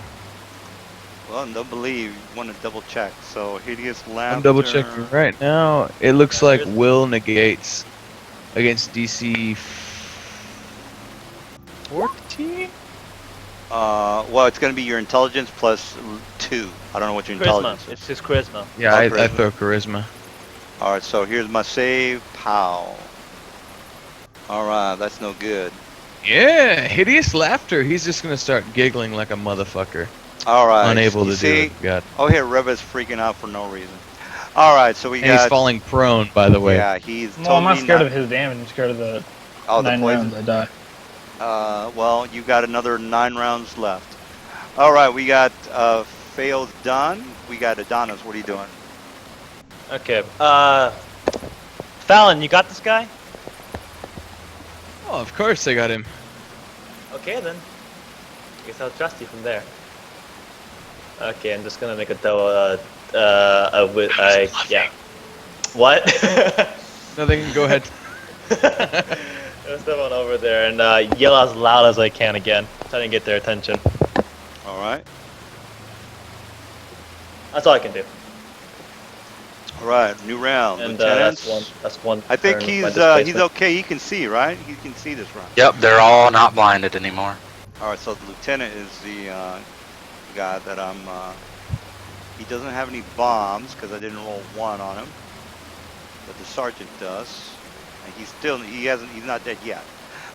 Well, don't believe. You want to double check. So, Hideous Laughter.
I'm double checking right now. It looks like Will negates against DC 14?
Well, it's going to be your intelligence plus 2. I don't know what your intelligence
Charisma.
is.
It's his charisma.
Yeah,
Oh,
I
charisma.
throw charisma.
All right, so here's my save. Pow. All right, that's no good.
Yeah, Hideous Laughter. He's just gonna start giggling like a motherfucker.
All right.
Unable
you
to
see?
do it. God.
Oh, here, Reva's freaking out for no reason. All right, so we
And
got.
he's falling prone, by the way.
Yeah, he's.
No, I'm not
totally
scared of his damage. I'm scared of the
Oh, the
9
poison.
rounds I die.
Well, you got another 9 rounds left. All right, we got Fail's done. We got Adonis. What are you doing?
Okay. Fallon, you got this guy?
Oh, of course I got him.
Okay then. Guess I'll trust you from there. Okay, I'm just gonna make a yeah. What?
Nothing. Go ahead.
I'll step on over there and yell as loud as I can again, trying to get their attention.
All right.
That's all I can do.
All right, new round.
And
Lieutenants.
that's one.
I think
turn of my
he's
displacement.
okay. He can see, right? He can see this round.
Yep, they're all not blinded anymore.
All right, so the lieutenant is the guy that I'm. He doesn't have any bombs because I didn't roll 1 on him, but the sergeant does, and he's not dead yet.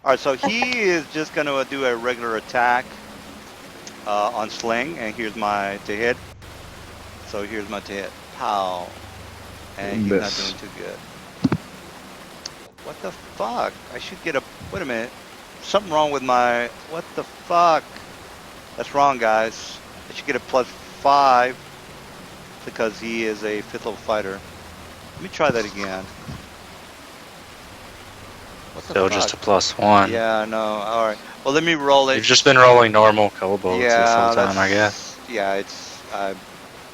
All right, so he is just going to do a regular attack on Sling, and here's my to hit. So here's my to hit. Pow, and he's not
Miss.
doing too good. What the fuck? I should get a. Wait a minute. Something wrong with my. What the fuck? That's wrong, guys. I should get a plus 5 because he is a 5th level fighter. Let me try that again. What the
Still
fuck?
just a +1.
Yeah, no. All right. Well, let me roll it.
You've just been rolling normal kobolds this
Yeah,
whole time, I
that's-
guess.
Yeah, it's.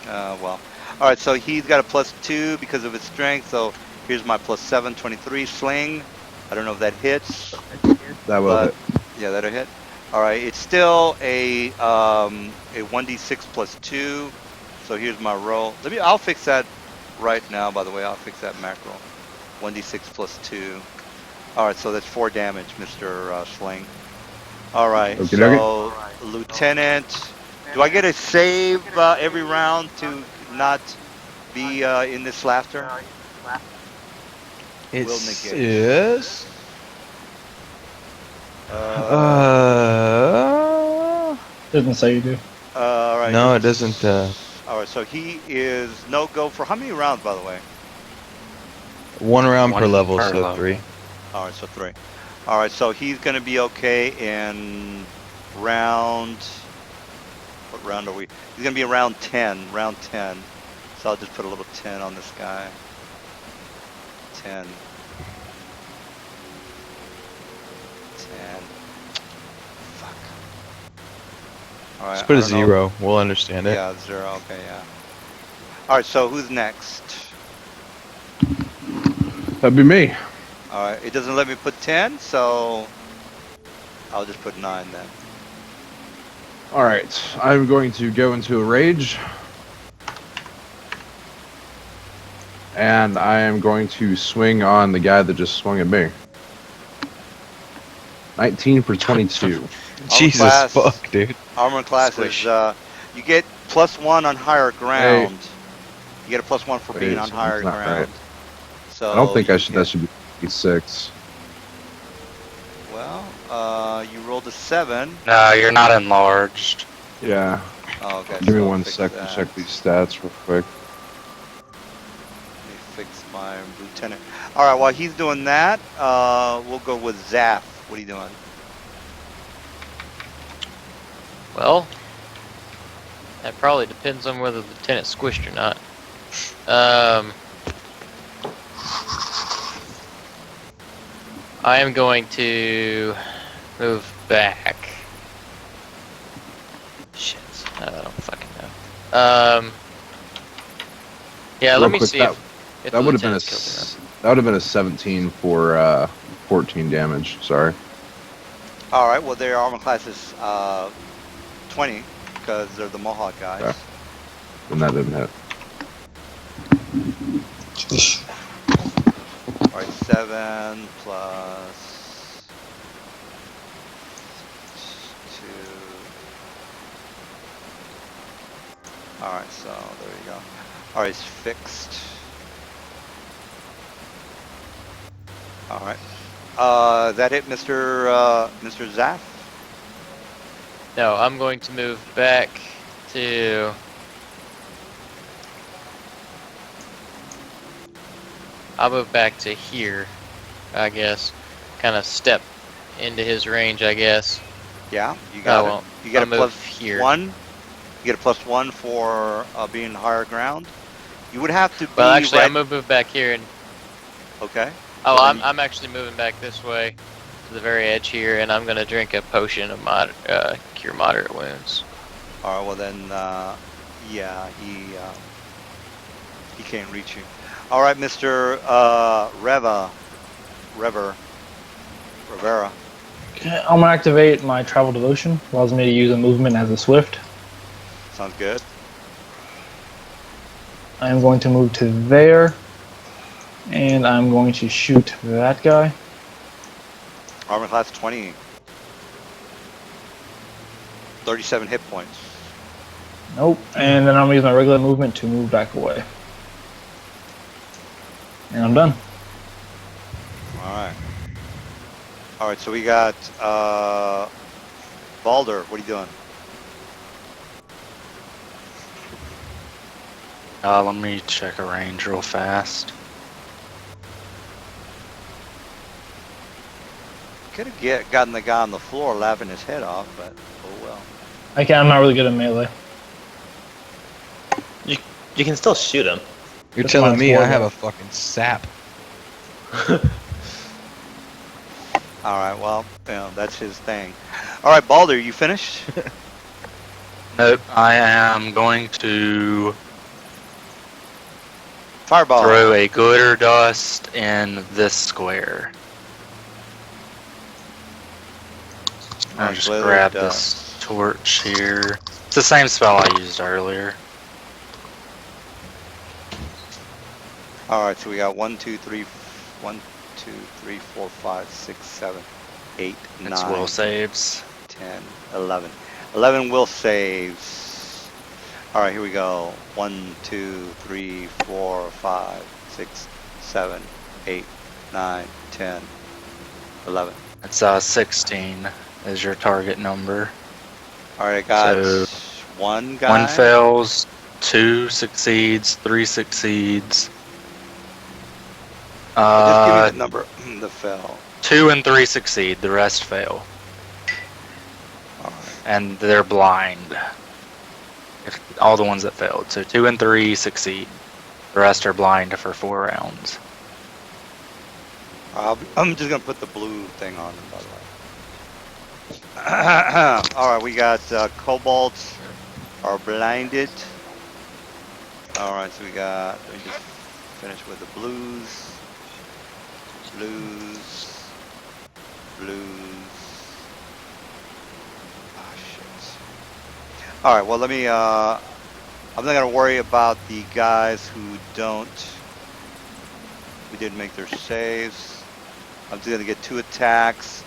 Well. All right, so he's got a plus 2 because of his strength. So here's my plus 7, 23 sling. I don't know if that hits.
That will
But-
hit.
Yeah, that'll hit. All right, it's still a 1d6 plus 2. So here's my roll. I'll fix that right now. By the way, I'll fix that macro. 1d6 plus 2. All right, so that's 4 damage, Mr. Sling. All right,
Okie
so Lieutenant, do I get a save every round to not be in this laughter?
It
Will negate.
is.
Doesn't say you do.
All right.
No, it doesn't.
All right, so he is no go for how many rounds, by the way?
1 round per
One
level,
per
so
level.
3.
All right, so 3. All right, so he's going to be okay in round. What round are we? He's going to be around 10. Round 10. So I'll just put a little 10 on this guy. 10. 10. Fuck. All right.
Just put
I
a
don't know.
0. We'll understand it.
Yeah, 0. Okay, yeah. All right, so who's next?
That'd be me.
All right, it doesn't let me put 10, so I'll just put 9 then.
All right, I'm going to go into a rage. And I am going to swing on the guy that just swung at me. 19 for 22.
Jesus
class.
fuck, dude.
Armor class
Squish.
is you get +1 on higher ground. You get a +1 for being
Wait,
on
something's
higher
not
ground.
right.
So
I don't think
you
I should. That should be 6.
Well, you rolled a 7.
No, you're not enlarged.
Yeah.
Oh, okay.
Give me
so
one
fix
sec to
that.
check these stats real quick.
Let me fix my lieutenant. All right, while he's doing that, we'll go with Zaf. What are you doing?
Well, that probably depends on whether the lieutenant squished or not. I am going to move back. Shit, I don't fucking know. Yeah,
Real
let me
quick,
see
that-
if
That
the
would have been a
lieutenant killed or not.
that would have been a 17 for 14 damage. Sorry.
All right. Well, their armor class is 20 because they're the Mohawk guys.
Okay. And that didn't hit.
All right, 7 plus 2. All right, so there you go. All right, it's fixed. All right. Is that it, Mr. Zaff?
No, I'm going to move back to. I'll move back to here, I guess. Kind of step into his range, I guess.
Yeah, you got
well,
it. You get
I'll
a
move
+1. You get a +1 for being higher ground. You would have to be
Well, actually,
right.
I'm gonna move back here, and
Okay.
oh,
Well,
I'm
then
I'm actually moving back this way to the very edge here, and I'm gonna drink a potion of cure moderate wounds.
All right. Well then, yeah, he can't reach you. All right, Mr. Rivera.
Okay, I'm gonna activate my travel devotion. Allows me to use a movement as a swift.
Sounds good.
I am going to move to there, and I'm going to shoot that guy.
Armor class 20. 37 hit points.
Nope. And then I'm gonna use my regular movement to move back away. And I'm done.
All right. All right. So we got Balder. What are you doing?
Let me check a range real fast.
Could have gotten the guy on the floor laughing his head off, but oh well.
I'm not really good at melee.
You can still shoot him.
You're
That's
telling
minus
me
4
I have
though.
a fucking sap.
All right. Well, that's his thing. All right, Balder, you finished?
Nope, I am going to
Fireball.
throw a glitter dust in this square. I'll
Alright,
just
glitter
grab
dust.
this torch here. It's the same spell I used earlier.
All right. So we got 1, 2, 3, 1, 2, 3, 4, 5, 6, 7, 8,
It's
9,
will saves.
10, 11. 11 will saves. All right, here we go. 1, 2, 3, 4, 5, 6, 7, 8, 9, 10, 11.
It's 16 is your target number.
All right, I got
So,
one guy.
One fails, 2 succeeds, 3 succeeds.
Just give me the number that fell.
2 and 3 succeed, the rest fail.
All right.
And they're blind. If all the ones that failed. So 2 and 3 succeed. The rest are blind for 4 rounds.
I'm just gonna put the blue thing on them, by the way. All right, we got kobolds are blinded. All right, so we got. Let me just finish with the blues. Blues. Oh shit. All right, well let me. I'm not gonna worry about the guys who don't We didn't make their saves. I'm just gonna get 2 attacks,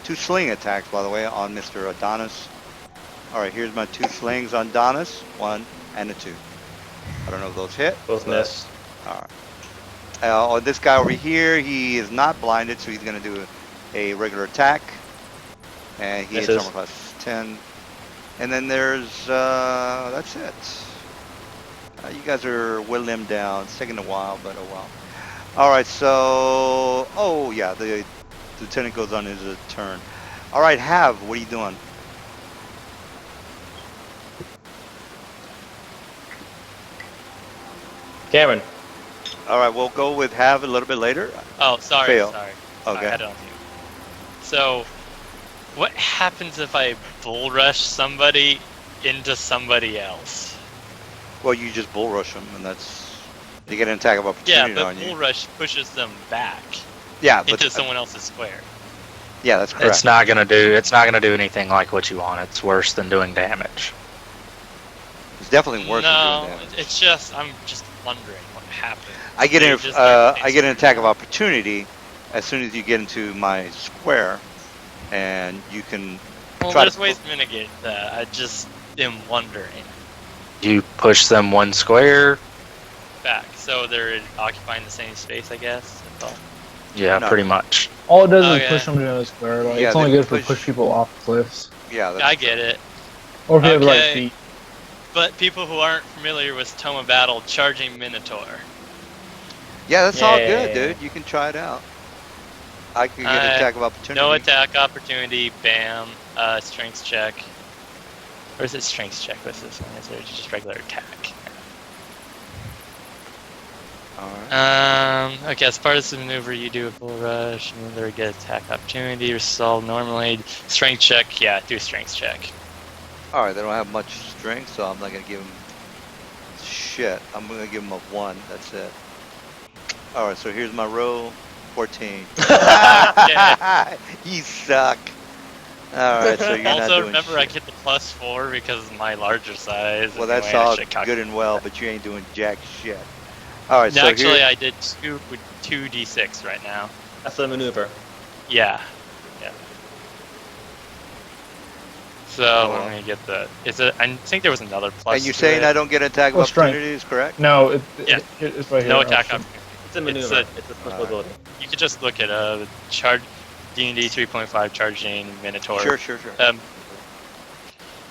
2 sling attacks, by the way, on Mr. Adonis. All right, here's my 2 slings on Adonis, 1 and a 2. I don't know if those hit.
Both miss.
All right. On this guy over here, he is not blinded, so he's gonna do a regular attack, and he hits
Misses.
armor class 10. And then there's that's it. You guys are whittling him down. It's taking a while, but oh well. All right, so oh yeah, the lieutenant goes on his turn. All right, Hav, what are you doing?
Cameron.
All right, we'll go with Hav a little bit later.
Oh, sorry.
Fail.
Sorry.
Okay.
I had it on mute. So, what happens if I bull rush somebody into somebody else?
Well, you just bull rush them, and that's you get an attack of
Yeah,
opportunity
but
on you.
bull rush pushes them back
Yeah, but
into someone else's square.
yeah, that's correct.
It's not gonna do anything like what you want. It's worse than doing damage.
It's definitely worse
No,
than doing damage.
it's just I'm just wondering what happens.
I get
They
an
just start
I get an attack of opportunity as soon as you get into my square, and you can
Well,
try
there's
to
ways to mitigate that. I just am wondering.
You push them one square.
Back, so they're occupying the same space, I guess. That's all.
Yeah,
No.
pretty much.
All it does is
Okay.
push them to the square. Like,
Yeah,
it's only
they
good for
push-
push people off cliffs.
yeah. That's
I get it.
Or if you have the right
Okay.
feet.
But people who aren't familiar with Toma Battle, charging Minotaur.
Yeah, that's all
Yeah.
good, dude. You can try it out. I could get an attack of opportunity.
No attack opportunity, bam. Strength check. Or is it strength check? What's this one? Is it just regular attack?
All right.
Okay, as part of this maneuver, you do a bull rush, and then get attack opportunity, resolve normally. Strength check, yeah, do a strength check.
All right. They don't have much strength, so I'm not gonna give them shit. I'm gonna give them a 1. That's it. All right. So here's my roll. 14. You suck. All right. So you're not
Also,
doing
remember I
shit.
get the +4 because of my larger size.
Well,
and
that's
the way I
all
should
good
calculate
and well,
that.
but you ain't doing jack shit. All right.
No,
So
actually,
here,
I did 2d6 right now.
That's the maneuver.
Yeah. Yeah. So
Oh,
let me get the. I think there was another plus.
and you're
to
saying
it.
I don't get an attack of
Oh, strength.
opportunity, is correct?
No,
Yeah.
it's right here.
No
Oh,
attack
shit.
opportunity.
It's a maneuver.
It's
It's a special ability.
You could just look at charge D&D 3.5 charging Minotaur.
Sure.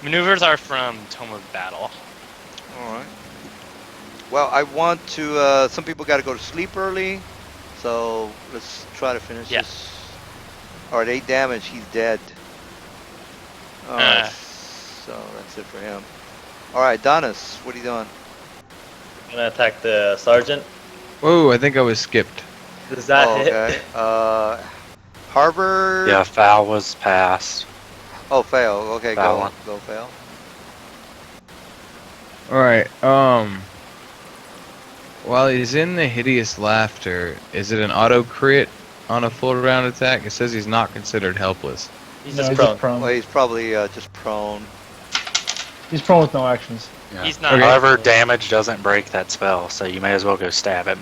Maneuvers are from Tome of Battle.
All right. Well, I want to. Some people got to go to sleep early, so let's try to finish
Yeah.
this. All right, 8 damage. He's dead. All right. So that's it for him. All right, Donis, what are you doing?
I'm gonna attack the sergeant.
Whoa, I think I was skipped.
Does that
Oh,
hit?
okay. Harvard.
Yeah, foul was passed.
Oh, fail. Okay,
Foul
go.
one.
Go fail.
Alright, while he's in the hideous laughter, is it an auto crit on a full round attack? It says he's not considered helpless.
He's
No,
just
he's
prone.
just prone.
Well, he's probably just prone.
He's prone with no actions.
Yeah.
He's not.
However, damage doesn't break that spell, so you may as well go stab him.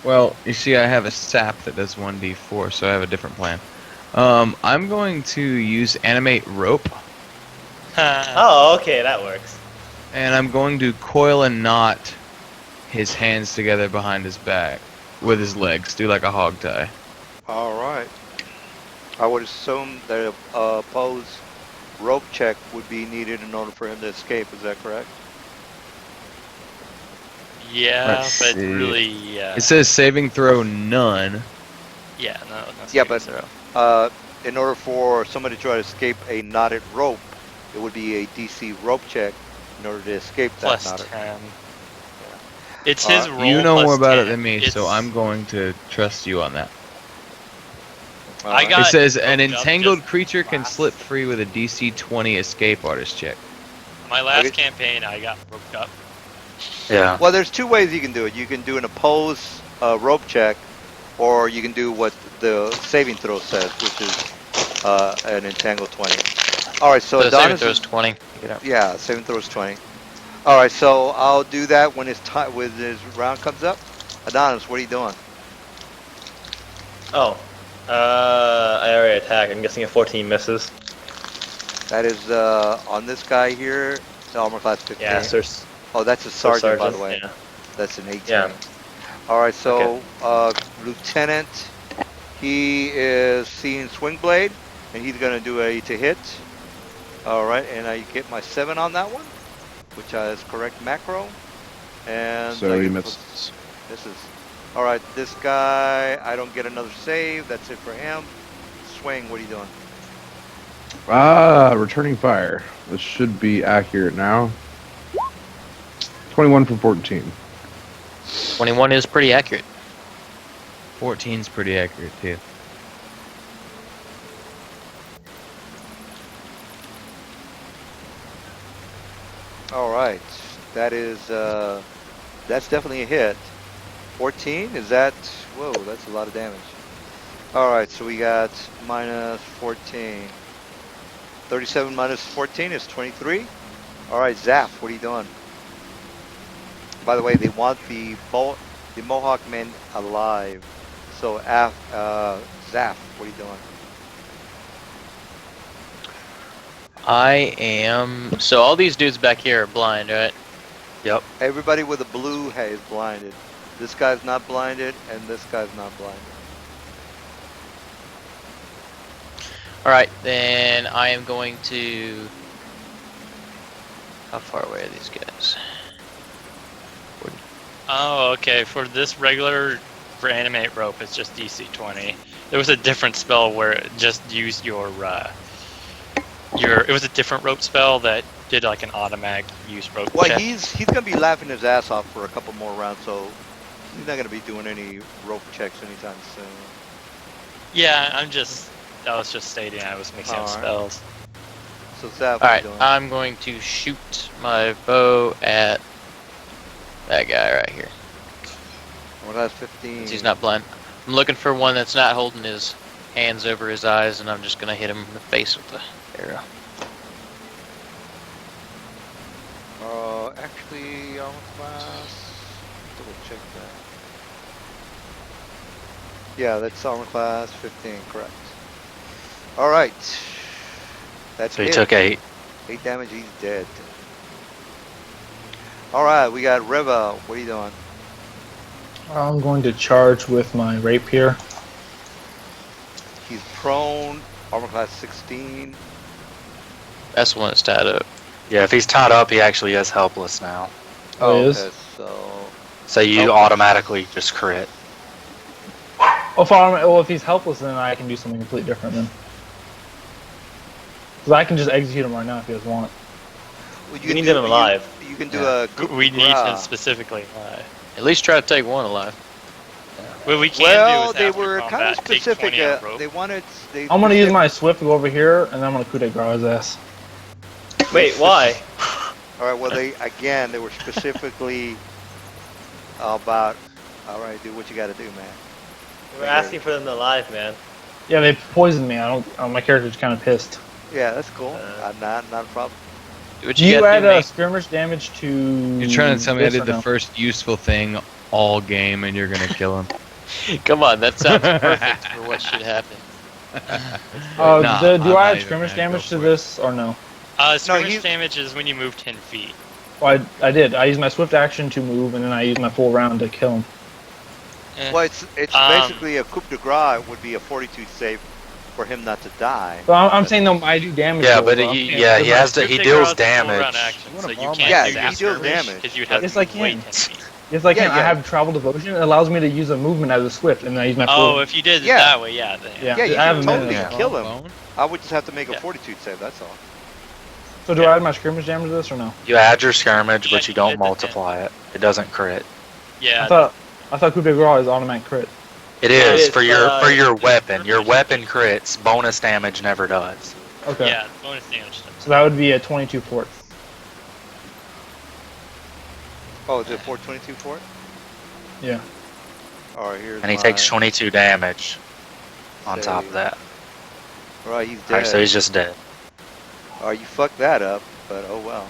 Well, you see, I have a sap that does 1d4, so I have a different plan. I'm going to use animate rope,
Oh, okay, that works.
and I'm going to coil a knot his hands together behind his back with his legs, do like a hog tie.
All right. I would assume that a opposed rope check would be needed in order for him to escape. Is that correct?
Yeah,
Let's
but
see.
really,
It says saving throw none.
yeah, no.
Yeah,
saving
but-
throw.
In order for somebody to try to escape a knotted rope, it would be a DC rope check in order to escape that
Plus
knotted.
10. It's his roll.
You know
plus
more about
10.
it than me, so
It's-
I'm going to trust you on that.
All
I
right.
got-
It says an
roped up
entangled
just
creature can
last.
slip free with a DC 20 escape artist check.
My last
Okay.
campaign, I got roped up.
Yeah.
Well, there's 2 ways you can do it. You can do an opposed rope check, or you can do what the saving throw says, which is an entangled 20. All right, so
So saving
Adonis
throws
is,
20.
yeah, saving throw is 20. All right, so I'll do that when his round comes up. Adonis, what are you doing?
Oh. I already attacked. I'm guessing a 14 misses.
That is on this guy here, the armor class 15.
Yeah, sir.
Oh, that's a
Sir
sergeant, by
Sergeant.
the way.
Yeah.
That's an 18.
Yeah.
All right, so Lieutenant, he is seeing Swing Blade, and he's going to do a to hit. All right, and I get my 7 on that one, which is correct macro. And
So
I
he
get
misses.
this is all right. This guy, I don't get another save. That's it for him. Swing, what are you doing?
Returning fire. This should be accurate now. 21 from 14.
21 is pretty accurate.
14's pretty accurate too.
All right, that is that's definitely a hit. 14, is that? Whoa, that's a lot of damage. All right, so we got minus 14. 37 minus 14 is 23. All right, Zaf, what are you doing? By the way, they want the Mohawk men alive. So, Zaf, what are you doing?
I am. So all these dudes back here are blind, right?
Yep.
Everybody with a blue hat is blinded. This guy's not blinded, and this guy's not blinded.
All right, then I am going to. How far away are these guys?
Oh, okay. For this regular, for animate rope, it's just DC 20. There was a different spell where it just used your. It was a different rope spell that did like an automatic use rope
Well,
check.
he's gonna be laughing his ass off for a couple more rounds, so he's not gonna be doing any rope checks anytime soon.
Yeah, I was just stating I was mixing up
Alright.
spells.
So Zaf, what
All
are
right,
you doing?
I'm going to shoot my bow at that guy right here.
Well, that's 15.
Since he's not blind. I'm looking for one that's not holding his hands over his eyes, and I'm just gonna hit him in the face with the arrow.
Actually, armor class. Double check that. Yeah, that's armor class 15, correct. All right. That's
So he
it.
took 8.
8 damage. He's dead. All right, we got Reva. What are you doing?
I'm going to charge with my rapier.
He's prone. Armor class 16.
That's the one that's tied up.
Yeah, if he's tied up, he actually is helpless now.
Oh, he is?
Okay, so
So you automatically just crit.
If he's helpless, then I can do something completely different then. Because I can just execute him right now if you guys want.
well,
We need them alive.
You can do a coup
We
de
need
grace.
him specifically alive.
At least try to take one alive.
What we can
Well,
do is
they
after
were kind of
combat, take
specific.
20 on rope.
They wanted.
I'm going to use my swift to go over here, and then I'm going to coup de grace his ass.
Wait, why?
All right. Well, they were specifically about. All right, do what you got to do, man.
We're asking for them alive, man.
Yeah, they poisoned me. My character's kind of pissed.
Yeah, that's cool. Not a problem.
Do what
Do
you
you
gotta
add
do, mate.
skirmish damage to...
You're trying to tell me I
this
did
or
the
no?
first useful thing all game and you're gonna kill him.
Come on, that sounds perfect for what should happen.
Nah,
do
I'm
I
not
add
even
skirmish
gonna go
damage to
for it.
this or no?
Skirmish
he's-
damage is when you move 10 feet.
Well, I did. I used my swift action to move, and then I used my full round to kill him.
Well, it's basically a coup de grace would be a fortitude save for him not to die.
But I'm saying though, I do damage.
Yeah,
though,
but
bro.
he has to. He
Coup de
deals
grace is a full
damage.
round action, so you can't
Yeah,
do
he
your
deals
skirmish
damage.
because you would have
Yes,
to
I
move way
can.
10 feet.
Yes, I can.
Yeah,
I
yeah.
have travel devotion. It allows me to use a movement as a swift, and then I use my full.
Oh, if you did it
Yeah.
that way, yeah. Then,
Yeah.
Yeah, you
I have
can
a
totally
minute.
kill him. I would just have to make a
Yeah.
fortitude save. That's all.
So do I add my skirmish damage to this or no?
You add your skirmish,
Yeah,
but you
you
don't
did the
multiply it. It doesn't crit.
Yeah.
I thought coup de grace is automatic crit.
It
Yeah,
is
it's,
for your
it's
weapon. Your
skirmish.
weapon crits. Bonus damage never does.
Okay.
Yeah, bonus damage.
So that would be a 22 fort.
Oh, is it 422 for it?
Yeah.
All right, here's
And he
my
takes 22 damage on top
save.
of that.
All right, he's dead.
Alright, so he's just dead.
All right, you fucked that up, but oh well.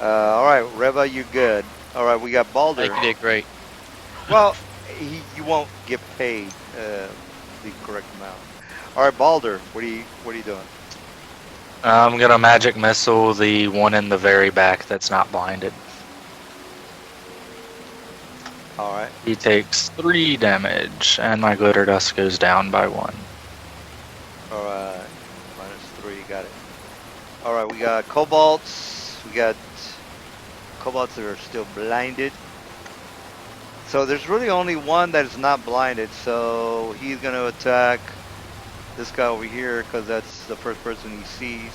All right, Reva, you good. All right, we got Baldur.
I think you did great.
Well, you won't get paid the correct amount. All right, Balder, what are you doing?
I'm gonna magic missile the one in the very back that's not blinded.
All right.
He takes 3 damage, and my glitter dust goes down by 1.
All right. -3. Got it. All right. We got kobolds. We got kobolds that are still blinded. So there's really only one that is not blinded. So he's gonna attack this guy over here because that's the first person he sees.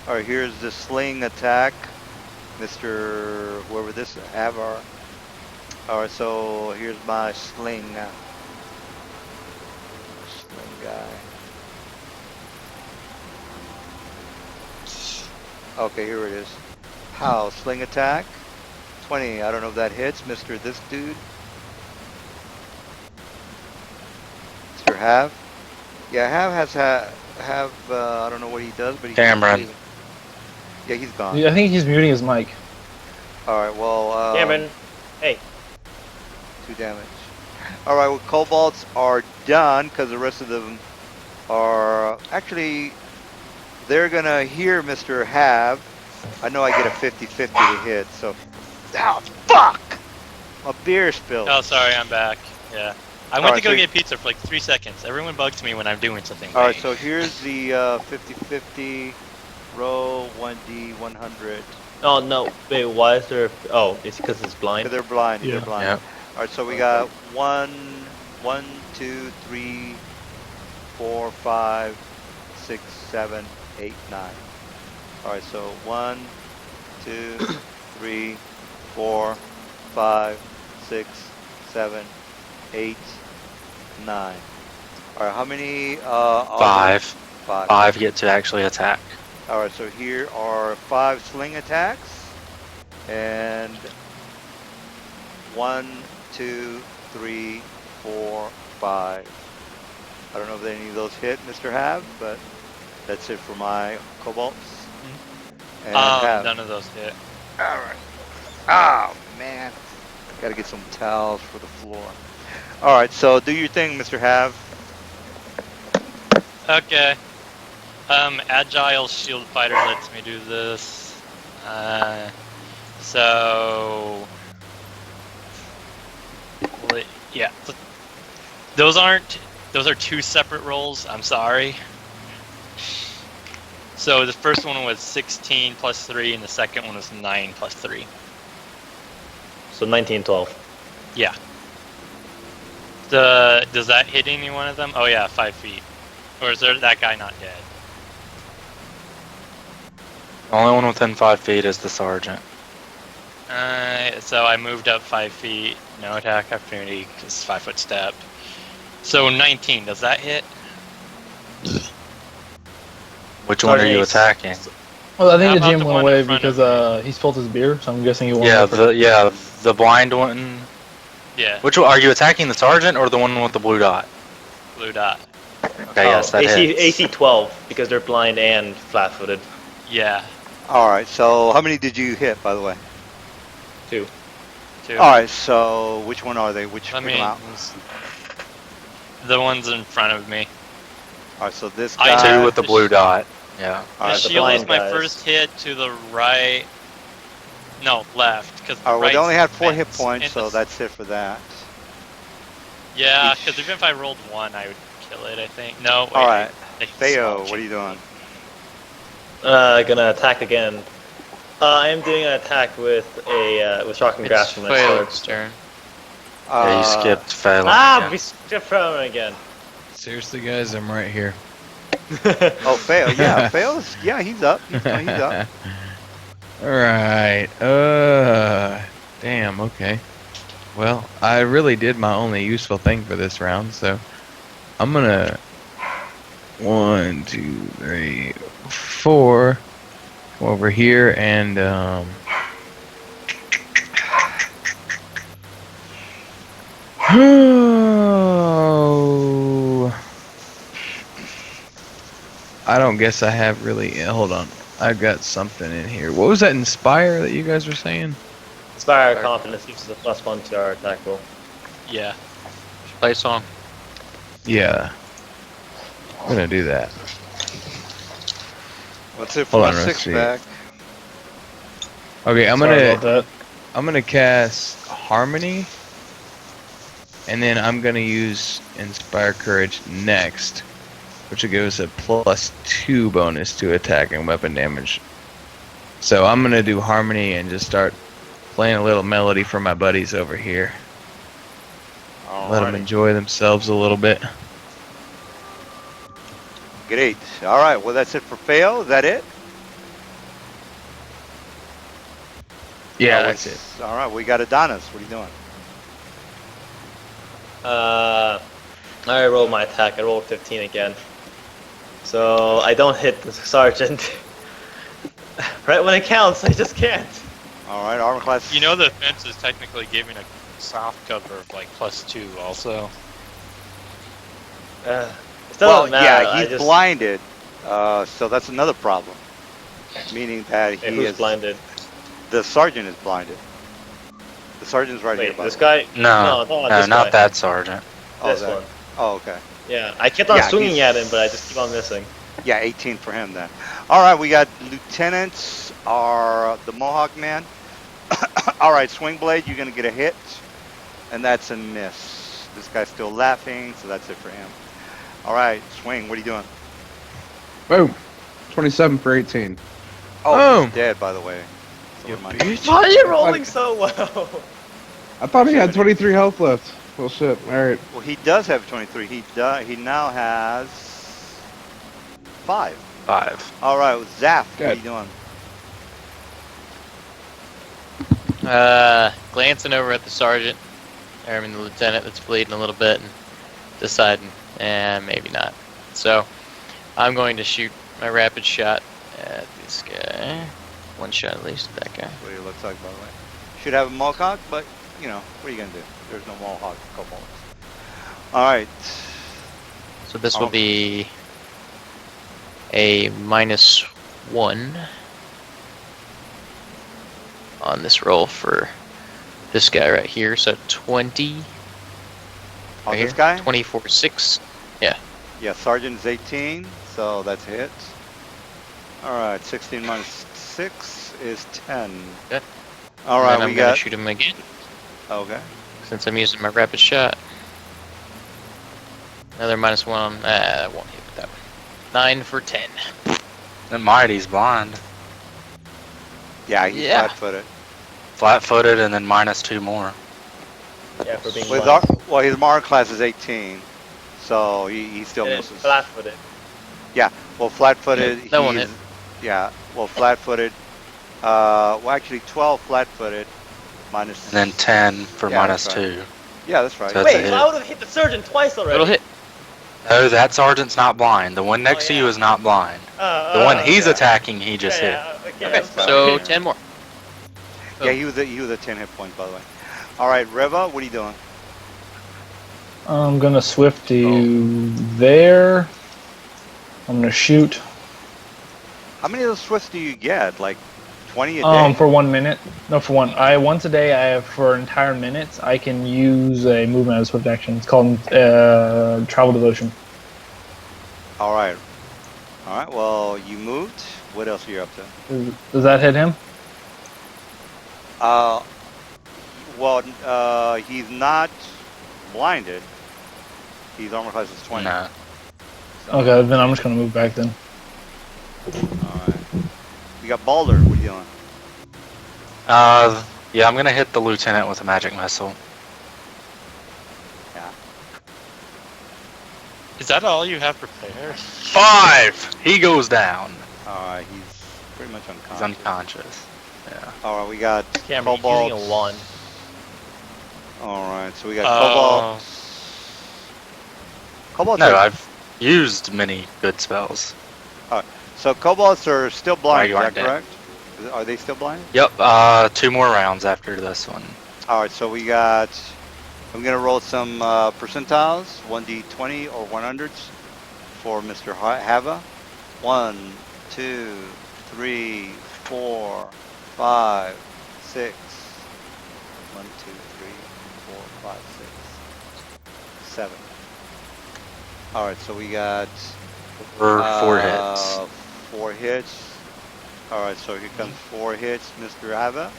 All right. Here's the sling attack, Mr. Whoever this is, Avar. All right. So here's my sling. Sling guy. Okay, here it is. Pow, sling attack. 20. I don't know if that hits, Mr. This dude. Mr. Have. Yeah, Have has I don't know what he does, but he
Cameron.
Yeah, he's gone.
Yeah, I think he's muting his mic.
Alright, well,
Cameron, hey.
2 damage. Alright, well, kobolds are done because the rest of them are actually. They're gonna hear Mr. Have. I know I get a 50-50 to hit, so. Oh, fuck! My beer spilled.
Oh, sorry, I'm back. Yeah. I went
Alright,
to go
so-
get pizza for like 3 seconds. Everyone bugs me when I'm doing something.
Alright, so here's the 50-50. Roll 1d 100.
Oh no, wait, why is there? Oh, it's because it's blind.
They're blind.
Yeah.
They're blind.
Yep.
Alright, so we got 1, 2, 3, 4, 5, 6, 7, 8, 9. Alright, so 1, 2, 3, 4, 5, 6, 7, 8, 9. Alright, how many?
5.
5.
5 get to actually attack.
Alright, so here are 5 sling attacks. And 1, 2, 3, 4, 5. I don't know if any of those hit, Mr. Have, but that's it for my kobolds. And Have.
none of those hit.
Alright. Oh, man. Gotta get some towels for the floor. Alright, so do your thing, Mr. Have.
Okay. Agile shield fighter lets me do this. So. Yeah. Those are 2 separate rolls. I'm sorry. So the first one was 16 plus 3, and the second one was 9 plus 3.
So 19, 12.
Yeah. Does that hit any one of them? Oh yeah, 5 feet. Or is there that guy not dead?
The only one within 5 feet is the sergeant.
So I moved up 5 feet. No attack opportunity because 5-foot step. So 19. Does that hit?
Which one are you
Sergeant.
attacking?
Well, I think
How
the
about
GM
the
went
one
away
in front of
because he spilled his beer, so I'm guessing he won't.
Yeah, the blind one.
Yeah.
Which one are you attacking? The sergeant or the one with the blue dot?
Blue dot.
Okay, yes, that
AC,
hits.
AC 12 because they're blind and flat-footed.
Yeah.
Alright, so how many did you hit, by the way?
2.
2.
Alright, so which one are they? Which
Let
pick
me.
'em out?
The ones in front of me.
Alright, so this
I-
guy.
2 with the blue dot. Yeah.
The
Alright,
the
shield was
blind
my
guys.
first hit to the right. No, left. Because
Alright, well, they only had 4 hit points, so that's it for that.
Yeah,
each-
because even if I rolled 1, I would kill it. I think. No. Wait,
Alright,
I
Theo,
small
what are you doing?
Gonna attack again. I am doing an attack with shocking grasp
It's
from my sword.
Phael's turn.
Yeah, you skipped Phelan.
We skipped from him again.
Seriously, guys, I'm right here.
Oh, Fail, yeah, Fail's, yeah, he's up. He's up.
Alright, damn, okay. Well, I really did my only useful thing for this round, so I'm gonna 1, 2, 3, 4 come over here and I don't guess I have really. Hold on, I've got something in here. What was that inspire that you guys were saying?
Inspire confidence gives us a +1 to our attack roll.
Yeah.
Play a song.
Yeah. I'm gonna do that.
What's it for
Hold
my
on, let's
six
see.
back?
Okay, I'm
Sorry
gonna
about that.
I'm gonna cast Harmony, and then I'm gonna use Inspire Courage next, which will give us a +2 bonus to attack and weapon damage. So I'm gonna do Harmony and just start playing a little melody for my buddies over here. Let them
Alrighty.
enjoy themselves a little bit.
Great. All right. Well, that's it for Feo. Is that it?
Yeah,
Oh,
that's it.
All right. We got Adonis. What are you doing?
I rolled my attack. I rolled 15 again. So I don't hit the sergeant. Right when it counts, I just can't.
All right. Armor class.
You know the fence is technically giving a soft cover of like +2 also.
It still
Well,
doesn't matter.
yeah,
I
he's
just,
blinded. So that's another problem. Meaning that
Hey,
he
who's
is
blinded?
The sergeant is blinded. The sergeant's right here.
Wait,
By
this
the way.
guy?
No,
No,
no,
this
not
guy.
that sergeant.
Oh,
This
that-
one.
Oh, okay.
Yeah, I kept on
Yeah,
swinging
he's-
at him, but I just keep on missing.
Yeah, 18 for him then. All right, we got lieutenants are the Mohawk man. All right, swing blade, you're gonna get a hit, and that's a miss. This guy's still laughing, so that's it for him. All right, swing. What are you doing?
Boom. 27 for 18.
Oh,
Oh.
he's dead, by the way. So
You
am I.
bitch.
Why are you rolling so well?
I thought he had 23 health left. Well, shit. All right.
Well, he does have 23. He now has 5.
5.
All right, Zaf, what are
Good.
you doing?
Glancing over at the sergeant, or I mean the lieutenant that's bleeding a little bit, and deciding, maybe not. So, I'm going to shoot my rapid shot at this guy. One shot at least at that guy.
That's what he looks like, by the way. Should have a Mohawk, but, you know, what are you going to do? There's no Mohawk kobolds. All right.
So this will be a -1 on this roll for this guy right here. So 20.
Oh,
Right
this
here.
guy?
24, 6.
Yeah, Sergeant is 18, so that's a hit. All right, 16 minus 6 is 10.
Okay.
All
And
right,
then I'm
we
gonna
got.
shoot him again
Okay.
since I'm using my rapid shot. Another -1. I won't hit with that one. 9 for 10.
The Mighty's blind.
Yeah, he's
Yeah.
flat-footed.
Flat-footed and then -2 more.
Yeah, for being
Well,
blind.
well, his armor class is 18, so he still
And it's
misses.
flat-footed.
Well, flat-footed.
That won't
he's-
hit.
Yeah. Well, flat-footed. Well, actually, 12 flat-footed minus.
And then 10 for
Yeah, that's
-2.
Yeah, that's right.
So that's a
Wait, so
hit.
I would have hit the surgeon twice already.
It'll hit.
No, that sergeant's not blind. The one next to you
yeah.
is not blind. The one he's
yeah.
attacking, he just hit.
Okay,
Okay,
I'm sorry.
so 10 more.
Yeah, he was a 10 hit point, by the way. All right, Reva, what are you doing?
I'm gonna swift to there. I'm gonna shoot.
How many of those swifts do you get? Like 20 a day?
For 1 minute. No, for one. Once a day. I have for entire minutes. I can use a movement as a swift action. It's called travel devotion.
All right. All right. Well, you moved. What else are you up to?
Does that hit him?
Well, he's not blinded. His armor class is 20.
No.
Okay, then I'm just gonna move back then.
All right. We got Balder. What are you doing?
Yeah, I'm gonna hit the lieutenant with a magic missile.
Is that all you have prepared?
5! He goes down.
All right. He's pretty much unconscious.
He's unconscious. Yeah.
All right. We got
Cameron, you're
Cobalt.
using a wand.
All right. So we got Cobalt. Cobalt.
No, I've used many good spells.
So Cobalts are still blind.
you
Is that
aren't dead.
correct? Are they still blind?
Yep, 2 more rounds after this one.
All right, so we got. I'm gonna roll some percentiles, 1d20 or 100s for Mr. Hava. 1, 2, 3, 4, 5, 6. 1, 2, 3, 4, 5, 6. 7. All right, so we got
Four hits.
4 hits. All right, so here comes 4 hits, Mr. Ava.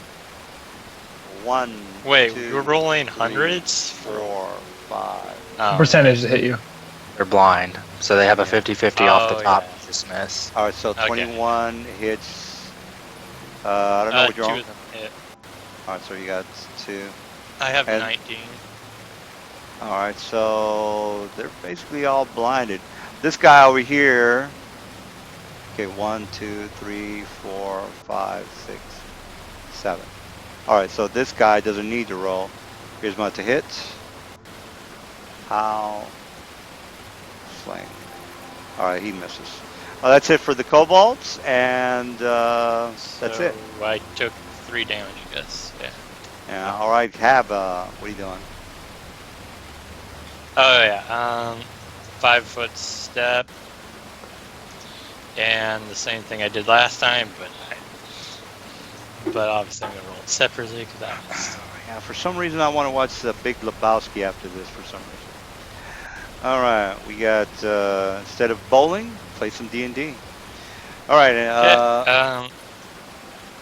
1,
Wait,
2,
you were rolling
3,
hundreds?
4, 5.
Oh,
Percentage to hit you.
They're blind, so they have a 50-50 off the
Oh,
top.
yeah.
Just miss.
All right, so
Okay.
21 hits. I don't know what you're
2
on.
of them hit.
All right, so you got 2.
I have
And-
19.
All right, so they're basically all blinded. This guy over here. Okay, 1, 2, 3, 4, 5, 6, 7. All right, so this guy doesn't need to roll. Here's my to hit. How? Sling. All right, he misses. Well, that's it for the kobolds, and that's it.
So I took 3 damage, I guess. Yeah.
Yeah. All right, Hab, what are you doing?
Oh yeah. 5-foot step. And the same thing I did last time, but obviously I'm gonna roll it separately because I missed.
Yeah, for some reason I want to watch the Big Lebowski after this. For some reason. All right, we got instead of bowling, play some D&D. All right.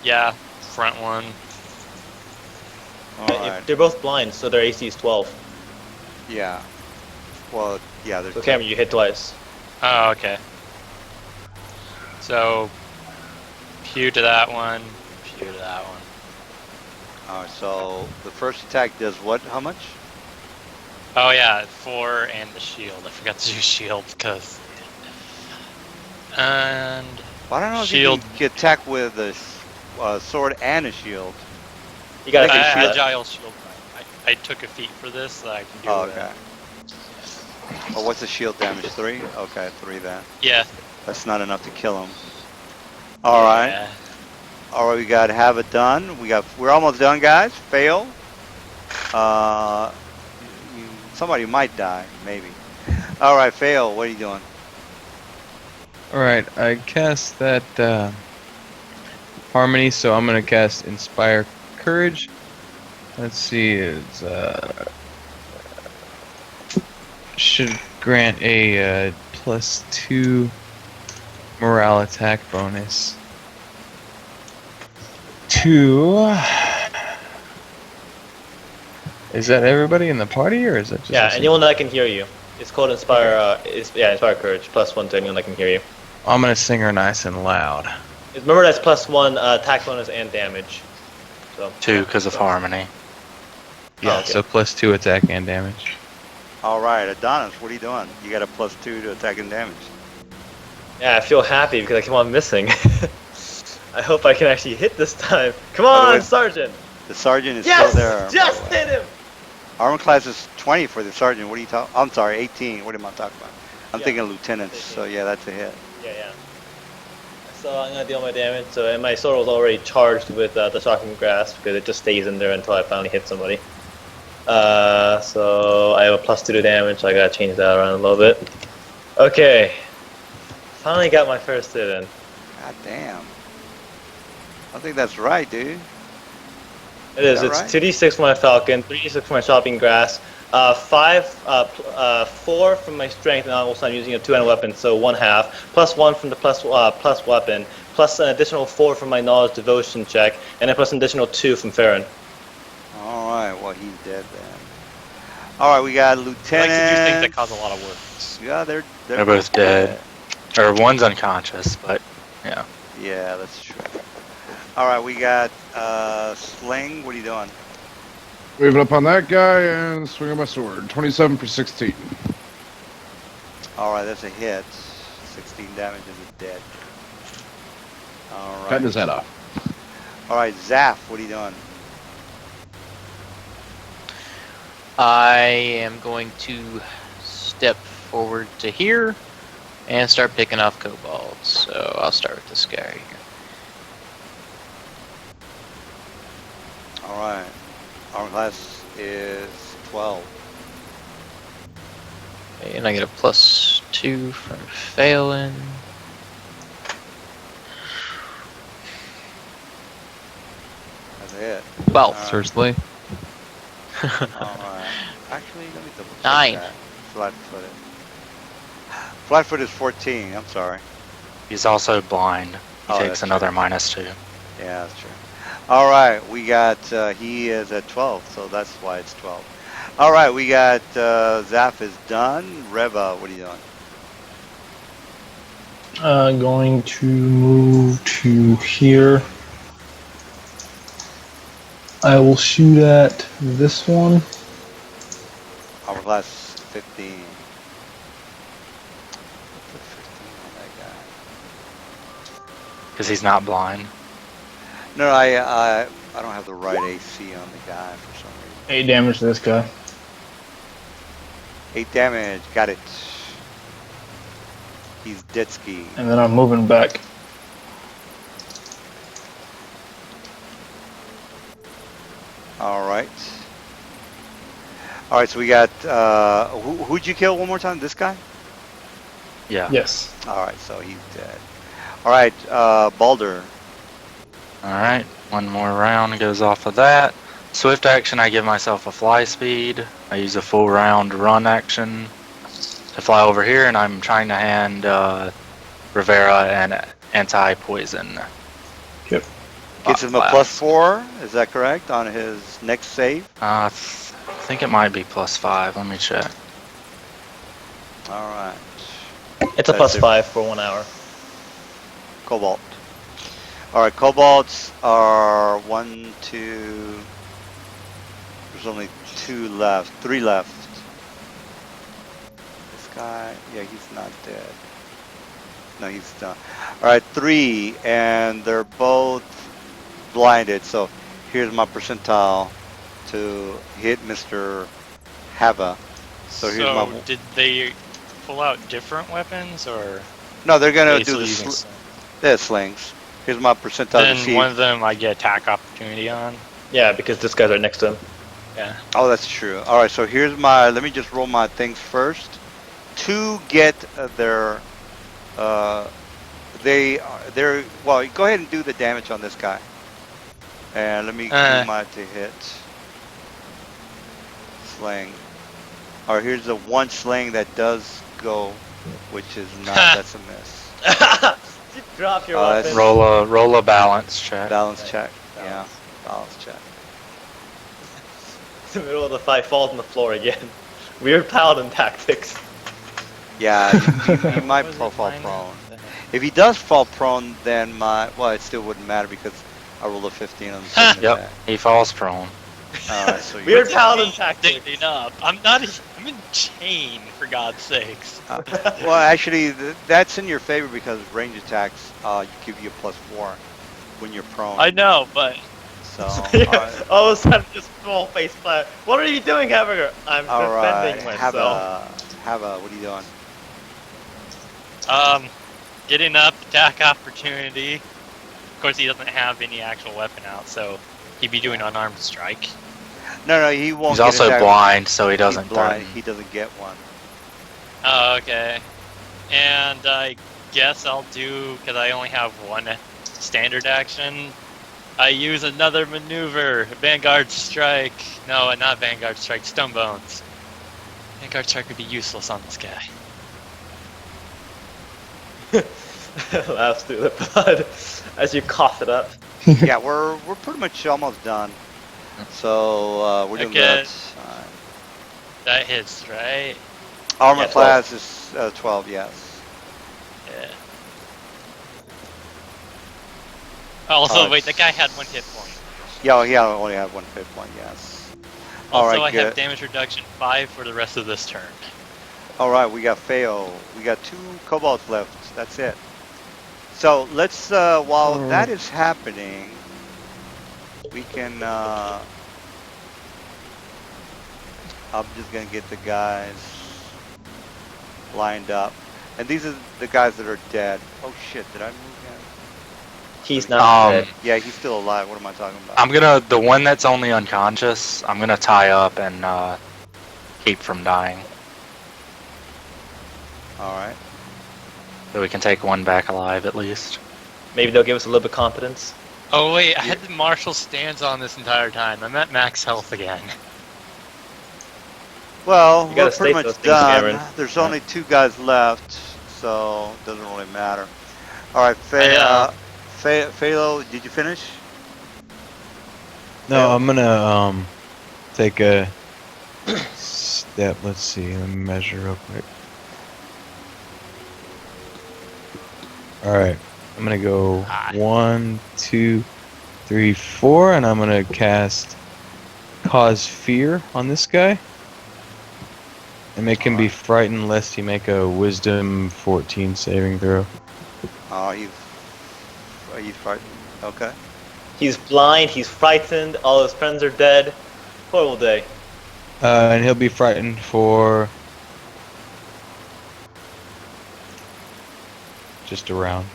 Yeah, front one.
All
If
right.
they're both blind, so their AC is 12.
Yeah. Well, yeah. There's
So Cameron, you hit twice.
Oh, okay. So, pew to that one, pew to that one.
All right. So the first attack does what? How much?
Oh yeah, 4 and the shield. I forgot to do shield because. And
Well, I don't know
Shield.
if you can get attack with a sword and a shield.
You gotta
think
hit
shield-
agile shield. I took a feat for this so I can do
Oh,
it.
okay. Oh, what's the shield damage? 3? Okay, 3 then.
Yeah.
That's not enough to kill him. All right.
Yeah.
All right, we got to have it done. We're almost done, guys. Fail. Somebody might die, maybe. All right, fail. What are you doing?
Alright, I cast that Harmony, so I'm gonna cast Inspire Courage. Let's see, it's should grant a +2 morale attack bonus to. Is that everybody in the party, or is that just?
Yeah,
us?
anyone that can hear you. It's called Inspire. Inspire Courage. +1 to anyone that can hear you.
I'm gonna sing her nice and loud.
Remember that's +1 attack bonus and damage. So
2 because of harmony.
Yeah,
okay.
so +2 attack and damage.
All right, Adonis, what are you doing? You got a +2 to attack and damage.
yeah, I feel happy because I keep on missing. I hope I can actually hit this time. Come
By the
on,
way-
Sergeant!
The sergeant is
Yes!
still there. by
Just
the way.
hit him!
Armor class is 20 for the sergeant. What are you talking? I'm sorry, 18. What am I talking about? I'm
Yeah,
thinking lieutenants.
18.
So yeah, that's a hit.
Yeah. So I'm gonna deal my damage. So and my sword was already charged with the shocking grasp because it just stays in there until I finally hit somebody. So I have a +2 to damage. So I gotta change that around a little bit. Okay. Finally got my first hit in.
God damn. I think that's right, dude.
It is.
that
It's
right?
2d6 for my falcon, 3d6 for my shopping grass, 4 from my strength, and also I'm using a 2-handed weapon, so 1/2, +1 from the plus weapon, plus an additional 4 from my knowledge devotion check, and then plus an additional 2 from Farron.
All right. Well, he's dead then. All right, we got
I
lieutenant.
like to do things that cause a lot of work.
Yeah,
They're both dead. Or one's unconscious, but yeah.
Yeah, that's true. All right, we got Sling. What are you doing?
Wave it up on that guy and swing on my sword. 27 for 16.
All right, that's a hit. 16 damage and he's dead. All right.
Cutting his head off.
All right, Zaf. What are you doing?
I am going to step forward to here and start picking off kobolds. So I'll start with this guy here.
All right. Armor class is 12.
And I get a +2 from Phelan.
That's a hit.
Well,
All right.
Certainly.
All right. Actually, let me double check
9.
that. Flat-footed. Flat-foot is 14. I'm sorry.
He's also blind. He
Oh,
takes
that's
another
true.
-2.
Yeah, that's true. All right, we got. He is at 12, so that's why it's 12. All right, we got. Zaf is done. Reva, what are you doing?
Going to move to here. I will shoot at this one.
Armor class 15. Put 15 on that guy.
Because he's not blind.
No, I don't have the right AC on the guy for some reason.
8 damage to this guy.
8 damage. Got it. He's dead ski.
And then I'm moving back.
All right. All right, so we got. Who'd you kill one more time? This guy?
Yeah.
Yes.
All right, so he's dead. All right, Balder.
Alright, one more round goes off of that. Swift action, I give myself a fly speed. I use a full round run action to fly over here, and I'm trying to hand Rivera an anti-poison.
Gets him a +4. Is that correct on his next save?
I think it might be +5. Let me check.
All right.
It's a
That's it.
+5 for 1 hour.
Cobalt. All right, cobalts are 1, 2. There's only 2 left. 3 left. This guy, yeah, he's not dead. No, he's done. All right, 3, and they're both blinded. So here's my percentile to hit Mr. Hava. So here's my.
did they pull out different weapons, or
No, they're gonna
they
do
still
the
using
slings. Here's my percentile to
Then
see.
one of them I get attack opportunity on.
Yeah, because this guy's right next to him.
Yeah.
Oh, that's true. All right, so here's my. Let me just roll my things first. To get their. They're. Well, go ahead and do the damage on this guy. And let me do my to hit. Sling. All right, here's the one sling that does go, which is not. That's a miss.
You drop your
that's-
weapon.
Roll a balance check.
Balance check. Yeah, balance check.
In the middle of the fight, falls on the floor again. Weird paladin tactics.
Yeah, he might fall prone. If he does fall prone, then it still wouldn't matter because I rolled a 15 on the second
Yep,
attack.
he falls prone.
Alright, so you're
Weird paladin tactics.
Standing up. I'm in chain, for God's sakes.
well, actually, that's in your favor because range attacks give you a +4 when you're prone.
I know, but
So, alright.
All of a sudden, just small face plant. What are you doing, Hamburger? I'm
Alright,
defending myself.
what are you doing?
getting up, attack opportunity. Of course, he doesn't have any actual weapon out, so he'd be doing unarmed strike.
No, he won't
He's
get
also
attacked.
blind, so he
He's
doesn't
blind.
threaten.
He doesn't get one.
Oh, okay. And I guess I'll do, because I only have one standard action, I use another maneuver. Vanguard Strike. No, not Vanguard Strike, Stone Bones. Vanguard Strike would be useless on this guy.
Laughs through the blood as you cough it up.
Yeah, we're pretty much almost done. So we're doing
Okay.
good.
That hits, right?
Armor
Yeah, 12.
class is 12, yes.
Yeah. Also,
Alright.
wait, the guy had 1 hit point.
Yeah, he only had 1 hit point, yes.
Also,
Alright,
I
good.
have damage reduction 5 for the rest of this turn.
Alright, we got Feo. We got 2 kobolds left. That's it. So let's, while that is happening, we can, I'm just gonna get the guys lined up. And these are the guys that are dead. Oh shit, did I move him?
He's not dead.
Yeah, he's still alive. What am I talking about?
The one that's only unconscious, I'm gonna tie up and keep from dying.
Alright.
So we can take one back alive at least.
Maybe they'll give us a little bit of confidence.
Oh wait, I had the martial stance on this entire time. I'm at max health again.
Well,
You
we're
gotta
pretty
state those
much
things,
done.
Cameron.
There's only 2 guys left, so it doesn't really matter. All right, Phalo, did you finish?
No,
Phalo?
I'm gonna take a step. Let's see. Let me measure real quick. All right, I'm gonna go 1, 2, 3, 4, and I'm gonna cast Cause Fear on this guy, and make him be
Alright.
frightened lest he make a Wisdom 14 saving throw.
Oh, he's frightened. Okay.
He's blind, he's frightened, all his friends are dead. Horrible day.
And he'll be frightened for just a round.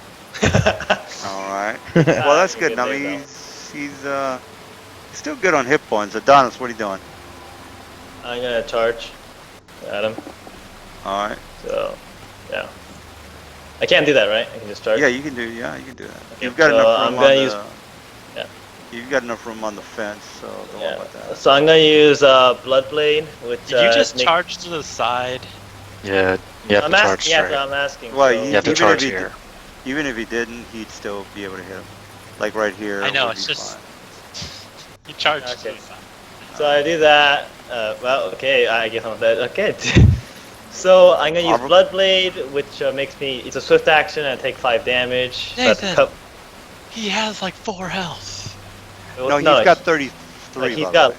All right. Well, that's good. I mean, he's still good on hit points. Adonis, what are you doing?
I'm gonna charge at him.
All right.
So, yeah. I can't do that, right? I can just charge?
Yeah, you can do. Yeah, you can do that.
Okay,
You've got
so
enough
I'm
room
gonna
on
use-
the.
yeah.
You've got enough room on the fence, so don't worry about that.
So I'm gonna use Bloodblade, which
Did you just
make-
charge to the side?
Yeah, you have
I'm
to
asking,
charge
yeah,
straight.
I'm asking.
Well,
so-
You have to
even
charge
if he
here.
Even if he didn't, he'd still be able to hit him. Like right here.
I know,
would
it's
be
just-
fine.
You charged to
Okay.
the side.
So I do that. Well, okay, I guess I'm dead. Okay. So I'm gonna use
Armor-
Bloodblade, which makes me. It's a swift action and I take 5 damage. So that's a
Nathan. He has like 4 health.
No, he's got 33.
he's
by the
got-
way.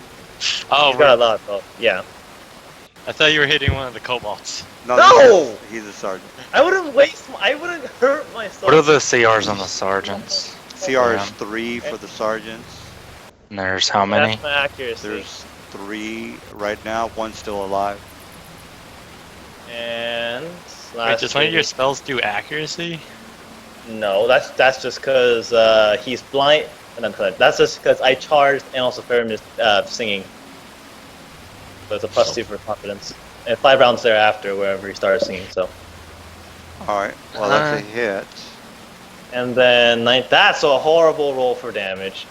Oh,
He's got a lot. So yeah.
I thought you were hitting one of the kobolds.
No!
He's a sergeant.
I wouldn't waste. I wouldn't hurt myself.
What are the CRs on the sergeants?
CR
Yeah.
is 3 for the sergeants.
And there's how many?
That's my accuracy.
There's 3 right now. 1's still alive.
And
Wait, does one of your spells do accuracy?
No, that's just because he's blind. And that's just because I charged and also Farum is singing. So it's a +2 for confidence. And 5 rounds thereafter, wherever he started singing. So.
All right. Well, that's a hit.
And then that's a horrible roll for damage.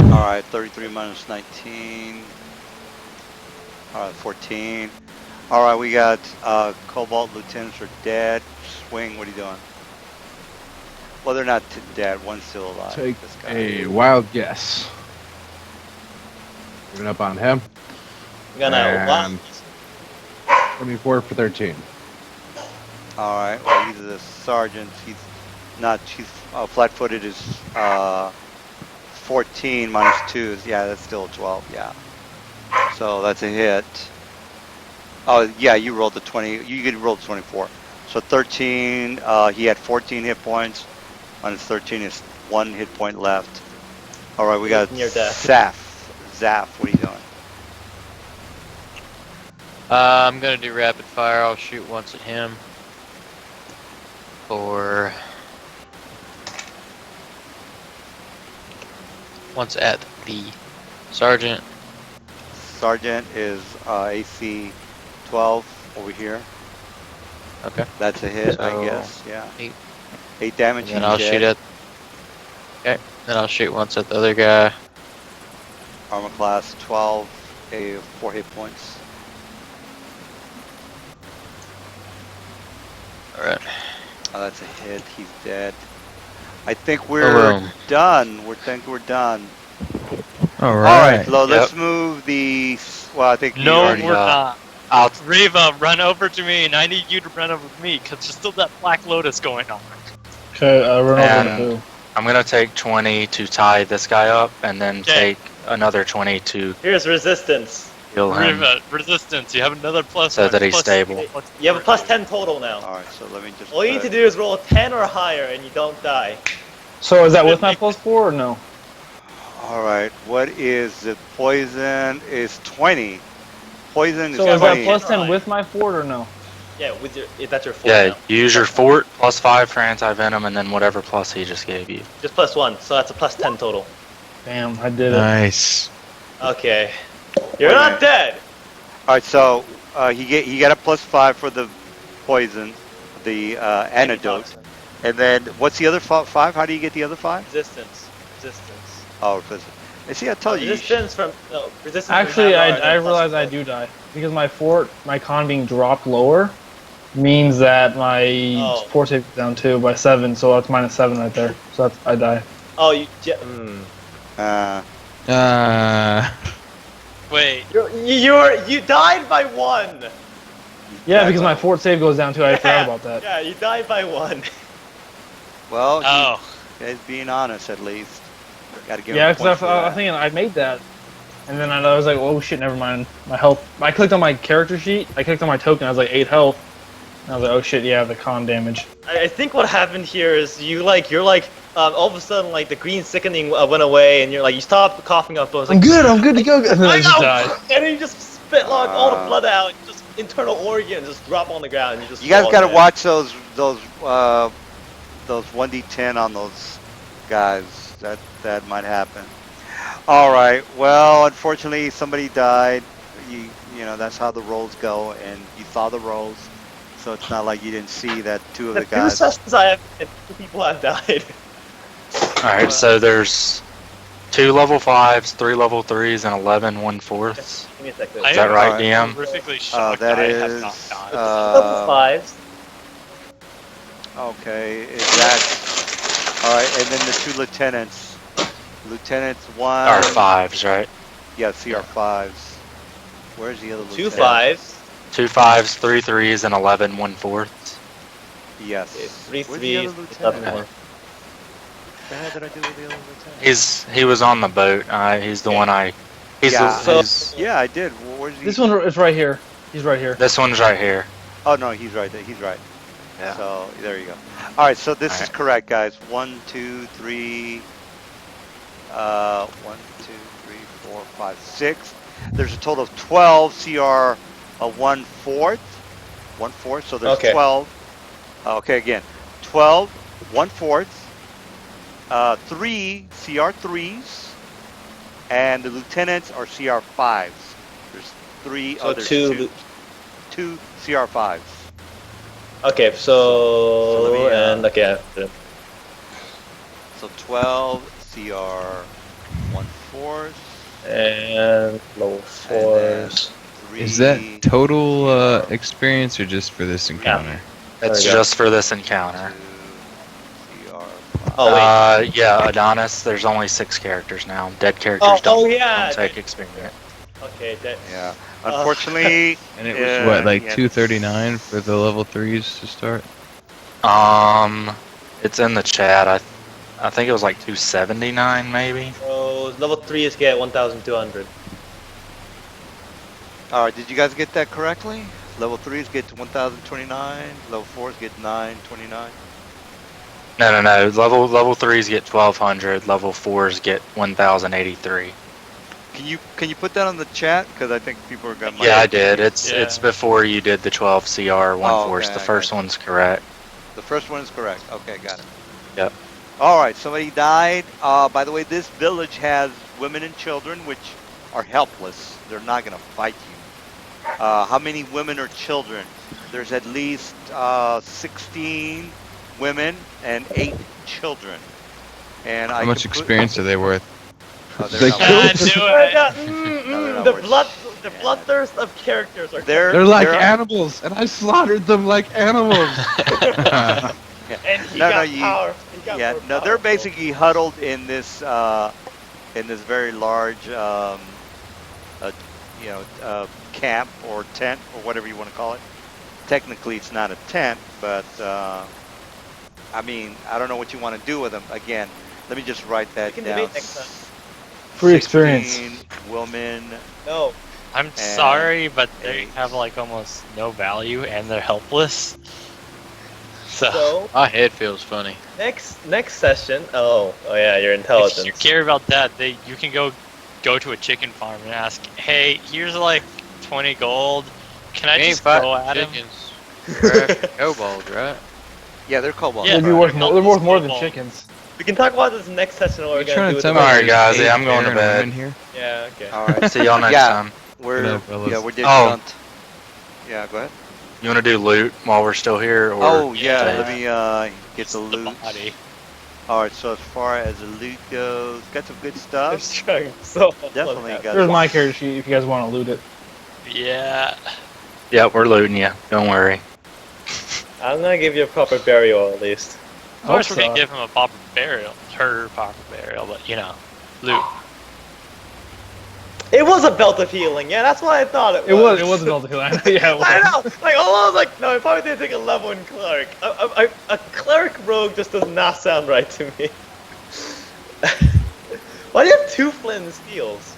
All right. 33 minus 19. All right. 14. All right. We got Cobalt lieutenants are dead. Swing. What are you doing? Well, they're not dead. One's still alive.
Take
this guy.
a wild guess. Giving up on him.
I'm gonna
And 24 for 13.
All right. Well, he's a sergeant. He's not. He's flat-footed is 14 minus 2. Yeah, that's still 12. Yeah. So that's a hit. Oh yeah, you rolled the 20. You could roll the 24. So 13. He had 14 hit points. Minus 13 is 1 hit point left. All right, we got
Near death.
Zaf, what are you doing?
I'm gonna do rapid fire. I'll shoot once at him. Or once at the sergeant.
Sergeant is AC 12 over here.
Okay.
That's a hit, I
So,
guess. Yeah.
8.
8 damage.
And then I'll shoot at. Okay. Then I'll shoot once at the other guy.
Armor class 12, 4 hit points.
Alright.
Oh, that's a hit. He's dead. I think we're done. We're done.
All
All
right.
right, Lo, let's move the. Well, I think you
No,
already.
we're not.
I'll
Reva, run over to me, and I need you to run over to me, because there's still that Black Lotus going on.
Okay, run over
And-
to who?
I'm gonna take 20 to tie this guy up, and then
Okay.
take another 20 to
Here's resistance.
heal him.
Reva, resistance, you have another plus
So
one,
that he's
plus-
stable.
plus
You have a
four.
+10 total now.
All right, so let me just.
All you need to do is roll a 10 or higher, and you don't die.
So is that with my +4 or no?
All right, what is the poison? Is 20. Poison is
So is that
20.
+10 with my fort or no?
Yeah, with your if that's your 4
Yeah,
now.
you use your fort plus 5 for anti-venom, and then whatever plus he just gave you.
Just +1, so that's a +10 total.
Damn, I did it.
Nice.
Okay. You're
Wait a
not
minute.
dead!
All right, so he got a +5 for the poison, the antidote, and then what's the other 5? How do you get the other 5?
Resistance.
Oh, resistance. And see, I told you.
Resistance from no resistance.
Actually,
from Havlar, and
I
then plus
realize I
four.
do die because my con being dropped lower means that my
Oh.
fort save is down 2 by 7, so that's -7 right there. So that's I die.
Oh, you.
Wait,
You died by 1.
Yeah, because my fort save goes down 2. I forgot about that.
Yeah, you died by 1.
Well,
oh,
he's being honest at least. Got to give
Yeah,
him
because
points
I
for
was
that.
thinking I made that, and then I was like, oh shit, never mind. My health. I clicked on my character sheet. I clicked on my token. I was like 8 health. And I was like, oh shit, yeah, the con damage.
I think what happened here is you're like all of a sudden like the green sickening went away and you're like you stopped coughing up blows.
I'm good. I'm good to go. And then I just died.
And then you just spit like all the blood out, and just internal organs just drop on the ground. And you just.
You guys
fall
got to
dead.
watch those 1d10 on those guys. That might happen. All right. Well, unfortunately, somebody died. You know that's how the rolls go, and you saw the rolls, so it's not like you didn't see that two of the
The 2
guys.
sessions I have, and 2 people have died.
Alright, so there's 2 level 5s, 3 level 3s, and 11 1/4.
Give me a second.
I
Is that
am
right,
Alright.
DM?
horrifically shocked
That
I have
is
not died.
Level 5s.
Okay. Is that all right? And then the 2 lieutenants. Lieutenants 1.
Or 5s, right?
Yeah, CR5s. Where's the other
2
lieutenant?
5s.
2 5s, 3 3s, and 11 1/4.
Yes.
3
Where's the other
3s.
lieutenant?
11 more.
What the hell did I do with the other lieutenant?
He was on the boat. He's the one I. He's
Yeah.
the. He's,
Yeah, I did. Where's he?
This one is right here. He's right here.
this one's right here.
Oh no, he's right there. He's right.
Yeah.
So there you go. All right, so this is
Alright.
correct, guys. 1, 2, 3. 1, 2, 3, 4, 5, 6. There's a total of 12 CR 1/4. 1/4. So there's
Okay.
12. Okay, again, 12 1/4. 3 CR3s, and the lieutenants are CR5s. There's 3
So
others.
2.
2 CR5s.
Okay,
So
so
let me,
and okay.
So 12 CR 1/4.
And low 4s.
Is that total experience or just for this encounter?
It's
There we go.
just for this encounter.
Oh wait.
Yeah, Adonis. There's only 6 characters now. Dead characters
Oh,
don't,
yeah.
don't take experience.
Okay. That.
Yeah. Unfortunately,
And it was
Yeah,
what, like
yeah.
239 for the level 3s to start?
It's in the chat. I think it was like 279 maybe.
So level 3s get 1,200.
all right. Did you guys get that correctly? Level 3s get to 1,029. Level 4s get 929.
No. Level 3s get 1200. Level 4s get 1083.
Can you put that on the chat? Because I think people are gonna.
Yeah, I did. It's
Yeah.
before you did the 12 CR 1/4.
okay,
The
I
first
got
one's correct.
The first one is correct. Okay, got it.
Yep.
All right, somebody died. By the way, this village has women and children which are helpless. They're not going to fight you. How many women or children? There's at least 16 women and 8 children. And
How much experience are they worth?
They
not
killed
worth-
I knew it.
No, they're not
The
worth-
the bloodthirst of characters are.
They're
like
they're-
animals, and I slaughtered them like animals.
And he
No, no,
got
you-
power. He got
Yeah,
more
no, they're
powerful.
basically huddled in this very large, camp or tent or whatever you want to call it. Technically, it's not a tent, but I mean, I don't know what you want to do with them. Again, let me just write that
We can
down.
debate next time.
Free experience.
16 women.
No.
I'm
And
sorry, but they
8.
have like almost no value and they're helpless. So,
So
My head feels funny.
next session. Oh yeah, your
if
intelligence.
you care about that, you can go to a chicken farm and ask, hey, here's like 20 gold. Can I
You ain't
just go
fighting
at him?
chickens. You're after kobolds, right?
Yeah, they're cobalt.
Yeah,
They'd be worth
they're
more. They're worth more than
cobalt.
chickens.
We can talk about this next session. What we're
You
gonna
trying
do
to
with
tell
the
me
Alright,
there's
guys, yeah,
8
I'm going to
barren
bed.
women here?
Yeah. Okay.
All right.
See y'all next
Yeah.
time.
We're
Good night, fellas.
yeah, we're getting
Oh.
done. Yeah, go ahead.
You want to do loot while we're still here? Or
Oh yeah,
Yeah.
let me get the
The
loot.
body.
All right. So as far as the loot goes, got some good stuff.
It's trying so hard.
Definitely got.
There's my character sheet if you guys want to loot it.
Yeah.
Yeah, we're looting you. Don't worry.
I'm gonna give you a proper burial at least.
Of course, we're
Hope
gonna
so.
give him a proper burial. Her proper burial, but you know, loot.
It was a belt of healing. Yeah, that's what I thought it was.
It was a Delta Kill. Yeah, it was.
I know. Like, I was like, no, I probably didn't take a level in cleric. A cleric rogue just does not sound right to me. Why do you have 2 flint and steels?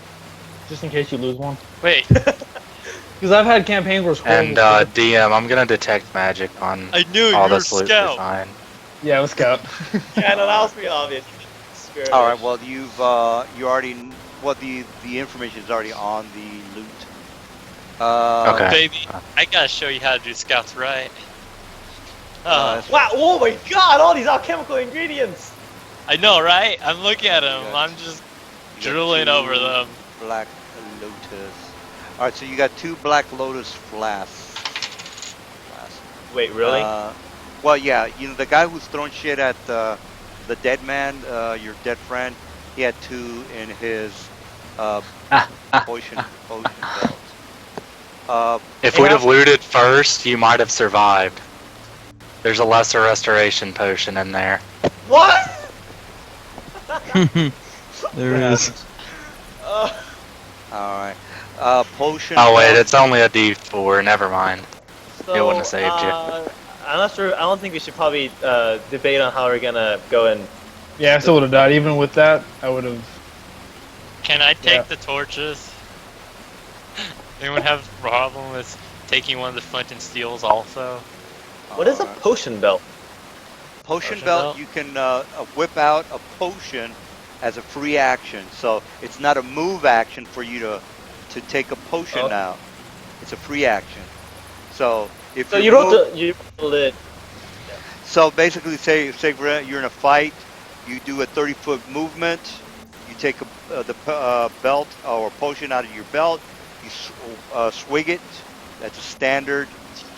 Just in case you lose one.
Wait,
Because I've had campaigns where scrolls.
And DM, I'm gonna detect magic on
I knew
all
you were
this loot we
scout.
find.
Yeah, let's scout.
Yeah, no, that was pretty obvious. Spirit
All right.
Wish.
Well, you already. Well, the information is already on the loot.
Okay.
Baby, I gotta show you how to do scouts right.
that's-
Wow! Oh my God! All these alchemical ingredients.
I know, right? I'm looking at them.
Yeah.
I'm just
You got
drooling
2
over them.
Black Lotus. All right. So you got 2 Black Lotus flasks.
Wait, really?
Well, yeah. You know the guy who's throwing shit at the dead man, your dead friend. He had 2 in his potion belt.
If we'd have looted first, you might have survived. There's a lesser restoration potion in there.
What?
There is.
All right. Potion.
Oh wait,
belt.
it's only a D4. Never mind.
So,
It wouldn't have saved you.
I'm not sure. I don't think we should probably debate on how we're gonna go and.
Yeah, I still would have died. Even with that, I would have.
Can I take
Yeah.
the torches? Anyone have a problem with taking one of the flint and steels also?
What is a
Alright.
potion belt?
Potion
Potion
belt?
belt?
You can whip out a potion as a free action. So it's not a move action for you to take a potion
Oh.
out. It's a free action. So if
So
you
you wrote
move-
the lid.
So basically, say you're in a fight, you do a 30-foot movement, you take the belt or potion out of your belt, you swig it. That's a standard.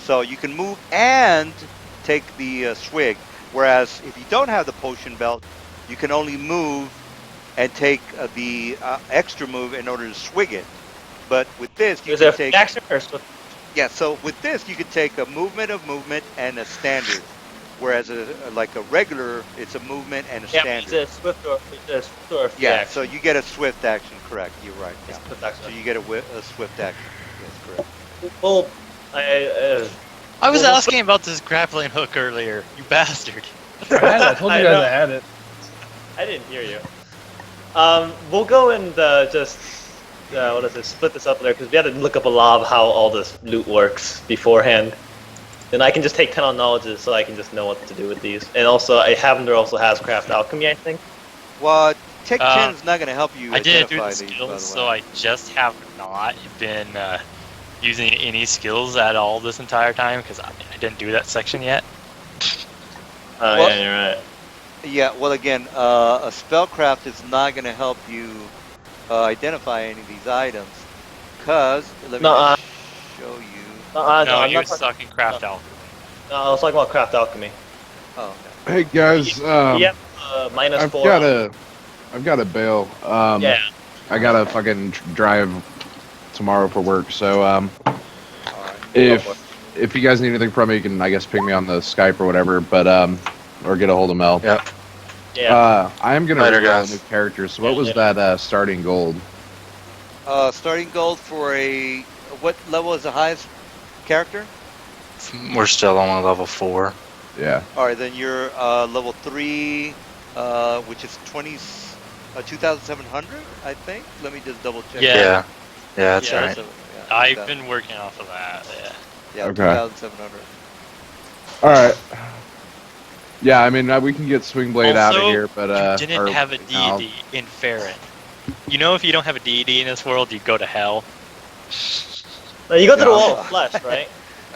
So you can move and take the swig. Whereas if you don't have the potion belt, you can only move and take the extra move in order to swig it. But with this, you
Is there
can
a
take.
action or swift?
Yeah, so with this, you could take a movement and a standard. Whereas like a regular, it's a movement and a
Yeah,
standard.
it's a swift or a free
Yeah,
action.
so you get a swift action, correct. You're right.
It's
Yeah.
a swift action.
So you get a swift action. Yes, correct.
Well,
I was
Well,
asking about this grappling hook earlier, you bastard.
I had it. I told you
I
guys
know.
I had it.
I didn't hear you. We'll go and just what is it? Split this up there because we had to look up a lot of how all this loot works beforehand. Then I can just take 10 on knowledge so I can just know what to do with these. And also, Havender also has craft alchemy, I think.
Well, Tech
Uh,
10's not going to help you
I didn't do
identify
the
these,
skills,
by the
so
way.
I just have not been using any skills at all this entire time because I didn't do that section yet.
Oh
Well-
yeah, you're right.
Yeah, well, again, a spellcraft is not going to help you identify any of these items. Because, let me
No,
just show you.
No,
I'm
you're
not talking-
stuck in craft alchemy.
no, I was talking about craft alchemy.
Oh, okay.
Hey guys,
Yep, minus
I've
4.
got a bail.
Yeah.
I gotta fucking drive tomorrow for work. So
All right.
if you guys need anything from me, you can I guess ping me on the Skype or whatever. But or get a hold of Mel.
Yep.
Yeah.
I am gonna
Later,
roll a
guys.
new character. So what
Yeah,
was
later.
that starting gold?
Starting gold for a. What level is the highest character?
We're still only level 4.
Yeah.
All right, then you're level 3, which is 2,700, I think. Let me just double check.
Yeah.
Yeah. Yeah, that's
Yeah,
right.
So, yeah,
I've
2,000
been working off of that. Yeah.
Yeah,
Okay.
2,700.
All right. Yeah, I mean we can get Swingblade out of
Also,
here, but
you didn't
or-
have a
no.
deity in Farron. You know, if you don't have a deity in this world, you go to hell.
No, you go to the
Yeah.
wall of flesh, right?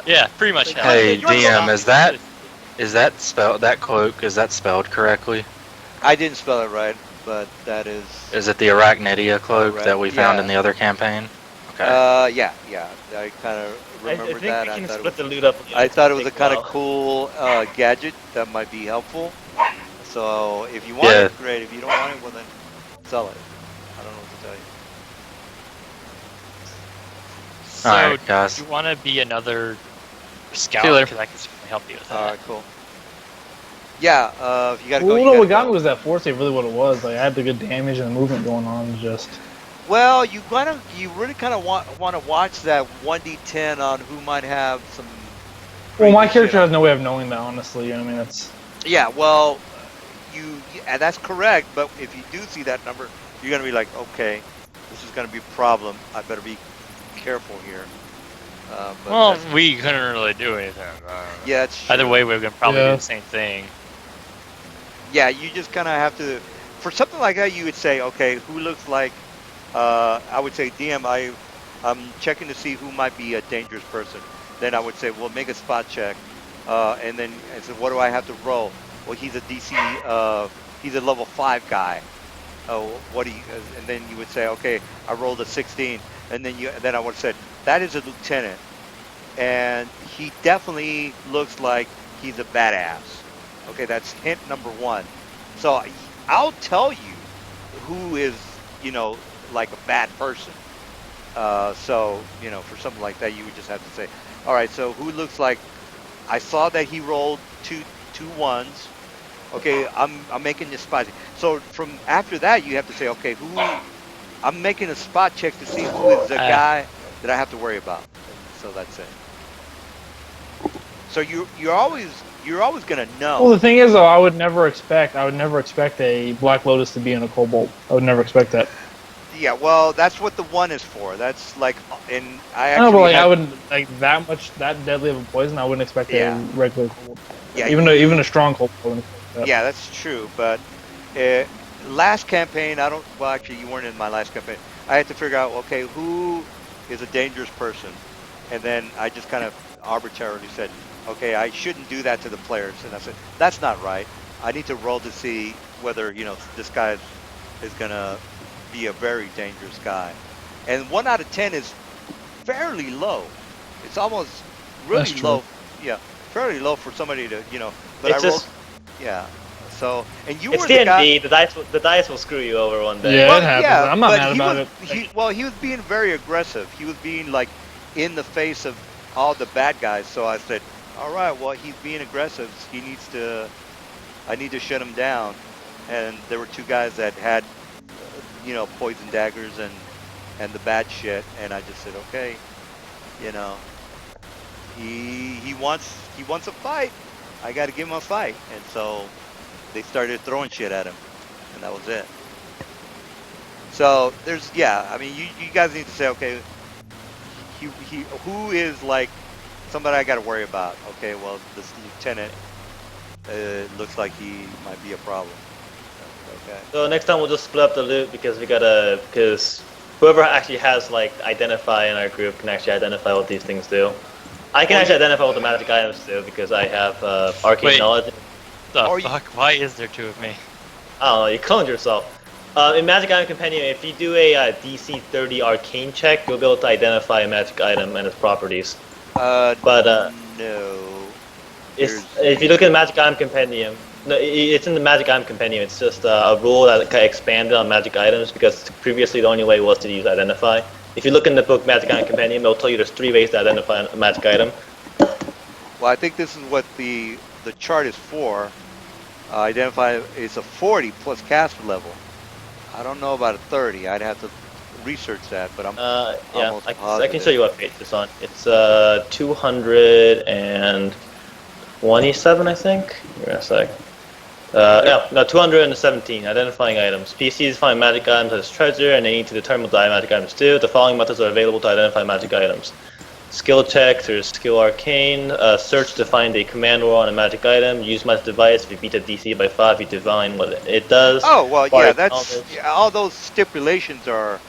Yeah, pretty much hell.
Hey,
You wanna go
DM,
back-
is that spelled that cloak? Is that spelled correctly?
I didn't spell it right, but that is.
Is it the Arachnidia cloak that we found
Yeah.
in the other campaign? Okay.
Yeah. I kind of
I
remember
think
that.
we can
I thought
split
it
the
was,
loot up.
I thought it was a kind of
well.
cool gadget that might be helpful. So if you want
Yeah.
it, great. If you don't want it, well then sell it. I don't know what to tell you.
So,
Alright, guys.
do you want to be another scout?
See you later.
Because I can certainly help you with that.
All right, cool. Yeah, if you gotta go,
Well,
you
no,
gotta
what got
go.
me was that force save really what it was. Like I had the good damage and the movement going on. Just
Well, you really kind of want to watch that 1d10 on who might have some.
well, my
crazy shit
character
on
has no way of knowing that. Honestly, you know what I mean, that's
Yeah, well, and that's correct. But if you do see that number, you're gonna be like, okay, this is gonna be a problem. I better be careful here. But
Well,
that's-
we couldn't really do anything.
yeah, it's
Either
true.
way, we're gonna probably
Yeah.
do the same thing.
Yeah, you just kind of have to. For something like that, you would say, okay, who looks like? I would say, DM, I'm checking to see who might be a dangerous person. Then I would say, well, make a spot check, and then I said, what do I have to roll? Well, he's a DC. He's a level 5 guy. Oh, what do you? And then you would say, okay, I rolled a 16, and then I would have said, that is a lieutenant, and he definitely looks like he's a badass. Okay, that's hint number 1. So I'll tell you who is, like a bad person. So, for something like that, you would just have to say, all right, so who looks like, I saw that he rolled two ones. Okay, I'm making this spot. So from after that, you have to say, okay, I'm making a spot check to see who is the guy that I have to worry about. So that's it. So you're always gonna know.
well. The thing is, though, I would never expect a Black Lotus to be in a Cobalt. I would never expect that.
Yeah, well, that's what the 1 is for. That's like, and I
I know,
actually
but like
had-
I wouldn't like that deadly of a poison. I wouldn't expect
Yeah.
a regular Cobalt.
Yeah,
even a strong Cobalt. I wouldn't expect that.
Yeah, that's true. But last campaign, well, actually, you weren't in my last campaign. I had to figure out, okay, who is a dangerous person, and then I just kind of arbitrarily said, okay, I shouldn't do that to the players, and I said that's not right. I need to roll to see whether this guy is gonna be a very dangerous guy, and 1 out of 10 is fairly low. It's almost really
That's true.
low. Yeah, fairly low for somebody to. But
It's
I rolled.
just
Yeah. So, and you
it's
were the guy.
D&D. The dice will screw you over one day.
Yeah,
Well,
it happens.
yeah,
I'm not
but
mad
he
about
was,
it.
he was being very aggressive. He was being like in the face of all the bad guys. So I said, all right, well, he's being aggressive. I need to shut him down. And there were 2 guys that had, poison daggers and the bad shit. And I just said, okay, he wants a fight. I got to give him a fight. And so they started throwing shit at him, and that was it. So I mean, you guys need to say, okay, who is like somebody I got to worry about? Okay, well, this lieutenant looks like he might be a problem. Okay.
So next time we'll just split up the loot because because whoever actually has like identify in our group can actually identify what these things do. I can actually identify what the magic items do because I have arcane
Wait.
knowledge.
The
Or you-
fuck? Why is there 2 of me?
I don't know, you cloned yourself. In Magic Item Compendium, if you do a DC 30 arcane check, you'll be able to identify a magic item and its properties. But
No.
if you look at the Magic Item Compendium, no, it's in the Magic Item Compendium. It's just a rule that kind of expanded on magic items because previously the only way was to use identify. If you look in the book Magic Item Compendium, it'll tell you there's 3 ways to identify a magic item.
Well, I think this is what the chart is for. Identify is a 40 plus caster level. I don't know about a 30. I'd have to research that, but I'm
Yeah,
almost
I can
positive.
show you what page it's on. It's 227, I think. Give me a sec. 217. Identifying items. PCs find magic items as treasure, and they need to determine what the magic items do. The following methods are available to identify magic items: skill check, there's skill arcane, search to find a command roll on a magic item, use magic device. If you beat the DC by 5, you divine what it does.
Oh, well, yeah,
Bardic
that's
knowledge.
all those stipulations are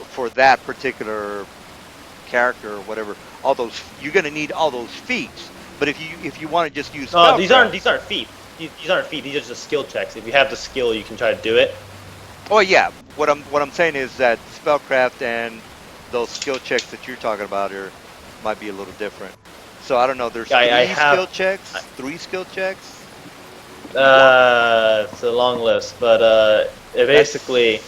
for that particular character or whatever. All those you're going to need all those feats. But if you want to just use
No, these aren't
spellcraft-
feat. These aren't feat. These are just skill checks. If you have the skill, you can try to do it.
Oh yeah, what I'm saying is that spellcraft and those skill checks that you're talking about might be a little different. So I don't know. There's
I
3
have-
skill checks. 3 skill checks.
It's a long list, but it basically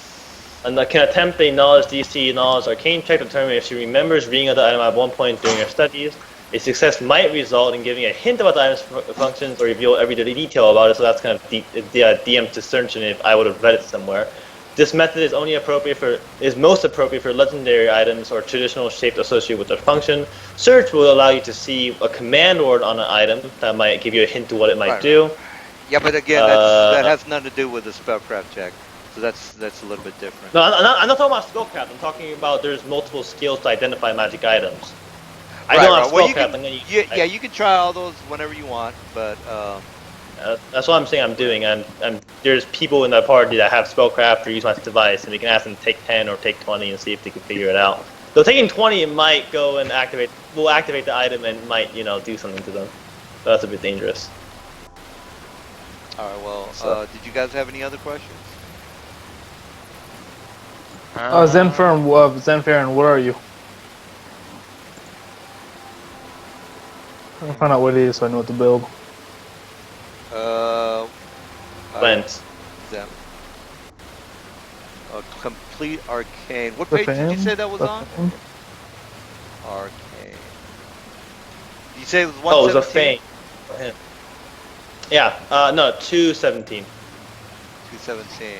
can attempt a knowledge DC knowledge arcane check to determine if she remembers reading of the item at one point during her studies. A success might result in giving a hint about the item's functions or reveal every detail about it. So that's kind of DM discernment if I would have read it somewhere. This method is most appropriate for legendary items or traditional shapes associated with their function. Search will allow you to see a command word on an item that might give you a hint to what it might do.
Yeah, but again, that has nothing to do with the spellcraft check, so that's a little bit different.
No, I'm not talking about spellcraft. I'm talking about there's multiple skills to identify magic items. I don't have spellcraft.
You can try all those whenever you want, but
that's what I'm saying. I'm doing. There's people in that party that have spellcraft or use magic device, and we can ask them to take 10 or take 20 and see if they can figure it out. So taking 20, it might go and will activate the item and might do something to them. So that's a bit dangerous.
All right. Well, did you guys have any other questions?
Zenfarin, where are you? I'm gonna find out what it is so I know what to build.
Lens.
Them. Complete arcane. What page did you say that was on? Arcane. Did you say it was 117?
Oh, it was a feint for him. Yeah. No, 217.
217.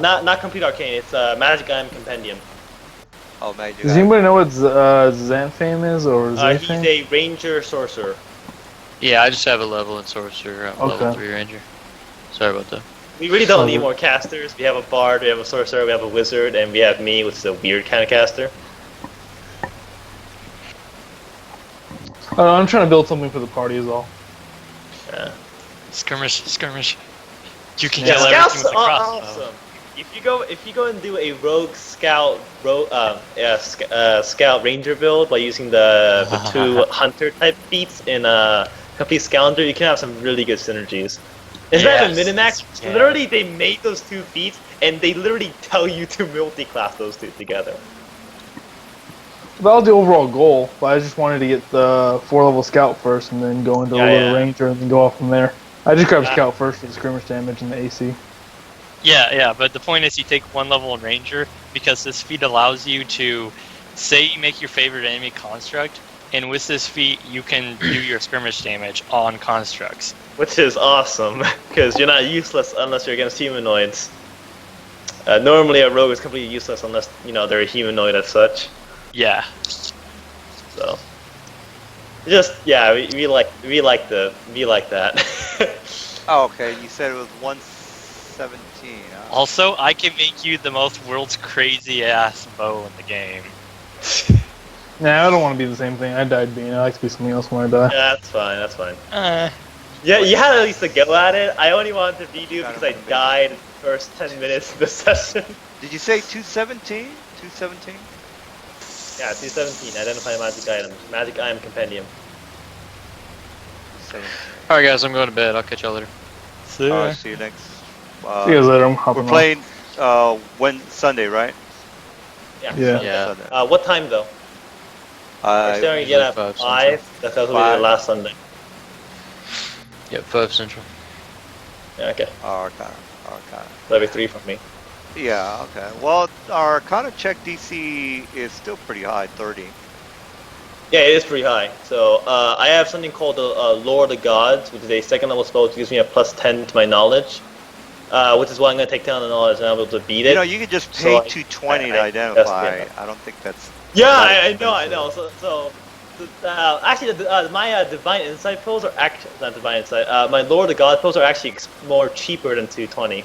Not complete arcane. It's Magic Item Compendium.
Oh, Magic.
Does anybody know what Xanfame is or
He's a ranger sorcerer.
Yeah, I just have a level in sorcerer. I'm level
Okay.
3 ranger. Sorry about that.
We really don't need more casters. We have a bard, we have a sorcerer, we have a wizard, and we have me, which is a weird kind of caster.
I'm trying to build something for the party is all.
Skirmish. You can
Yeah,
kill everything
scouts
with the
are
crossbow.
awesome. If you go and do a rogue scout scout ranger build by using the 2 hunter type feats in complete scavenger, you can have some really good synergies. Is that a Minimax?
Yeah.
Literally, they made those 2 feats, and they literally tell you to multi-class those 2 together.
That was the overall goal, but I just wanted to get the 4-level scout first and then go into a little ranger and then go off from there. I just grabbed scout first for the skirmish damage and the AC.
Yeah, but the point is you take 1 level in ranger because this feat allows you to say you make your favorite enemy construct, and with this feat you can do your skirmish damage on constructs.
Which is awesome, because you're not useless unless you're against humanoids. Normally a rogue is completely useless unless, they're a humanoid as such.
Yeah.
So, we like that.
Oh, okay. You said it was 117.
Also, I can make you the most world's crazy ass bow in the game.
Nah, I don't want to be the same thing. I died being. I like to be something else when I die.
Yeah, that's fine. Yeah, you had at least a go at it. I only wanted to beat you because I died in the first 10 minutes of the session.
Did you say 217? 217?
Yeah, 217. Identify magic items. Magic item compendium.
Alright, guys, I'm going to bed. I'll catch y'all later.
See you next.
See you guys later. I'm hopping
We're playing Sunday, right?
Yeah.
Yeah.
What time though? We're starting to get at
5
5. That's will be the last Sunday.
Yep, 5 Central.
Yeah, okay.
Arcana.
That'll be 3 for me.
Yeah, okay. Well, our Arcana check DC is still pretty high, 30.
Yeah, it is pretty high. So I have something called the Lore of the Gods, which is a 2nd level spell which gives me a +10 to my knowledge. Which is why I'm going to take down the knowledge and I'm able to beat it.
You can just pay 220 to identify. I don't think that's...
Yeah, I know. Actually, my Divine Insight pulls are actually... Not Divine Insight. My Lore of the Gods pulls are actually more cheaper than 220.